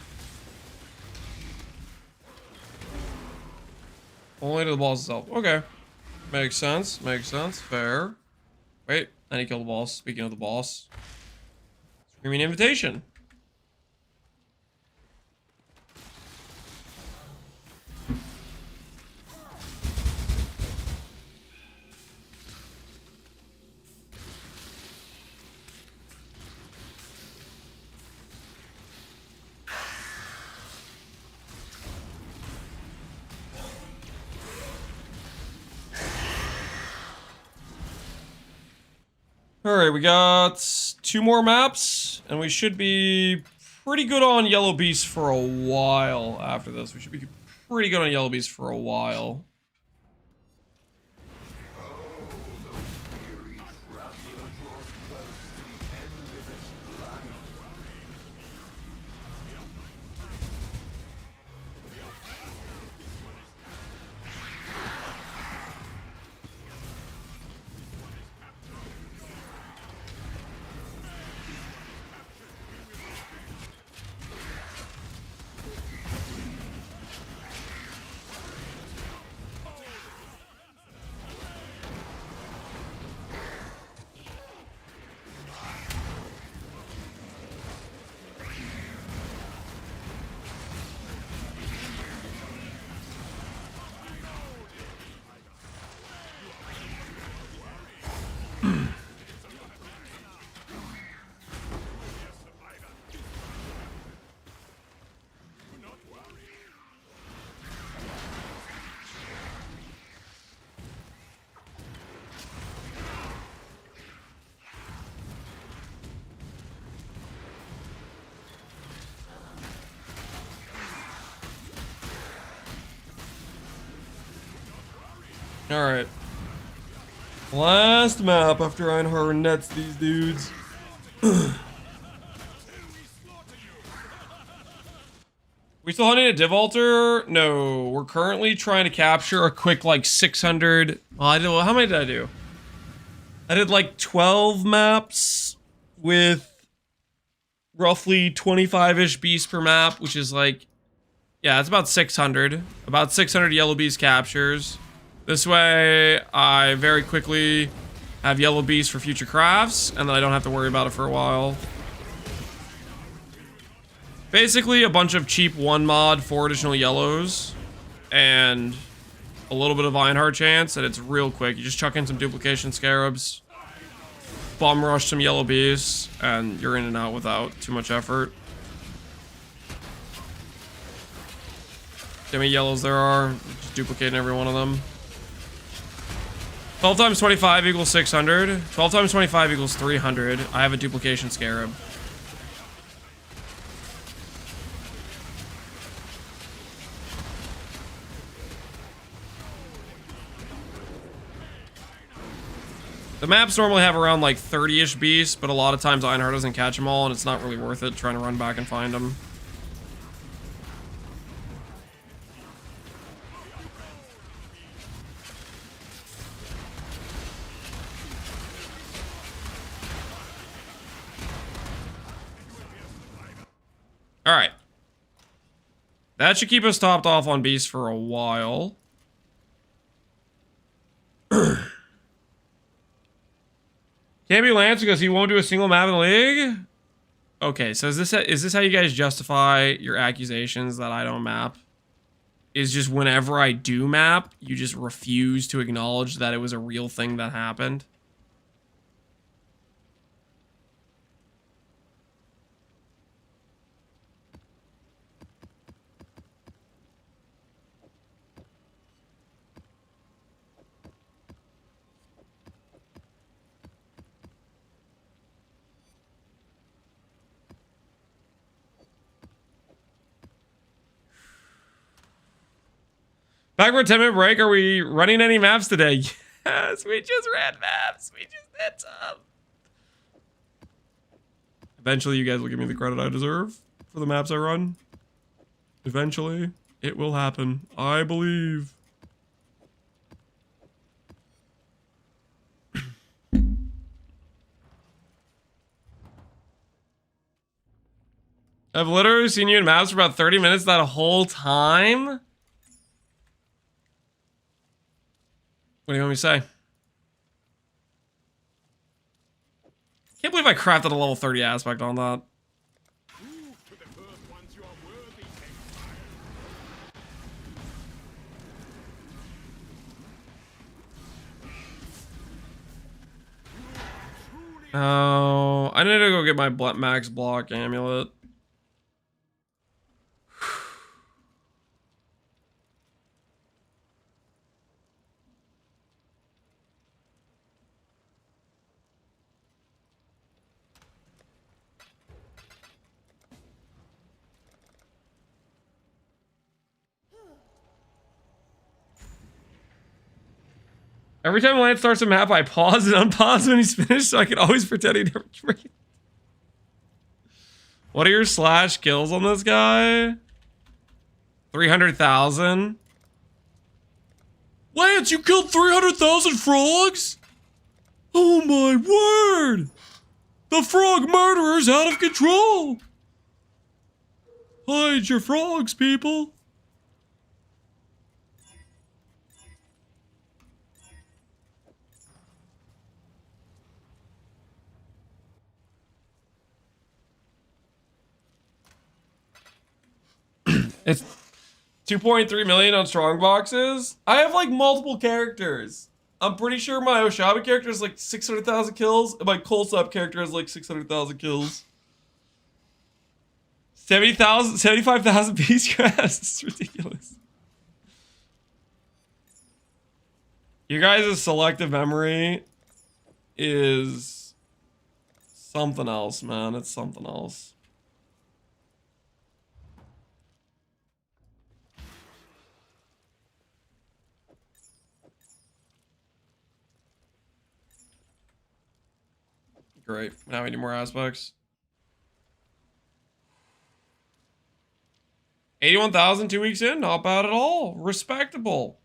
Only to the boss itself. Okay. Makes sense. Makes sense. Fair. Wait, then he killed the boss. Speaking of the boss. Screaming invitation. Alright, we got 2 more maps, and we should be pretty good on Yellow Beast for a while after this. We should be pretty good on Yellow Beast for a while. Alright. Last map after Einhar nets these dudes. We still hunting a div altar? No, we're currently trying to capture a quick like 600. Well, I did, how many did I do? I did like 12 maps with roughly 25-ish beasts per map, which is like, yeah, it's about 600. About 600 yellow beast captures. This way, I very quickly have yellow beast for future crafts, and then I don't have to worry about it for a while. Basically, a bunch of cheap 1 mod, 4 additional yellows, and a little bit of Einhar chance, and it's real quick. You just chuck in some duplication scarabs, bum rush some yellow beasts, and you're in and out without too much effort. See how many yellows there are? Just duplicating every one of them. 12 times 25 equals 600. 12 times 25 equals 300. I have a duplication scarab. The maps normally have around like 30-ish beasts, but a lot of times Einhard doesn't catch them all, and it's not really worth it trying to run back and find them. All right. That should keep us topped off on beasts for a while. Can't be Lance because he won't do a single map in the league? Okay, so is this how you guys justify your accusations that I don't map? Is just whenever I do map, you just refuse to acknowledge that it was a real thing that happened? Back for a 10-minute break. Are we running any maps today? Yes, we just ran maps. We just did some. Eventually, you guys will give me the credit I deserve for the maps I run. Eventually, it will happen. I believe. I've literally seen you in maps for about 30 minutes that whole time. What do you want me to say? Can't believe I crafted a level 30 aspect on that. Prove to the first ones you are worthy, Exile. Oh, I need to go get my max block amulet. Every time Lance starts a map, I pause and unpause when he's finished so I can always pretend he never breathed. What are your slash kills on this guy? 300,000? Lance, you killed 300,000 frogs? Oh my word! The frog murderer's out of control! Hide your frogs, people! It's 2.3 million on strong boxes. I have like multiple characters. I'm pretty sure my Oshabi character has like 600,000 kills, and my Kolsop character has like 600,000 kills. 70,000, 75,000 piece crafts. It's ridiculous. You guys' selective memory is something else, man. It's something else. Great. Now we need more aspects. 81,000 2 weeks in. Not bad at all. Respectable.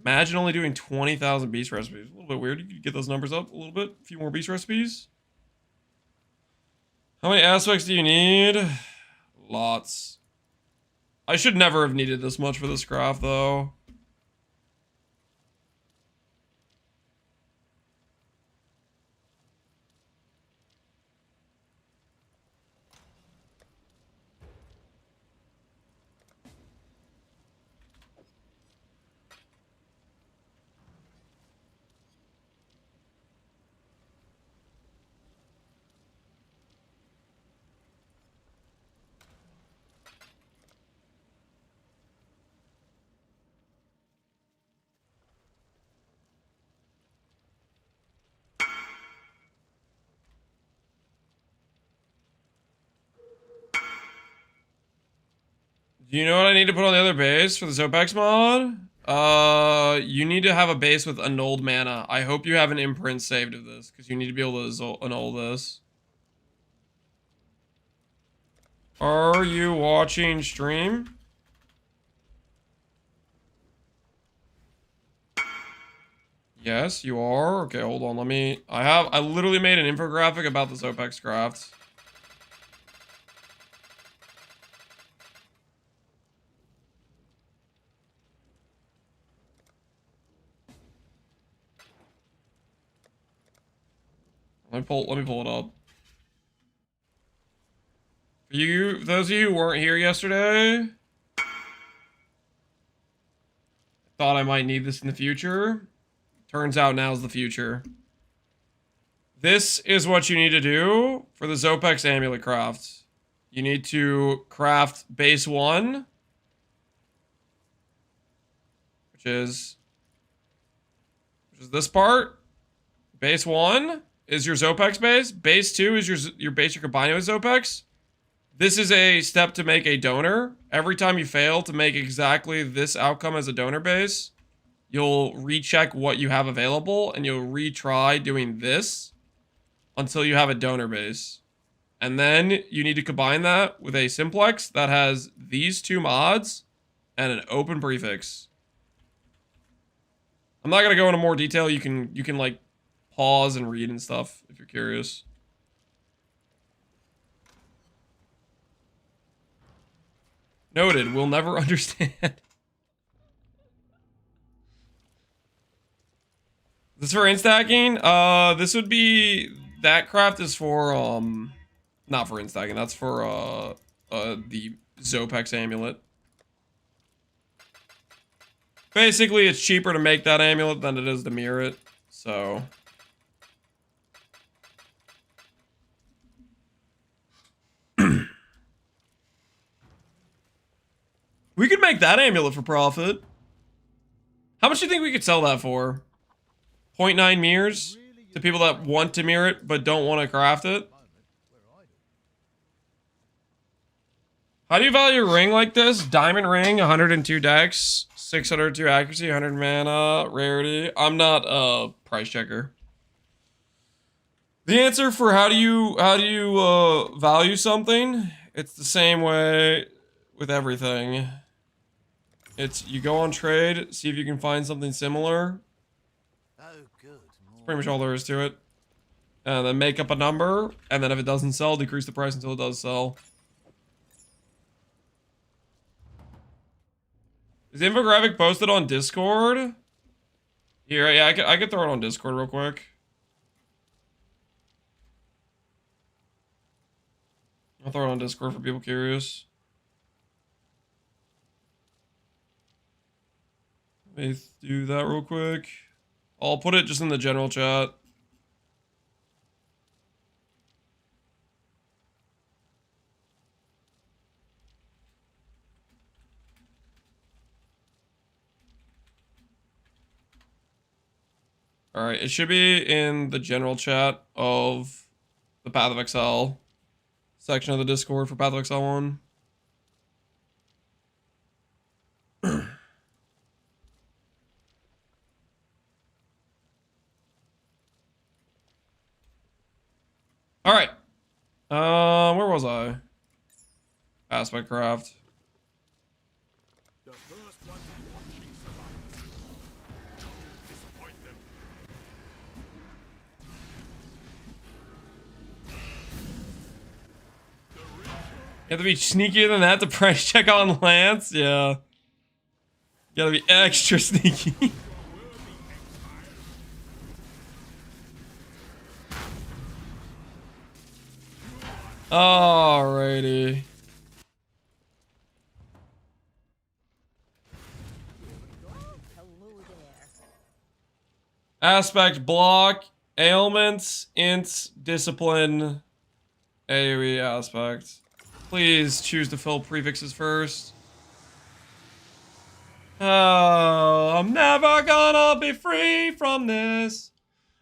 Imagine only doing 20,000 beast recipes. A little bit weird. You could get those numbers up a little bit. A few more beast recipes. How many aspects do you need? Lots. I should never have needed this much for this craft, though. Do you know what I need to put on the other base for the Zopex mod? You need to have a base with annulled mana. I hope you have an imprint saved of this, because you need to be able to annul this. Are you watching stream? Yes, you are. Okay, hold on. I literally made an infographic about this OPEX craft. Let me pull it up. For you, those of you who weren't here yesterday, thought I might need this in the future. Turns out now's the future. This is what you need to do for the Zopex Amulet craft. You need to craft base 1, which is this part. Base 1 is your Zopex base. Base 2 is your base you're combining with Zopex. This is a step to make a donor. Every time you fail to make exactly this outcome as a donor base, you'll recheck what you have available and you'll retry doing this until you have a donor base. And then you need to combine that with a simplex that has these 2 mods and an open prefix. I'm not going to go into more detail. You can like pause and read and stuff if you're curious. Noted. We'll never understand. This for instacking? This would be... That craft is for, not for instacking. That's for, the Zopex Amulet. Basically, it's cheaper to make that amulet than it is to mirror it. So... We could make that amulet for profit. How much do you think we could sell that for? 0.9 mirrors to people that want to mirror it but don't want to craft it? How do you value a ring like this? Diamond ring, 102 dex, 602 accuracy, 100 mana, rarity. I'm not a price checker. The answer for how do you value something? It's the same way with everything. It's you go on trade, see if you can find something similar. Oh, good. That's pretty much all there is to it. And then make up a number, and then if it doesn't sell, decrease the price until it does sell. Is the infographic posted on Discord? Here, yeah, I could throw it on Discord real quick. I'll throw it on Discord for people curious. Let me do that real quick. I'll put it just in the general chat. Alright, it should be in the general chat of the Path of Exile section of the Discord for Path of Exile 1. Alright. Where was I? Aspect craft. The first one watching survive. Don't disappoint them. You have to be sneakier than that to price check on Lance? Yeah. You gotta be extra sneaky. Alrighty. Hello there. Aspect block, ailments, ints, discipline, AoE aspect. Please choose to fill prefixes first. Oh, I'm never gonna be free from this.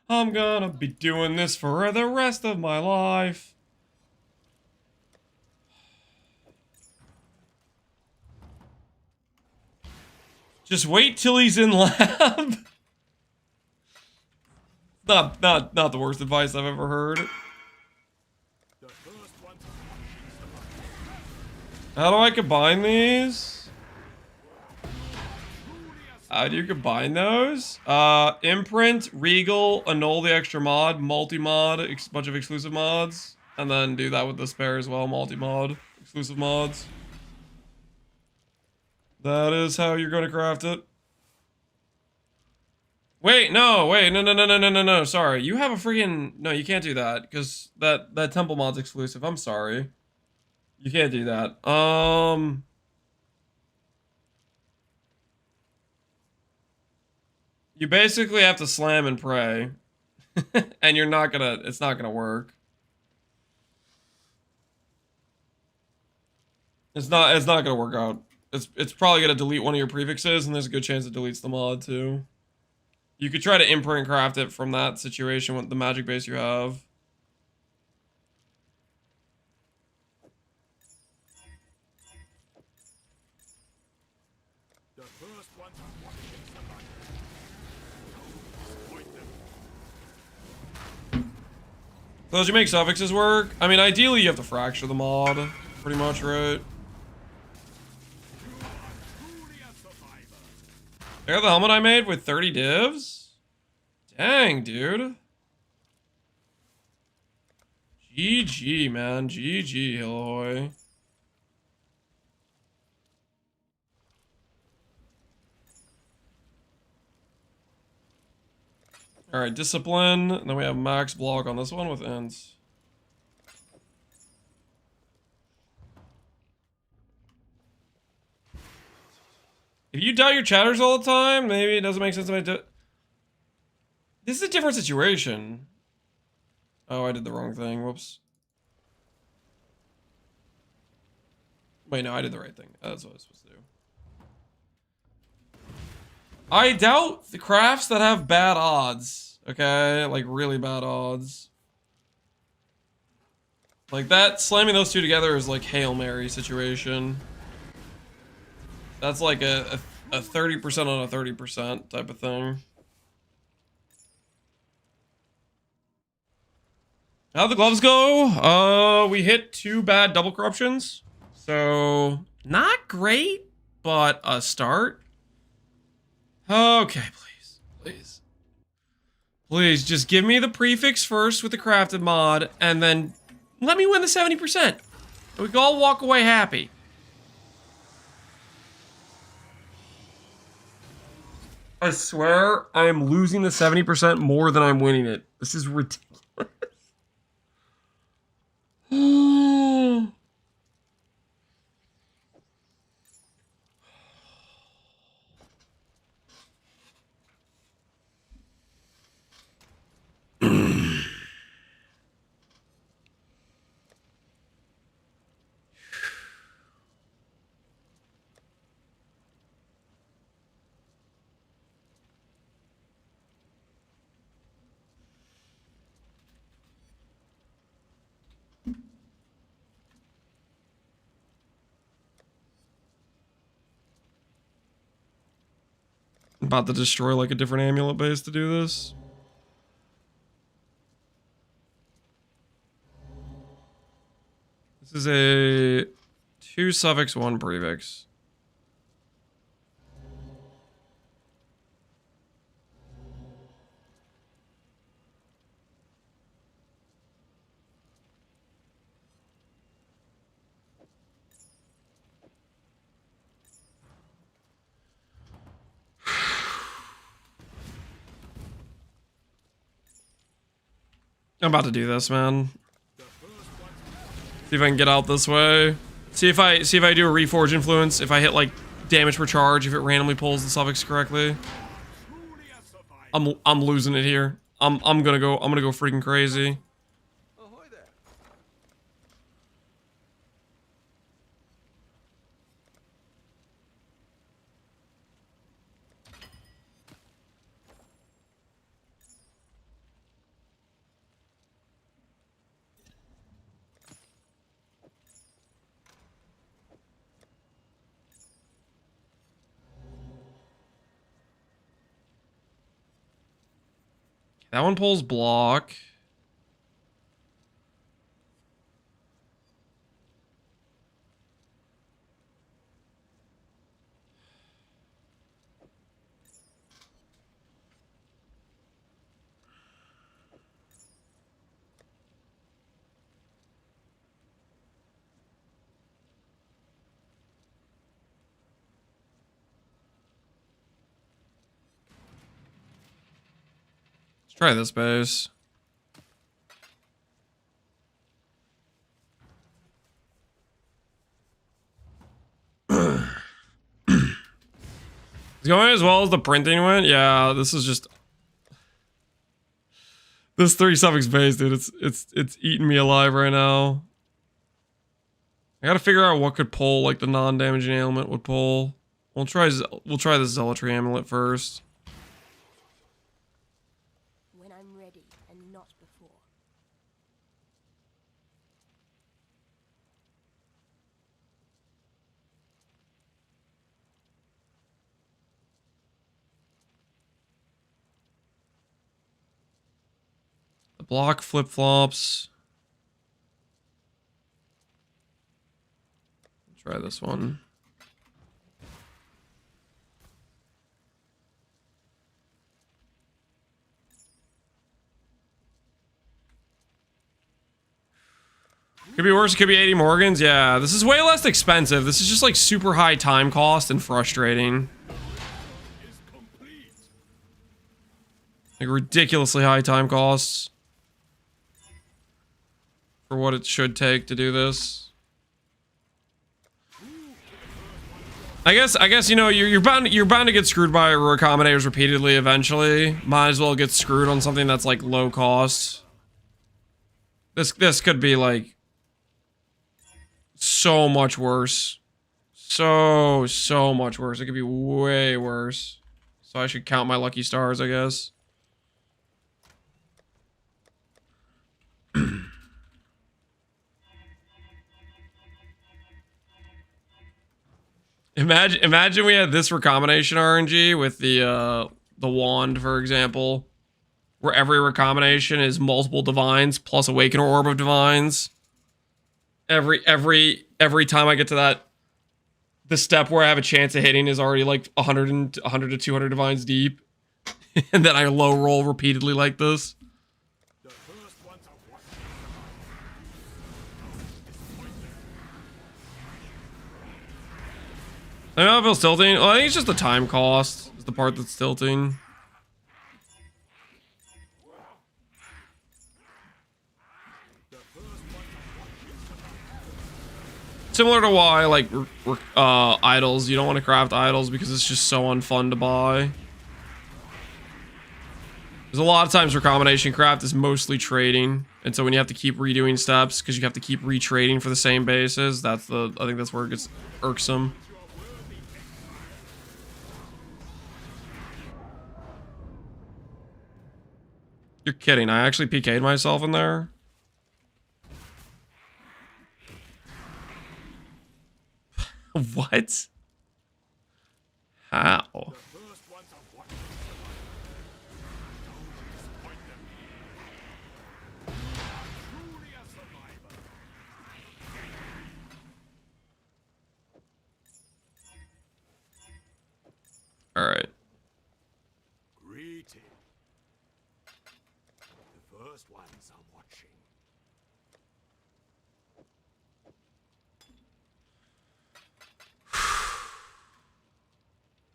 I'm gonna be doing this for the rest of my life. Just wait till he's in lab. Not the worst advice I've ever heard. The first one to watch is the How do I combine these? How do you combine those? Imprint, Regal, annul the extra mod, multi-mod, bunch of exclusive mods, and then do that with the spare as well, multi-mod, exclusive mods. That is how you're gonna craft it. Wait, no, sorry. You have a freaking... No, you can't do that, because that temple mod's exclusive. I'm sorry. You can't do that. You basically have to slam and pray. And you're not gonna... It's not gonna work. It's not gonna work out. It's probably gonna delete one of your prefixes, and there's a good chance it deletes the mod, too. You could try to imprint craft it from that situation with the magic base you have. The first one to watch is the battle. Don't disappoint them. So as you make suffixes work, I mean, ideally you have to fracture the mod, pretty much, right? Truly a survivor. There, the helmet I made with 30 divs? Dang, dude. GG, man. GG, Hilloy. Alright, discipline. And then we have max block on this one with ends. If you doubt your chatters all the time, maybe it doesn't make sense to make This is a different situation. Oh, I did the wrong thing. Whoops. Wait, no, I did the right thing. That's what I was supposed to do. I doubt the crafts that have bad odds. Okay? Like, really bad odds. Like, that, slamming those two together is like Hail Mary situation. That's like a 30% on a 30% type of thing. How'd the gloves go? We hit 2 bad double corruptions. So, not great, but a start. Okay, please. Please, just give me the prefix first with the crafted mod, and then let me win the 70%. And we can all walk away happy. I swear, I am losing the 70% more than I'm winning it. This is ridiculous. About to destroy like a different amulet base to do this. This is a 2 suffix 1 prefix. I'm about to do this, man. See if I can get out this way. See if I do a reforge influence. If I hit like damage per charge, if it randomly pulls the suffix correctly. I'm losing it here. I'm gonna go freaking crazy. Ahoy there. That one pulls block. Let's try this base. It's going as well as the printing went. Yeah, this is just this 3 suffix base, dude. It's eating me alive right now. I gotta figure out what could pull, like the non-damaging amulet would pull. We'll try the zealotry amulet first. When I'm ready and not before. The block flip-flops. Try this one. Could be worse, it could be 80 Morgans. Yeah, this is way less expensive. This is just like super high time cost and frustrating. Like ridiculously high time costs for what it should take to do this. I guess you know you're bound to get screwed by recombinators repeatedly eventually. Might as well get screwed on something that's like low cost. This could be like so much worse. So much worse. It could be way worse. So I should count my lucky stars, I guess. Imagine we had this recombination RNG with the wand, for example, where every recombination is multiple divines plus awakener orb of divines. Every time I get to the step where I have a chance of hitting is already like 100 to 200 divines deep, and then I low roll repeatedly like this. I know it feels tilting. Well, I think it's just the time cost is the part that's tilting. Similar to why, like, idols, you don't want to craft idols because it's just so unfun to buy. There's a lot of times recombination craft is mostly trading, and so when you have to keep redoing steps because you have to keep retrading for the same bases, I think that's where it gets irksome. You're kidding. I actually PK'd myself in there. What? How? All right. Greeting. The first ones are watching.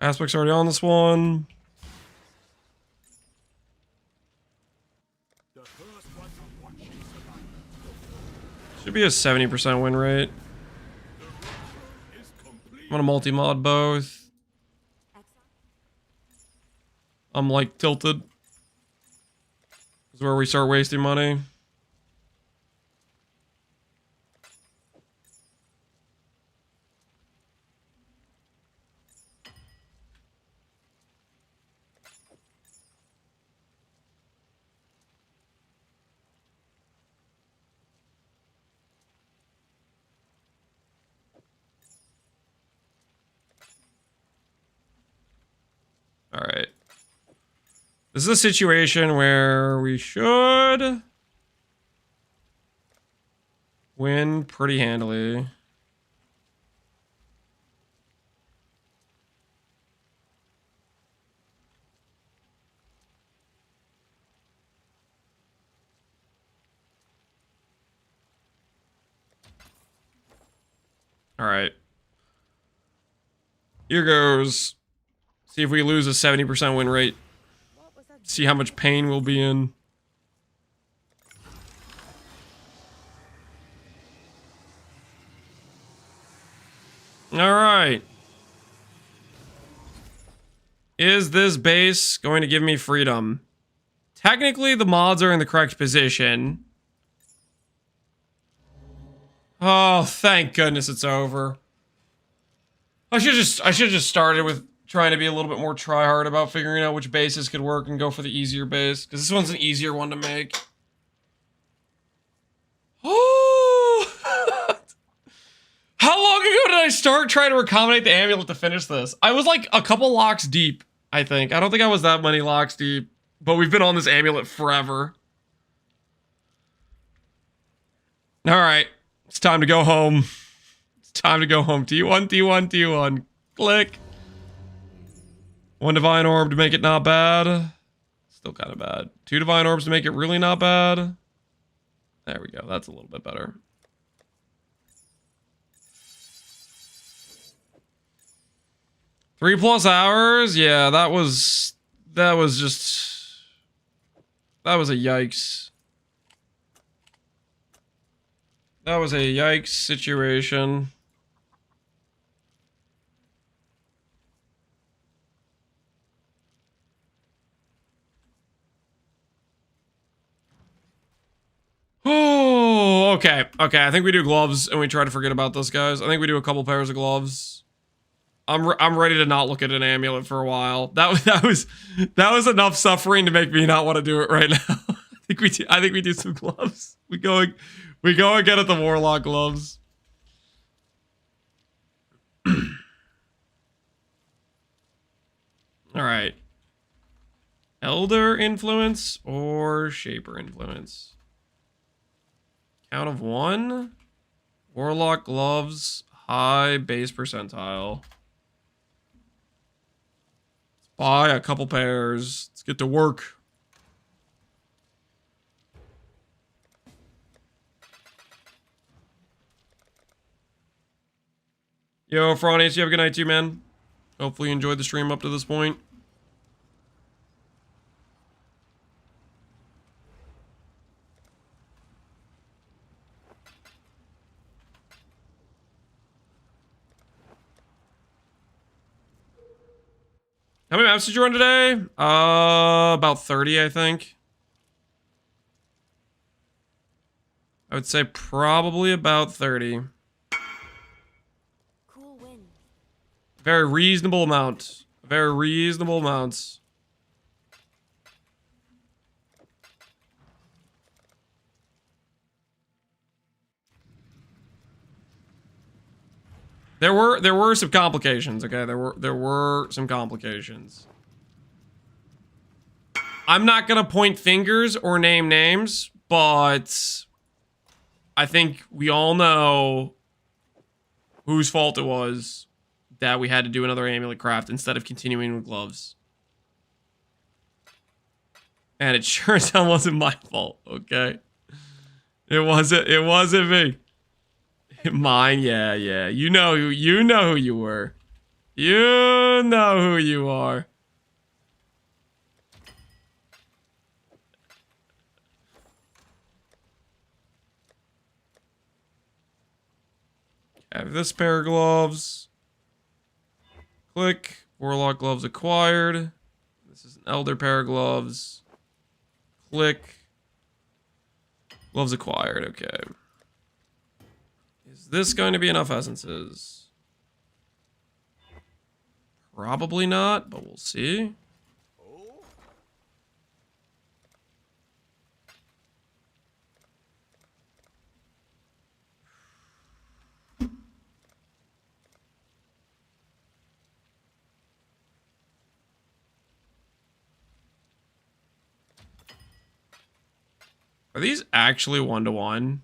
Aspect's already on this one. The first ones are watching. Should be a 70% win rate. I'm gonna multi-mod both. I'm like tilted. This is where we start wasting money. All right. This is a situation where we should win pretty handily. All right. Here goes. See if we lose a 70% win rate. See how much pain we'll be in. All right. Is this base going to give me freedom? Technically, the mods are in the correct position. Oh, thank goodness it's over. I should just started with trying to be a little bit more try-hard about figuring out which bases could work and go for the easier base. Because this one's an easier one to make. Oh! How long ago did I start trying to accommodate the amulet to finish this? I was like a couple locks deep, I think. I don't think I was that many locks deep. But we've been on this amulet forever. Alright. It's time to go home. It's time to go home. T1, T1, T1. Click. One divine orb to make it not bad. Still kind of bad. 2 divine orbs to make it really not bad. There we go. That's a little bit better. +3 hours? Yeah, that was just... That was a yikes. That was a yikes situation. Oh, okay. Okay, I think we do gloves and we try to forget about this, guys. I think we do a couple pairs of gloves. I'm ready to not look at an amulet for a while. That was enough suffering to make me not want to do it right now. I think we do some gloves. We go and get at the warlock gloves. All right. Elder influence or shaper influence? Count of 1. Warlock gloves, high base percentile. Let's buy a couple pairs. Let's get to work. Yo, Fronies, you have a good night too, man. Hopefully you enjoyed the stream up to this point. How many maps did you run today? About 30, I think. I would say probably about 30. Cool wind. Very reasonable amount. Very reasonable amounts. There were some complications, okay? There were some complications. I'm not gonna point fingers or name names, but I think we all know whose fault it was that we had to do another amulet craft instead of continuing with gloves. And it sure as hell wasn't my fault, okay? It wasn't me. Mine, yeah. You know who you were. You know who you are. Have this pair of gloves. Click. Warlock gloves acquired. This is an elder pair of gloves. Click. Gloves acquired, okay. Is this going to be enough essences? Probably not, but we'll see. Are these actually 1-to-1?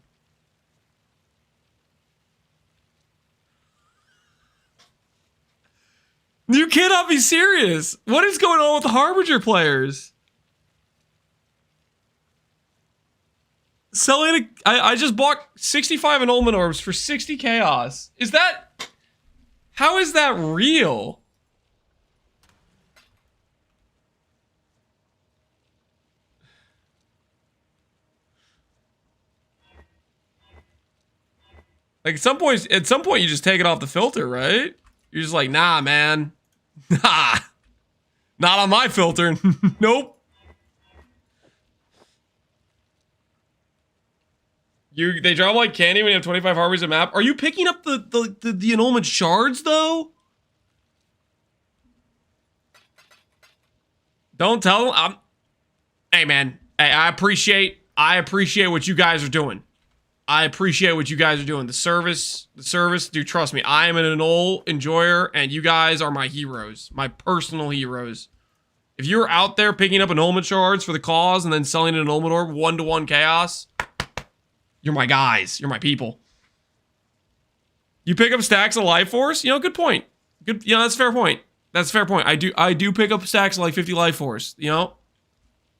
You cannot be serious. What is going on with the Harbinger players? Selling I just bought 65 annulment orbs for 60 chaos. Is that... How is that real? Like at some point you just take it off the filter, right? You're just like, nah, man. Nah. Not on my filter. Nope. They drop like candy when you have 25 harbors a map. Are you picking up the annulment shards though? Don't tell them. Hey man. Hey, I appreciate what you guys are doing. I appreciate what you guys are doing. The service, dude, trust me. I am an annul enjoyer, and you guys are my heroes. My personal heroes. If you're out there picking up annulment shards for the cause and then selling an annulment orb 1-to-1 chaos, you're my guys. You're my people. You pick up stacks of life force? You know, good point. Good, you know, that's a fair point. That's a fair point. I do pick up stacks of like 50 life force, you know?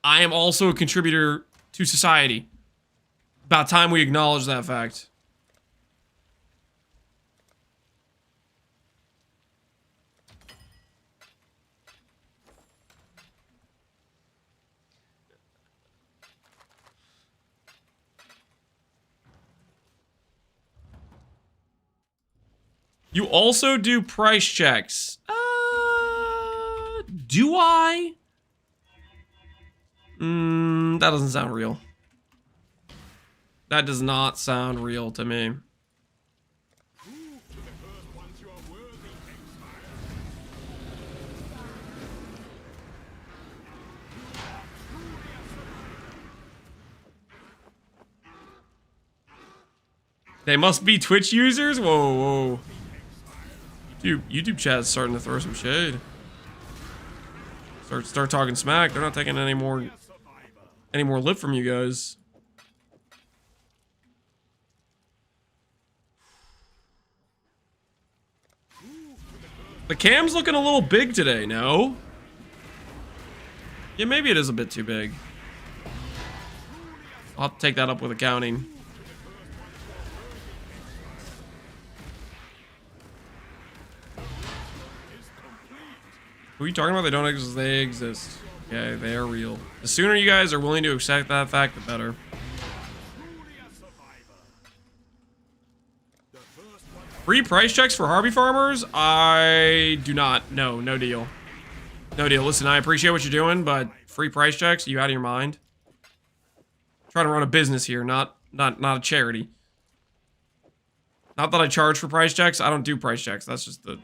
I am also a contributor to society. About time we acknowledge that fact. You also do price checks. Do I? That doesn't sound real. That does not sound real to me. They must be Twitch users? Whoa, whoa. Dude, YouTube chat's starting to throw some shade. Start talking smack. They're not taking any more lip from you guys. The cam's looking a little big today, no? Yeah, maybe it is a bit too big. I'll have to take that up with accounting. Who are you talking about? They don't exist. They exist. Okay, they are real. The sooner you guys are willing to accept that fact, the better. Free price checks for Harvey farmers? I do not. No, no deal. No deal. Listen, I appreciate what you're doing, but free price checks? Are you out of your mind? I'm trying to run a business here, not a charity. Not that I charge for price checks. I don't do price checks. That's just the...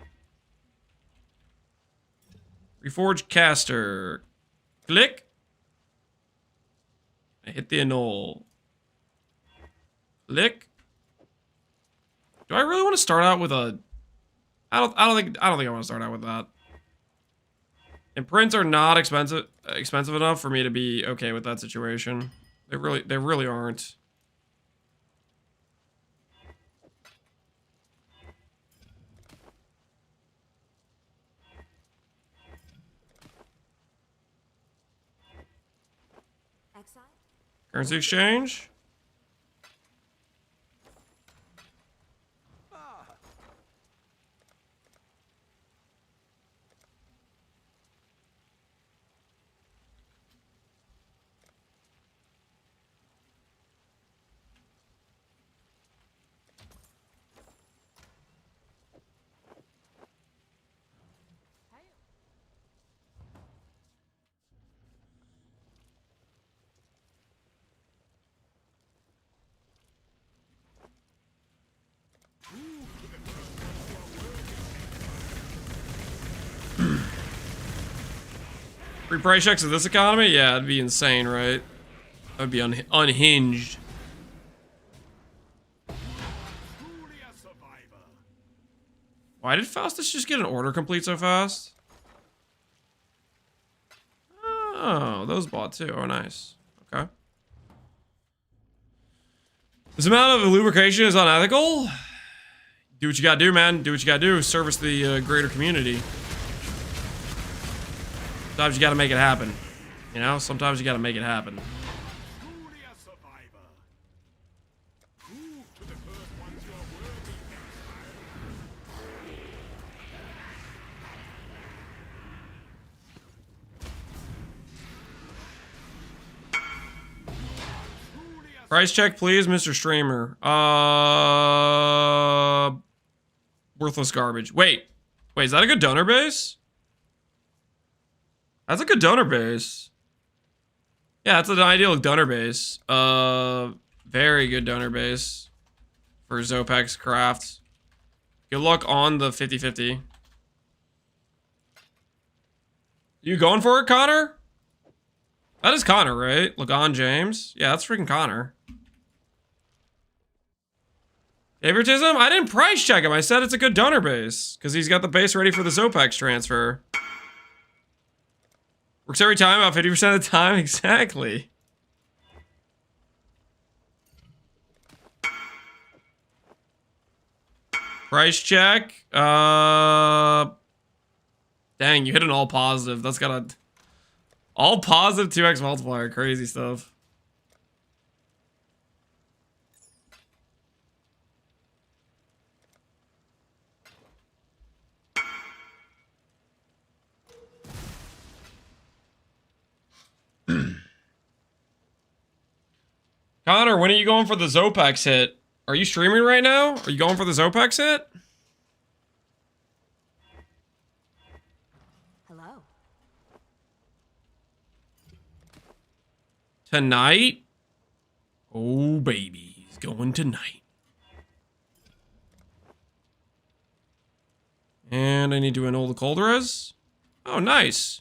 Reforged caster. Click. I hit the annul. Click. Do I really want to start out with a... I don't think I want to start out with that. Imprints are not expensive enough for me to be okay with that situation. They really aren't. Exile? Currency exchange. Free price checks in this economy? Yeah, it'd be insane, right? That'd be unhinged. Why did Faustus just get an order complete so fast? Oh, those bought too. Oh, nice. Okay. This amount of lubrication is unethical. Do what you gotta do, man. Do what you gotta do. Service the greater community. Sometimes you gotta make it happen. You know, sometimes you gotta make it happen. Truly a survivor. Prove to the first ones you are worthy, Exile. Price check, please, Mr. Streamer. Worthless garbage. Wait, is that a good donor base? That's a good donor base. Yeah, that's an ideal donor base. Very good donor base for Zopex Craft. Good luck on the 50-50. You going for it, Connor? That is Connor, right? Lagon James? Yeah, that's freaking Connor. Favoritism? I didn't price check him. I said it's a good donor base. Because he's got the base ready for the Zopex transfer. Works every time, about 50% of the time. Exactly. Price check. Dang, you hit an all positive. That's got a... all positive 2x multiplier. Crazy stuff. Connor, when are you going for the Zopex hit? Are you streaming right now? Are you going for the Zopex hit? Hello. Tonight? Oh, baby. He's going tonight. And I need to annul the cold res. Oh, nice.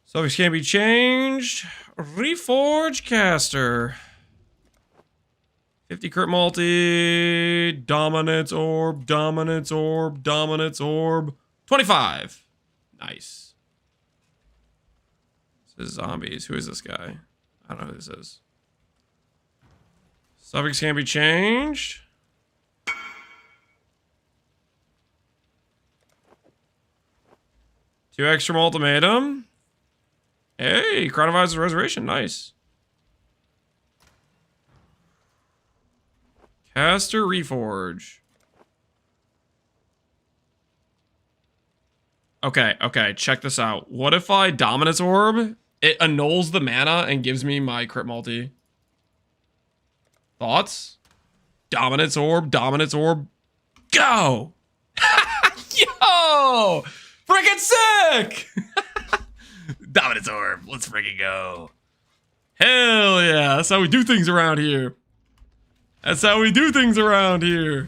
Subjects can't be changed. Reforge caster. 50 crit multi. Dominance orb. Dominance orb. Dominance orb. 25. Nice. This is zombies. Who is this guy? I don't know who this is. Subjects can't be changed. Two extra ultimatum. Hey, Crown of Eyes Resurrection. Nice. Caster Reforge. Okay, check this out. What if I Dominance Orb? It annuls the mana and gives me my crit multi. Thoughts? Dominance Orb, go! Yo! Freaking sick! Dominance Orb, let's freaking go. Hell yeah, that's how we do things around here. That's how we do things around here.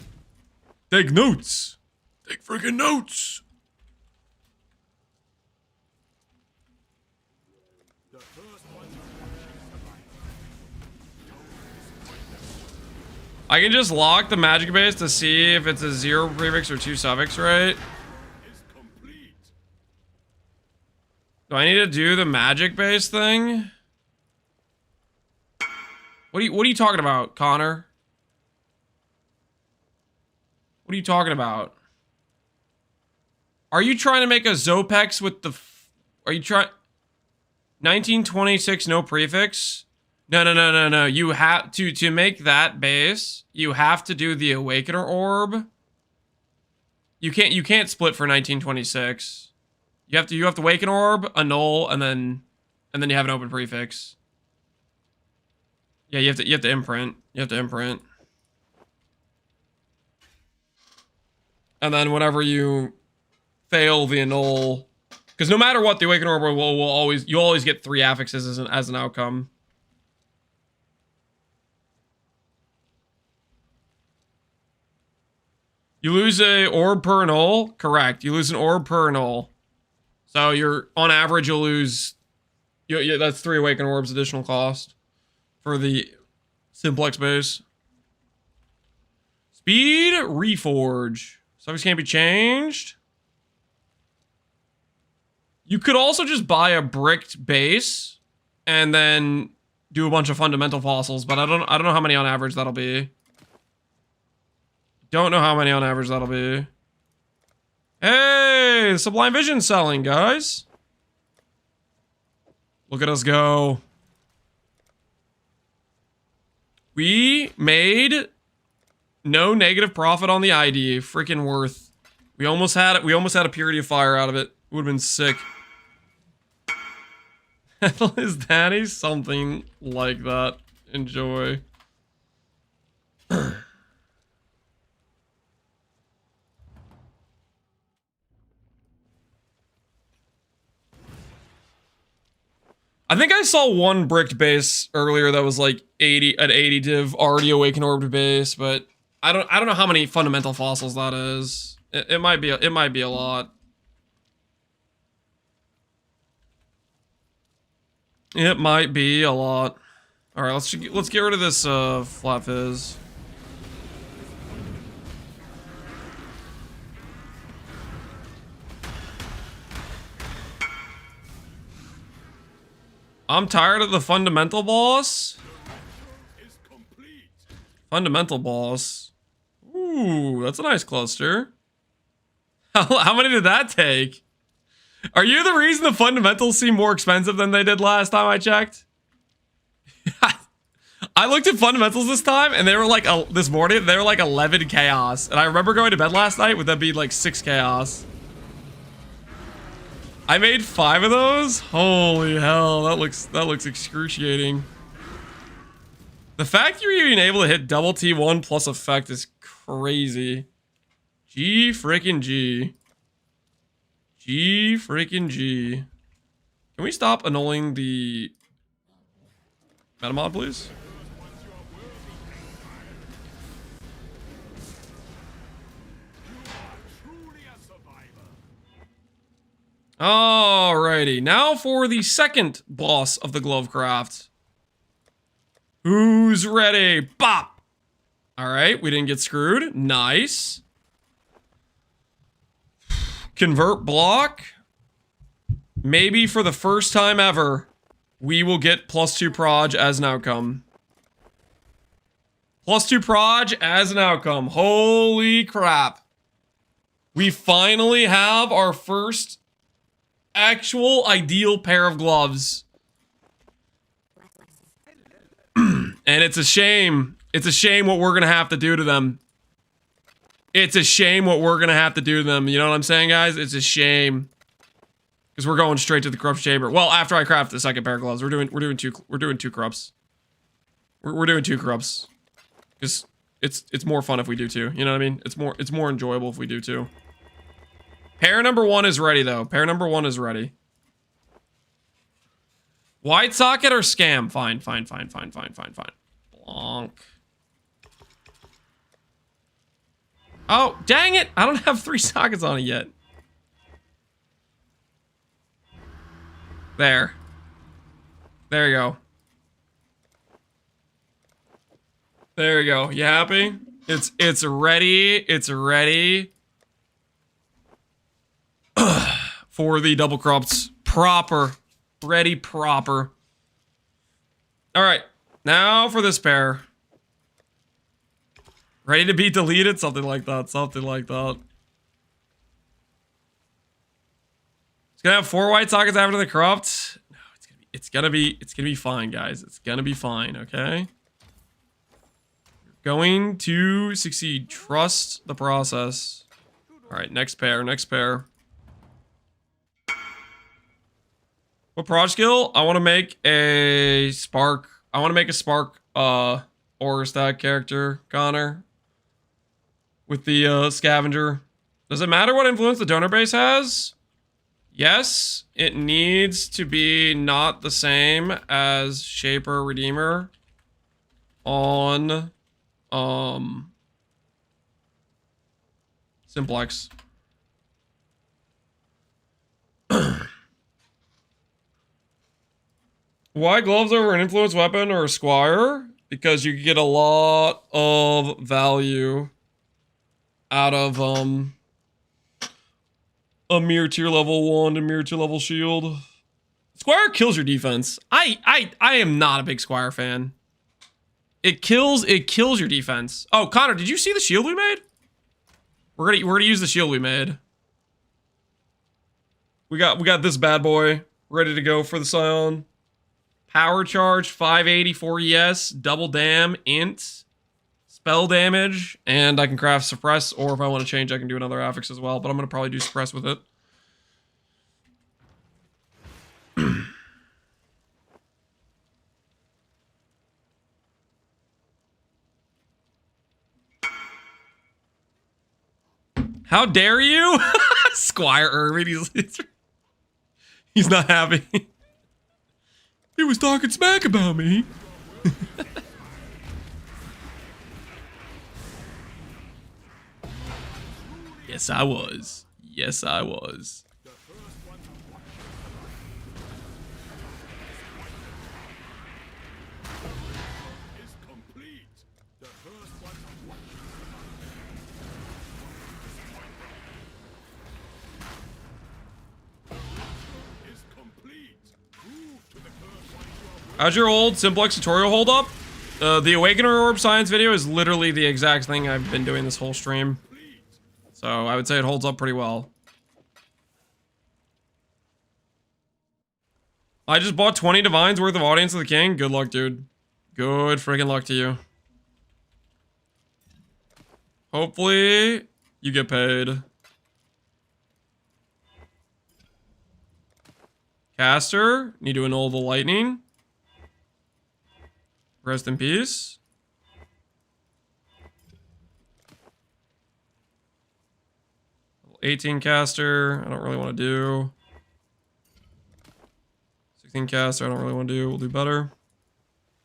Take notes. Take freaking notes. The first ones I can just lock the magic base to see if it's a 0 prefix or 2 suffix, right? is complete. Do I need to do the magic base thing? What are you talking about, Connor? What are you talking about? Are you trying to make a Zopex with the... Are you trying... 1926 no prefix? No. You have to make that base, you have to do the Awakener Orb. You can't split for 1926. You have to Awaken Orb, annul, and then you have an open prefix. Yeah, you have to imprint. You have to imprint. And then whenever you fail the annul, because no matter what, the Awaken Orb will always, you always get 3 affixes as an outcome. You lose a orb per annul? Correct. You lose an orb per annul. So you're, on average, you'll lose, yeah, that's 3 Awaken Orbs additional cost for the simplex base. Speed Reforge. Subjects can't be changed. You could also just buy a bricked base and then do a bunch of fundamental fossils, but I don't know how many on average that'll be. Don't know how many on average that'll be. Hey, Sublime Vision selling, guys. Look at us go. We made no negative profit on the ID. Freaking worth. We almost had it. We almost had a Purity of Fire out of it. Would have been sick. Is Danny something like that? Enjoy. I think I saw one bricked base earlier that was like 80 at 80 div already awakened orbed base, but I don't know how many fundamental fossils that is. It might be a lot. It might be a lot. All right, let's get rid of this flat fizz. I'm tired of the fundamental boss. Fundamental boss. Ooh, that's a nice cluster. How many did that take? Are you the reason the fundamentals seem more expensive than they did last time I checked? I looked at fundamentals this time and they were like, this morning, they were like 11 chaos. And I remember going to bed last night with them being like 6 chaos. I made 5 of those? Holy hell, that looks excruciating. The fact you're even able to hit double T1 plus effect is crazy. G freaking G. G freaking G. Can we stop annulling the metamod, please? Alrighty, now for the second boss of the Glovecraft. Who's ready? Bop! Alright, we didn't get screwed. Nice. Convert block. Maybe for the first time ever, we will get +2 proj as an outcome. +2 proj as an outcome. Holy crap. We finally have our first actual ideal pair of gloves. And it's a shame. It's a shame what we're gonna have to do to them. It's a shame what we're gonna have to do to them. You know what I'm saying, guys? It's a shame. Because we're going straight to the corrupt chamber. Well, after I craft the second pair of gloves, we're doing two corrupts. We're doing 2 corrupts. Because it's more fun if we do 2. You know what I mean? It's more enjoyable if we do 2. Pair number 1 is ready, though. Pair number 1 is ready. White socket or scam? Fine. Blanc. Oh, dang it! I don't have 3 sockets on it yet. There. There you go. There you go. You happy? It's ready. It's ready. For the double corrupts. Proper. Ready proper. Alright. Now for this pair. Ready to be deleted? Something like that. Something like that. It's gonna have 4 white sockets after the corrupt. No, it's gonna be fine, guys. It's gonna be fine, okay? You're going to succeed. Trust the process. Alright, next pair, next pair. What proj skill? I want to make a spark. I want to make a spark aura stack character, Connor. With the scavenger. Does it matter what influence the donor base has? Yes, it needs to be not the same as Shaper Redeemer on simplex. Why gloves over an influence weapon or a squire? Because you get a lot of value out of a mere tier level wand and mere tier level shield. Squire kills your defense. I am not a big Squire fan. It kills your defense. Oh, Connor, did you see the shield we made? We're gonna use the shield we made. We got this bad boy ready to go for the Scion. Power charge, 584 ES, double dam, int, spell damage, and I can craft suppress, or if I want to change, I can do another affix as well, but I'm gonna probably do suppress with it. How dare you? Squire Irving, he's not happy. He was talking smack about me. Yes, I was. Yes, I was. How's your old simplex tutorial hold up? The Awakener Orb Science video is literally the exact thing I've been doing this whole stream. So I would say it holds up pretty well. I just bought 20 divines worth of Audience of the King. Good luck, dude. Good friggin' luck to you. Hopefully, you get paid. Caster, need to annul the lightning. Rest in peace. Level 18 caster, I don't really want to do. 16 caster, I don't really want to do. We'll do better.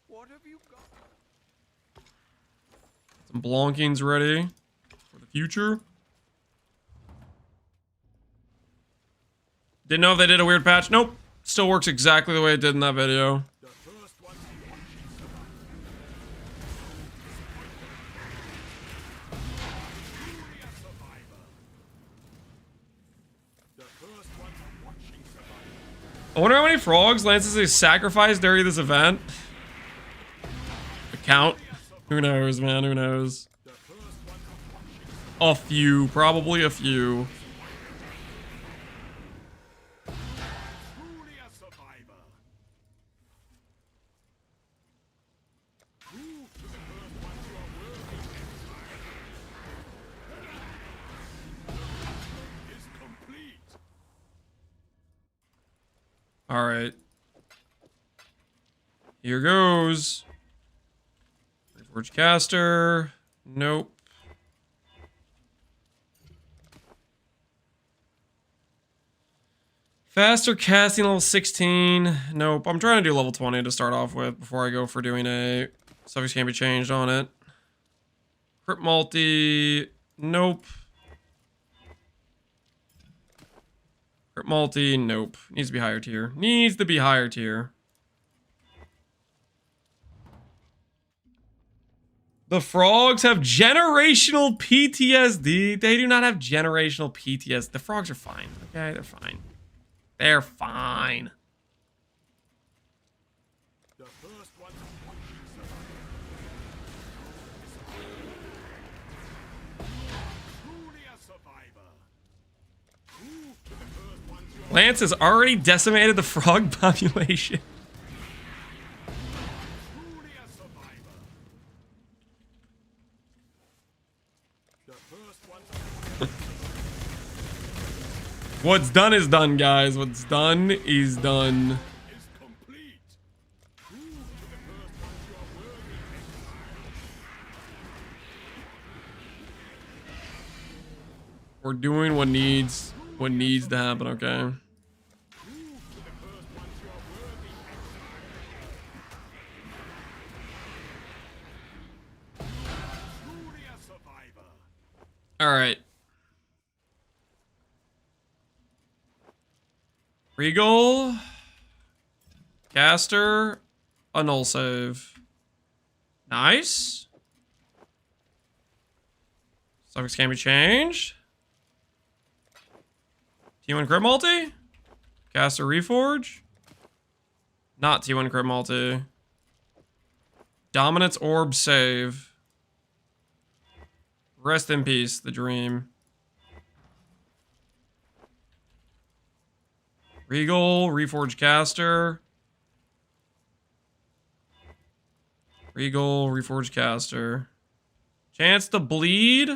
What have you got? Some Blonkings ready for the future. Didn't know if they did a weird patch. Nope. Still works exactly the way it did in that video. I wonder how many frogs Lances is sacrificed during this event. A count? Who knows, man? Who knows? A few. Probably a few. All right. Here goes. Reforge caster. Nope. Faster casting level 16. Nope. I'm trying to do level 20 to start off with before I go for doing a suffix can be changed on it. Crit multi. Nope. Crit multi, nope. Needs to be higher tier. Needs to be higher tier. The frogs have generational PTSD. They do not have generational PTSD. The frogs are fine. Okay, they're fine. They're fine. Lance has already decimated the frog population. What's done is done, guys. What's done is done. We're doing what needs to happen, okay? All right. Regal. Caster. A null save. Nice. Suffix can be changed. T1 crit multi. Caster reforge. Not T1 crit multi. Dominance orb save. Rest in peace, the dream. Regal, Reforged Caster. Regal, Reforged Caster. Chance to bleed.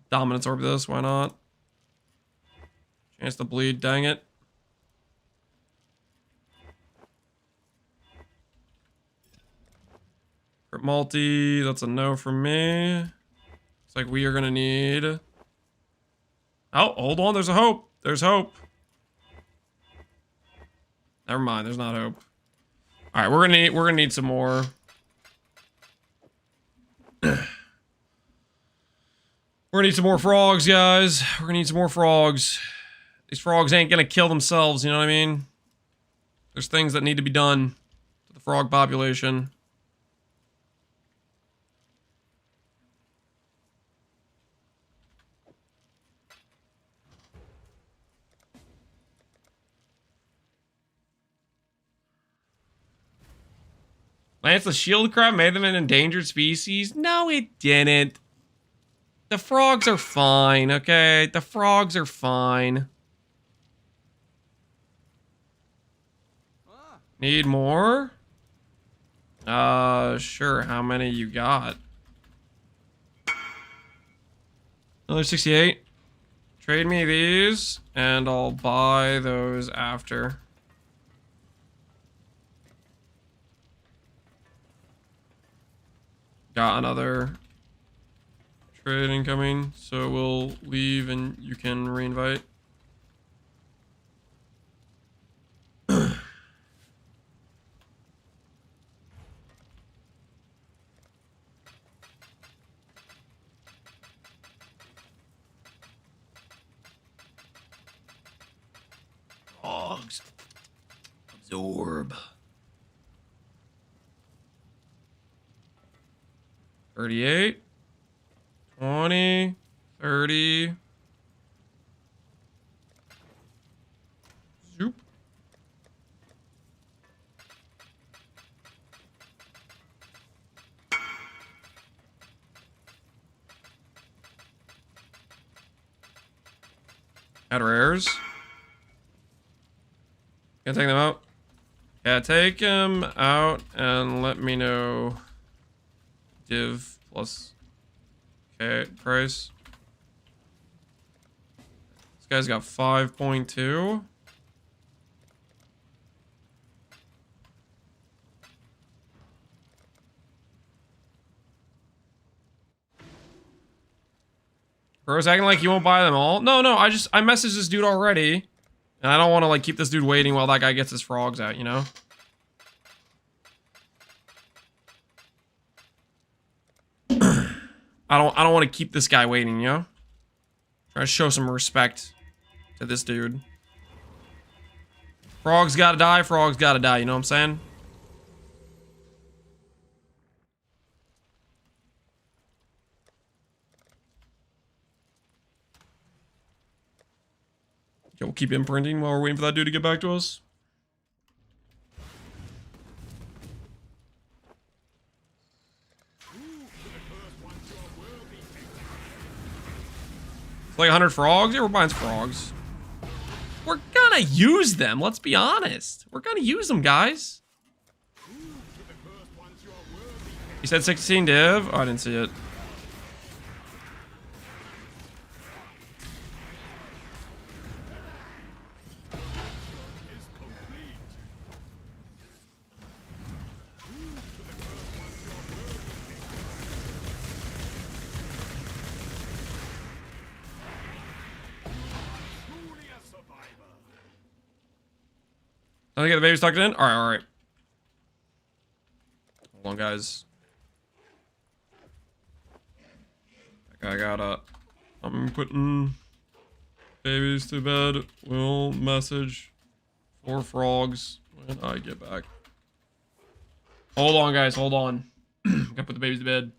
Dominance orb this, why not? Chance to bleed, dang it. Crit multi, that's a no from me. Looks like we are gonna need... Oh, hold on, there's a hope. There's hope. Never mind, there's not hope. All right, we're gonna need some more. We're gonna need some more frogs, guys. We're gonna need some more frogs. These frogs ain't gonna kill themselves, you know what I mean? There's things that need to be done to the frog population. Lance, the shield crab made them an endangered species? No, it didn't. The frogs are fine, okay? The frogs are fine. Need more? Sure. How many you got? Another 68. Trade me these, and I'll buy those after. Got another trade incoming, so we'll leave and you can reinvite. Frogs. Absorb. 38, 20, 30. Zoop. Add rares. Gonna take them out. Yeah, take him out and let me know. Div plus okay price. This guy's got 5.2. Bro's acting like you won't buy them all. No, I messaged this dude already. And I don't want to like keep this dude waiting while that guy gets his frogs out, you know? I don't want to keep this guy waiting, you know? Try to show some respect to this dude. Frogs gotta die, you know what I'm saying? Okay, we'll keep imprinting while we're waiting for that dude to get back to us. Like 100 frogs? Yeah, we're buying some frogs. We're gonna use them, let's be honest. We're gonna use them, guys. You said 16 div? Oh, I didn't see it. I think the baby's tucked in. All right. Hold on, guys. I gotta. I'm putting babies to bed. We'll message 4 frogs when I get back. Hold on, guys. Hold on. Gotta put the babies to bed.